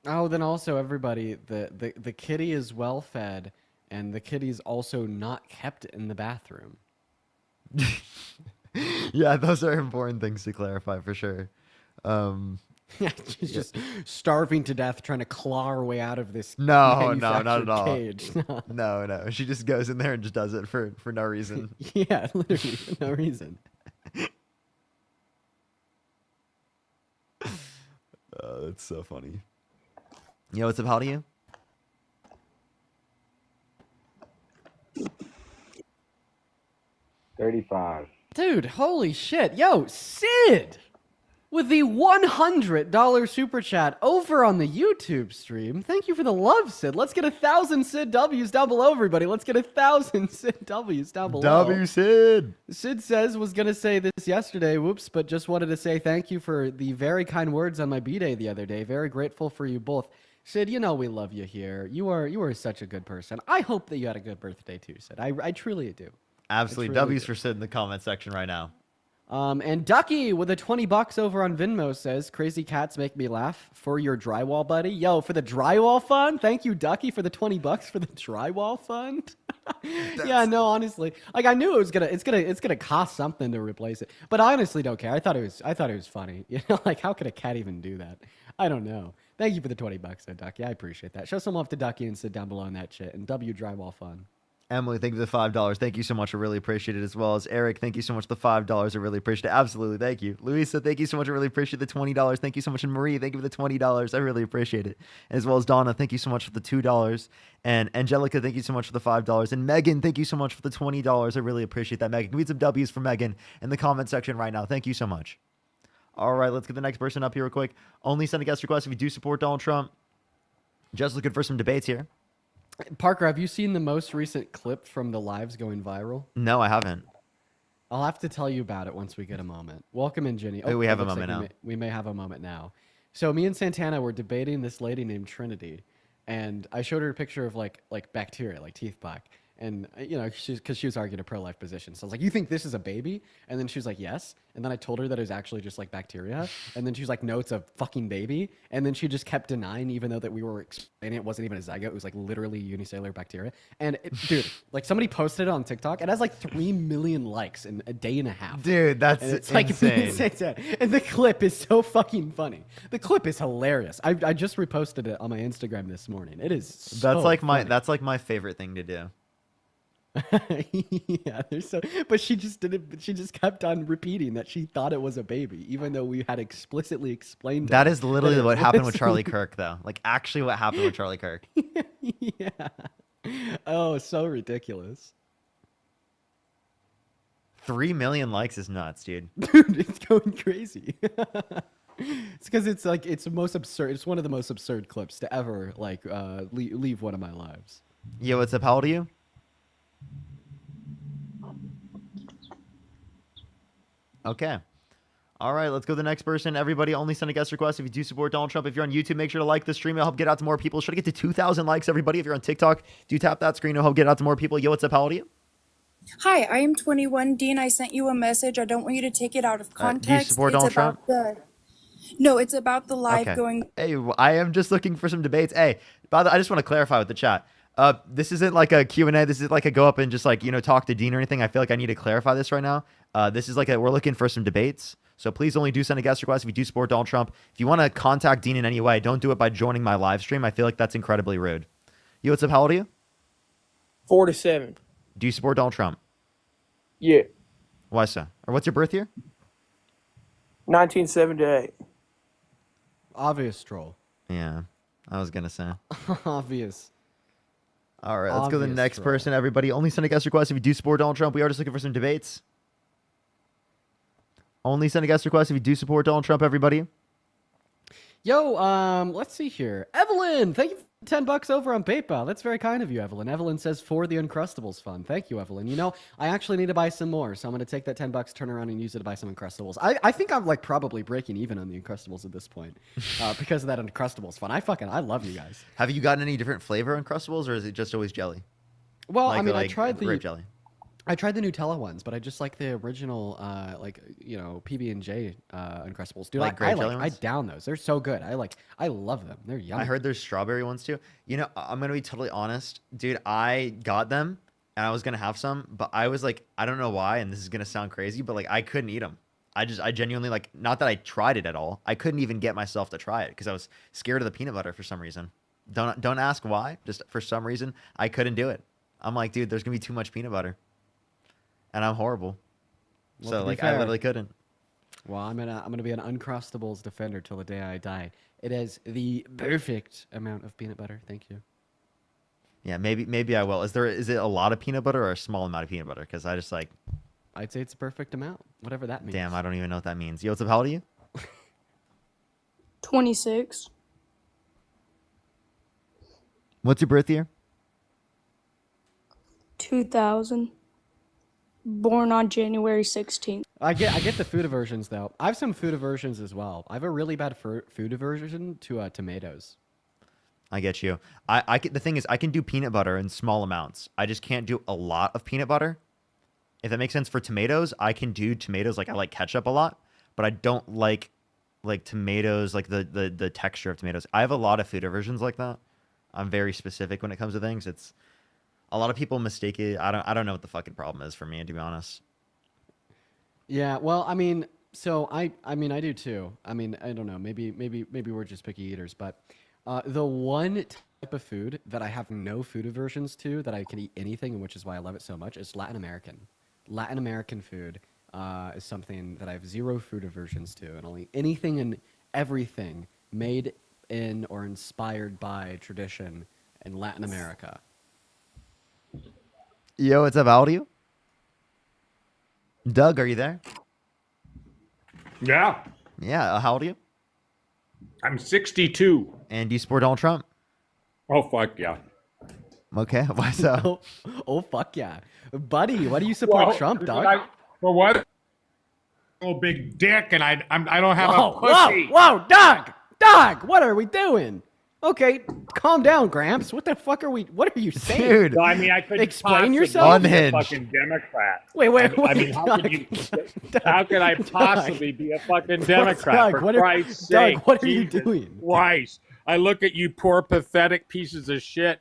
Oh, then also everybody, the kitty is well fed, and the kitty's also not kept in the bathroom. Yeah, those are important things to clarify for sure. Yeah, she's just starving to death, trying to claw her way out of this. No, not at manufactured all. Cage. No. She just goes in there and just does it for no reason. Yeah, literally for no reason. That's so funny. Yo, what's up? How do you? $35. Dude, holy shit. Yo, Sid! With the $100 super chat over on the YouTube stream. Thank you for the love, Sid. Let's get 1,000 Sid W's down below, everybody. Let's get 1,000 Sid W's down below. W Sid. Sid says, was going to say this yesterday, whoops, but just wanted to say thank you for the very kind words on my B-Day the other day. Very grateful for you both. Sid, you know we love you here. You are such a good person. I hope that you had a good birthday too, Sid. I truly do. Absolutely. W's for Sid in the comment section right now. And Ducky with a $20 over on Venmo says, crazy cats make me laugh for your drywall buddy. Yo, for the drywall fund. Thank you, Ducky, for the $20 for the drywall fund. Yeah, no, honestly, like I knew it's gonna cost something to replace it, but I honestly don't care. I thought it was funny. You know, like how could a cat even do that? I don't know. Thank you for the $20, though, Ducky. I appreciate that. Show some love to Ducky and sit down below on that shit. And W drywall fun. Emily, thank you for the $5. Thank you so much. I really appreciate it. As well as Eric, thank you so much for the $5. I really appreciate it. Absolutely, thank you. Louisa, thank you so much. I really appreciate the $20. Thank you so much. And Marie, thank you for the $20. I really appreciate it. As well as Donna, thank you so much for the $2. And Angelica, thank you so much for the $5. And Megan, thank you so much for the $20. I really appreciate that, Megan. Can we get some W's for Megan in the comment section right now? Thank you so much. All right, let's get the next person up here real quick. Only send a guest request if you do support Donald Trump. Just looking for some debates here. Parker, have you seen the most recent clip from the lives going viral? No, I haven't. I'll have to tell you about it once we get a moment. Welcome in, Jenny. We have a looks moment like now. We may have a moment now. So me and Santana were debating this lady named Trinity, and I showed her a picture of like bacteria, like teeth plaque. And, you know, because she was arguing a pro-life position. So I was like, you think this is a baby? And then she was like, yes. And then I told her that it was actually just like bacteria. And then she was like, no, it's a fucking baby. And then she just kept denying, even though that we were explaining it wasn't even a zygote. It was like literally unicellular bacteria. And dude, like somebody posted it on TikTok. It has like 3 million likes in a day and a half. Dude, that's it's insane. Like, and the clip is so fucking funny. The clip is hilarious. I just reposted it on my Instagram this morning. It is so funny. That's like my favorite thing to do. Yeah, there's so, but she just didn't. She just kept on repeating that she thought it was a baby, even though we had explicitly explained. That is literally what happened with Charlie Kirk, though. Like actually, what happened with Charlie Kirk. Yeah. Oh, so ridiculous. 3 million likes is nuts, dude. Dude, it's going crazy. It's because it's like it's the most absurd. It's one of the most absurd clips to ever like leave one of my lives. Yo, what's up? How old are you? Okay. All right, let's go to the next person. Everybody, only send a guest request if you do support Donald Trump. If you're on YouTube, make sure to like the stream. It'll help get out to more people. Should I get to 2,000 likes, everybody? If you're on TikTok, do tap that screen. It'll help get out to more people. Yo, what's up? How old are you? Hi, I am 21. Dean, I sent you a message. I don't want you to take it out of context. Do you support Donald Trump? No, it's about the live Okay. going. Hey, I am just looking for some debates. Hey, by the I just want to clarify with the chat. This isn't like a Q&A. This is like a go up and just like, you know, talk to Dean or anything. I feel like I need to clarify this right now. This is like we're looking for some debates. So please only do send a guest request if you do support Donald Trump. If you want to contact Dean in any way, don't do it by joining my live stream. I feel like that's incredibly rude. Yo, what's up? How old are you? 47. Do you support Donald Trump? Yeah. Why so? Or what's your birth year? 1978. Obvious troll. Yeah, I was going to say. Obvious. All right, let's go to the Obvious next troll. person. Everybody, only send a guest request if you do support Donald Trump. We are just looking for some debates. Only send a guest request if you do support Donald Trump, everybody. Yo, let's see here. Evelyn, thank you for $10 over on PayPal. That's very kind of you, Evelyn. Evelyn says for the Uncrustables fund. Thank you, Evelyn. You know, I actually need to buy some more, so I'm going to take that $10, turn around and use it to buy some Uncrustables. I think I'm like probably breaking even on the Uncrustables at this point because of that Uncrustables fund. I love you guys. Have you gotten any different flavor Uncrustables, or is it just always jelly? Well, Like- I mean, like I tried grape jelly. I tried the Nutella ones, but I just like the original, like, you know, PB&J Uncrustables. Dude, Like grape jelly I ones? down those. They're so good. I love them. They're yummy. I heard there's strawberry ones too. You know, I'm gonna be totally honest, dude. I got them and I was gonna have some, but I was like, I don't know why, and this is gonna sound crazy, but like I couldn't eat them. I genuinely like, not that I tried it at all. I couldn't even get myself to try it because I was scared of the peanut butter for some reason. Don't ask why. Just for some reason, I couldn't do it. I'm like, dude, there's gonna be too much peanut butter, and I'm horrible. Well, So to be like, I fair- literally couldn't. Well, I'm gonna be an Uncrustables defender till the day I die. It has the perfect amount of peanut butter. Thank you. Yeah, maybe I will. Is it a lot of peanut butter or a small amount of peanut butter? Because I just like, I'd say it's a perfect amount, whatever that means. damn, I don't even know what that means. Yo, what's up? How old are you? 26. What's your birth year? 2000. Born on January 16th. I get the food aversions though. I have some food aversions as well. I have a really bad food aversion to tomatoes. I get you. The thing is, I can do peanut butter in small amounts. I just can't do a lot of peanut butter. If that makes sense. For tomatoes, I can do tomatoes. Like, I like ketchup a lot, but I don't like tomatoes, like the texture of tomatoes. I have a lot of food aversions like that. I'm very specific when it comes to things. It's a lot of people mistake it. I don't know what the fucking problem is for me, to be honest. Yeah, well, I mean, so I do too. I mean, I don't know. Maybe we're just picky eaters, but the one type of food that I have no food aversions to, that I can eat anything, and which is why I love it so much, is Latin American. Latin American food is something that I have zero food aversions to, and I'll eat anything and everything made in or inspired by tradition in Latin America. Yo, what's up? How old are you? Doug, are you there? Yeah. Yeah. How old are you? I'm 62. And do you support Donald Trump? Oh, fuck yeah. Okay. Why so? Oh, fuck yeah. Buddy, why do you support Trump, dog? For what? Oh, big dick, and I don't have Whoa, a pussy. whoa, Dog, what are we doing? Okay, calm down, Gramps. What the fuck are we? What are you saying? Dude. Well, I mean, I couldn't Explain possibly yourself. be a Unhinged. fucking Democrat. Wait, I mean, how could I possibly be a fucking Democrat? Doug, For Christ's sake, Doug, what are you Jesus doing? Christ. I look at you poor, pathetic pieces of shit.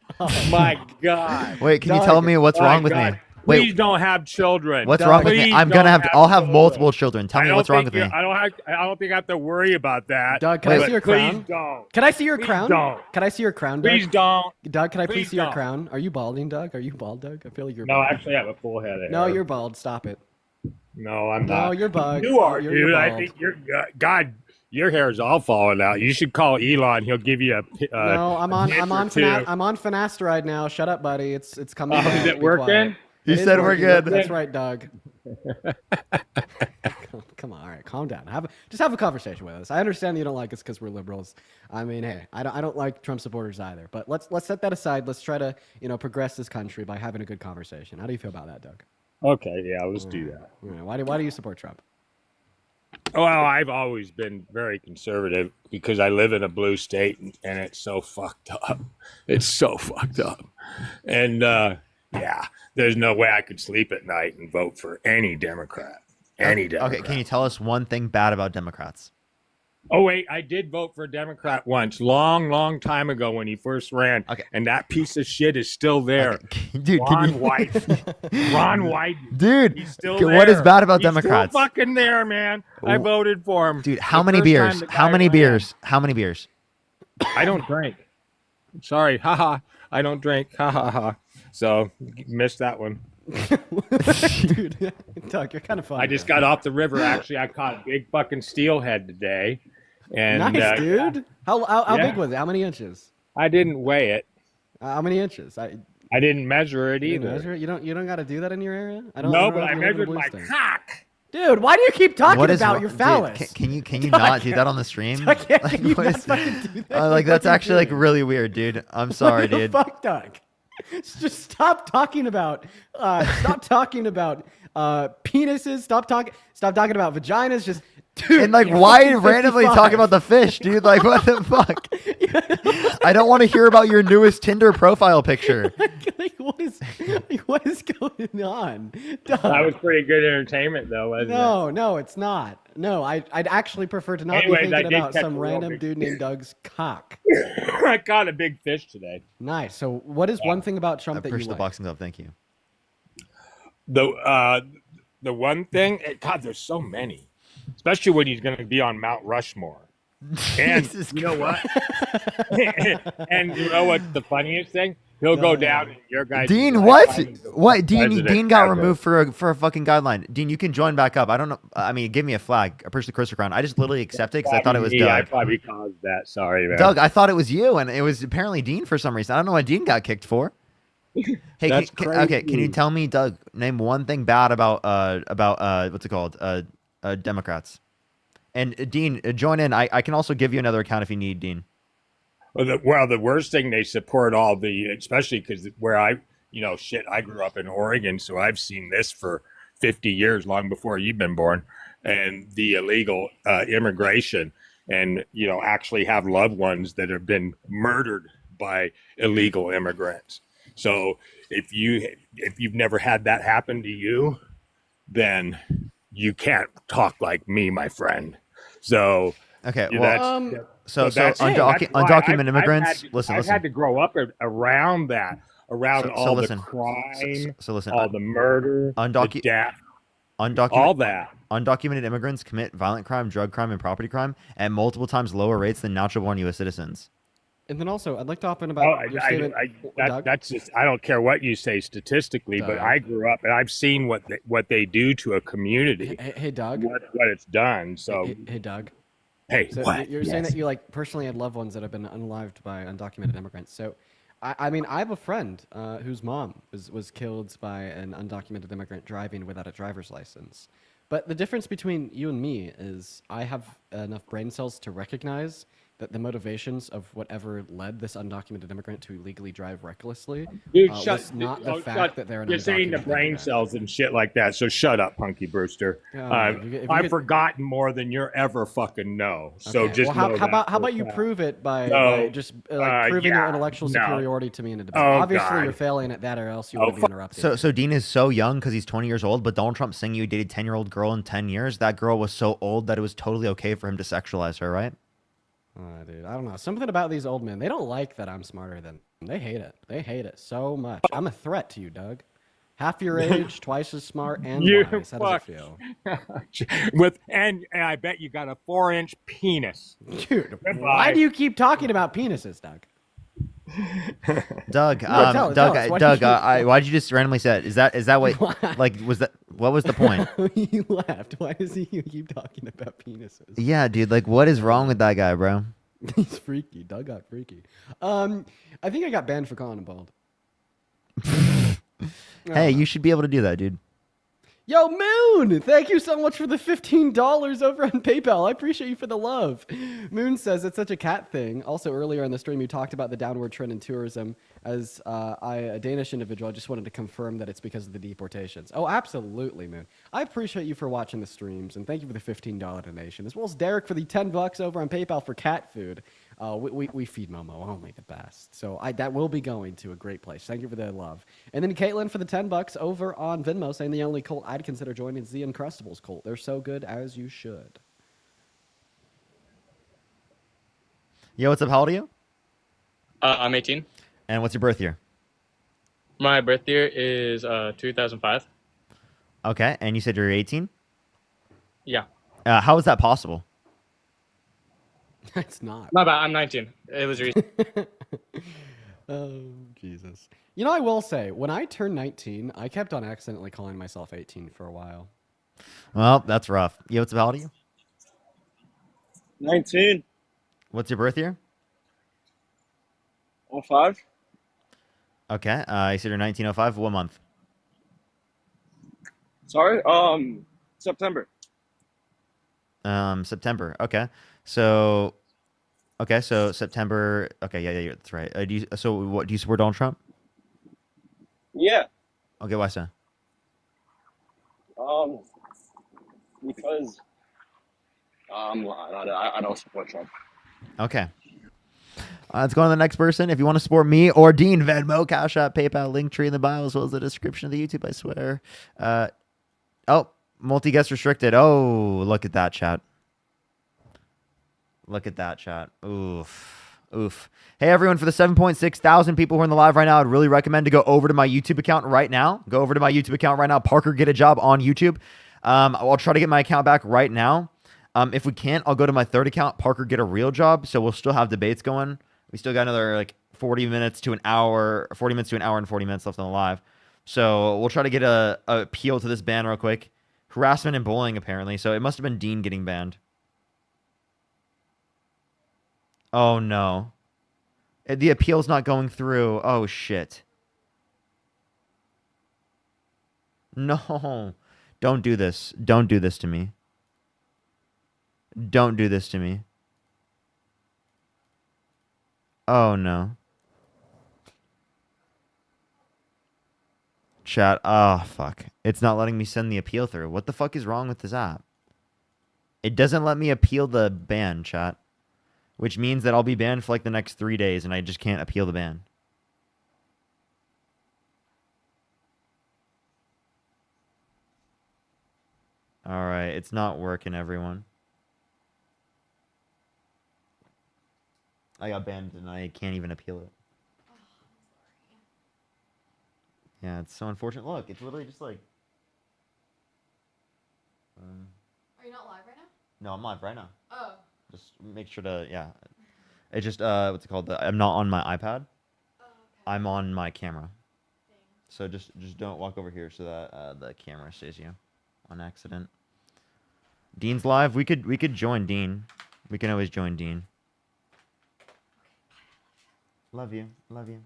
My God. Wait, can you Doug, tell me what's My wrong with God. me? Please Wait, don't have children. what's wrong with me? Please I'm gonna don't have. I'll have children. multiple children. Tell me what's wrong with me. I don't think I have to worry about that. Doug, can I But see your please crown? don't. Can I see your Please crown? don't. Can I see your crown, Doug? Please don't. Doug, can I please Please see your don't. crown? Are you balding, Doug? Are you bald, Doug? I feel like you're No, bald. actually, I have a full head of hair. No, you're bald. Stop it. No, I'm No, not. you're bug. You are, You're dude. I bald. think you're. God, your hair's all falling out. You should call Elon. He'll give you a. No, I'm on inch or two. finasteride now. Shut up, buddy. It's coming. Oh, back. is it Be working? quiet. He It is said we're working. good. That's right, Doug. Come on, all right, calm down. Just have a conversation with us. I understand you don't like us because we're liberals. I mean, hey, I don't like Trump supporters either. But let's set that aside. Let's try to progress this country by having a good conversation. How do you feel about that, Doug? Okay, yeah, let's do that. All right, why do you support Trump? Well, I've always been very conservative because I live in a blue state and it's so fucked up. It's so fucked up. And yeah, there's no way I could sleep at night and vote for any Democrat. Any Democrat. Okay, can you tell us one thing bad about Democrats? Oh, wait, I did vote for a Democrat once, long time ago when he first ran. Okay. And that piece of shit is still there. Okay. Dude, Ron White. Ron White. Dude, He's still okay, there. what is bad about He's Democrats? Still fucking there, man. I voted for him. Dude, how The many first beers? time the How guy many ran. beers? How many beers? I don't drink. Sorry. Haha. I don't drink. Ha ha ha. So missed that one. Dude, Doug, you're kind of funny. I just got off the river. Actually, I caught a big fucking steelhead today. And Nice, dude. How Yeah. big was it? How many inches? I didn't weigh it. How many inches? I didn't measure it You didn't either. measure it? You don't got to do that in your area. I don't. No, don't know but if I you live in a measured blue my state. cock. Dude, why do you keep talking What is about wrong- your dude, phallus? can you Doug, not do that on the stream? Doug, yeah, Like, can you what not is- fucking do that? like What that's are you actually like doing? really weird, dude. I'm sorry, What the dude. fuck, Doug? Just stop talking about penises. Stop talking about vaginas. Just dude, And like, you're why fucking randomly 55. talk about the fish, dude? Like, what the fuck? I don't want to hear about your newest Tinder profile picture. like, what is going on? Doug. That was pretty good entertainment, though, wasn't No, it's not. No, I'd actually prefer to not Anyways, be I thinking did about catch some a real random big dude named Doug's cock. it? I caught a big fish today. Nice. So, what is one thing about Trump I that you pushed the like? boxing glove. Thank you. The one thing, God, there's so many. especially when he's going to be on Mount Rushmore. And Jesus you know what? And you know what's the funniest thing? He'll go down in your guys' Dean, what? lifetime as What? Dean president got ever. removed for a fucking guideline. Dean, you can join back up. I don't know. I mean, give me a flag. I pushed the cursor around. I just literally accepted because I thought it was I Doug. probably caused that. Sorry, man. Doug, I thought it was you, and it was apparently Dean for some reason. I don't know what Dean got kicked for. Hey, That's okay, can you crazy. tell me, Doug, name one thing bad about what's it called? Democrats. And Dean, join in. I can also give you another account if you need, Dean. Well, the worst thing they support all the, especially because where I grew up in Oregon, so I've seen this for 50 years, long before you've been born, and the illegal immigration, and actually have loved ones that have been murdered by illegal immigrants. So if you've never had that happen to you, then you can't talk like me, my friend. So Okay, yeah, well, so that's why undocumented immigrants. I've had to grow up around that, around So all listen. the crime, So listen. all the murder, the death, all that. Undocumented immigrants commit violent crime, drug crime, and property crime at multiple times lower rates than natural-born U.S. citizens. And then also, I'd like to hop in Oh, about your statement. Doug? that's just, I don't care what you say statistically, but Doug. I grew up and I've seen what they do to a community. Hey, Doug. What it's done. So Hey, Doug. Hey, So what? you're saying Yes. that you personally had loved ones that have been unalived by undocumented immigrants. So, I mean, I have a friend whose mom was killed by an undocumented immigrant driving without a driver's license. But the difference between you and me is I have enough brain cells to recognize that the motivations of whatever led this undocumented immigrant to illegally drive recklessly Dude, was not the fact shut- that they're an You're saying the undocumented brain immigrant. cells and shit like that. So shut up, Punky Brewster. God, if you I've could- forgotten more than you're ever fucking know. So Okay, just well, know how about that for a you fact. prove it by No, just proving your yeah, intellectual no. superiority to me in a debate? Oh, Obviously, God. you're failing at that, or else you Oh, would be interrupted. So Dean is so young because he's 20 years old, but Donald Trump saying you dated 10-year-old girl in 10 years. That girl was so old that it was totally okay for him to sexualize her, right? Dude, I don't know. Something about these old men. They don't like that I'm smarter than them. They hate it. They hate it so much. I'm a threat to you, Doug. Half your age, twice as smart, and You wise. How does fuck. it feel? And I bet you got a 4-inch penis. Dude, Goodbye. why do you keep talking about penises, Doug? Doug, tell us, why Doug, did you- why'd you just randomly say it? Is that what? Like, what was the point? You laughed. Why does he keep talking about penises? Yeah, dude. Like, what is wrong with that guy, bro? He's freaky. Doug got freaky. I think I got banned for calling him bald. Hey, you should be able to do that, dude. Yo, Moon! Thank you so much for the $15 over on PayPal. I appreciate you for the love. Moon says it's such a cat thing. Also, earlier in the stream, you talked about the downward trend in tourism. As a Danish individual, I just wanted to confirm that it's because of the deportations. Oh, absolutely, Moon. I appreciate you for watching the streams, and thank you for the $15 donation, as well as Derek for the $10 over on PayPal for cat food. We feed Momo only the best. So that will be going to a great place. Thank you for the love. And then Caitlin for the $10 over on Venmo, saying the only cult I'd consider joining is the Uncrustables cult. They're so good, as you should. Yo, what's up? How old are you? I'm 18. And what's your birth year? My birth year is 2005. Okay, and you said you're 18. Yeah. How is that possible? It's not. My bad. I'm 19. It was recent. Oh, Jesus. You know, I will say, when I turned 19, I kept on accidentally calling myself 18 for a while. Well, that's rough. Yo, what's up? How old are you? 19. What's your birth year? 05. Okay, you said you're 1905. What month? Sorry. September. September. Okay, so September. Okay, yeah, that's right. Do you support Donald Trump? Yeah. Okay, why so? Because I don't support Trump. Okay. Let's go on to the next person. If you want to support me or Dean, Venmo, Cash App, PayPal, Linktree in the bio, as well as the description of the YouTube, I swear. Multi-guest restricted. Oh, look at that, chat. Look at that, chat. Oof. Hey, everyone, for the 7.6 thousand people who are in the live right now, I'd really recommend to go over to my YouTube account right now. Go over to my YouTube account right now. Parker, get a job on YouTube. I'll try to get my account back right now. If we can't, I'll go to my third account, Parker Get a Real Job. So we'll still have debates going. We still got another like 40 minutes to an hour and 40 minutes left on the live. So we'll try to get a appeal to this ban real quick. Harassment and bullying, apparently. So it must have been Dean getting banned. Oh, no. The appeal's not going through. Oh, shit. No. Don't do this. Don't do this to me. Don't do this to me. Oh, no. Chat. Oh, fuck. It's not letting me send the appeal through. What the fuck is wrong with this app? It doesn't let me appeal the ban, chat. Which means that I'll be banned for like the next 3 days and I just can't appeal the ban. Alright, it's not working, everyone. I got banned and I can't even appeal it. Yeah, it's so unfortunate. Look, it's literally just like... Are you not live right now? No, I'm live right now. Oh. Just make sure to, yeah. It just, what's it called? I'm not on my iPad. Oh, okay. I'm on my camera. So just don't walk over here so that the camera sees you on accident. Dean's live. We could join Dean. We can always join Dean. Love you. Love you.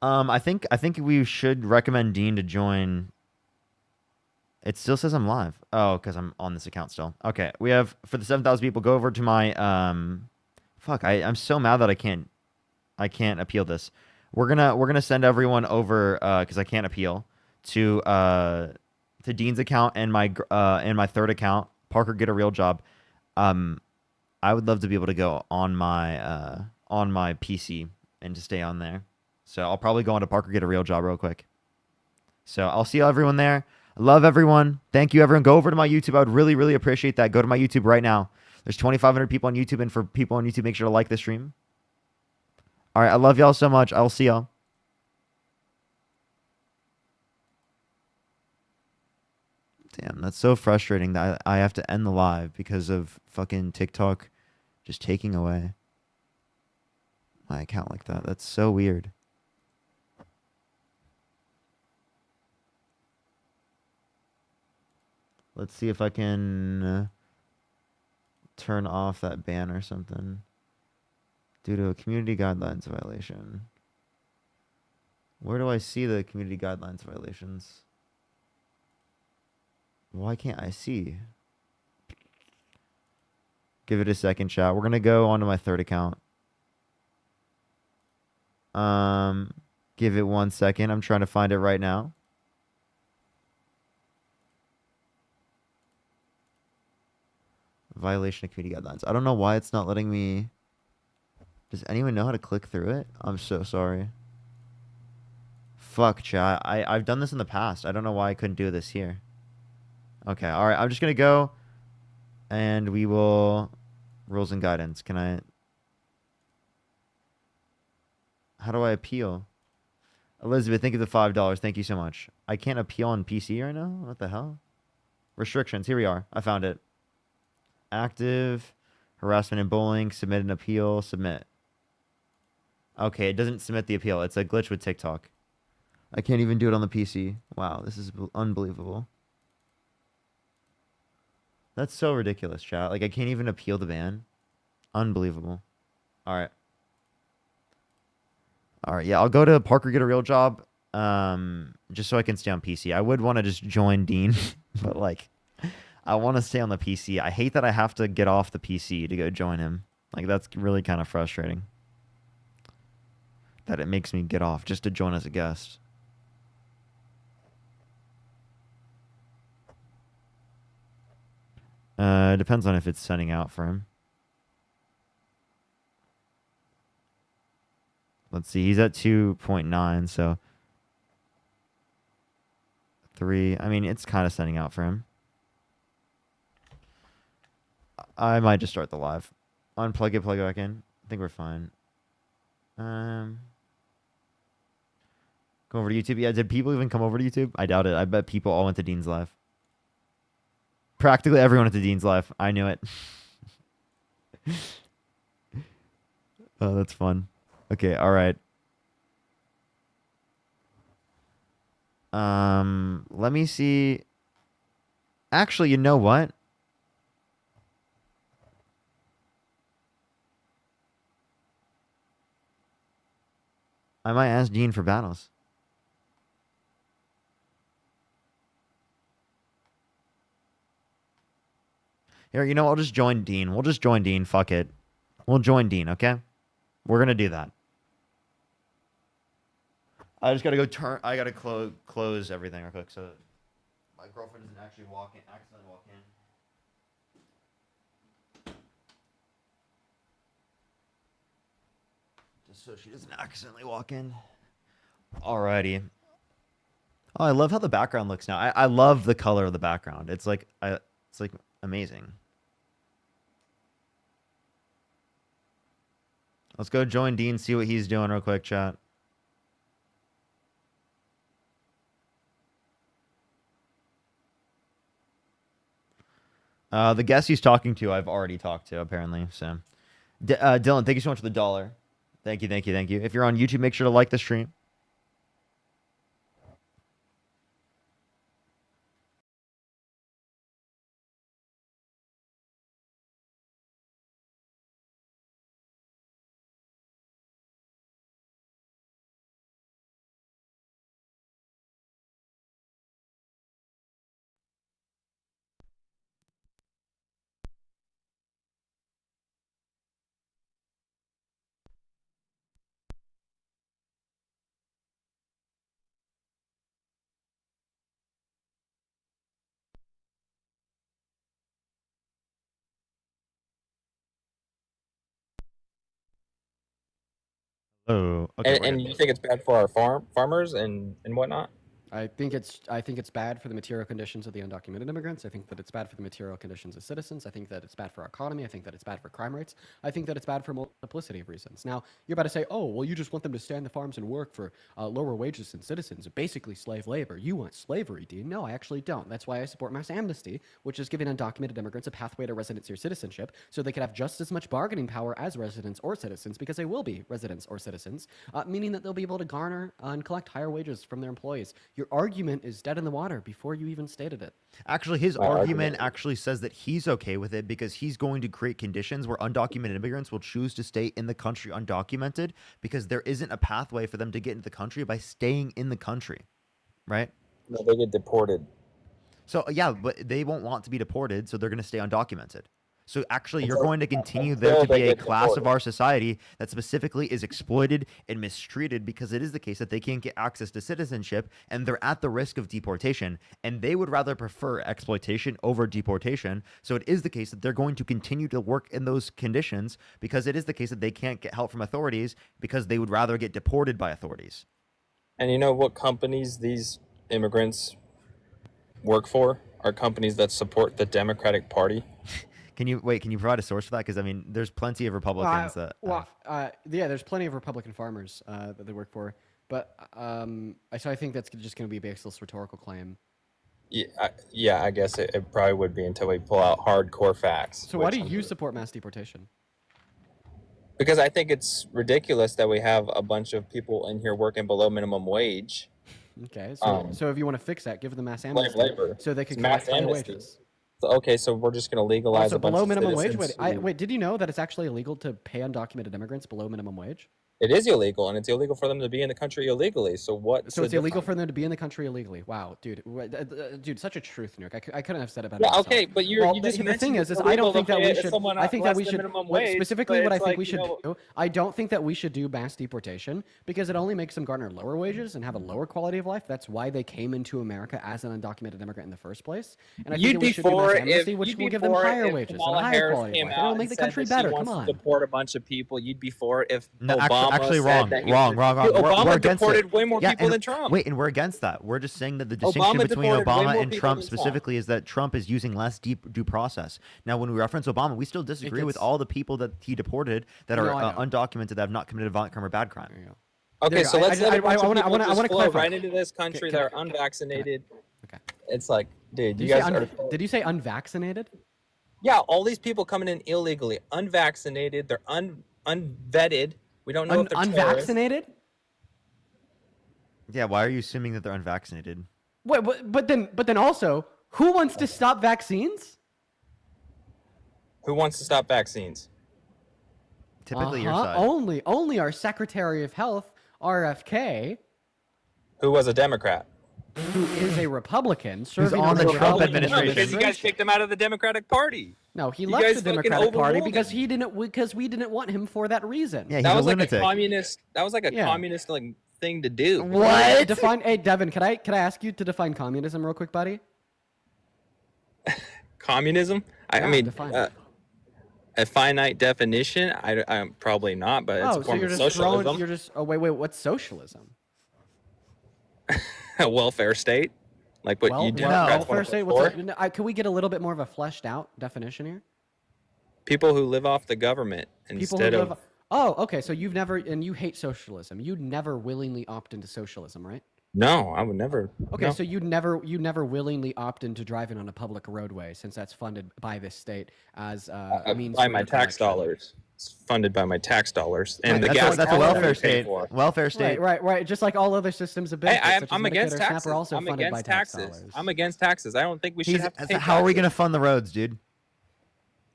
I think we should recommend Dean to join. It still says I'm live. Oh, because I'm on this account still. Okay, we have, for the 7,000 people, go over to my fuck. I'm so mad that I can't appeal this. We're gonna send everyone over because I can't appeal to Dean's account and my third account, Parker Get a Real Job. I would love to be able to go on my PC and to stay on there. So I'll probably go on to Parker Get a Real Job real quick. So I'll see everyone there. I love everyone. Thank you, everyone. Go over to my YouTube. I would really, really appreciate that. Go to my YouTube right now. There's 2,500 people on YouTube, and for people on YouTube, make sure to like the stream. All right, I love y'all so much. I'll see y'all. Damn, that's so frustrating that I have to end the live because of fucking TikTok just taking away my account like that. That's so weird. Let's see if I can turn off that ban or something. Due to a community guidelines violation. Where do I see the community guidelines violations? Why can't I see? Give it a second, chat. We're going to go onto my third account. Give it 1 second. I'm trying to find it right now. Violation of community guidelines. I don't know why it's not letting me. Does anyone know how to click through it? I'm so sorry. Fuck, chat. I've done this in the past. I don't know why I couldn't do this here. Okay, alright. I'm just going to go. And we will... Rules and guidance. Can I... How do I appeal? Elizabeth, thank you for the $5. Thank you so much. I can't appeal on PC right now? What the hell? Restrictions. Here we are. I found it. Active. Harassment and bullying. Submit an appeal. Submit. Okay, it doesn't submit the appeal. It's a glitch with TikTok. I can't even do it on the PC. Wow, this is unbelievable. That's so ridiculous, chat. Like, I can't even appeal the ban. Unbelievable. Alright. Alright, yeah, I'll go to Parker Get a Real Job. Just so I can stay on PC. I would want to just join Dean. But, like, I want to stay on the PC. I hate that I have to get off the PC to go join him. Like, that's really kind of frustrating. That it makes me get off just to join as a guest. Depends on if it's sending out for him. Let's see. He's at 2.9, so 3. I mean, it's kind of sending out for him. I might just start the live. Unplug it, plug it back in. I think we're fine. Go over to YouTube. Yeah, did people even come over to YouTube? I doubt it. I bet people all went to Dean's live. Practically everyone at the Dean's life. I knew it. Oh, that's fun. Okay, all right. Let me see. Actually, you know what? I might ask Dean for battles. Here, you know, I'll just join Dean. We'll just join Dean. Fuck it. We'll join Dean, okay? We're gonna do that. I just gotta go turn. I gotta close everything real quick so my girlfriend doesn't actually accidentally walk in. Just so she doesn't accidentally walk in. Alrighty. Oh, I love how the background looks now. I love the color of the background. It's like amazing. Let's go join Dean, see what he's doing real quick, chat. The guest he's talking to, I've already talked to, apparently. So, Dylan, thank you so much for the $1. Thank you, thank you, thank you. If you're on YouTube, make sure to like the stream. Oh, okay. And you think it's bad for our farmers and whatnot? I think it's bad for the material conditions of the undocumented immigrants. I think that it's bad for the material conditions of citizens. I think that it's bad for our economy. I think that it's bad for crime rates. I think that it's bad for a multiplicity of reasons. Now, you're about to say, oh, well, you just want them to stay on the farms and work for lower wages than citizens, basically slave labor. You want slavery, Dean? No, I actually don't. That's why I support mass amnesty, which is giving undocumented immigrants a pathway to residency or citizenship so they could have just as much bargaining power as residents or citizens, because they will be residents or citizens, meaning that they'll be able to garner and collect higher wages from their employees. Your argument is dead in the water before you even stated it. Actually, his argument actually says that he's okay with it because he's going to create conditions where undocumented immigrants will choose to stay in the country undocumented because there isn't a pathway for them to get into the country by staying in the country, right? No, they get deported. So, yeah, but they won't want to be deported, so they're going to stay undocumented. So actually, you're going to continue there to be a class of our society that specifically is exploited and mistreated because it is the case that they can't get access to citizenship and they're at the risk of deportation. And they would rather prefer exploitation over deportation. So it is the case that they're going to continue to work in those conditions because it is the case that they can't get help from authorities because they would rather get deported by authorities. And you know what companies these immigrants work for? Are companies that support the Democratic Party. Can you provide a source for that? Because I mean, there's plenty of Republicans that. Yeah, there's plenty of Republican farmers that they work for, but so I think that's just going to be a baseless rhetorical claim. Yeah, I guess it probably would be until we pull out hardcore facts. So why do you support mass deportation? Because I think it's ridiculous that we have a bunch of people in here working below minimum wage. Okay, so if you want to fix that, give them mass amnesty, so they can mass collect higher amnesty. wages. Okay, so we're just going to legalize a bunch below of minimum wage. citizens Wait, did you know that it's actually illegal to pay undocumented immigrants below minimum wage? It is illegal, and it's illegal for them to be in the country illegally. So what? So it's illegal for them to be in the country illegally. Wow, dude, dude, such a truth, Nuke. I couldn't have said it better. Yeah, myself. okay, but you just the thing is, it's I don't illegal think to that pay we should. someone I think that we less than should minimum wage, specifically but what I it's think like, we you should know- do. I don't think that we should do mass deportation because it only makes them garner lower wages and have a lower quality of life. That's why they came into America as an undocumented immigrant in the first place. And I think that we should do mass amnesty, which will give them higher wages and a higher quality of life. It'll make the country better. Come on. Deport a bunch of people. You'd be for it if No, Obama actually said wrong. that he was- Wrong. Obama We're against deported it. way more people and, than Trump. Wait, and we're against that. We're just saying that the distinction Obama between deported way Obama more and people Trump than Trump. specifically is that Trump is using less deep due process. Now, when we reference Obama, we still disagree with all the people that he deported that are undocumented that have not committed a violent crime or bad crime. Okay, so let's let a bunch of people just flow clarify. right into this country that are unvaccinated. Okay. It's like Dude, Did you you, say guys are. did you say unvaccinated? Yeah, all these people coming in illegally, unvaccinated, they're unvetted. We don't know if they're terrorists. Unvaccinated? Yeah, why are you assuming that they're unvaccinated? Wait, but then also, who wants to stop vaccines? Who wants to stop vaccines? Typically your side. Only our Secretary of Health, RFK, Who was a Democrat? who is a Republican, serving on the a Trump Republican administration. Because you guys kicked him out of the Democratic Party. No, he You left guys the fucking Democratic Party overruled because him. we didn't want him for that reason. Yeah, he's That a was like lunatic. a communist. That was like a Yeah. communist like thing to do. What? Define. Hey, Devin, could I ask you to define communism real quick, buddy? Communism? I Yeah, mean, define it. a finite definition? I'm probably not, but it's Oh, a so form you're of just socialism. throwing. You're just. Oh wait. What's socialism? A welfare state, like what you Democrats welfare want state. before. Can we get a little bit more of a fleshed out definition here? People who live off the government People instead who of. live. Oh, okay. So you've never, and you hate socialism. You'd never willingly opt into socialism, right? No, I would never. Okay, no. so you never willingly opt into driving on a public roadway since that's funded by this state as a means by for my your tax collection. dollars. It's funded by my tax dollars, and the That's gas. that's a tax welfare we pay state. for. Welfare state. Right. Just like all other systems of Hey, benefits, such as I'm Medicaid against or SNAP, taxes. are also I'm funded by against tax taxes. dollars. I'm against taxes. I don't think we should He's, have to pay how are we taxes. gonna fund the roads, dude?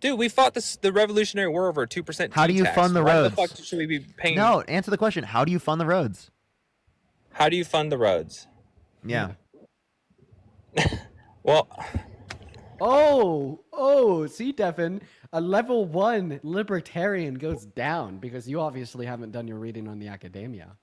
Dude, we fought the Revolutionary War over a 2%. How do you tax. fund the Why roads? the fuck should we be paying? No, answer the question. How do you fund the roads? How do you fund the roads? Yeah. Well, See, Devin, a level 1 libertarian goes down because you obviously haven't done your reading on the academia.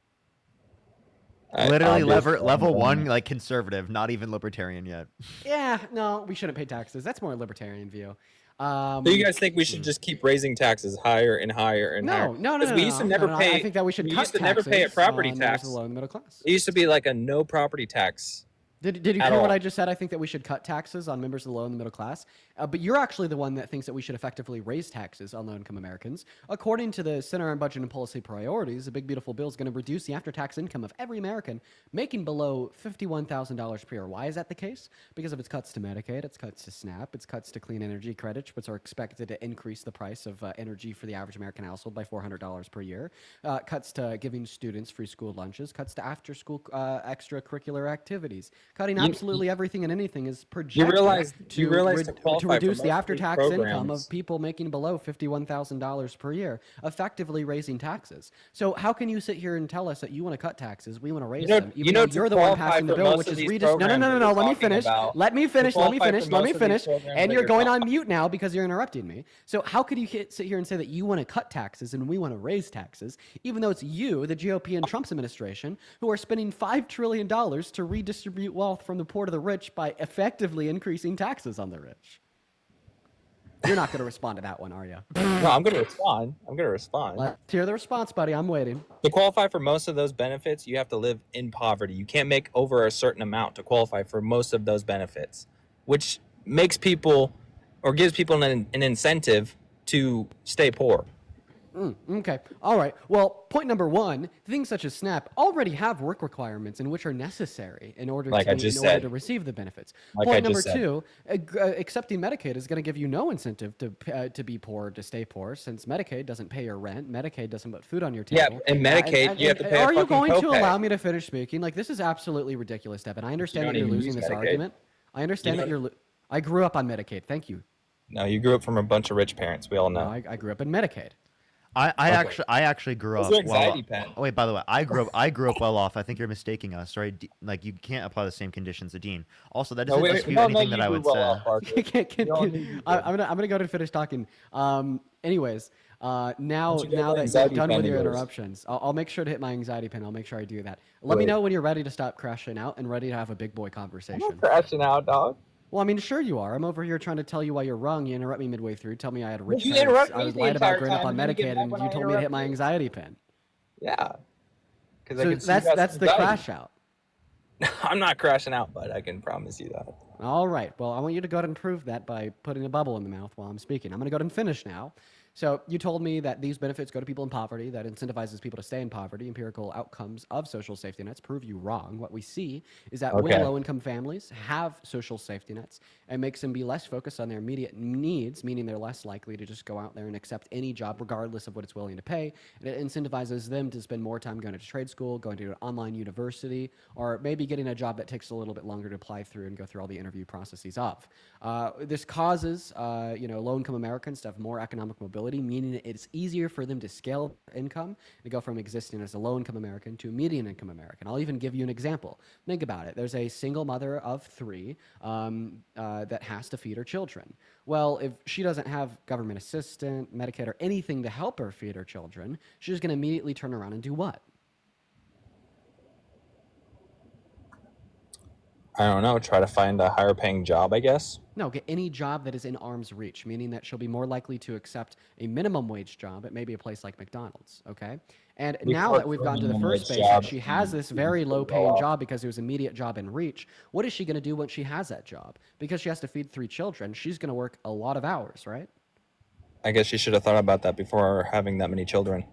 Literally level 1, like conservative, not even libertarian yet. Yeah, no, we shouldn't pay taxes. That's more a libertarian view. so you guys think we should just keep raising taxes higher and higher and higher? No. 'Cause we used to never no. pay. I think that we should cut used to never pay a taxes property on those tax. low and middle class. It used to be like a no property tax. Did you at hear what all. I just said? I think that we should cut taxes on members of the low and the middle class. But you're actually the one that thinks that we should effectively raise taxes on low-income Americans. According to the Center on Budget and Policy Priorities, the Big Beautiful Bill is going to reduce the after-tax income of every American making below $51,000 per year. Why is that the case? Because of its cuts to Medicaid, its cuts to SNAP, its cuts to clean energy credits, which are expected to increase the price of energy for the average American household by $400 per year. Cuts to giving students free school lunches, cuts to after-school extracurricular activities, cutting absolutely everything and anything is projected you realize to qualify to for reduce most the of these after-tax income programs- of people making below $51,000 per year, effectively raising taxes. So how can you sit here and tell us that you want to cut taxes, we want to raise them, even though to you're the one qualify passing the for bill, most which of is these redistributing. programs that No. you're Let me talking finish. about, Let me to finish. qualify for most of these programs And that you're you're going on talking- mute now because you're interrupting me. So how could you sit here and say that you want to cut taxes and we want to raise taxes, even though it's you, the GOP and Trump's administration, who are spending $5 trillion to redistribute wealth from the poor to the rich by effectively increasing taxes on the rich? You're not going to respond to that one, are you? No, I'm going to respond. Let's hear the response, buddy. I'm waiting. To qualify for most of those benefits, you have to live in poverty. You can't make over a certain amount to qualify for most of those benefits, which makes people or gives people an incentive to stay poor. Okay. All right. Well, point number one, things such as SNAP already have work requirements in which are necessary in order Like I just order said. to receive the benefits. Like I Point number just said. two, accepting Medicaid is going to give you no incentive to be poor, to stay poor, since Medicaid doesn't pay your rent. Medicaid doesn't put food on your Yeah, table. and Medicaid, you have to pay a Are you fucking going to copay. allow me to finish speaking? Like, this is absolutely ridiculous, Devin. I understand don't that you're even losing use this Medicaid. argument. I understand You that don't- you're. I grew up on Medicaid. Thank you. No, you grew up from a bunch of rich parents. We all know. No, I grew up in Medicaid. I Okay. actually grew What's up. your anxiety pen? Oh wait, by the way, I grew up well off. I think you're mistaking us, right? Like you can't apply the same conditions to Dean. Also, that doesn't dispute anything that I would say. I'm gonna go to finish talking. Anyways, now you get that the anxiety you're done pen with your of yours? interruptions, I'll make sure to hit my anxiety pin. I'll make sure I do that. Let me Wait. know when you're ready to stop crashing out and ready to have a big boy I'm conversation. not crashing out, dog. Well, I mean, sure you are. I'm over here trying to tell you why you're wrong. You interrupt me midway through. Tell me I had rich You parents. interrupt I me was the lied about entire growing up time, on and you get Medicaid, mad and when you I told me to hit interrupt my you. anxiety pin. Yeah. So that's the crash out. I'm not crashing out, but I can promise you that. All right. Well, I want you to go ahead and prove that by putting a bubble in the mouth while I'm speaking. I'm going to go ahead and finish now. So you told me that these benefits go to people in poverty, that incentivizes people to stay in poverty. Empirical outcomes of social safety nets prove you wrong. What we see is that when Okay. low-income families have social safety nets, it makes them be less focused on their immediate needs, meaning they're less likely to just go out there and accept any job regardless of what it's willing to pay. And it incentivizes them to spend more time going to trade school, going to an online university, or maybe getting a job that takes a little bit longer to apply through and go through all the interview processes of. This causes low-income Americans to have more economic mobility, meaning that it's easier for them to scale income to go from existing as a low-income American to a median-income American. I'll even give you an example. Think about it. There's a single mother of 3 that has to feed her children. Well, if she doesn't have government assistance, Medicaid, or anything to help her feed her children, she's going to immediately turn around and do what? I don't know. Try to find a higher paying job, I guess. No, get any job that is in arm's reach, meaning that she'll be more likely to accept a minimum wage job at maybe a place like McDonald's, okay? And We now work that we've for a gotten to the minimum first wage phase, job. that she has this very low-paying job because it was an immediate job in reach, what is she going to do when she has that job? Because she has to feed 3 children, she's going to work a lot of hours, right? I guess you should have thought about that before having that many children.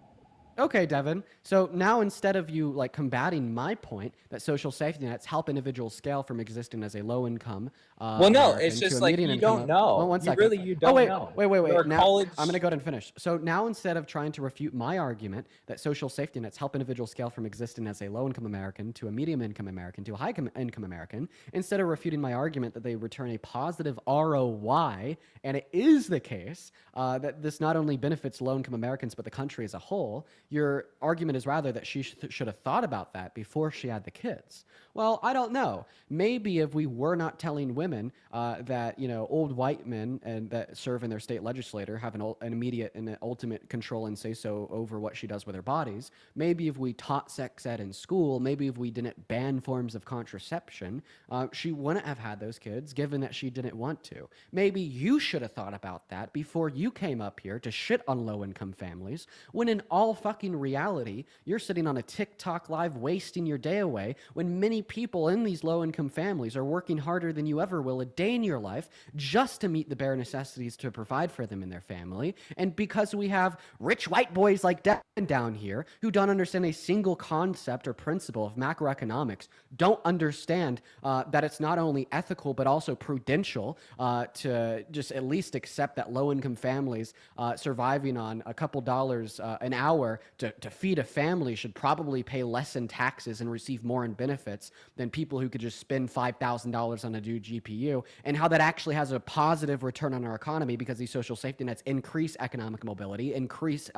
Okay, Devin. So now instead of you like combating my point that social safety nets help individuals scale from existing as a low income, Well, no, American it's to just a like median you income don't know. Well, one You second. really you don't wait, know. Wait. You're a Now, college- I'm going to go ahead and finish. So now instead of trying to refute my argument that social safety nets help individuals scale from existing as a low income American to a medium income American to a high income American, instead of refuting my argument that they return a positive ROI, and it is the case that this not only benefits low income Americans but the country as a whole, your argument is rather that she should have thought about that before she had the kids. Well, I don't know. Maybe if we were not telling women that old white men and that serve in their state legislature have an immediate and an ultimate control and say so over what she does with her bodies. Maybe if we taught sex ed in school, maybe if we didn't ban forms of contraception, she wouldn't have had those kids, given that she didn't want to. Maybe you should have thought about that before you came up here to shit on low-income families, when in all fucking reality, you're sitting on a TikTok live wasting your day away when many people in these low-income families are working harder than you ever will a day in your life just to meet the bare necessities to provide for them and their family. And because we have rich white boys like Devin down here who don't understand a single concept or principle of macroeconomics, don't understand that it's not only ethical but also prudential to just at least accept that low-income families surviving on a couple dollars an hour to feed a family should probably pay less in taxes and receive more in benefits than people who could just spend $5,000 on a new GPU, and how that actually has a positive return on our economy because these social safety nets increase economic mobility, increase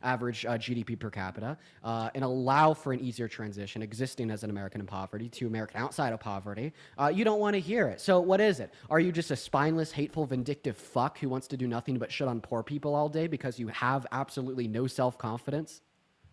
average GDP per capita, and allow for an easier transition existing as an American in poverty to American outside of poverty. You don't want to hear it. So what is it? Are you just a spineless, hateful, vindictive fuck who wants to do nothing but shit on poor people all day because you have absolutely no self-confidence?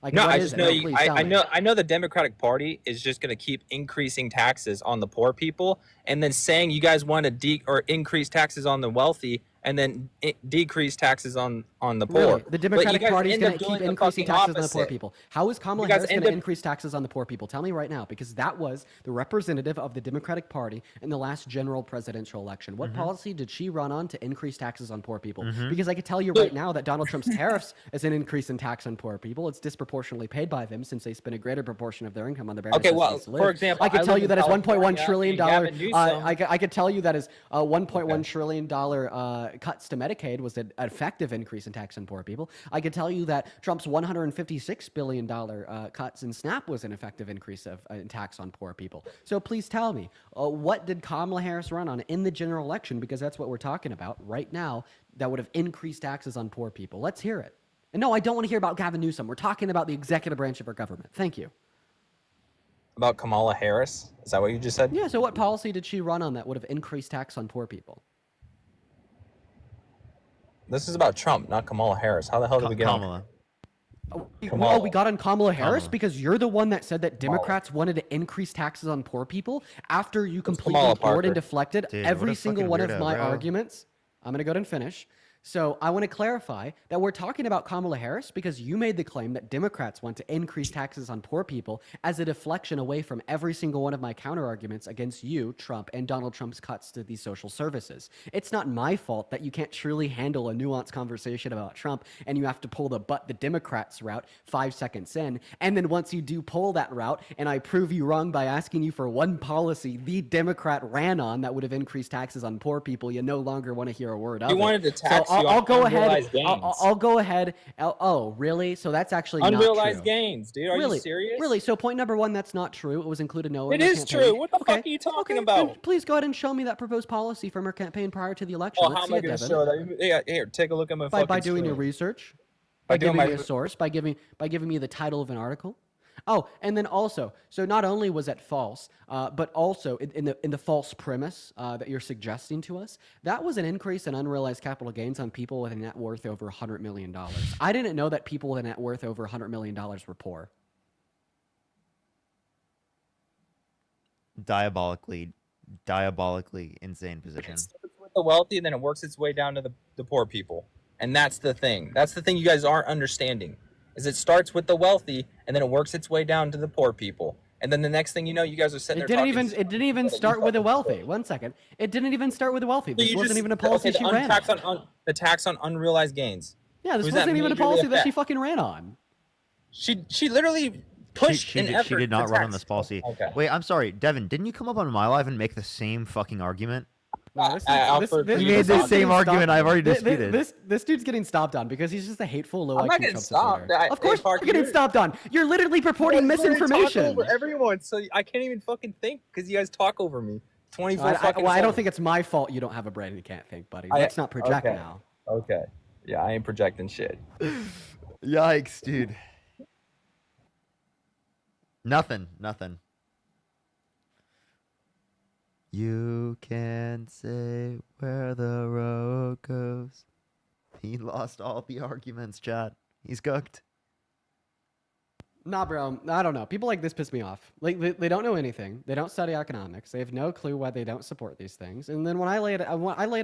Like, No, what I is just it? know No, you, please tell me. I know the Democratic Party is just going to keep increasing taxes on the poor people, and then saying you guys want to increase taxes on the wealthy, and then decrease taxes on the poor. Really? The Democratic Party is end going up to doing keep the increasing fucking taxes on the poor opposite. people. How is Kamala You guys Harris going end to up- increase taxes on the poor people? Tell me right now, because that was the representative of the Democratic Party in the last general presidential election. What policy did she run on to increase taxes on poor people? Because I could tell you right now that Donald Trump's tariffs is an increase in tax on poor people. It's disproportionately paid by them since they spend a greater proportion of their income on the bare Okay, well, necessities to for live. example, I could I tell live you in that is $1.1 California, trillion. and Gavin Newsom- I could tell you that is $1.1 trillion cuts to Medicaid was an effective increase in tax on poor people. I could tell you that Trump's $156 billion cuts in SNAP was an effective increase of in tax on poor people. So please tell me, what did Kamala Harris run on in the general election? Because that's what we're talking about right now, that would have increased taxes on poor people. Let's hear it. And no, I don't want to hear about Gavin Newsom. We're talking about the executive branch of our government. Thank you. About Kamala Harris? Is that what you just said? Yeah, so what policy did she run on that would have increased tax on poor people? This is about Trump, not Kamala Harris. How the hell did we get Kamala. Oh, we got on Kamala Harris Kamala. because you're the one that said that Democrats wanted to increase taxes on poor people after you completely Kamala ignored and Parker. deflected Dude, what every a single fucking one of weirdo, my bro. arguments. I'm going to go ahead and finish. So I want to clarify that we're talking about Kamala Harris because you made the claim that Democrats want to increase taxes on poor people as a deflection away from every single one of my counter arguments against you, Trump, and Donald Trump's cuts to these social services. It's not my fault that you can't truly handle a nuanced conversation about Trump and you have to pull the Democrats route 5 seconds in. And then once you do pull that route and I prove you wrong by asking you for one policy the Democrat ran on that would have increased taxes on poor people, you no longer want to hear a word of He it. wanted to tax So you I'll on go ahead. unrealized gains. I'll go ahead. Oh, really? So that's actually Unrealized not true. gains, dude. Are really? you serious? Really? So point number one, that's not true. It was included nowhere. It in the is campaign. true. What the fuck are you talking Then about? please go ahead and show me that proposed policy from her campaign prior to the election. Well, Let's how am see I it, going to Devin. show that? Yeah, here, take a look at my by fucking doing your screen. research, By by doing giving my- me a source, by giving me the title of an article. Oh, and then also, so not only was it false, but also in the false premise that you're suggesting to us, that was an increase in unrealized capital gains on people with a net worth over $100 million. I didn't know that people with a net worth over $100 million were poor. Diabolically insane position. It starts with the wealthy, and then it works its way down to the poor people. And that's the thing. That's the thing you guys aren't understanding. Is it starts with the wealthy, and then it works its way down to the poor people. And then the next thing you know, you guys are sitting It there didn't talking. even. It didn't even start with the wealthy. 1 second. It didn't even start with the wealthy. This wasn't even a policy she ran. The tax on unrealized gains. Yeah, this Who's that wasn't even a majorly policy that she affect? fucking ran on. She literally pushed She an did, effort. she did not to run on tax- this policy. Okay. Wait, I'm sorry, Devin. Didn't you come up on my live and make the same fucking argument? No, this Alfred, this you made the dude's same getting argument stopped- I've already This disputed. dude's getting stopped on because he's just a hateful, low I'm IQ not getting Trump stopped. supporter. Of course, Parker, you're getting stopped on. You're literally purporting misinformation. Talk over everyone, so I can't even fucking think because you guys talk over me. 24 fucking. Well, I don't seven. think it's my fault you don't have a brain and you can't think, buddy. Let's not project okay. now. Okay. Yeah, I ain't projecting shit. Yikes, dude. Nothing. You can say where the road goes. He lost all the arguments, chat. He's cooked. Nah, bro. I don't know. People like this piss me off. Like they don't know anything. They don't study economics. They have no clue why they don't support these things. And then when I laid it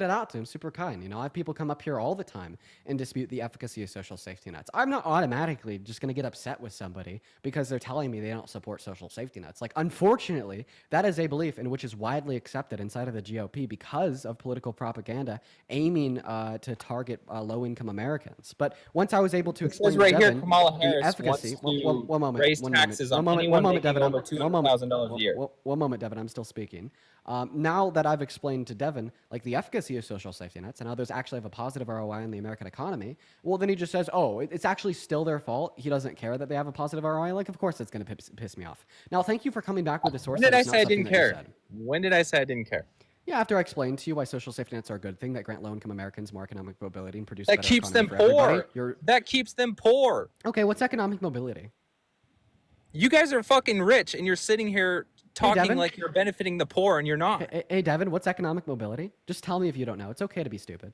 out to him, super kind. You know, I have people come up here all the time and dispute the efficacy of social safety nets. I'm not automatically just going to get upset with somebody because they're telling me they don't support social safety nets. Like, unfortunately, that is a belief in which is widely accepted inside of the GOP because of political propaganda aiming to target low-income Americans. But once I was able to explain says right to here, Devin Kamala the Harris efficacy. wants One moment. raise one taxes moment, on anyone one moment, making Devin. over $200,000 a year. One moment, Devin. I'm still speaking. Now that I've explained to Devin like the efficacy of social safety nets and how those actually have a positive ROI in the American economy, well, then he just says, "Oh, it's actually still their fault. He doesn't care that they have a positive ROI." Like, of course, it's going to piss me off. Now, thank you for coming back with the source. When did that I is not say I something didn't that you care? said. When did I say I didn't care? Yeah, after I explained to you why social safety nets are a good thing that grant low-income Americans more economic mobility and produce a That better keeps them economy for everybody, poor. That keeps them poor. Okay, what's economic mobility? You guys are fucking rich, and you're sitting here talking Devin? like you're benefiting the poor, and you're not. Hey, Devin, what's economic mobility? Just tell me if you don't know. It's okay to be stupid.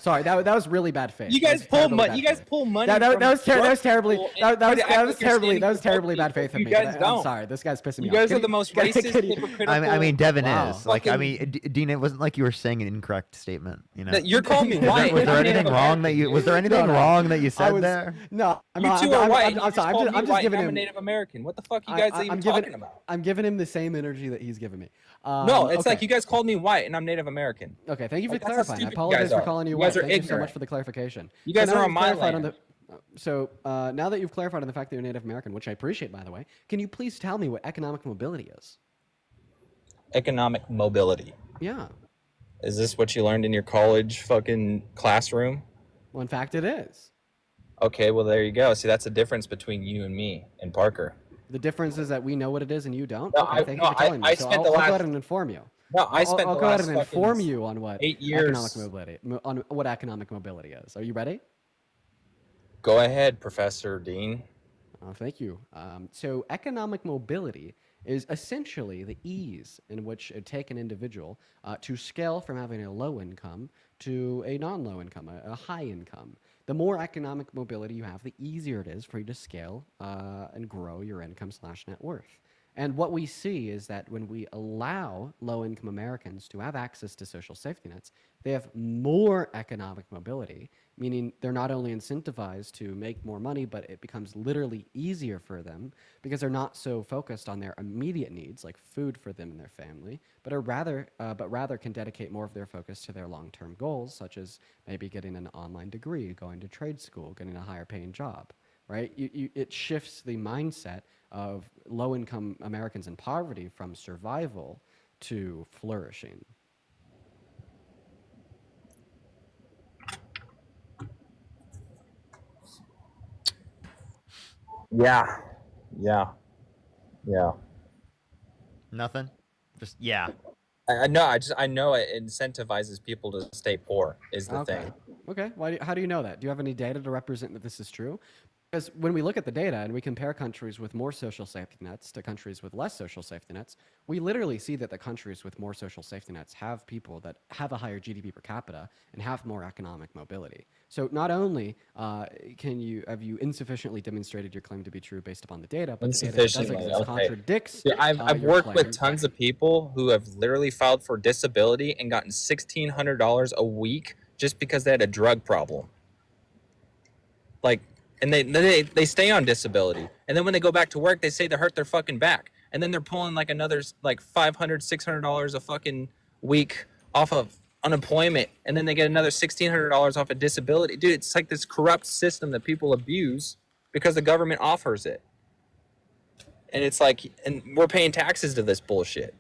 Sorry, that was really bad faith. You That guys was pull terribly money. bad You guys faith. pull money. That from was drug terribly. people That and try to act like was you're terribly. standing That was for terribly people. bad faith of You me. guys I'm don't. sorry. This guy's pissing me You off. guys Can are the most can racist, can hypocritical. I mean, Devin Wow. is like. I mean, Dean, it wasn't like you were saying an incorrect statement. You know. That you're calling me Was there- white. Was there I'm anything Native wrong that you? Was there anything wrong that you I said was- there? No, You two are white. I'm sorry. I'm just giving I'm a him. Native American. What the fuck you guys are even talking about? I'm giving him the same energy that he's giving me. No, it's okay. like you guys called me white, and I'm Native American. Okay, thank you for Like, that's how clarifying. I stupid you apologize guys for are. calling you You guys white. are Thank you so ignorant. much for the clarification. You guys So now are that on you've my clarified land. now that you've clarified on the fact that you're Native American, which I appreciate, by the way, can you please tell me what economic mobility is? Economic mobility. Yeah. Is this what you learned in your college fucking classroom? Well, in fact, it is. Okay, well there you go. See, that's the difference between you and me and Parker. The difference is that we know what it is and you don't. No, Okay, thank you for telling me. I So spent I'll the go last. ahead and inform you. No, I spent I'll the go ahead last and inform fucking you on what 8 years. economic mobility, on what economic mobility is. Are you ready? Go ahead, Professor Dean. Thank you. So economic mobility is essentially the ease in which it take an individual to scale from having a low income to a non-low income, a high income. The more economic mobility you have, the easier it is for you to scale and grow your income/net worth. And what we see is that when we allow low-income Americans to have access to social safety nets, they have more economic mobility, meaning they're not only incentivized to make more money, but it becomes literally easier for them because they're not so focused on their immediate needs, like food for them and their family, but rather can dedicate more of their focus to their long-term goals, such as maybe getting an online degree, going to trade school, getting a higher-paying job. Right? It shifts the mindset of low-income Americans in poverty from survival to flourishing. Yeah. Nothing. Just yeah. I know. I know it incentivizes people to stay poor. Is the Okay. thing. Okay. How do you know that? Do you have any data to represent that this is true? Because when we look at the data and we compare countries with more social safety nets to countries with less social safety nets, we literally see that the countries with more social safety nets have people that have a higher GDP per capita and have more economic mobility. So not only have you insufficiently demonstrated your claim to be true based upon the data, but the data that does Insufficiently. exist Okay. contradicts. Yeah, I've your worked claim. with tons of people who have literally filed for disability and gotten $1,600 a week just because they had a drug problem. Like, and they stay on disability, and then when they go back to work, they say they hurt their fucking back, and then they're pulling like another like $500, $600 a fucking week off of unemployment, and then they get another $1,600 off of disability. Dude, it's like this corrupt system that people abuse because the government offers it, and it's like, and we're paying taxes to this bullshit.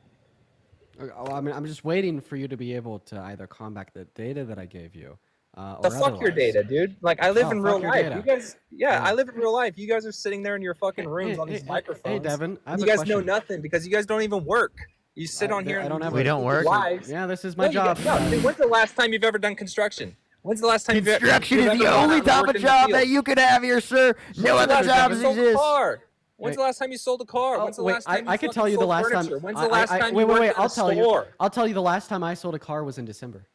Well, I mean, I'm just waiting for you to be able to either combat the data that I gave you. The fuck your data, dude. Like, I live in real your life. data. You guys, I live in real life. You guys are sitting there in your fucking rooms on these microphones. Hey, Devin, I have you a guys know question. nothing because you guys don't even work. You sit on here. I don't and have We don't work? Lives. Yeah, this is my No, job. Dude, when's the last time you've ever done construction? When's the last time Construction you've is the ever only worked type in of the job field? that you could have here, sir. No When's the other last time jobs you sold a exist. car? When's the last time you sold a car? When's the Wait, last time I could fucking tell you the sold last furniture? time. When's the last time wait, you worked I'll at a tell store? you. I'll tell you the last time I sold a car was in December.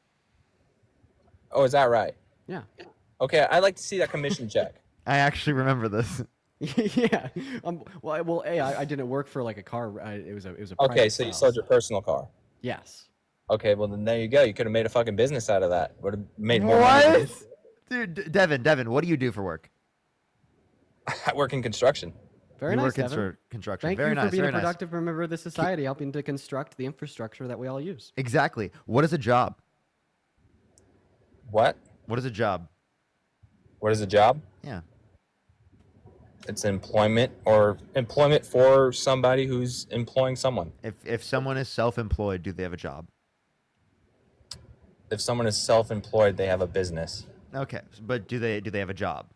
Oh, is that right? Yeah. Okay, I'd like to see that commission check. I actually remember this. Yeah. Well, I didn't work for like a car. It was a. Okay, private so you sale. sold your personal car. Yes. Okay, well then there you go. You could have made a fucking business out of that. Would have made more money. What? Dude, Devin, what do you do for work? I work in construction. Very You nice, work in Devin. construction. Thank Very you nice. for being very a nice. productive member of the society, helping to construct the infrastructure that we all use. Exactly. What is a job? What? What is a job? What is a job? Yeah. It's employment or employment for somebody who's employing someone. If someone is self-employed, do they have a job? If someone is self-employed, they have a business. Okay, but do they have a job?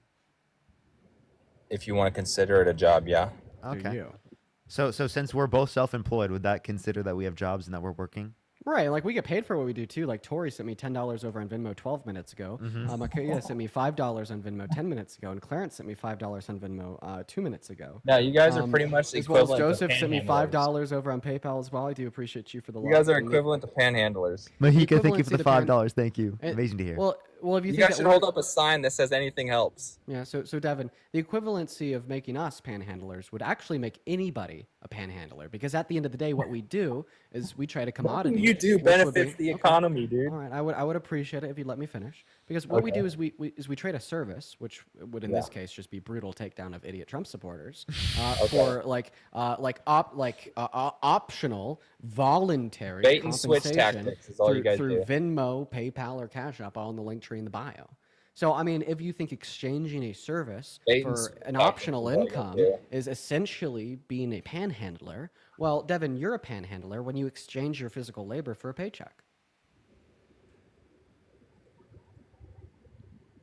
If you want to consider it a job, yeah. Okay. you. So since we're both self-employed, would that consider that we have jobs and that we're working? Right, like we get paid for what we do too. Like Tori sent me $10 over on Venmo 12 minutes ago. Akira sent me $5 on Venmo 10 minutes ago, and Clarence sent me $5 on Venmo 2 minutes ago. No, you guys are pretty much as well as equivalent to Joseph sent me panhandlers. $5 over on PayPal as well. I do appreciate you for the. You guys love. are And the- equivalent to panhandlers. Mahika, thank you for equivalency the to pan- $5. Thank you. And- Amazing to hear. Well, if you, You think guys that should we're- hold up a sign that says anything helps. Yeah, so Devin, the equivalency of making us panhandlers would actually make anybody a panhandler, because at the end of the day, what we do is we trade a commodity. you do which would benefits be- the economy, dude. All right, I would appreciate it if you let me finish, because what we Okay. do is we trade a service, which would in this case just be brutal takedown of idiot Trump supporters, for optional voluntary Bait and switch compensation tactics is all you guys through do. Venmo, PayPal, or Cash App on the link tree in the bio. So, I mean, if you think exchanging a service Bait and for switch an tactics optional is all you income do. is essentially being a panhandler, well, Devin, you're a panhandler when you exchange your physical labor for a paycheck.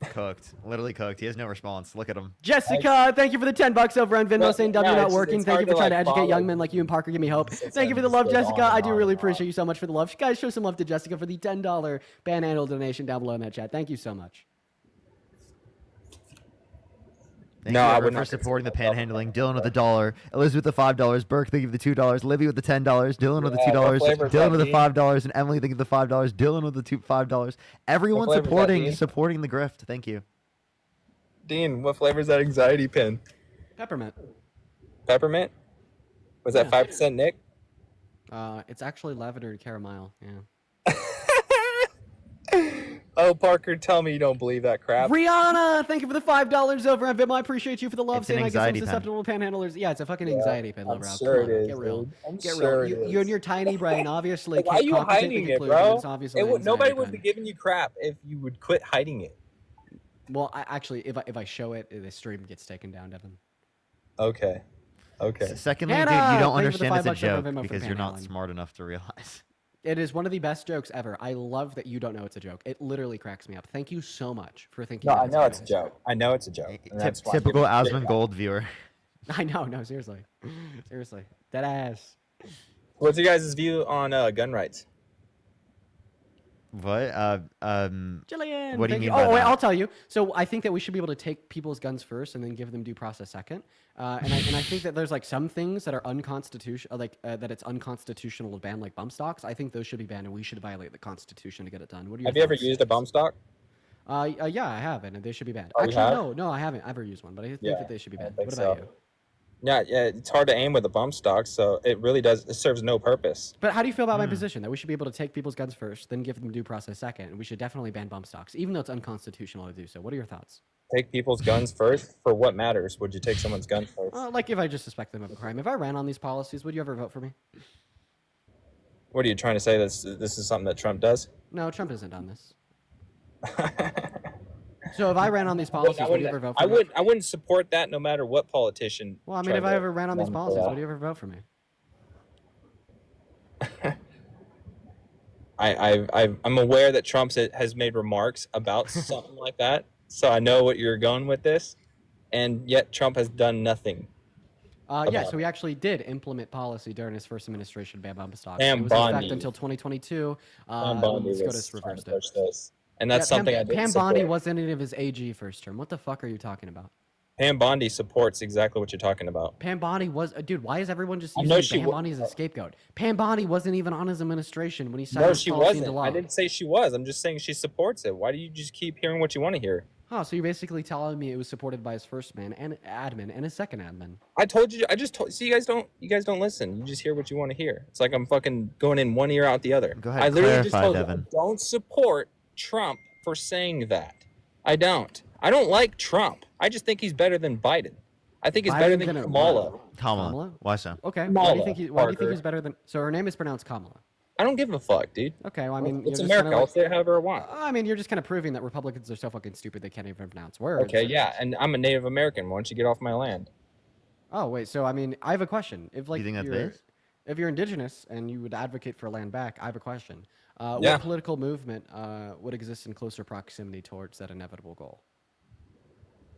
Cooked. Literally cooked. He has no response. Look at him. Jessica, thank you for the $10 over on Venmo Well, saying W yeah, not it's working. Thank you hard for to, trying to like, educate young follow. men like you and Parker. Give me hope. It's Thank you for the just love, goes Jessica. on I and do on really and on. appreciate you so much for the love. Guys, show some love to Jessica for the $10 panhandle donation down below in that chat. Thank you so much. Thank No, you I Everett, would for not supporting the panhandling. Dylan with the $1. Elizabeth with the $5. Burke, thank you for the $2. Livy with the $10. Dylan with the Yeah, what $2. flavor is Dylan that, with the Dean? $5. And Emily, thank you for the $5. Dylan with the $5. Everyone flavor is that, supporting Dean? the grift. Thank you. Dean, what flavor is that anxiety pin? Peppermint. Peppermint? Was that 5%, Nick? It's actually lavender and caramel. Yeah. Oh, Parker, tell me you don't believe that crap. Rihanna, thank you for the $5 over on Venmo. I appreciate you for the love. It's an Saying I guess I'm anxiety pen. susceptible to panhandlers. Yeah, it's a fucking anxiety pen, I'm bro. sure Come it on, is, get real. dude. I'm Get sure real. it You is. and your tiny brain obviously Why are can't you compensate hiding the it, conclusion. bro? It's obviously an anxiety Nobody would pen. be giving you crap if you would quit hiding it. Well, actually, if I show it, the stream gets taken down, Devin. Okay. Okay. Secondly, Hannah, dude, you don't thank you for the understand it's a $5 over joke Venmo for because you're not panhandling. smart enough to realize. It is one of the best jokes ever. I love that you don't know it's a joke. It literally cracks me up. Thank you so much for thinking. No, that I know funny. it's a joke. I know it's a joke. and that's why I'm Typical giving you Asmon shit. Gold viewer. I know. No, seriously. Seriously. Dead ass. What's your guys' view on gun rights? What? Jillian, What do you thank mean by Oh, wait, that? I'll tell you. So I think that we should be able to take people's guns first and then give them due process second. And I think that there's like some things that are unconstitutional, that it's unconstitutional to ban, like bump stocks. I think those should be banned, and we should violate the Constitution to get it done. What do you? Have you ever used a bump stock? Yeah, I have, and they should be banned. Oh, you Actually, have? no, I haven't ever used one, but I think that they should be I banned. think What about so. you? Yeah, it's hard to aim with a bump stock, so it really does. It serves no purpose. But how do you feel about Hmm. my position that we should be able to take people's guns first, then give them due process second, and we should definitely ban bump stocks, even though it's unconstitutional to do so? What are your thoughts? Take people's guns first for what matters? Would you take someone's gun first? Like if I just suspect them of a crime. If I ran on these policies, would you ever vote for me? What are you trying to say? This is something that Trump does? No, Trump hasn't done this. So if I ran on these policies, would you ever vote for me? I wouldn't support that no matter what politician. Well, I mean, tried if I to ever ran on these run for policies, that. would you ever vote for me? I'm aware that Trump has made remarks about something like that, so I know what you're going with this, and yet Trump has done nothing. Yeah, about so he actually did implement policy during his first administration, ban bump stocks. Pam It was in effect Bondi. until 2022. Pam Bondi when was SCOTUS trying reversed to it. push this, and that's Yeah, something I didn't Pam Bondi support. wasn't any of his AG first term. What the fuck are you talking about? Pam Bondi supports exactly what you're talking about. Pam Bondi was, dude. Why is everyone just I know using she Pam wa- Bondi as a scapegoat? Pam Bondi wasn't even on his administration when he signed No, his she policy wasn't. into law. I didn't say she was. I'm just saying she supports it. Why do you just keep hearing what you want to hear? Oh, so you're basically telling me it was supported by his first man and admin and his second admin. I told you. I just told. See, you guys don't listen. You just hear what you want to hear. It's like I'm fucking going in one ear out the other. Go ahead, I literally just clarify, told you Devin. I don't support Trump for saying that. I don't. I don't like Trump. I just think he's better than Biden. I think he's better than Kamala. Kamala. Why so? Okay. Kamala, why do you think why do you think Parker. he's better than? So her name is pronounced Kamala. I don't give a fuck, dude. Okay. Well, I mean, It's you're just America. kinda I'll like- say it however I want. I mean, you're just kind of proving that Republicans are so fucking stupid they can't even pronounce words. Okay, yeah, and I'm a Native American. Why don't you get off my land? Oh wait, so I mean, I have a question. If like You think that's you're, base? if you're indigenous and you would advocate for land back, I have a question. Yeah. What political movement would exist in closer proximity towards that inevitable goal?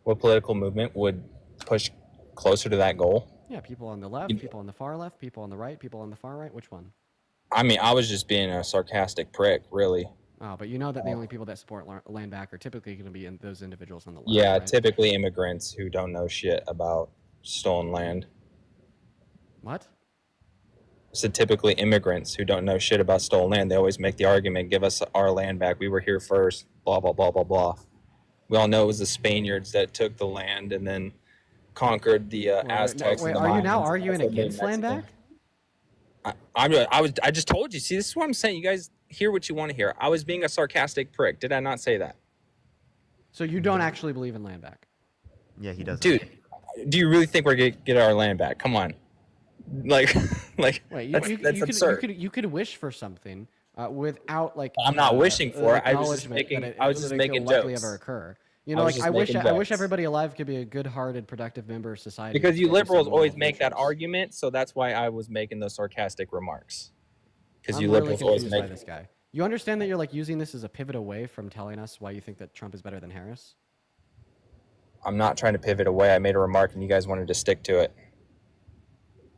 What political movement would push closer to that goal? Yeah, people on the left, people on the far left, people on the right, people on the far right. Which one? I mean, I was just being a sarcastic prick, really. Oh, but you know that the only people that support land back are typically going to be those individuals on the left. Yeah, right? typically immigrants who don't know shit about stolen land. What? So typically immigrants who don't know shit about stolen land, they always make the argument, give us our land back. We were here first, blah, blah, blah, blah, blah. We all know it was the Spaniards that took the land and then conquered the Aztecs. Wait, and the are you now Mayans. arguing That's what made against land Mexico. back? I just told you. See, this is what I'm saying. You guys hear what you want to hear. I was being a sarcastic prick. Did I not say that? So you don't actually believe in land back? Yeah, he does. Dude, do you really think we're going to get our land back? Come on. Like, Wait, that's absurd. you could wish for something without like. I'm not wishing for it. I was just acknowledgement making- that I was just that it making could likely jokes. ever occur. You I know, was like just I wish making I wish jokes. everybody alive could be a good-hearted, productive member of society. Because you focused on liberals moral always make that virtues. argument, so that's why I was making those sarcastic remarks. Because I'm you really liberals always confused by make this guy. You understand that you're like using this as a pivot away from telling us why you think that Trump is better than Harris? I'm not trying to pivot away. I made a remark, and you guys wanted to stick to it.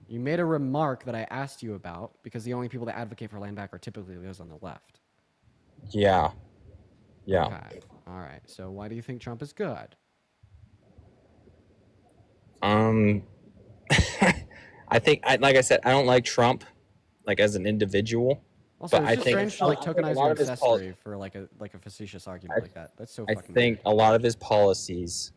You made a remark that I asked you about because the only people that advocate for land back are typically those on the left. Yeah. Yeah. Okay. All right. So why do you think Trump is good? I think, like I said, I don't like Trump, like as an individual. Also, but it's I just think strange to like I think tokenize a lot your of his ancestry pol- for like a facetious argument like that. That's so I fucking. think a lot of his policies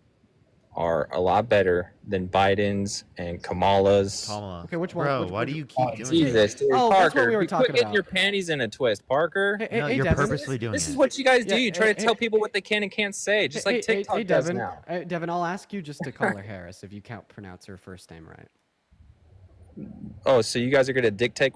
are a lot better than Biden's and Kamala's. Kamala. Okay, which one? Bro, which, why which, do you keep doing Jesus, dude. Oh, that's what Parker, we were you talking quit getting about. your panties in a twist, Parker. Hey, No, hey, you're Devin. purposely doing This it. is what you guys do. Yeah, You try to hey, tell people what they can and can't say, just like TikTok does Devin, now. Devin, I'll ask you just to call her Harris if you can't pronounce her first name right. Oh, so you guys are gonna dictate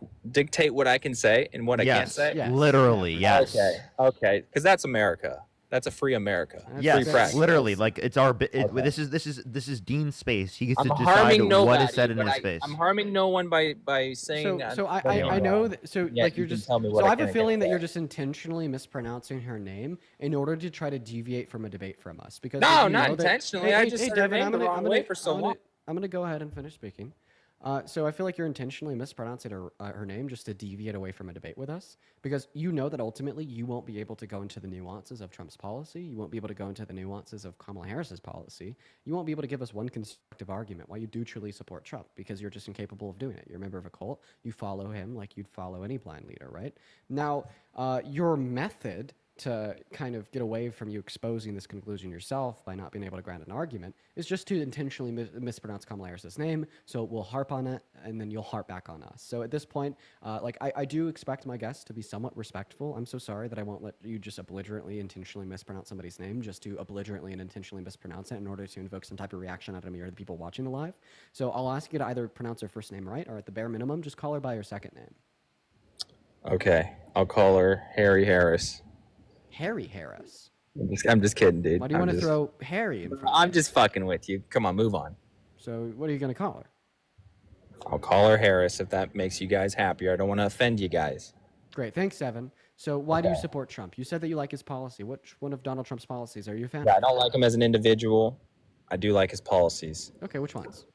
what I can say and what I can't Yes, say? Yes. literally, yes. Okay, because that's America. That's a free America. Yes, Free press. literally. Like it's our. This is Dean's space. He gets I'm to harming decide nobody, what is said in but his space. I'm harming no one by saying. So I know that. So Yeah, like you you're can just. tell me So what I I have can a and feeling can't that you're say. just intentionally mispronouncing her name in order to try to deviate from a debate from us. Because No, you not know that- intentionally. I just said her name the wrong way for so long. I'm gonna go ahead and finish speaking. So I feel like you're intentionally mispronouncing her name just to deviate away from a debate with us, because you know that ultimately you won't be able to go into the nuances of Trump's policy. You won't be able to go into the nuances of Kamala Harris's policy. You won't be able to give us one constructive argument why you do truly support Trump, because you're just incapable of doing it. You're a member of a cult. You follow him like you'd follow any blind leader, right? Now, your method to kind of get away from you exposing this conclusion yourself by not being able to grant an argument is just to intentionally mispronounce Kamala Harris's name, so we'll harp on it and then you'll harp back on us. So at this point, I do expect my guests to be somewhat respectful. I'm so sorry that I won't let you just belligerently intentionally mispronounce somebody's name just to belligerently and intentionally mispronounce it in order to invoke some type of reaction out of me or the people watching the live. So I'll ask you to either pronounce her first name right, or at the bare minimum, just call her by her second name. Okay, I'll call her Harry Harris. Harry Harris. I'm just kidding, dude. Why do you want to throw Harry in front? I'm just fucking with you. Come on, move on. So what are you going to call her? I'll call her Harris if that makes you guys happier. I don't want to offend you guys. Great, thanks, Evan. So why do you support Trump? You said that you like his policy. Which one of Donald Trump's policies are you a fan Yeah, I of? don't like him as an individual. I do like his policies. Okay, which ones?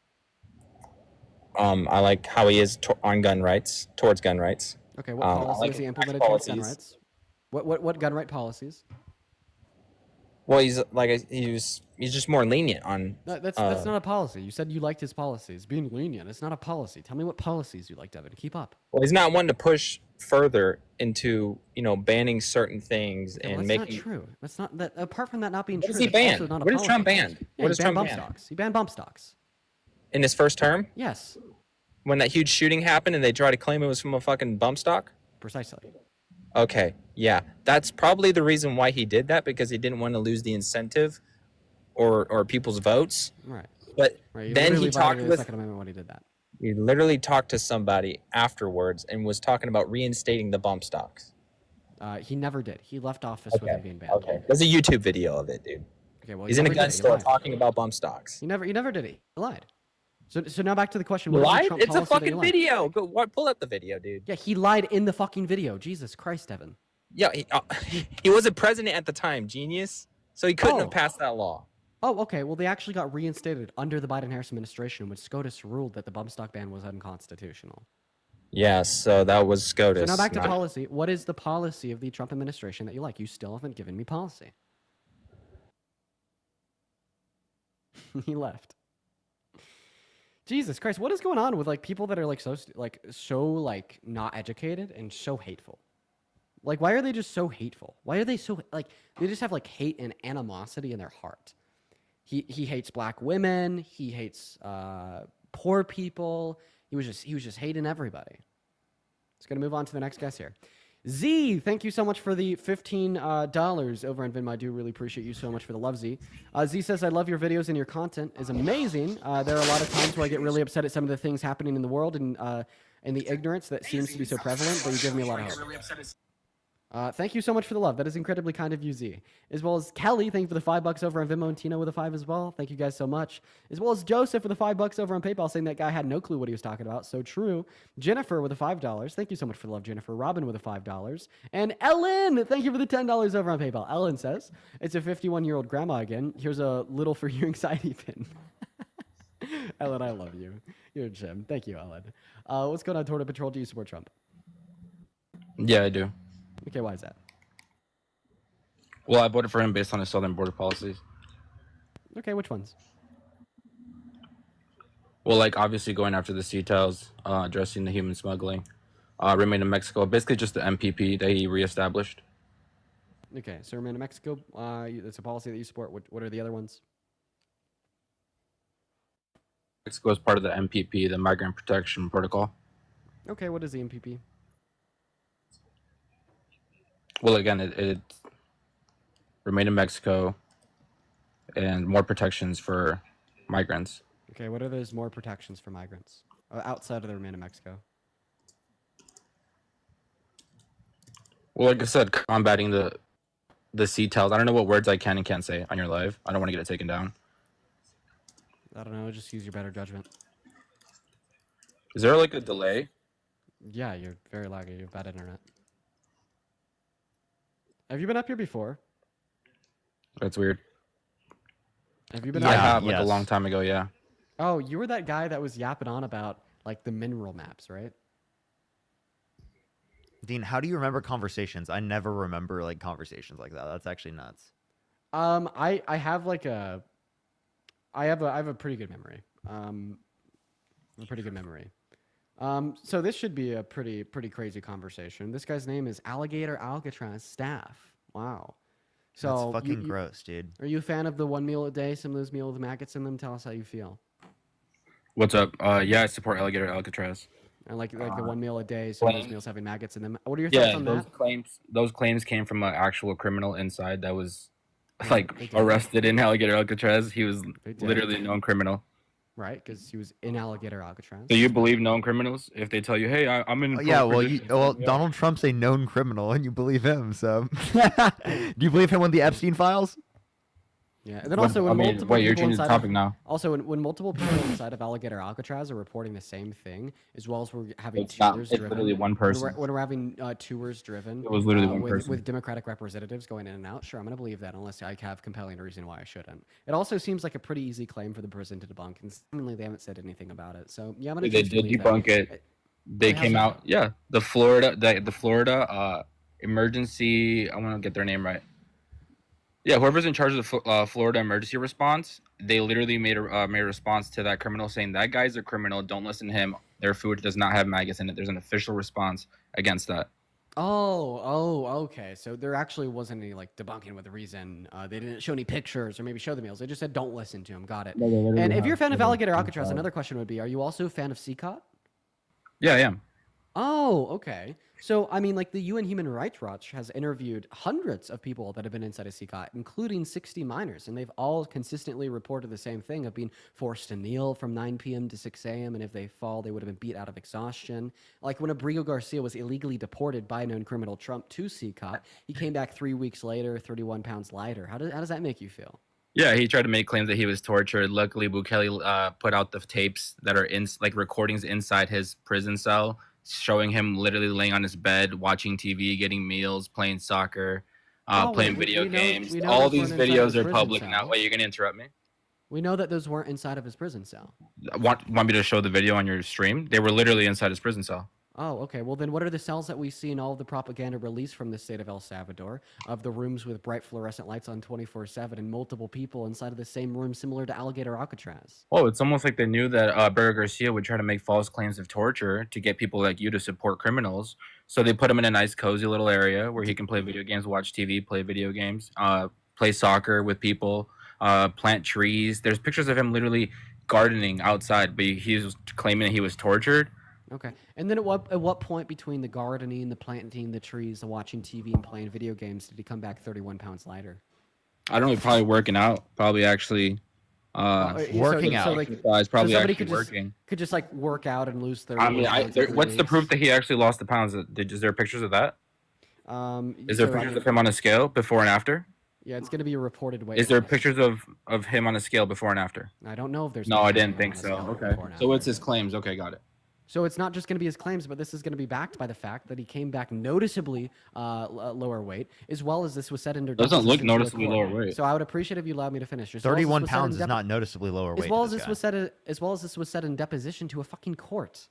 I like how he is on gun rights, towards gun rights. Okay, what I policy like has he his implemented tax towards gun policies. rights? What gun right policies? Well, he's just more lenient on. That's not a policy. You said you liked his policies. Being lenient, it's not a policy. Tell me what policies you like, Devin. Keep up. Well, he's not one to push further into banning certain things Okay, well, and that's making. not true. That's not that. Apart from that not being What true, does he that's ban? also not a What does policy. Trump ban? Yeah, What does he banned Trump bump ban? stocks. He banned bump stocks. In his first term, Yes, when that huge shooting happened and they tried to claim it was from a fucking bump stock. precisely. Okay, yeah, that's probably the reason why he did that, because he didn't want to lose the incentive or people's votes. Right. But Right. then literally he talked violated the with. Second Amendment when he did that. He literally talked to somebody afterwards and was talking about reinstating the bump stocks. He never did. He left office with him being banned. Okay, there's a YouTube video of it, dude. Okay, well, He's he in a never gun did. He store lied. talking about bump stocks. He never did it. He lied. So now back to the question. You What is the lied? Trump It's a policy that he fucking lied? video. Go pull up the video, dude. Yeah, he lied in the fucking video. Jesus Christ, Evan. Yeah, he wasn't president at the time, genius. So he couldn't Oh. have passed that law. Oh, okay. Well, they actually got reinstated under the Biden-Harris administration, in which SCOTUS ruled that the bump stock ban was unconstitutional. Yeah, so that was SCOTUS. So now back to not- policy. What is the policy of the Trump administration that you like? You still haven't given me policy. He left. Jesus Christ, what is going on with people that are so not educated and so hateful? Like, why are they just so hateful? Why are they so they just have hate and animosity in their heart? He hates black women. He hates poor people. He was just hating everybody. Let's gonna move on to the next guest here. Z, thank you so much for the $15 over on Venmo. I do really appreciate you so much for the love, Z. Z says, I love your videos and your content is amazing. There are a lot of times where I get really upset at some of the things happening in the world and the ignorance that seems to be so prevalent, but you give me a lot of hope. Thank you so much for the love. That is incredibly kind of you, Z. As well as Kelly, thank you for the $5 over on Venmo, and Tina with a 5 as well. Thank you guys so much. As well as Joseph with the $5 over on PayPal, saying that guy had no clue what he was talking about. So true. Jennifer with the $5. Thank you so much for the love, Jennifer. Robin with the $5. And Ellen, thank you for the $10 over on PayPal. Ellen says, it's a 51-year-old grandma again. Here's a little for your anxiety pin. Ellen, I love you. You're a gem. Thank you, Ellen. What's going on, Tornado Patrol? Do you support Trump? Yeah, I do. Okay, why is that? Well, I voted for him based on his southern border policies. Okay, which ones? Well, obviously going after the CETAs, addressing the human smuggling, remain in Mexico, basically just the MPP that he reestablished. Okay, so remain in Mexico. That's a policy that you support. What are the other ones? Mexico is part of the MPP, the Migrant Protection Protocol. Okay, what is the MPP? Well, again, it remain in Mexico and more protections for migrants. Okay, what are those more protections for migrants outside of the remain in Mexico? Well, like I said, combating the CTELs. I don't know what words I can and can't say on your live. I don't want to get it taken down. I don't know. Just use your better judgment. Is there like a delay? Yeah, you're very laggy. You have bad internet. Have you been up here before? That's weird. Have you been? I up have, like a long time ago. Yeah. Oh, you were that guy that was yapping on about like the mineral maps, right? Dean, how do you remember conversations? I never remember like conversations like that. That's actually nuts. I have like I have a pretty good memory. A pretty good memory. So this should be a pretty crazy conversation. This guy's name is Alligator Alcatraz Staff. Wow. So That's fucking gross, dude. Are you a fan of the 1 meal a day? Some of those meals with maggots in them. Tell us how you feel. What's up? Yeah, I support Alligator Alcatraz. And like the 1 meal a day, some of those meals having maggots in them. What are your thoughts on that? Those claims came from an actual criminal inside that was like arrested in Alligator Alcatraz. He was literally a known criminal. Right, because he was in Alligator Alcatraz. So you believe known criminals if they tell you, "Hey, I'm in." Yeah, well, Donald Trump's a known criminal, and you believe him. So, do you believe him on the Epstein files? Yeah, and then also when multiple you're people changing the topic now. Also, when multiple people inside of Alligator Alcatraz are reporting the same thing, as well as we're having It's not. tours It's driven. literally one person. When we're having tours driven. It was literally one person. With Democratic representatives going in and out. Sure, I'm going to believe that unless I have compelling reason why I shouldn't. It also seems like a pretty easy claim for the prison to debunk, and seemingly they haven't said anything about it. So yeah, I'm going to. They did debunk it. They came out. Yeah, the Florida emergency. I want to get their name right. Yeah, whoever's in charge of the Florida emergency response, they literally made a response to that criminal saying that guy's a criminal. Don't listen to him. Their food does not have maggots in it. There's an official response against that. Oh, okay. So there actually wasn't any like debunking with a reason. They didn't show any pictures or maybe show the meals. They just said don't listen to him. Got it. And if you're a fan of Alligator Alcatraz, another question would be: are you also a fan of CCOT? Yeah, I am. Oh, okay. So, I mean, like the UN Human Rights Watch has interviewed hundreds of people that have been inside of CCOT, including 60 minors, and they've all consistently reported the same thing of being forced to kneel from 9 p.m. to 6 a.m., and if they fall, they would have been beat out of exhaustion. Like when Abrigo Garcia was illegally deported by known criminal Trump to CCOT, he came back 3 weeks later, 31 pounds lighter. How does that make you feel? Yeah, he tried to make claims that he was tortured. Luckily, Bukele put out the tapes that are in like recordings inside his prison cell, showing him literally laying on his bed, watching TV, getting meals, playing soccer, playing video games. All these videos are public now. Wait, you're gonna interrupt me? We know that those weren't inside of his prison cell. Want me to show the video on your stream? They were literally inside his prison cell. Oh, okay. Well, then what are the cells that we see in all of the propaganda released from the state of El Salvador, of the rooms with bright fluorescent lights on 24/7 and multiple people inside of the same room, similar to Alligator Alcatraz? Oh, it's almost like they knew that Berger Garcia would try to make false claims of torture to get people like you to support criminals. So they put him in a nice, cozy little area where he can play video games, watch TV, play video games, play soccer with people, plant trees. There's pictures of him literally gardening outside, but he was claiming that he was tortured. Okay. And then at what point between the gardening, the planting, the trees, the watching TV, and playing video games did he come back 31 pounds lighter? I don't know, probably working out. Probably actually working out. Probably so actually working. Could just like work out and lose 30 I mean, pounds. what's the proof that he actually lost the pounds? Is there pictures of that? Is there pictures of him on a scale before and after? Yeah, it's going to be a reported weight. Is there pictures of him on a scale before and after? I don't know if there's. No, I didn't think so. Okay. So it's his claims. Okay, got it. So it's not just going to be his claims, but this is going to be backed by the fact that he came back noticeably lower weight, as well as this was set under. Doesn't look noticeably lower weight. So I would appreciate if you allowed me to finish. 31 pounds is not noticeably lower weight. As well as this was set in deposition to a fucking court.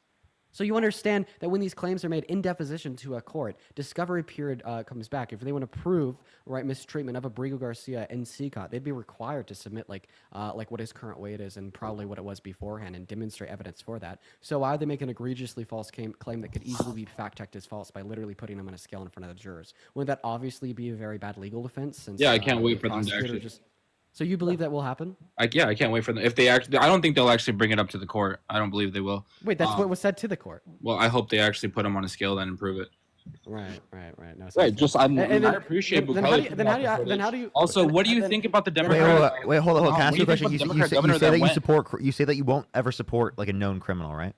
So you understand that when these claims are made in deposition to a court, discovery period comes back. If they want to prove mistreatment of Abrigo Garcia in CCOT, they'd be required to submit like what his current weight is and probably what it was beforehand and demonstrate evidence for that. So why would they make an egregiously false claim that could easily be fact-checked as false by literally putting them on a scale in front of the jurors? Wouldn't that obviously be a very bad legal defense? Since, yeah, I can't wait for them to actually. So you believe that will happen? I can't wait for them. If they actually, I don't think they'll actually bring it up to the court. I don't believe they will. Wait, that's what was said to the court. Well, I hope they actually put them on a scale then and prove it. Right. No, Right. Just I then- appreciate. then how do you- then how do you- then how do you- Also, then- what do you then- think about the Wait, Democrat? wait, hold on. Can I What ask do you a you think question? about You the Democrat governor say that that you went- support. You say that you won't ever support like a known criminal, right?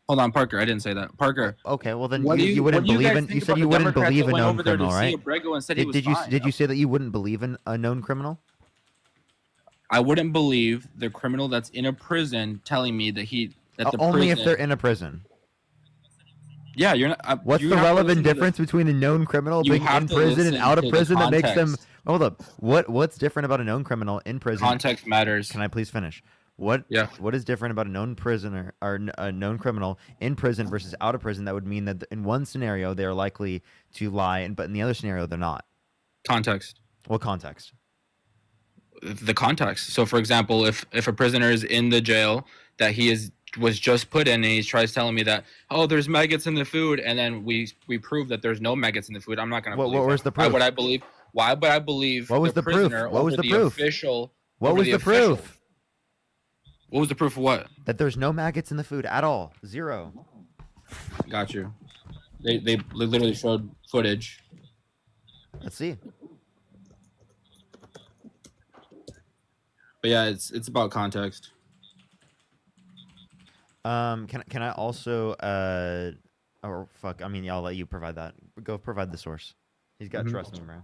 Hold on, Parker. I didn't say that. Parker. Okay, well then What do you wouldn't what do believe guys in. think You said about you the wouldn't Democrats believe that a went known over there to criminal, see right? Abrego and said he was Did you fine? did you say that you wouldn't believe in a known criminal? I wouldn't believe the criminal that's in a prison telling me that the Only if prison- they're in a prison. Yeah, you're not. What's you the have to relevant listen to difference between a known criminal You being have in to prison and listen out of to the prison that makes them? context. Hold up. What's different about a known criminal in prison? Context matters. Can I please finish? What is different about a known prisoner or a known criminal in prison versus out of prison that would mean that in one scenario they are likely to lie, but in the other scenario they're not? Context. What context? The context. So, for example, if a prisoner is in the jail that was just put in, and he tries telling me that, oh, there's maggots in the food, and then we prove that there's no maggots in the food, I'm not going to believe. What was the proof? Why would I believe? Why would I believe? What was the proof? prisoner What was over the proof? Official. What over was the official? proof? What was the proof of what? That there's no maggots in the food at all. Zero. Got you. They literally showed footage. Let's see. But yeah, it's about context. Can I also or fuck? I mean, yeah, I'll let you provide that. Go provide the source. He's got trust me, bro.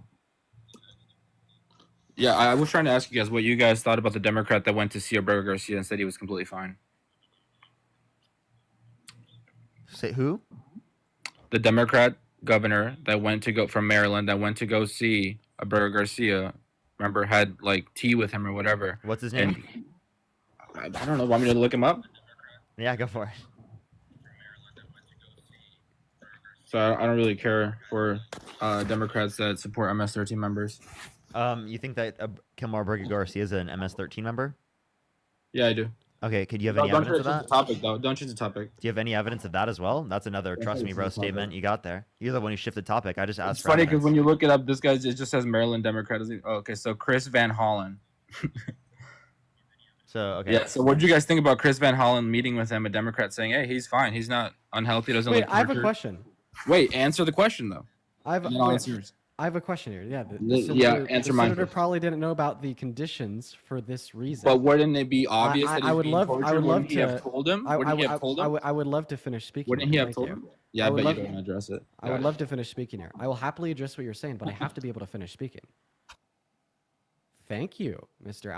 Yeah, I was trying to ask you guys what you guys thought about the Democrat that went to see Abrego Garcia and said he was completely fine. Say who? The Democrat governor that went to go from Maryland that went to go see Abrego Garcia. Remember, had like tea with him or whatever. What's his name? And I don't know. Want me to look him up? Yeah, go for it. So I don't really care for Democrats that support MS-13 members. You think that Kilmar Abrego Garcia is an MS-13 member? Yeah, I do. Okay, could you have No, any don't evidence of change that? the topic, though. Don't change the topic. Do you have any evidence of that as well? That's another Yeah, trust me, change bro the topic. statement you got there. You're the one who shifted topic. I just asked It's for funny evidence. because when you look it up, this guy it just says Maryland Democrat. Oh, okay, so Chris Van Hollen. So okay. Yeah. So what did you guys think about Chris Van Hollen meeting with him, a Democrat, saying, "Hey, he's fine. He's not unhealthy. Doesn't Wait, look I have a tortured." question. Wait, answer the question though. I have And then I'll wait, answer yours. I have a question here. Yeah, the Yeah, senator, answer the mine senator first. probably didn't know about the conditions for this reason. But wouldn't it be obvious that he's I would being love. tortured? I would love Wouldn't he to. have told him? I Wouldn't he have told him? I would love to finish speaking. Wouldn't here. he have Thank told you. him? Yeah, I would bet love- you don't want to address it. I would love to finish speaking here. I will happily address what you're saying, but I have to be able to finish speaking. Thank you, Mr.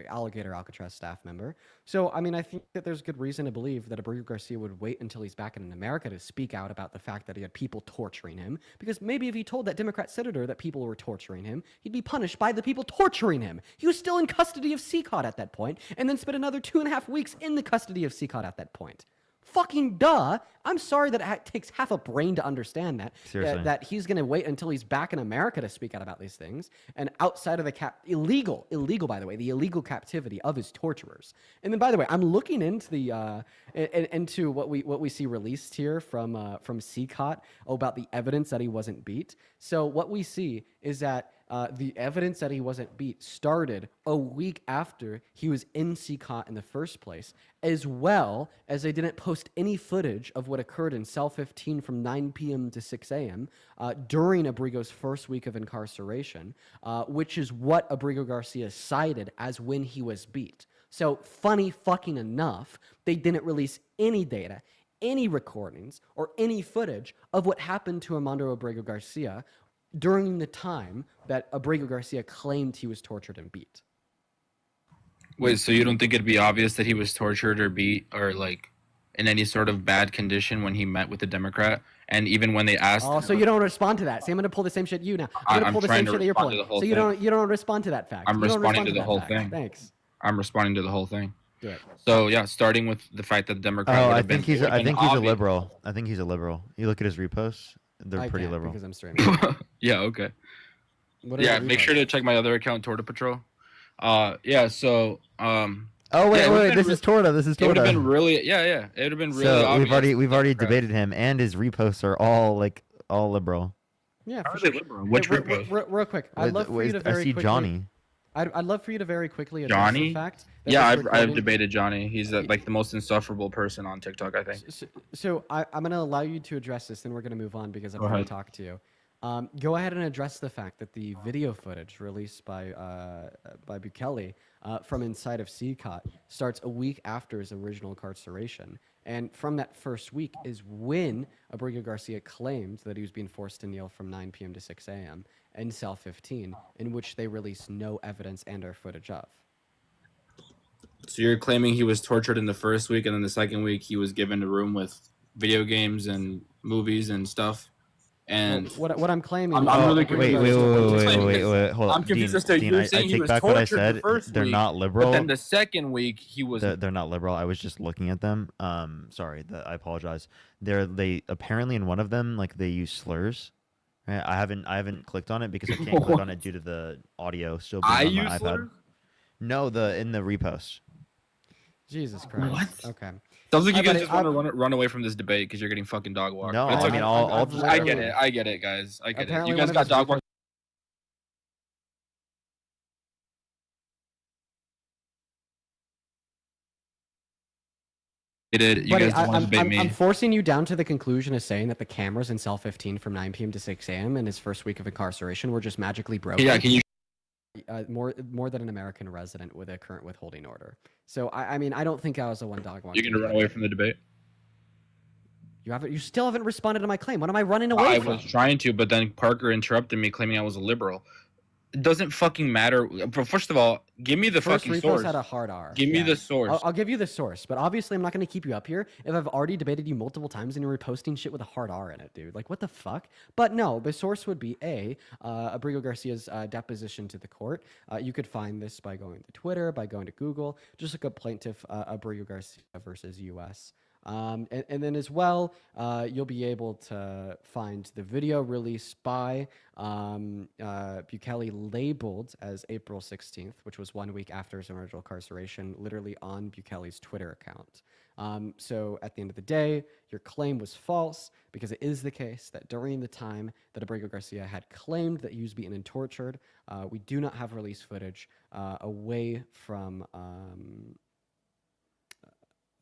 Alligator Alcatraz staff member. So, I mean, I think that there's good reason to believe that Abrego Garcia would wait until he's back in America to speak out about the fact that he had people torturing him. Because maybe if he told that Democrat senator that people were torturing him, he'd be punished by the people torturing him. He was still in custody of CCOT at that point, and then spent another 2.5 weeks in the custody of CCOT at that point. Fucking duh. I'm sorry that it takes half a brain to understand that. Seriously. That he's going to wait until he's back in America to speak out about these things. And outside of the illegal, by the way, the illegal captivity of his torturers. And then, by the way, I'm looking into the into what we see released here from CCOT about the evidence that he wasn't beat. So what we see is that the evidence that he wasn't beat started a week after he was in CCOT in the first place, as well as they didn't post any footage of what occurred in Cell 15 from 9 p.m. to 6 a.m. During Abrigo's first week of incarceration, which is what Abrego Garcia cited as when he was beat. So funny fucking enough, they didn't release any data, any recordings, or any footage of what happened to Armando Abrego Garcia during the time that Abrego Garcia claimed he was tortured and beat. Wait, so you don't think it'd be obvious that he was tortured or beat or like in any sort of bad condition when he met with the Democrat? And even when they asked, Oh, so you don't respond to that. See, I'm gonna pull the same shit you now. I'm gonna I'm pull the trying same to shit that you're respond to pulling. the whole So you thing. don't respond to that fact. I'm You don't responding respond to the that whole fact. thing. Thanks. I'm responding to the whole thing. Do it. So yeah, starting with the fact that the Democrat. Oh, would I have been- think he's would have I been think he's a obvious- liberal. I think he's a liberal. You look at his reposts; they're I pretty can't liberal. because I'm straight. Yeah. Okay. What are Yeah. the Make reposts? sure to check my other account, Torta Patrol. Yeah. So. Oh wait, yeah, it would've wait, been this re- is Torta. This is It would have Torta. been really. Yeah. It would have been really So obvious. we've already debated him, and his reposts are all all liberal. Yeah, How for are they sure. liberal? Which Hey, repost? real quick, I'd love for you to I very see quickly. Johnny. I'd love for you to very quickly address the Johnny? fact that Yeah, this I've recording- debated Johnny. He's like the most insufferable person on TikTok, I think. So I'm going to allow you to address this, then we're going to move on because I've Go already ahead. talked to you. Go ahead and address the fact that the video footage released by Bukele from inside of CCOT starts a week after his original incarceration. And from that first week is when Abrigo Garcia claimed that he was being forced to kneel from 9 p.m. to 6 a.m. in cell 15, in which they released no evidence and or footage of. So you're claiming he was tortured in the first week, and then the second week he was given a room with video games and movies and stuff. And What I'm claiming. I'm really wait, hold on. I'm confused Dean, as to Dean, you I saying he take was back what I tortured the said. first They're week, not liberal. But then the second week he was. They're not liberal. I was just looking at them. Sorry, I apologize. They apparently in one of them like they use slurs. Right? I haven't clicked on it because I can't click on it due to the audio still being on my iPad. Slurs? No, in the repost. Jesus Christ. What? Okay. Sounds like you Hi, guys buddy. just want to run away from this debate because you're getting fucking dog walked. No, It's I okay. mean, I'll just. I get it, guys. I get it. Apparently You guys one got of his dog walked. You Buddy, guys don't want to debate me. I'm forcing you down to the conclusion of saying that the cameras in cell 15 from 9 p.m. to 6 a.m. in his first week of incarceration were just magically broken. Yeah, can you? More than an American resident with a current withholding order. So I mean, I don't think I was the one dog walking. You're gonna run away from the debate. You still haven't responded to my claim. What am I running away I from? was trying to, but then Parker interrupted me, claiming I was a liberal. It doesn't fucking matter. But first of all, give me the First fucking repost source. had a hard R. Give me Yeah. the source. I'll give you the source, but obviously I'm not going to keep you up here if I've already debated you multiple times and you're reposting shit with a hard R in it, dude. Like, what the fuck? But no, the source would be Abrigo Garcia's deposition to the court. You could find this by going to Twitter, by going to Google. Just look up plaintiff Abrigo Garcia versus U.S. And then as well, you'll be able to find the video released by Bukele labeled as April 16th, which was 1 week after his original incarceration, literally on Bukele's Twitter account. So at the end of the day, your claim was false because it is the case that during the time that Abrigo Garcia had claimed that he was beaten and tortured, we do not have release footage away from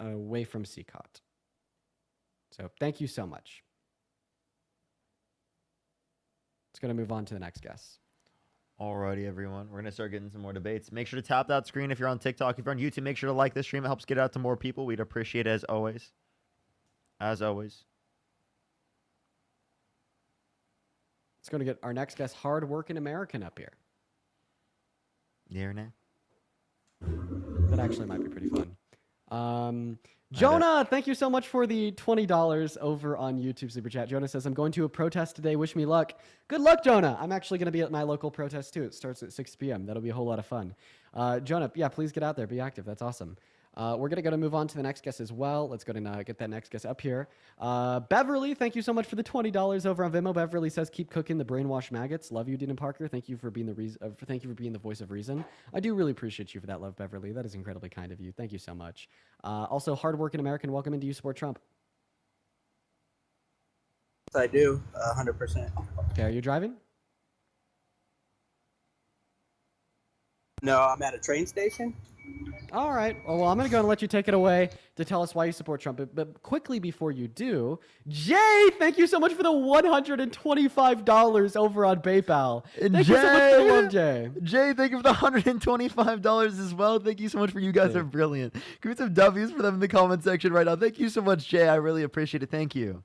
CCOT. So thank you so much. It's going to move on to the next guest. Alrighty, everyone. We're gonna start getting some more debates. Make sure to tap that screen if you're on TikTok. If you're on YouTube, make sure to like this stream. It helps get out to more people. We'd appreciate it as always. As always. It's going to get our next guest, hard-working American, up here. Yeah or nay? That actually might be pretty fun. Jonah, thank you so much for the $20 over on YouTube Super Chat. Jonah says, I'm going to a protest today. Wish me luck. Good luck, Jonah. I'm actually going to be at my local protest, too. It starts at 6 p.m. That'll be a whole lot of fun. Jonah, yeah, please get out there. Be active. That's awesome. We're going to move on to the next guest as well. Let's go and get that next guest up here. Beverly, thank you so much for the $20 over on Venmo. Beverly says, keep cooking the brainwashed maggots. Love you, Dean and Parker. Thank you for being thank you for being the voice of reason. I do really appreciate you for that love, Beverly. That is incredibly kind of you. Thank you so much. Also, hardworking American, welcome into You Support Trump. I do, 100%. Okay, are you driving? No, I'm at a train station. All right. Well, I'm going to go and let you take it away to tell us why you support Trump. But quickly before you do, Jay, thank you so much for the $125 over on PayPal. Thank you so much for the love, Jay. Jay, thank you for the $125 as well. Thank you so much for you guys are brilliant. Give me some W's for them in the comment section right now. Thank you so much, Jay. I really appreciate it. Thank you.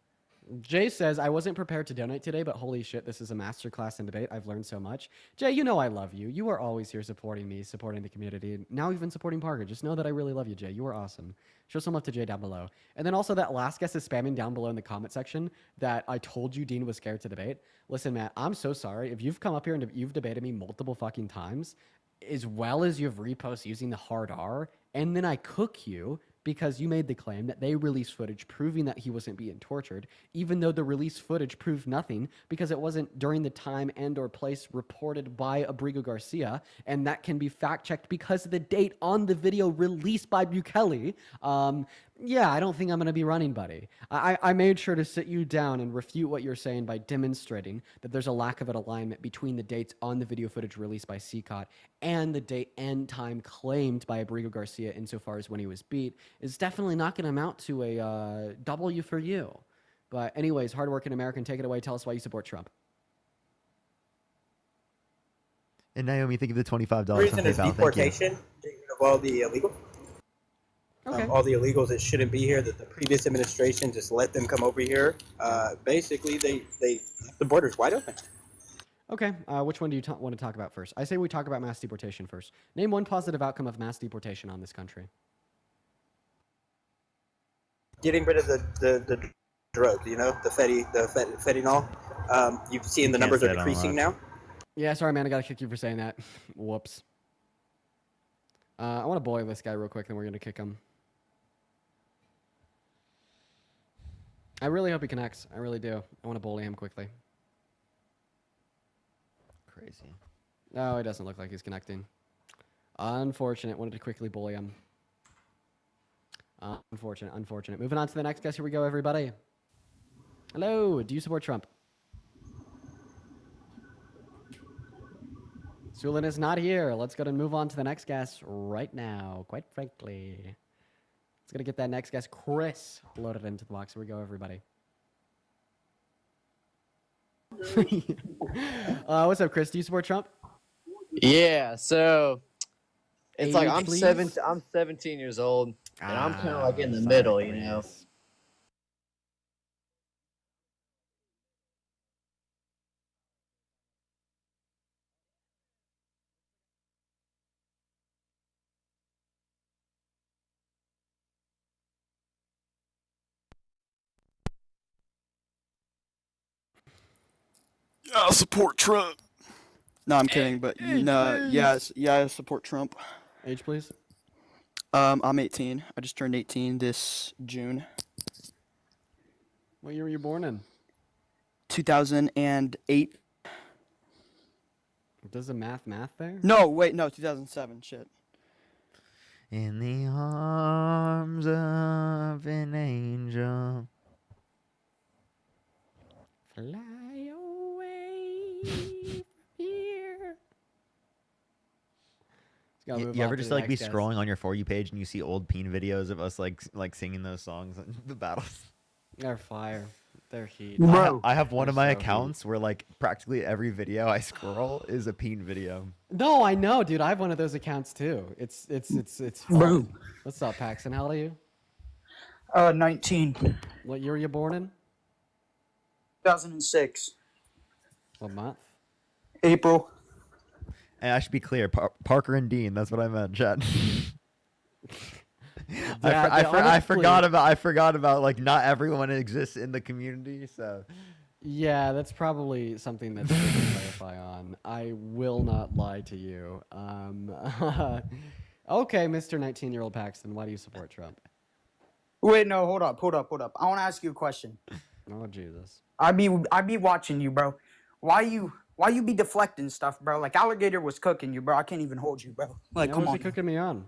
Jay says, I wasn't prepared to donate today, but holy shit, this is a masterclass in debate. I've learned so much. Jay, you know I love you. You are always here supporting me, supporting the community, and now even supporting Parker. Just know that I really love you, Jay. You are awesome. Show some love to Jay down below. And then also that last guest is spamming down below in the comment section that I told you Dean was scared to debate. Listen, Matt, I'm so sorry. If you've come up here and you've debated me multiple fucking times, as well as you've reposted using the hard R, and then I cook you because you made the claim that they released footage proving that he wasn't being tortured, even though the released footage proved nothing because it wasn't during the time and or place reported by Abrigo Garcia, and that can be fact-checked because of the date on the video released by Bukele. Yeah, I don't think I'm going to be running, buddy. I made sure to sit you down and refute what you're saying by demonstrating that there's a lack of an alignment between the dates on the video footage released by CCOT and the date and time claimed by Abrigo Garcia insofar as when he was beat. It's definitely not going to amount to a W for you. But anyways, hardworking American, take it away. Tell us why you support Trump. And Naomi, think of the $25 The on reason is PayPal. Thank you. deportation, getting rid of all the illegal. Okay. All the illegals that shouldn't be here, that the previous administration just let them come over here. Basically, they left the borders wide open. Okay, which one do you want to talk about first? I say we talk about mass deportation first. Name one positive outcome of mass deportation on this country. Getting rid of the drugs, you know, the fentanyl. You've seen the Can't numbers say are it on decreasing live. now. Yeah, sorry, man. I gotta kick you for saying that. Whoops. I want to bully this guy real quick, then we're gonna kick him. I really hope he connects. I really do. I want to bully him quickly. Crazy. No, it doesn't look like he's connecting. Unfortunate. Wanted to quickly bully him. Unfortunate. Moving on to the next guest. Here we go, everybody. Hello. Do you support Trump? Sulin is not here. Let's go and move on to the next guest right now, quite frankly. Let's go to get that next guest, Chris, loaded into the box. Here we go, everybody. What's up, Chris? Do you support Trump? Yeah, so it's like Age, please? I'm 17 years old, and I'm kind of like in the middle, you know. I support Trump. No, I'm kidding, but no, please. I support Trump. Age, please. I'm 18. I just turned 18 this June. What year were you born in? 2008. Does the math there? No, wait, no, 2007. Shit. In the arms of an angel. Fly away from here. You ever just like be scrolling on your For You page and you see old peen videos of us like singing those songs in the battles? They're fire. They're heat. I have one of my accounts where like practically every video I scroll is a peen video. No, I know, dude. I have one of those accounts too. It's fun. What's up, Paxton? How old are you? 19. What year were you born in? 2006. What month? April. And I should be clear, Parker and Dean. That's what I meant, chat. I forgot about like not everyone exists in the community, so. Yeah, that's probably something that we can clarify on. I will not lie to you. Okay, Mr. 19-year-old Paxton, why do you support Trump? Wait, no, hold up. I want to ask you a question. Oh Jesus. I be watching you, bro. Why you be deflecting stuff, bro? Like Alligator was cooking you, bro. I can't even hold you, bro. Like, come What was on, he cooking me on?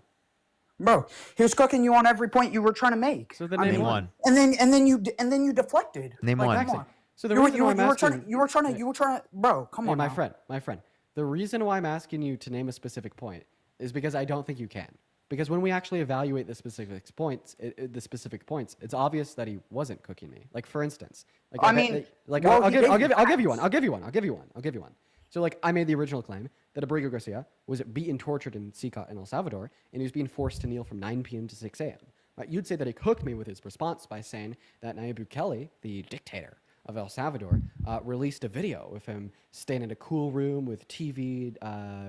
bro. He was cooking you on every point you were trying to make. So then name one. And then you deflected. Name Like, one. come on. So the you reason why I'm asking, were trying to, bro. Come hey, on, my now. friend. The reason why I'm asking you to name a specific point is because I don't think you can. Because when we actually evaluate the specific points, it's obvious that he wasn't cooking me. Like for instance, like I mean, like well, I'll he give gave you you one. So like I made the original claim that Abrigo Garcia was beaten, tortured, and CCOT in El Salvador, and he was being forced to kneel from 9 p.m. to 6 a.m. Right? You'd say that he cooked me with his response by saying that Nayib Bukele, the dictator of El Salvador, released a video of him staying in a cool room with TV,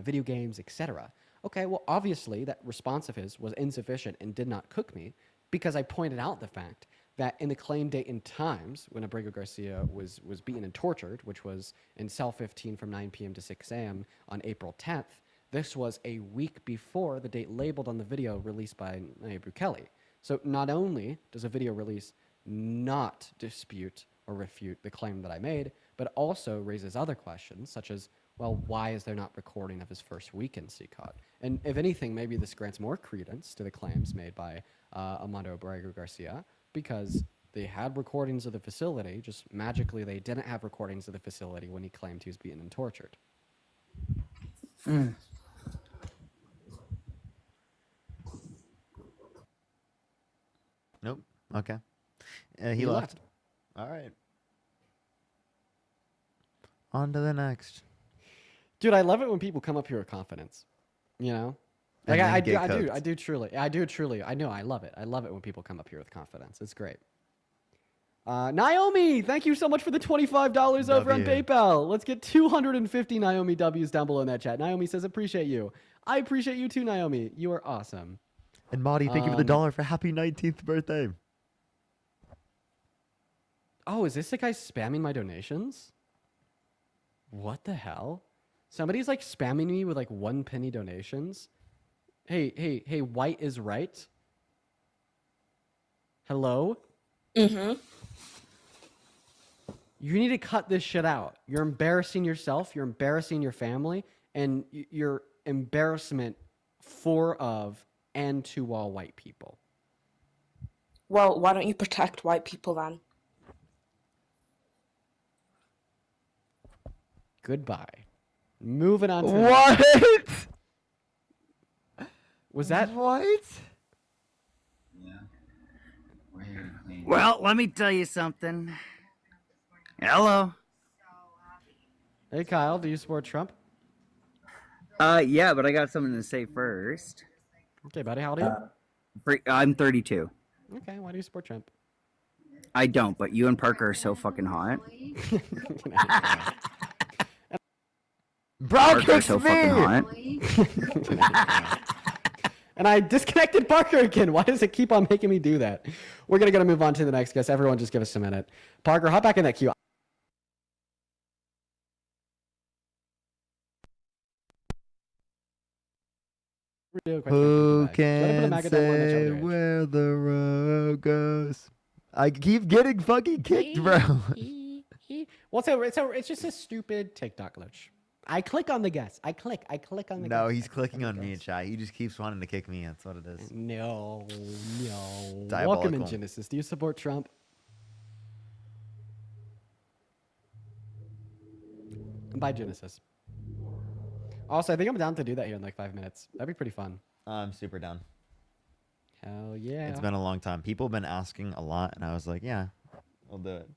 video games, etc. Okay, well, obviously that response of his was insufficient and did not cook me because I pointed out the fact that in the claim date and times when Abrigo Garcia was beaten and tortured, which was in cell 15 from 9 p.m. to 6 a.m. on April 10th, this was a week before the date labeled on the video released by Nayib Bukele. So not only does a video release not dispute or refute the claim that I made, but also raises other questions, such as, well, why is there not recording of his first week in CCOT? And if anything, maybe this grants more credence to the claims made by Armando Barragher Garcia, because they had recordings of the facility, just magically they didn't have recordings of the facility when he claimed he was beaten and tortured. Nope. Okay. He He left. left. All right. On to the next. Dude, I love it when people come up here with confidence. You know, And like then I get do cooked. truly. I know, I love it. I love it when people come up here with confidence. It's great. Naomi, thank you so much for the $25 over on W. PayPal. Let's get 250 Naomi W's down below in that chat. Naomi says, appreciate you. I appreciate you too, Naomi. You are awesome. And Marty, thank you for the dollar for happy 19th birthday. Oh, is this the guy spamming my donations? What the hell? Somebody's like spamming me with like 1 penny donations. Hey, white is right. Hello? Mm-hmm. You need to cut this shit out. You're embarrassing yourself, you're embarrassing your family, and you're embarrassment for of and to all white people. Well, why don't you protect white people then? Goodbye. Moving on to the What? Was that what? Well, let me tell you something. Hello. Hey Kyle, do you support Trump? Yeah, but I got something to say first. Okay, buddy, how old are I'm 32. you? Okay, why do you support Trump? I don't, but you and Parker are so fucking hot. Bro, Parker is so fucking hot. And I disconnected Parker again. Why does it keep on making me do that? We're going to move on to the next guest. Everyone just give us a minute. Parker, hop back in that queue. Real quick, Who back. Do you wanna put a can maggot down one in the say chat? where the road goes? I keep getting fucking kicked, bro. Well, it's just a stupid TikTok glitch. I click on the guest. I click on the No, guest. he's clicking on me in chat. He just keeps wanting to kick me. That's what it is. No. Welcome in, Diabolical. Genesis. Do you support Trump? Bye, Genesis. Also, I think I'm down to do that here in like 5 minutes. That'd be pretty fun. I'm super down. Hell yeah. It's been a long time. People have been asking a lot, and I was like, yeah, we'll do it.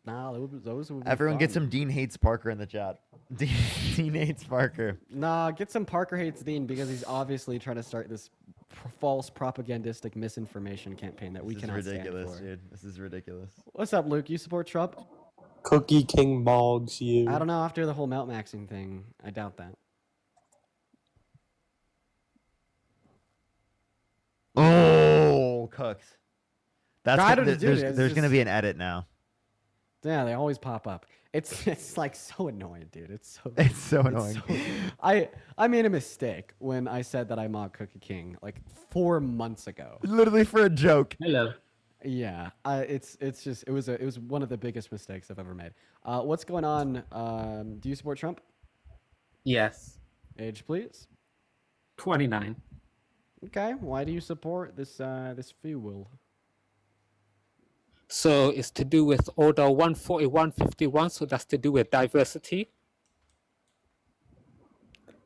Nah, those would be Everyone get fun. some Dean hates Parker in the chat. Dean hates Parker. Nah, get some Parker hates Dean because he's obviously trying to start this false propagandistic misinformation campaign that we This is cannot ridiculous, stand for. dude. This is ridiculous. What's up, Luke? You support Trump? Cookie King Mogs you. I don't know. After the whole melt maxing thing, I doubt that. Oh, cooked. That's Try gonna, to do there's this, there's gonna just- be an edit now. Yeah, they always pop up. It's like so annoying, dude. It's so annoying. I made a mistake when I said that I mod Cookie King like 4 months ago. Literally for a joke. Hello. Yeah, it's just it was one of the biggest mistakes I've ever made. What's going on? Do you support Trump? Yes. Age, please. 29. Okay. Why do you support this this fuel? So it's to do with Order 14151, so that's to do with diversity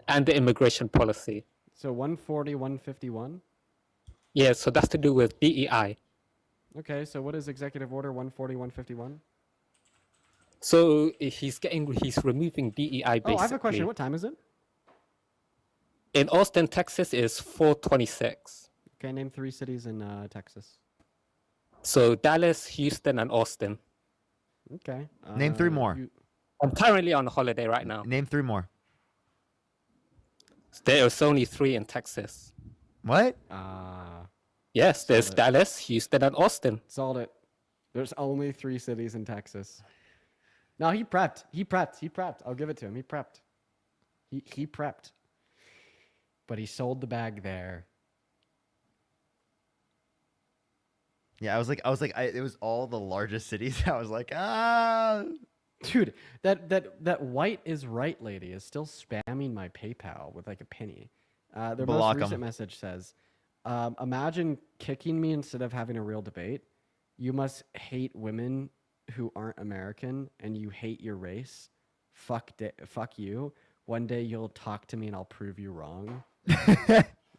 and the immigration policy. So 140, 151. Yeah, so that's to do with DEI. Okay. So what is Executive Order 140, 151? So he's removing DEI basically. Oh, I have a question. What time is it? In Austin, Texas is 4:26. Okay. Name 3 cities in Texas. So Dallas, Houston, and Austin. Okay. Name 3 more. I'm currently on holiday right now. Name 3 more. There's only 3 in Texas. What? Yes, there's Solid. Dallas, Houston, and Austin. Solved it. There's only 3 cities in Texas. No, he prepped. He prepped. I'll give it to him. He prepped. He prepped. But he sold the bag there. Yeah, I was like, it was all the largest cities. I was like, ah. Dude, that white is right lady is still spamming my PayPal with like a penny. Their Block most 'em. recent message says, imagine kicking me instead of having a real debate. You must hate women who aren't American and you hate your race. Fuck you. One day you'll talk to me and I'll prove you wrong.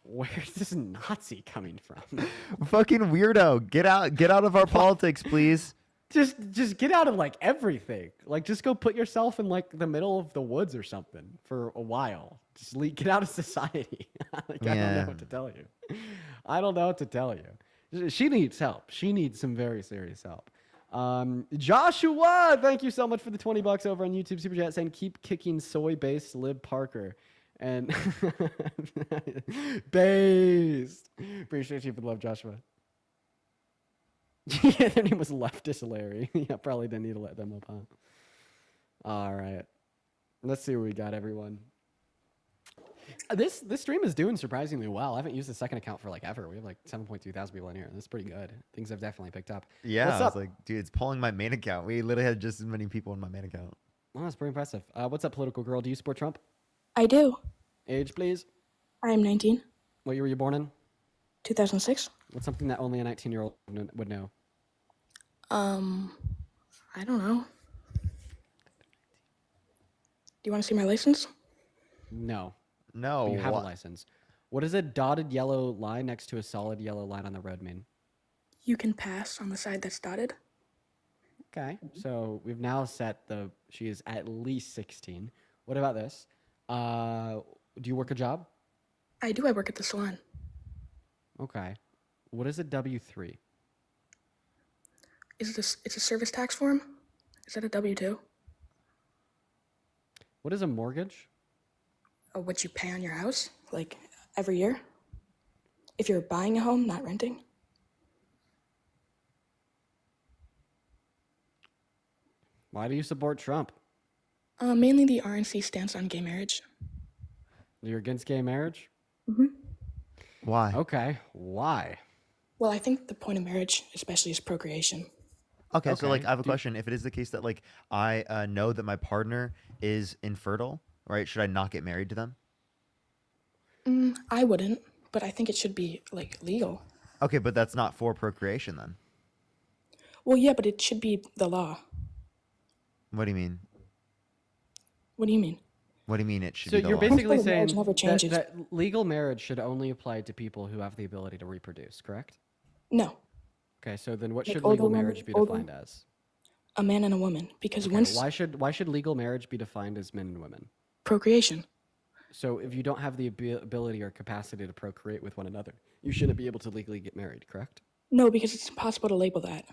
Where's this Nazi coming from? Fucking weirdo. Get out of our politics, please. Just get out of like everything. Like just go put yourself in like the middle of the woods or something for a while. Just get out of society. Like I don't Yeah. know what to tell you. I don't know what to tell you. She needs help. She needs some very serious help. Joshua, thank you so much for the $20 over on YouTube Super Chat saying keep kicking soy-based Lib Parker. And based. Appreciate you for the love, Joshua. Yeah, their name was Leftist Larry. Yeah, probably didn't need to let them up, huh? All right. Let's see what we got, everyone. This stream is doing surprisingly well. I haven't used the second account for like ever. We have like 7.2 thousand people in here. That's pretty good. Things have definitely picked up. Yeah, What's I up? was like, dude, it's pulling my main account. We literally had just as many people in my main account. Oh, that's pretty impressive. What's up, political girl? Do you support Trump? I do. Age, please. I am 19. What year were you born in? 2006. What's something that only a 19-year-old would know? I don't know. Do you want to see my license? No. No. But you have a what? license. What does a dotted yellow line next to a solid yellow line on the road mean? You can pass on the side that's dotted. Okay, so we've now set she is at least 16. What about this? Do you work a job? I do. I work at the salon. Okay. What is a W-3? It's a service tax form? Is that a W-2? What is a mortgage? What you pay on your house, like every year? If you're buying a home, not renting? Why do you support Trump? Mainly the RNC stance on gay marriage. You're against gay marriage? Mm-hmm. Why? Okay, why? Well, I think the point of marriage, especially, is procreation. Okay, so like Okay, I have a question. If it is the case that like I know that my partner is infertile, right? Should I not get married to them? I wouldn't, but I think it should be like legal. Okay, but that's not for procreation then. Well, yeah, but it should be the law. What do you mean? What do you mean? What do you mean it should So be the you're law? basically Principle of saying marriage never changes. that legal marriage should only apply to people who have the ability to reproduce, correct? No, Okay, so then what Like should older legal women- marriage be older- defined as? a man and a woman, because Okay, once why should legal marriage be defined as men and women? procreation. So if you don't have the ability or capacity to procreate with one another, you shouldn't be able to legally get married, correct? No, because it's impossible to label that.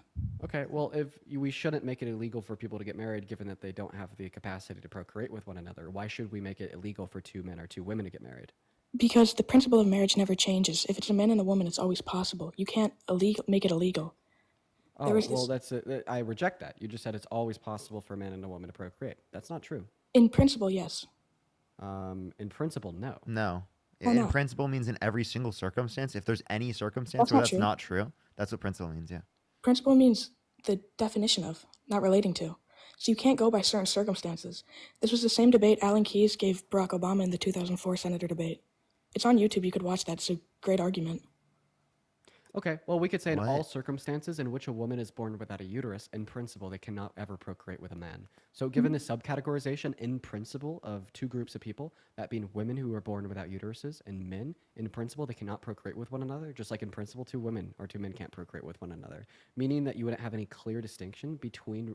Okay, well, we shouldn't make it illegal for people to get married given that they don't have the capacity to procreate with one another. Why should we make it illegal for two men or two women to get married? Because the principle of marriage never changes. If it's a man and a woman, it's always possible. You can't make it illegal. Oh, There is well, this- I reject that. You just said it's always possible for a man and a woman to procreate. That's not true. In principle, yes. In principle, no. No. Why In not? principle means in every single circumstance. If there's any circumstance That's where not that's true. not true, that's what principle means. Yeah. Principle means the definition of, not relating to. So you can't go by certain circumstances. This was the same debate Alan Keyes gave Barack Obama in the 2004 senator debate. It's on YouTube. You could watch that. It's a great argument. Okay, well, we could say in all What? circumstances in which a woman is born without a uterus, in principle, they cannot ever procreate with a man. So, given the subcategorization in principle of two groups of people, that being women who are born without uteruses and men, in principle, they cannot procreate with one another, just like in principle, two women or two men can't procreate with one another. Meaning that you wouldn't have any clear distinction between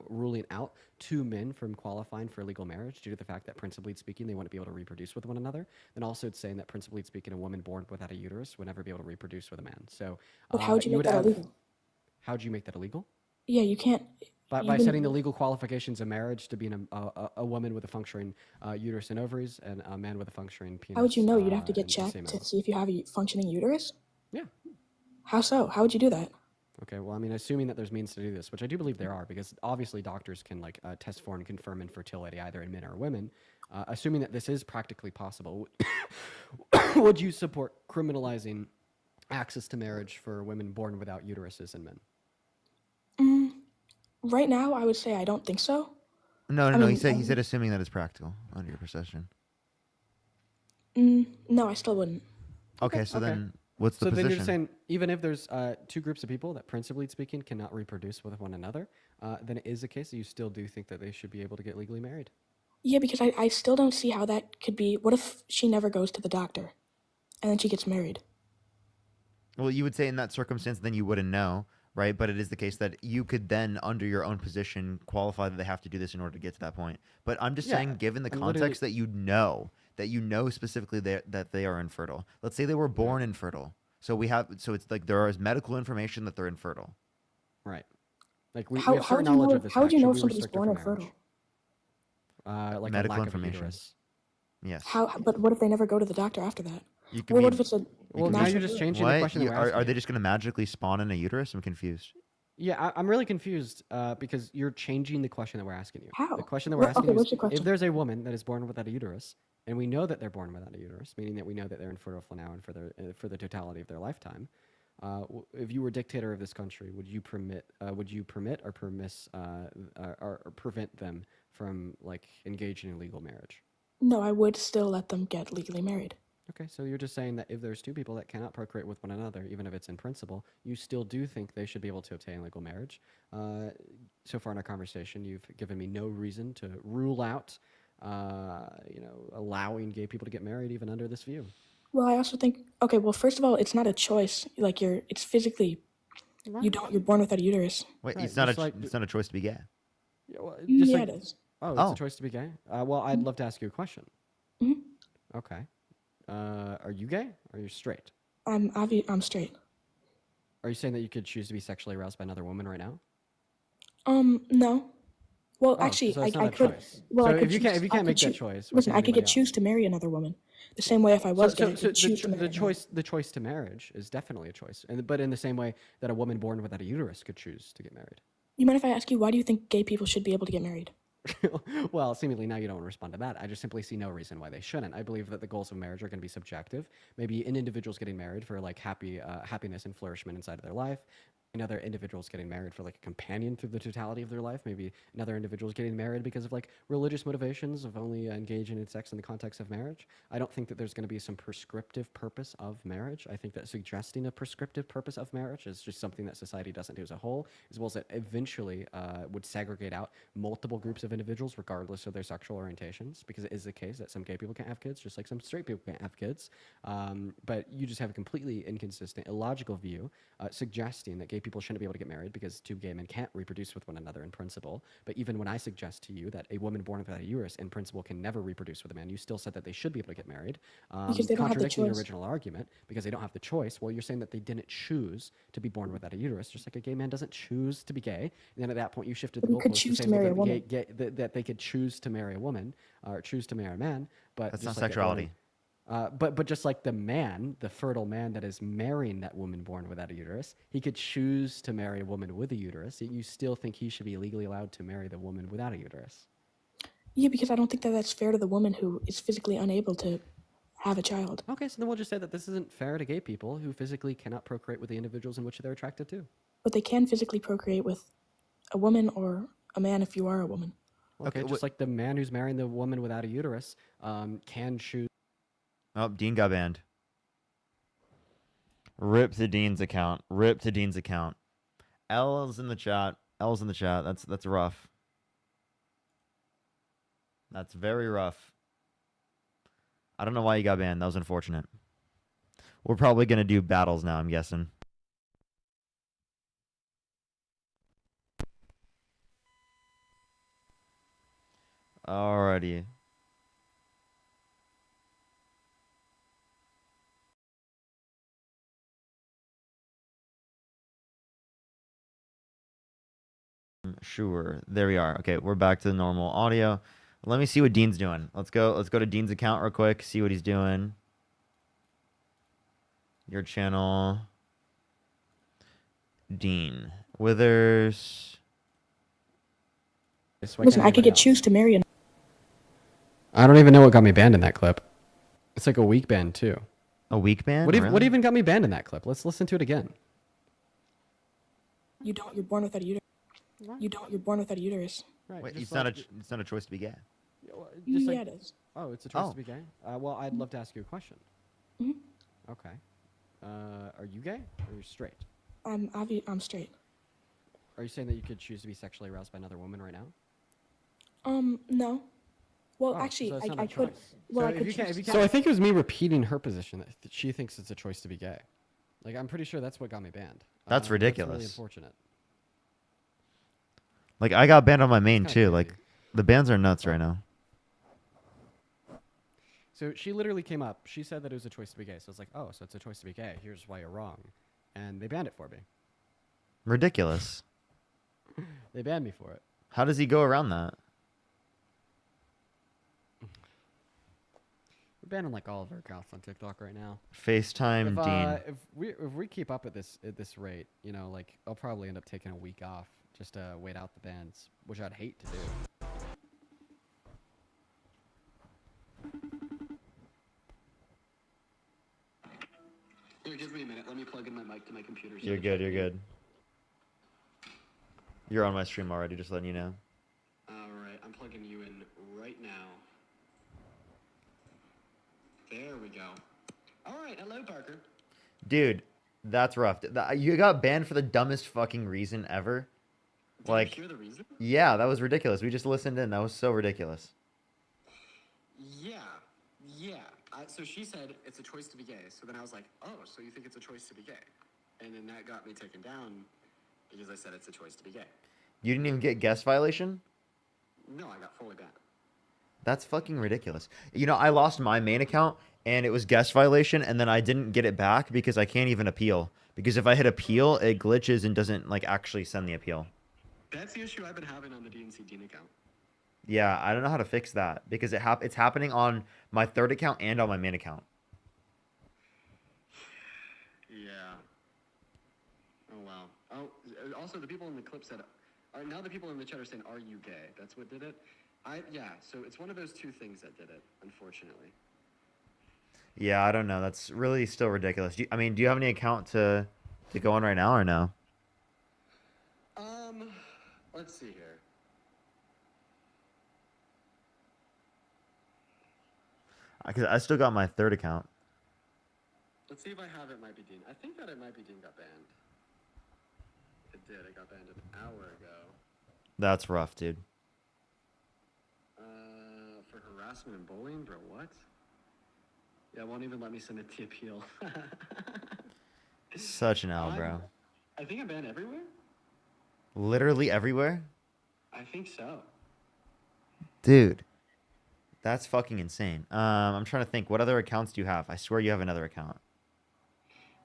ruling out two men from qualifying for legal marriage due to the fact that, principally speaking, they wouldn't be able to reproduce with one another. And also, it's saying that, principally speaking, a woman born without a uterus would never be able to reproduce with a man. So, But how would you make would that have- illegal? How'd you make that illegal? Yeah, you can't. By even- setting the legal qualifications of marriage to being a woman with a functioning uterus and ovaries and a man with a functioning penis. How would you know? You'd have to get and the checked same to animal. see if you have a functioning uterus? Yeah. How so? How would you do that? Okay, well, I mean, assuming that there's means to do this, which I do believe there are, because obviously doctors can like test for and confirm infertility either in men or women. Assuming that this is practically possible, would you support criminalizing access to marriage for women born without uteruses and men? Right now, I would say I don't think so. No, no, I no. mean, He said assuming that it's practical under your position. No, I still wouldn't. Okay, so then what's the so position? then you're saying even if there's two groups of people that principally speaking cannot reproduce with one another, then it is a case that you still do think that they should be able to get legally married. Yeah, because I still don't see how that could be. What if she never goes to the doctor and then she gets married? Well, you would say in that circumstance, then you wouldn't know, right? But it is the case that you could then, under your own position, qualify that they have to do this in order to get to that point. But I'm just saying, given the I'm context that you know specifically that they are infertile. Let's say they were born infertile. So it's like there is medical information that they're infertile. Right. Like we How have certain would you knowledge know? of this. How would you fact. know Should if we somebody's restrict it born for marriage? Like Medical a lack information. Of a uterus. Yes. How? But what if they never go to the doctor after that? You could Well, be- what if it's a Well, now you're just changing the question that we're Are asking they you. just going to magically spawn in a uterus? I'm confused. Yeah, I'm really confused because you're changing the question that we're asking you. How? The question that we're Well, asking okay, you what's is, your question? if there's a woman that is born without a uterus, and we know that they're born without a uterus, meaning that we know that they're infertile for now and for the totality of their lifetime, if you were dictator of this country, would you permit or prevent them from like engaging in legal marriage? No, I would still let them get legally married. Okay, so you're just saying that if there's two people that cannot procreate with one another, even if it's in principle, you still do think they should be able to obtain legal marriage. So far in our conversation, you've given me no reason to rule out, allowing gay people to get married even under this view. Well, I also think. Okay, well, first of all, it's not a choice. Like it's physically. You're born without a uterus. Wait, Right, it's not just it's not a choice to be gay. Yeah, well, Yeah, it is. Oh, it's a choice to be gay? Well, I'd love to ask you a question. Mhm. Okay. Are you gay or are you straight? I'm straight. Are you saying that you could choose to be sexually aroused by another woman right now? No. Well, Oh, actually, so it's I not a could. choice. Well, So I could if you can't make that choose. choice, why Listen, can't I could get anybody choose to marry another woman, the same way if I was gay, I could choose to marry the another man. choice the choice to marriage is definitely a choice, but in the same way that a woman born without a uterus could choose to get married. You mind if I ask you why do you think gay people should be able to get married? Well, seemingly now you don't want to respond to that. I just simply see no reason why they shouldn't. I believe that the goals of marriage are going to be subjective. Maybe an individual's getting married for like happiness and flourishment inside of their life. Another individual's getting married for like a companion through the totality of their life. Maybe another individual's getting married because of like religious motivations of only engaging in sex in the context of marriage. I don't think that there's going to be some prescriptive purpose of marriage. I think that suggesting a prescriptive purpose of marriage is just something that society doesn't do as a whole, as well as it eventually would segregate out multiple groups of individuals regardless of their sexual orientations, because it is the case that some gay people can't have kids, just like some straight people can't have kids. But you just have a completely inconsistent, illogical view suggesting that gay people shouldn't be able to get married because two gay men can't reproduce with one another in principle. But even when I suggest to you that a woman born without a uterus in principle can never reproduce with a man, you still said that they should be able to get married, Because they don't have the contradicting your choice. original argument because they don't have the choice. Well, you're saying that they didn't choose to be born without a uterus, just like a gay man doesn't choose to be gay. And then at that point, you shifted the But he could goalpost choose to to say well, marry a that woman. that they could choose to marry a woman or choose to marry a man. But That's just not like a woman- sexuality. but just like the man, the fertile man that is marrying that woman born without a uterus, he could choose to marry a woman with a uterus. You still think he should be legally allowed to marry the woman without a uterus? Yeah, because I don't think that that's fair to the woman who is physically unable to have a child. Okay, so then we'll just say that this isn't fair to gay people who physically cannot procreate with the individuals in which they're attracted to. But they can physically procreate with a woman or a man if you are a woman. Okay, just like the man who's marrying the woman without a uterus can choose. Oh, Dean got banned. Rip to Dean's account. Rip to Dean's account. L's in the chat. L's in the chat. That's rough. That's very rough. I don't know why you got banned. That was unfortunate. We're probably gonna do battles now, I'm guessing. Alrighty. Sure. There we are. Okay, we're back to the normal audio. Let me see what Dean's doing. Let's go to Dean's account real quick, see what he's doing. Your channel. Dean Withers. Listen, I could get choose to marry another. I don't even know what got me banned in that clip. It's like a weak ban too. A weak ban? What even got me banned in that clip? Let's listen to it again. You're born without a uterus. You're born without a uterus. Right. Wait, just it's not a like- it's not a choice to be gay. Yeah, well, just Yeah, like- it is. Oh, it's a choice Oh. to be gay. Well, I'd love to ask you a question. Mhm. Okay. Are you gay or are you straight? I'm straight. Are you saying that you could choose to be sexually aroused by another woman right now? No. Well, Oh, actually, so it's not I a could. choice. Well, So I if could you can't- if choose. you can't- So I think it was me repeating her position that she thinks it's a choice to be gay. Like I'm pretty sure that's what got me banned. That's That's really ridiculous. unfortunate. Like I got banned on my main kinda too. Like the bans are nuts right now. So she literally came up. She said that it was a choice to be gay. So it's like, oh, so it's a choice to be gay. Here's why you're wrong, and they banned it for me. Ridiculous. They banned me for it. How does he go around that? We're banning like all of our accounts on TikTok right now. FaceTime Dean. If we keep up at this rate, you know, like I'll probably end up taking a week off just to wait out the bans, which I'd hate to do. Here, give me a minute. Let me plug in my mic to my computer. You're good. You're good. You're on my stream already. Just letting you know. All right, I'm plugging you in right now. There we go. All right, hello, Parker. Dude, that's rough. You got banned for the dumbest fucking reason ever. Did Like, you hear the reason? yeah, that was ridiculous. We just listened in. That was so ridiculous. Yeah. So she said it's a choice to be gay. So then I was like, oh, so you think it's a choice to be gay? And then that got me taken down because I said it's a choice to be gay. You didn't even get guest violation? No, I got fully banned. That's fucking ridiculous. You know, I lost my main account and it was guest violation, and then I didn't get it back because I can't even appeal. Because if I hit appeal, it glitches and doesn't like actually send the appeal. That's the issue I've been having on the DNC Dean account. Yeah, I don't know how to fix that because it's happening on my third account and on my main account. Yeah. Oh, wow. Oh, also, the people in the clip said, now the people in the chat are saying, are you gay? That's what did it? Yeah, so it's one of those two things that did it, unfortunately. Yeah, I don't know. That's really still ridiculous. Do you have any account to go on right now or no? Let's see here. Because I still got my third account. Let's see if I have It Might Be Dean. I think that It Might Be Dean got banned. It did. It got banned an hour ago. That's rough, dude. For harassment and bullying? Bro, what? Yeah, it won't even let me submit the appeal. Such an L, bro. I think I'm banned everywhere? Literally everywhere? I think so. Dude. That's fucking insane. I'm trying to think. What other accounts do you have? I swear you have another account.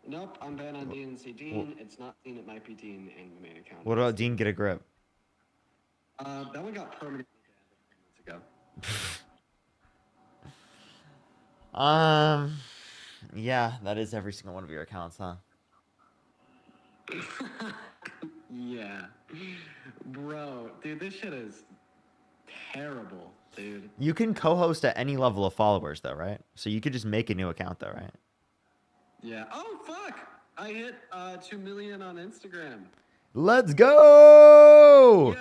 Nope, I'm banned on DNC Dean. It's not Dean, It Might Be Dean in the main account. What about Dean Get a Grip? That one got permanently banned a few months ago. Yeah, that is every single one of your accounts, huh? Yeah. Bro, dude, this shit is terrible, dude. You can co-host at any level of followers, though, right? So you could just make a new account, though, right? Yeah. Oh, fuck! I hit 2 million on Instagram. Let's go!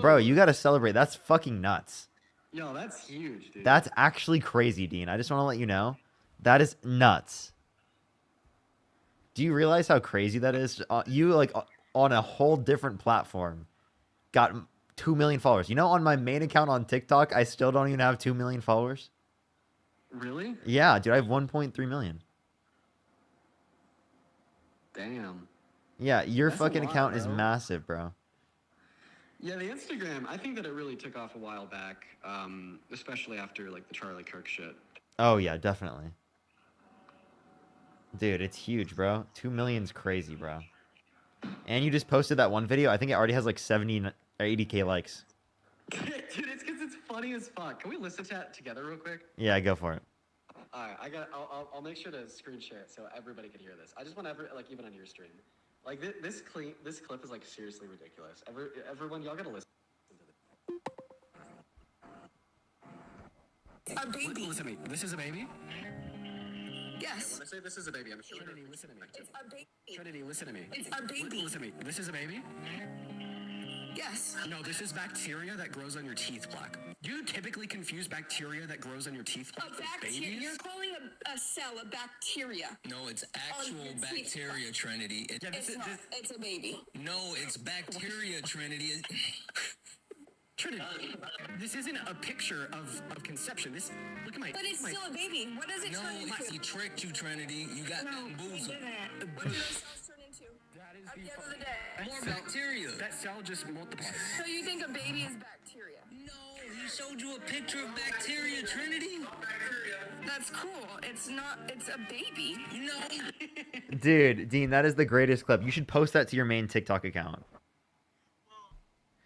Bro, you gotta celebrate. That's fucking nuts. Yo, that's huge, dude. That's actually crazy, Dean. I just want to let you know. That is nuts. Do you realize how crazy that is? You, like, on a whole different platform, got 2 million followers. You know, on my main account on TikTok, I still don't even have 2 million followers. Really? Yeah, dude, I have 1.3 million. Damn. Yeah, your That's a fucking lot, account is bro. massive, bro. Yeah, the Instagram, I think that it really took off a while back, especially after, like, the Charlie Kirk shit. Oh, yeah, definitely. Dude, it's huge, bro. 2 million's crazy, bro. And you just posted that one video. I think it already has like 70 or 80K likes. Dude, it's because it's funny as fuck. Can we listen to that together real quick? Yeah, go for it. Alright, I'll make sure to screen share it so everybody can hear this. I just want like, even on your stream. Like, this clip is, like, seriously ridiculous. Everyone, y'all gotta listen to this. A baby. Listen to me. This is a baby? Yes. When I say this is a baby, I'm sure. Trinity, listen to me. It's a baby. Trinity, listen to me. It's a baby. Listen to me. This is a baby? Yes. No, this is bacteria that grows on your teeth plaque. Do you typically confuse bacteria that grows on your teeth plaque with babies? You're calling a cell a bacteria. No, it's actual bacteria, Trinity. It's not. It's a baby. No, it's bacteria, Trinity. Trinity, this isn't a picture of conception. This, look at my. But it's still a baby. What does it turn into? He tricked you, Trinity. You got bamboozled. What do those cells turn into? At the end of the day. More bacteria. That cell just multiplies. So you think a baby is bacteria? No, he showed you a picture of bacteria, Trinity. That's cool. It's not. It's a baby. No. Dude, Dean, that is the greatest clip. You should post that to your main TikTok account.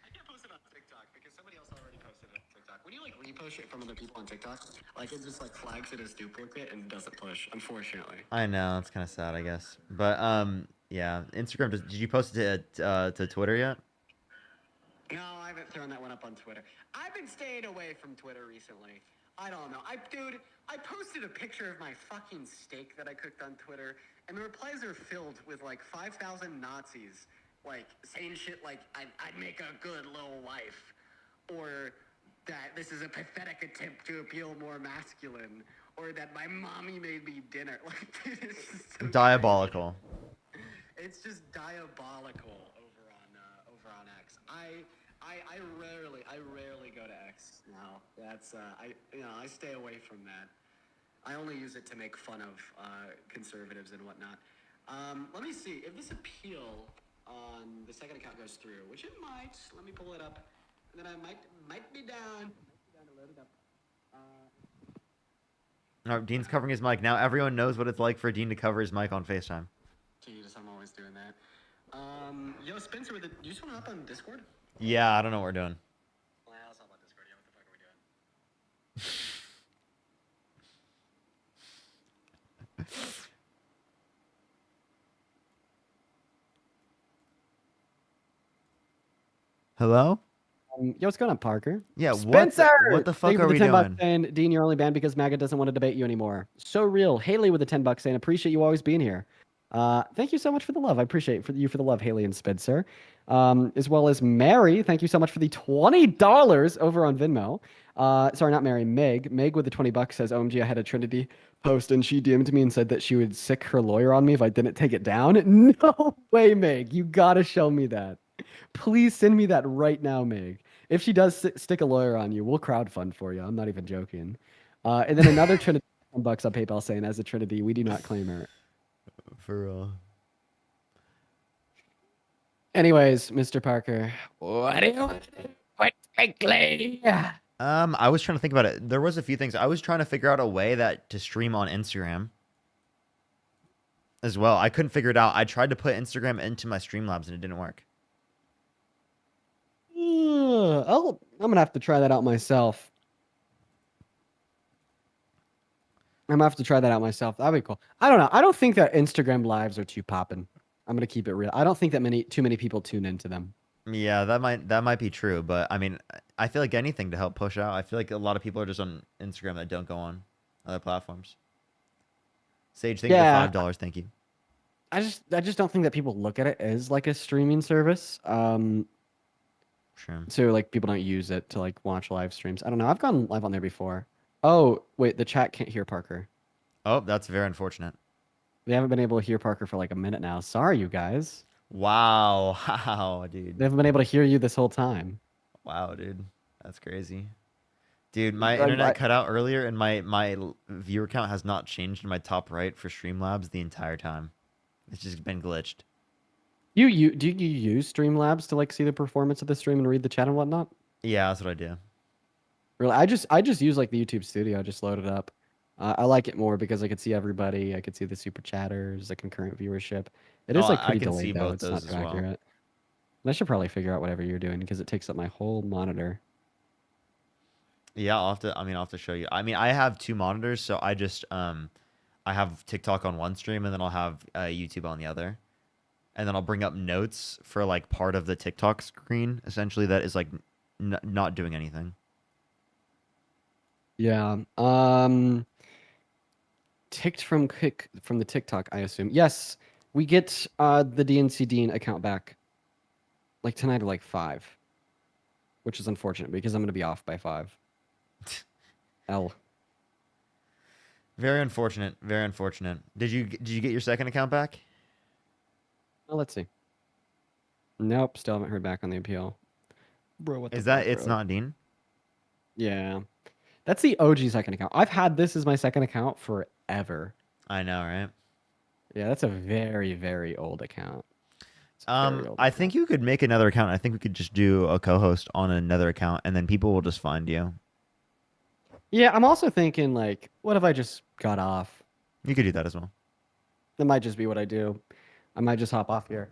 I can't post it on TikTok because somebody else already posted it on TikTok. When you like repost shit from other people on TikTok, like it just like flags it as duplicate and doesn't push, unfortunately. I know, it's kind of sad, I guess. But yeah, Instagram. Did you post it to Twitter yet? No, I haven't thrown that one up on Twitter. I've been staying away from Twitter recently. I don't know. Dude, I posted a picture of my fucking steak that I cooked on Twitter, and the replies are filled with like 5,000 Nazis, like saying shit like I'd make a good little wife, or that this is a pathetic attempt to appeal more masculine, or that my mommy made me dinner. Like, dude, it's just so Diabolical. it's just diabolical over on X. I rarely go to X now. That's I stay away from that. I only use it to make fun of conservatives and whatnot. Let me see if this appeal on the second account goes through, which it might. Let me pull it up, and then I might be down to load it up. Oh, Dean's covering his mic now. Everyone knows what it's like for Dean to cover his mic on FaceTime. Jesus, I'm always doing that. Yo, Spencer, do you just want to hop on Discord? Yeah, I don't know what we're doing. Well, let's hop on Discord. Yeah, what the fuck are we doing? Hello? Yo, what's going on, Parker? Yeah, Spencer! what the fuck Thank you are for we the 10 bucks doing? saying, Dean, you're only banned because MAGA doesn't want to debate you anymore. So real. Haley with the 10 bucks saying, appreciate you always being here. Thank you so much for the love. I appreciate you for the love, Haley and Spencer. As well as Mary, thank you so much for the $20 over on Venmo. Sorry, not Mary, Meg. Meg with the 20 bucks says, OMG, I had a Trinity post and she DM'd me and said that she would sick her lawyer on me if I didn't take it down. No way, Meg. You gotta show me that. Please send me that right now, Meg. If she does stick a lawyer on you, we'll crowdfund for you. I'm not even joking. And then another Trinity $10 on PayPal saying, as a Trinity, we do not claim her. For real. Anyways, Mr. Parker, what do you want to do quite frankly? I was trying to think about it. There was a few things. I was trying to figure out a way to stream on Instagram as well. I couldn't figure it out. I tried to put Instagram into my Streamlabs and it didn't work. I'm gonna have to try that out myself. I'm gonna have to try that out myself. That'd be cool. I don't know. I don't think that Instagram lives are too popping. I'm gonna keep it real. I don't think that too many people tune into them. Yeah, that might be true, but I mean, I feel like anything to help push out. I feel like a lot of people are just on Instagram that don't go on other platforms. Sage, thank you for $5. Thank you. I just don't think that people look at it as like a streaming service. Sure. So like people don't use it to like watch live streams. I don't know. I've gone live on there before. Oh, wait, the chat can't hear Parker. Oh, that's very unfortunate. They haven't been able to hear Parker for like a minute now. Sorry, you guys. Wow. Wow, dude. They haven't been able to hear you this whole time. Wow, dude. That's crazy. Dude, my internet cut out earlier and my viewer count has not changed in my top right for Streamlabs the entire time. It's just been glitched. Do you use Streamlabs to like see the performance of the stream and read the chat and whatnot? Yeah, that's what I do. Really, I just use like the YouTube Studio. I just load it up. I like it more because I could see everybody. I could see the super chatters, the concurrent viewership. It is like pretty delayed though. It's not too accurate. And I should probably figure out whatever you're doing because it takes up my whole monitor. Yeah, I'll have to show you. I mean, I have two monitors, so I just I have TikTok on one stream and then I'll have YouTube on the other. And then I'll bring up notes for like part of the TikTok screen, essentially that is like not doing anything. Yeah. Ticked from the TikTok, I assume. Yes, we get the DNC Dean account back like tonight at like 5. which is unfortunate because I'm going to be off by 5. L. Very unfortunate. Very unfortunate. Did you get your second account back? Well, let's see. Nope, still haven't heard back on the appeal. Bro, what the Is that fuck, it's bro? not Dean? Yeah. That's the OG second account. I've had this as my second account forever. I know, right? Yeah, that's a very, very old account. It's a very old I think you could make another account. I think we could just do a co-host on another account, and then people will just find you. Yeah, I'm also thinking, like, what if I just got off? You could do that as well. That might just be what I do. I might just hop off here.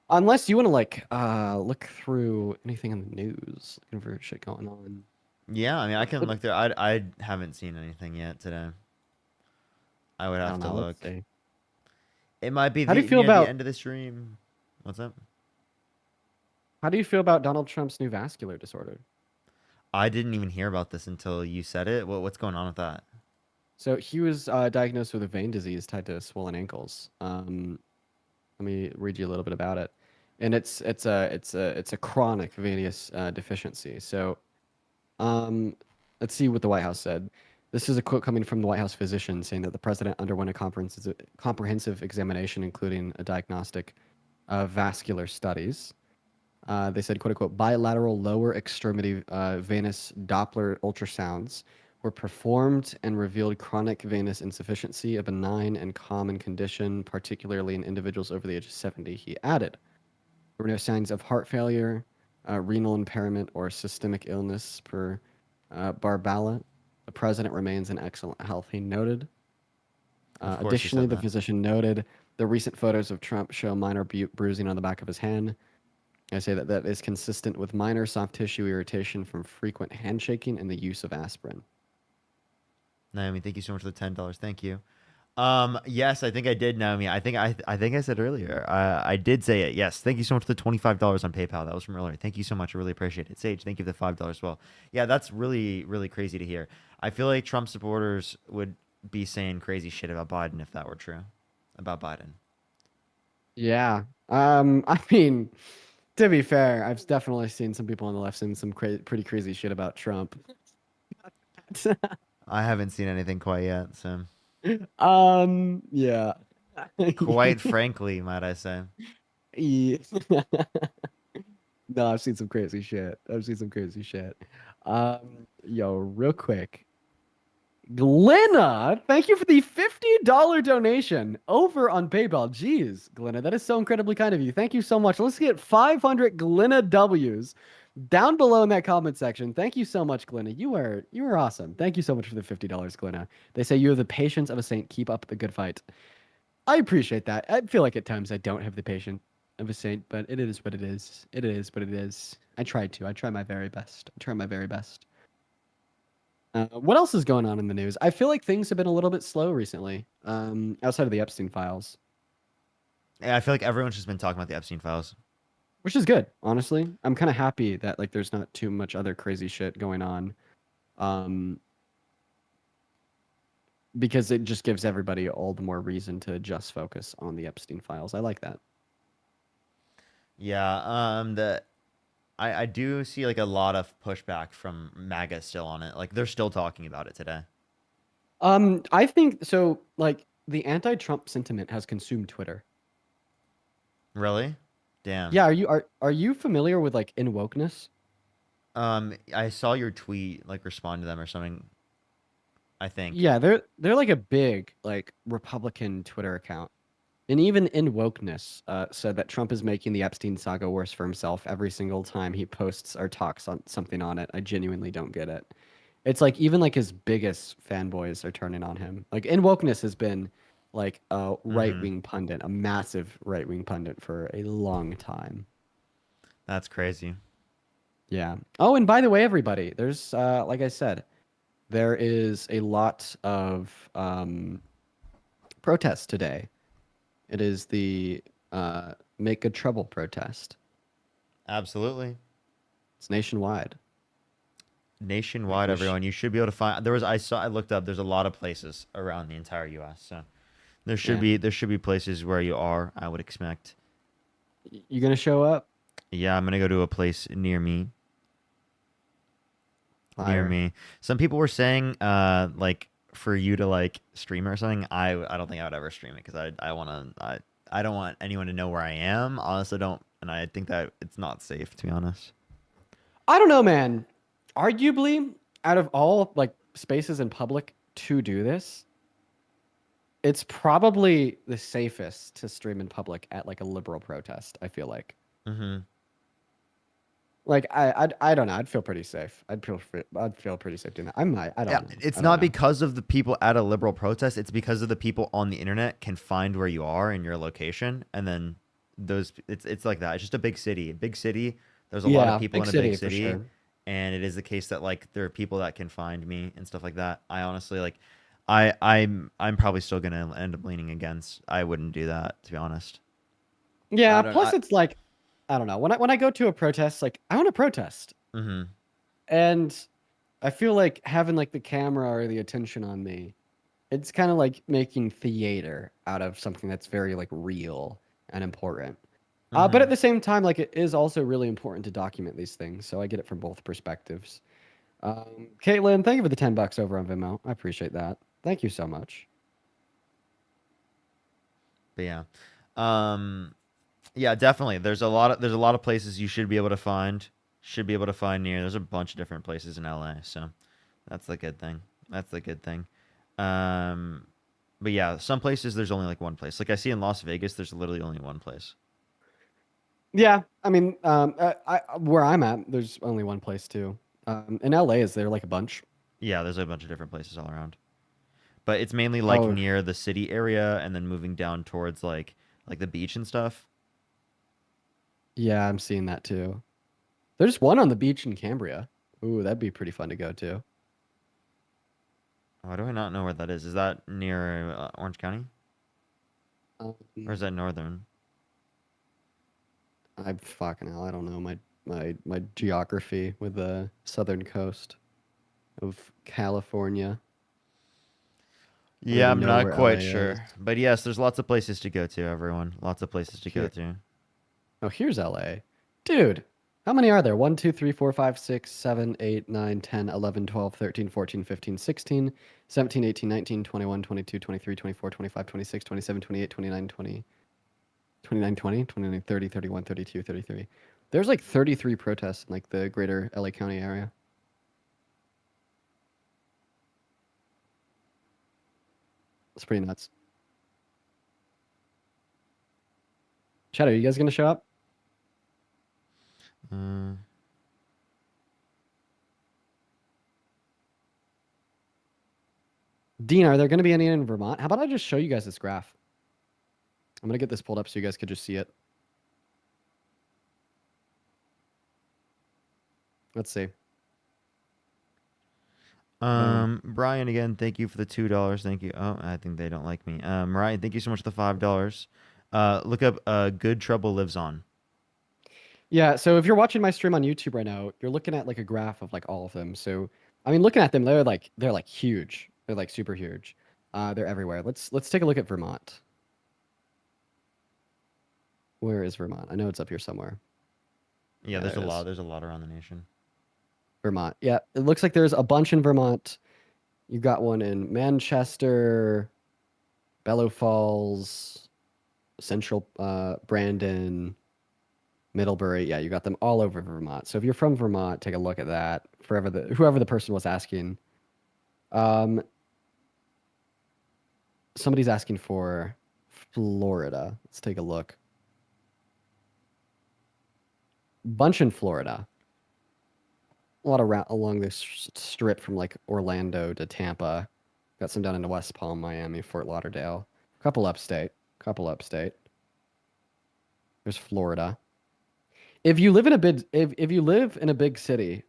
Unless you want to, like, look through anything in the news, looking for shit going on. Yeah, I mean, I can look there. I haven't seen anything yet today. I would have to know, look. let's see. It might be How do you feel near about the end of the stream. What's up? How do you feel about Donald Trump's new vascular disorder? I didn't even hear about this until you said it. What's going on with that? So he was diagnosed with a vein disease tied to swollen ankles. Let me read you a little bit about it, and it's a chronic venous deficiency. So, let's see what the White House said. This is a quote coming from the White House physician saying that the president underwent a comprehensive examination, including a diagnostic vascular studies. They said, quote unquote, bilateral lower extremity venous Doppler ultrasounds were performed and revealed chronic venous insufficiency, a benign and common condition, particularly in individuals over the age of 70, he added. There were no signs of heart failure, renal impairment, or systemic illness per Barbala. The president remains in excellent health, he noted. Of course he Additionally, said the that. physician noted the recent photos of Trump show minor bruising on the back of his hand. I say that is consistent with minor soft tissue irritation from frequent handshaking and the use of aspirin. Naomi, thank you so much for the $10. Thank you. Yes, I think I did, Naomi. I think I said earlier. I did say it. Yes. Thank you so much for the $25 on PayPal. That was from earlier. Thank you so much. I really appreciate it. Sage, thank you for the $5 as well. Yeah, that's really, really crazy to hear. I feel like Trump supporters would be saying crazy shit about Biden if that were true. About Biden. Yeah. I mean, to be fair, I've definitely seen some people on the left saying some pretty crazy shit about Trump. I haven't seen anything quite yet, so. Yeah. Quite frankly, might I say. Yeah. No, I've seen some crazy shit. Yo, real quick. Glenna, thank you for the $50 donation over on PayPal. Jeez, Glenna, that is so incredibly kind of you. Thank you so much. Let's get 500 Glenna W's down below in that comment section. Thank you so much, Glenna. You are awesome. Thank you so much for the $50, Glenna. They say you have the patience of a saint. Keep up the good fight. I appreciate that. I feel like at times I don't have the patience of a saint, but it is what it is. It is what it is. I try my very best. What else is going on in the news? I feel like things have been a little bit slow recently, outside of the Epstein files. Yeah, I feel like everyone's just been talking about the Epstein files. Which is good, honestly. I'm kind of happy that like there's not too much other crazy shit going on. Because it just gives everybody all the more reason to just focus on the Epstein files. I like that. Yeah, I do see like a lot of pushback from MAGA still on it. Like they're still talking about it today. I think so. Like the anti-Trump sentiment has consumed Twitter. Really? Damn. Yeah. Are you familiar with like in wokeness? I saw your tweet like respond to them or something. I think. Yeah, they're like a big like Republican Twitter account. And even in wokeness, said that Trump is making the Epstein saga worse for himself every single time he posts or talks on something on it. I genuinely don't get it. It's like even like his biggest fanboys are turning on him. Like in wokeness has been like a right-wing pundit, a massive right-wing pundit for a long time. That's crazy. Yeah. Oh, and by the way, everybody, there's like I said, there is a lot of protests today. It is the Make Good Trouble protest. Absolutely. It's nationwide. Nationwide, everyone. You should be able to find. I looked up. There's a lot of places around the entire U.S. So there should be places where you are. I would expect. You gonna show up? Yeah, I'm gonna go to a place near me. near Fire. me. Some people were saying, like for you to like stream or something. I don't think I would ever stream it because I don't want anyone to know where I am. I also don't, and I think that it's not safe to be honest. I don't know, man. Arguably, out of all like spaces in public to do this, it's probably the safest to stream in public at like a liberal protest. I feel like. Mm-hmm. Like I don't know. I'd feel pretty safe. I'd feel pretty safe doing that. I might. I don't. Yeah, know. it's I don't not know. because of the people at a liberal protest. It's because of the people on the internet can find where you are and your location, and then it's like that. It's just a big city. Big city. There's a lot Yeah, of people big in a big city, for city, sure. and it is the case that like there are people that can find me and stuff like that. I honestly like, I'm probably still gonna end up leaning against. I wouldn't do that to be honest. Yeah. I don't- Plus, I- it's like I don't know. When I go to a protest, like I want to protest, Mm-hmm. and I feel like having like the camera or the attention on me, it's kind of like making theater out of something that's very like real and important. But at the same time, like it is also really important to document these things. So I get it from both perspectives. Caitlin, thank you for the $10 over on Venmo. I appreciate that. Thank you so much. But yeah, definitely. There's a lot of places you should be able to find. Near. There's a bunch of different places in LA, so that's the good thing. But yeah, some places there's only like one place. Like I see in Las Vegas, there's literally only one place. Yeah, I mean, where I'm at, there's only one place too. In LA, is there like a bunch? Yeah, there's a bunch of different places all around. But it's mainly like Oh. near the city area and then moving down towards like the beach and stuff. Yeah, I'm seeing that too. There's one on the beach in Cambria. Ooh, that'd be pretty fun to go to. Why do I not know where that is? Is that near Orange County? Or is that northern? I fucking hell, I don't know my geography with the southern coast of California. I don't Yeah, even I'm know not where quite LA sure. is. But yes, there's lots of places to go to, everyone. Lots of places to go Here. to. Oh, here's LA. Dude, how many are there? 1, 2, 3, 4, 5, 6, 7, 8, 9, 10, 11, 12, 13, 14, 15, 16, 17, 18, 19, 21, 22, 23, 24, 25, 26, 27, 28, 29, 20, 29, 20, 29, 30, 31, 32, 33. There's like 33 protests in like the greater LA County area. It's pretty nuts. Chad, are you guys gonna show up? Dean, are there going to be any in Vermont? How about I just show you guys this graph? I'm going to get this pulled up so you guys could just see it. Let's see. Brian again, thank you for the $2. Thank you. Oh, I think they don't like me. Ryan, thank you so much for the $5. Look up Good Trouble Lives On. Yeah, so if you're watching my stream on YouTube right now, you're looking at like a graph of like all of them. So I mean, looking at them, they're like huge. They're like super huge. They're everywhere. Let's take a look at Vermont. Where is Vermont? I know it's up here somewhere. Yeah, there's a There it lot. is. There's a lot around the nation. Vermont. Yeah, it looks like there's a bunch in Vermont. You got one in Manchester, Bellow Falls, Central Brandon, Middlebury. Yeah, you got them all over Vermont. So if you're from Vermont, take a look at that. Whoever the person was asking. Somebody's asking for Florida. Let's take a look. Bunch in Florida. A lot around along this strip from like Orlando to Tampa. Got some down into West Palm, Miami, Fort Lauderdale. Couple upstate. There's Florida. If you live in a big city,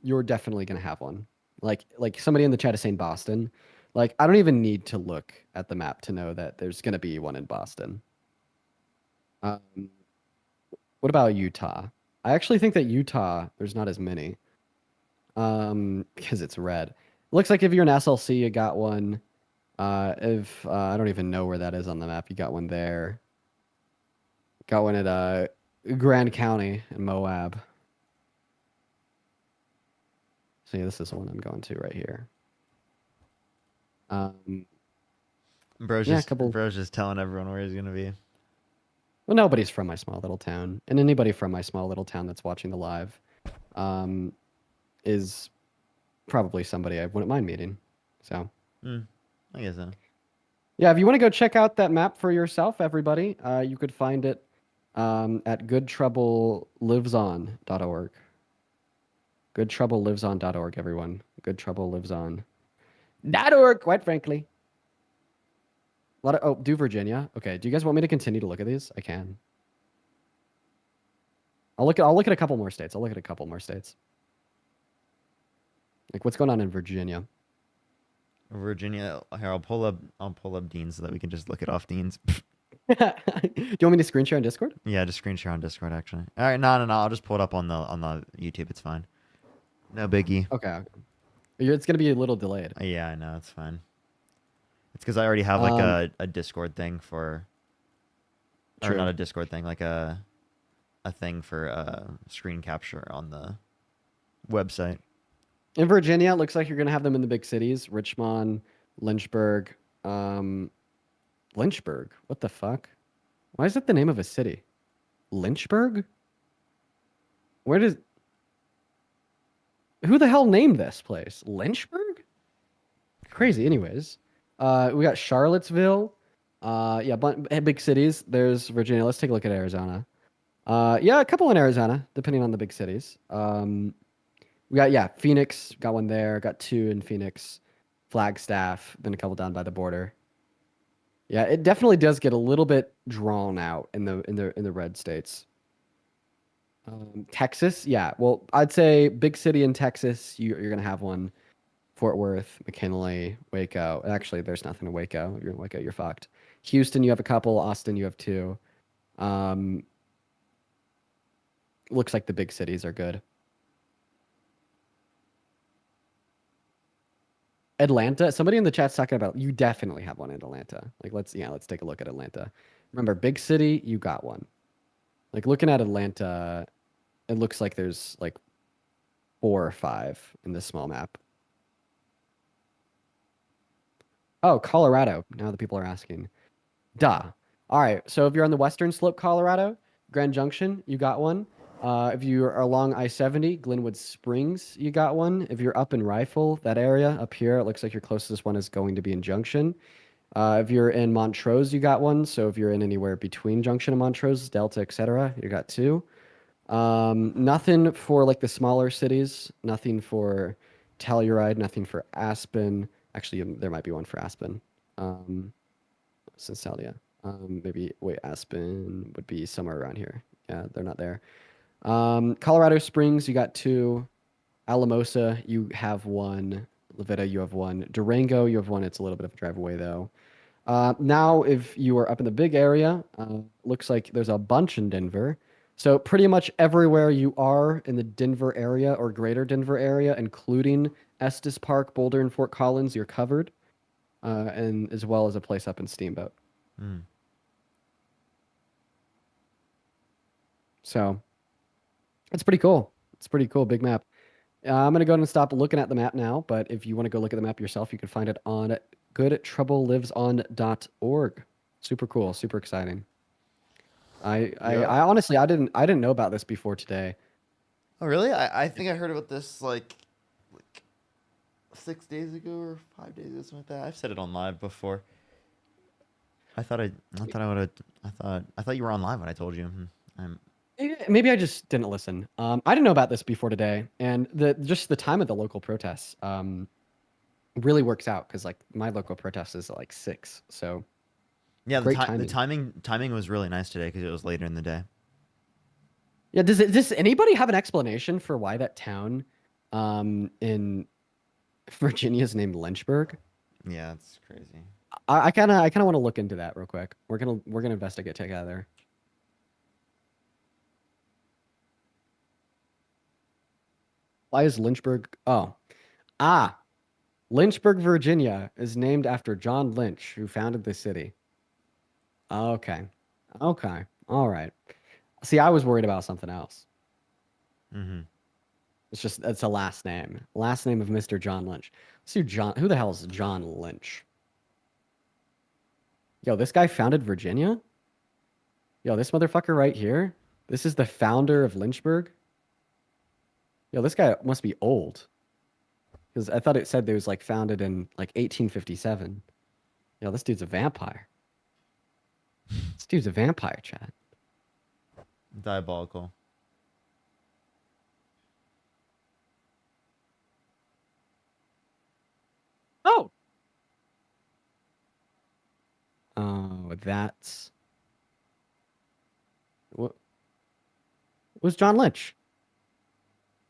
you're definitely gonna have one. Like somebody in the chat is saying Boston. Like I don't even need to look at the map to know that there's gonna be one in Boston. What about Utah? I actually think that Utah, there's not as many. Because it's red. It looks like if you're an SLC, you got one. If I don't even know where that is on the map, you got one there. Got one at Grand County in Moab. See, this is the one I'm going to right here. Bro's Yeah, a just couple- bro's just telling everyone where he's gonna be. Well, nobody's from my small little town, and anybody from my small little town that's watching the live, is probably somebody I wouldn't mind meeting. So, I guess so. yeah, if you want to go check out that map for yourself, everybody, you could find it at goodtroubleliveson.org. Goodtroubleliveson.org, everyone. Goodtroubleliveson.org, quite frankly. A lot of do Virginia. Okay, do you guys want me to continue to look at these? I can. I'll look at a couple more states. Like what's going on in Virginia? Virginia. Here, I'll pull up Dean so that we can just look it off Dean's. Do you want me to screen share on Discord? Yeah, just screen share on Discord actually. All right, no. I'll just pull it up on the YouTube. It's fine. No biggie. Okay. It's gonna be a little delayed. Yeah, I know. It's fine. It's because I already have like a Discord thing for, or True. not a Discord thing, like a thing for screen capture on the website. In Virginia, it looks like you're gonna have them in the big cities: Richmond, Lynchburg. Lynchburg. What the fuck? Why is that the name of a city? Lynchburg? Where does? Who the hell named this place? Lynchburg? Crazy. Anyways, we got Charlottesville. Yeah, big cities. There's Virginia. Let's take a look at Arizona. Yeah, a couple in Arizona, depending on the big cities. We got Phoenix. Got one there. Got two in Phoenix. Flagstaff. Then a couple down by the border. Yeah, it definitely does get a little bit drawn out in the red states. Texas, yeah. Well, I'd say big city in Texas. You're gonna have one. Fort Worth, McKinley, Waco. Actually, there's nothing in Waco. If you're in Waco, you're fucked. Houston, you have a couple. Austin, you have two. Looks like the big cities are good. Atlanta. Somebody in the chat's talking about. You definitely have one in Atlanta. Like let's take a look at Atlanta. Remember, big city, you got one. Like looking at Atlanta, it looks like there's like 4 or 5 in this small map. Oh, Colorado. Now the people are asking. Duh. All right. So if you're on the western slope, Colorado, Grand Junction, you got one. If you are along I-70, Glenwood Springs, you got one. If you're up in Rifle, that area up here, it looks like your closest one is going to be in Junction. If you're in Montrose, you got one. So if you're in anywhere between Junction and Montrose, Delta, etc., you got 2. Nothing for like the smaller cities. Nothing for Telluride. Nothing for Aspen. Actually, there might be one for Aspen. Cincellia. Aspen would be somewhere around here. Yeah, they're not there. Colorado Springs, you got 2. Alamosa, you have 1. Levita, you have 1. Durango, you have 1. It's a little bit of a drive away though. Now, if you are up in the big area, looks like there's a bunch in Denver. So pretty much everywhere you are in the Denver area or greater Denver area, including Estes Park, Boulder, and Fort Collins, you're covered. And as well as a place up in Steamboat. So it's pretty cool. It's pretty cool. Big map. I'm going to go ahead and stop looking at the map now. But if you want to go look at the map yourself, you can find it on goodtroubleliveson.org. Super cool. Super exciting. I honestly, I didn't know about this before today. Oh, really? I think I heard about this like 6 days ago or 5 days ago, something like that. I've said it on live before. I thought you were on live when I told you. Maybe I just didn't listen. I didn't know about this before today, and the time of the local protests really works out because like my local protest is at like 6, so yeah, great the timing was really nice today because it was later in the day. Yeah, does anybody have an explanation for why that town in Virginia is named Lynchburg? Yeah, it's crazy. I kind of want to look into that real quick. We're gonna investigate together. Why is Lynchburg? Lynchburg, Virginia is named after John Lynch, who founded the city. Okay. All right. See, I was worried about something else. It's a last name. Last name of Mr. John Lynch. Let's do John. Who the hell is John Lynch? Yo, this guy founded Virginia? Yo, this motherfucker right here? This is the founder of Lynchburg? Yo, this guy must be old. Because I thought it said it was like founded in like 1857. Yo, this dude's a vampire. This dude's a vampire, Chad. Diabolical. Oh! Oh, that's... What was John Lynch?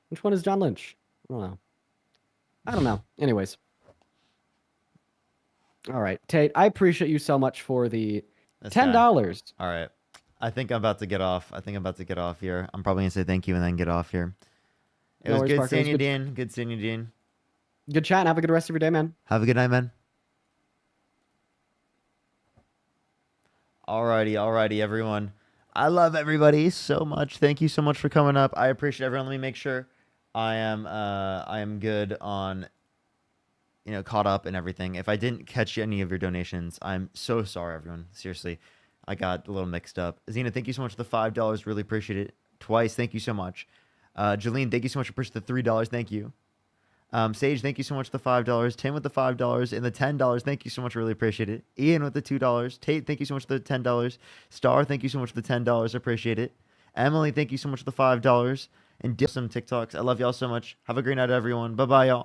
Which one is John Lynch? I don't know. Anyways. All right. Tate, I appreciate you so much for the $10. All right. I think I'm about to get off. Here. I'm probably going to say thank you and then get off here. It No was worries, good Parker. seeing It you, was Dean. Good seeing you, Dean. Good chat. Have a good rest of your day, man. Have a good night, man. Alrighty, everyone. I love everybody so much. Thank you so much for coming up. I appreciate everyone. Let me make sure I am good on, caught up and everything. If I didn't catch any of your donations, I'm so sorry, everyone. Seriously, I got a little mixed up. Zena, thank you so much for the $5. Really appreciate it. Twice, thank you so much. Jolene, thank you so much for pushing the $3. Thank you. Sage, thank you so much for the $5. Tim with the $5 and the $10. Thank you so much. Really appreciate it. Ian with the $2. Tate, thank you so much for the $10. Star, thank you so much for the $10. Appreciate it. Emily, thank you so much for the $5. And dip some TikToks. I love y'all so much. Have a great night, everyone. Bye-bye, y'all.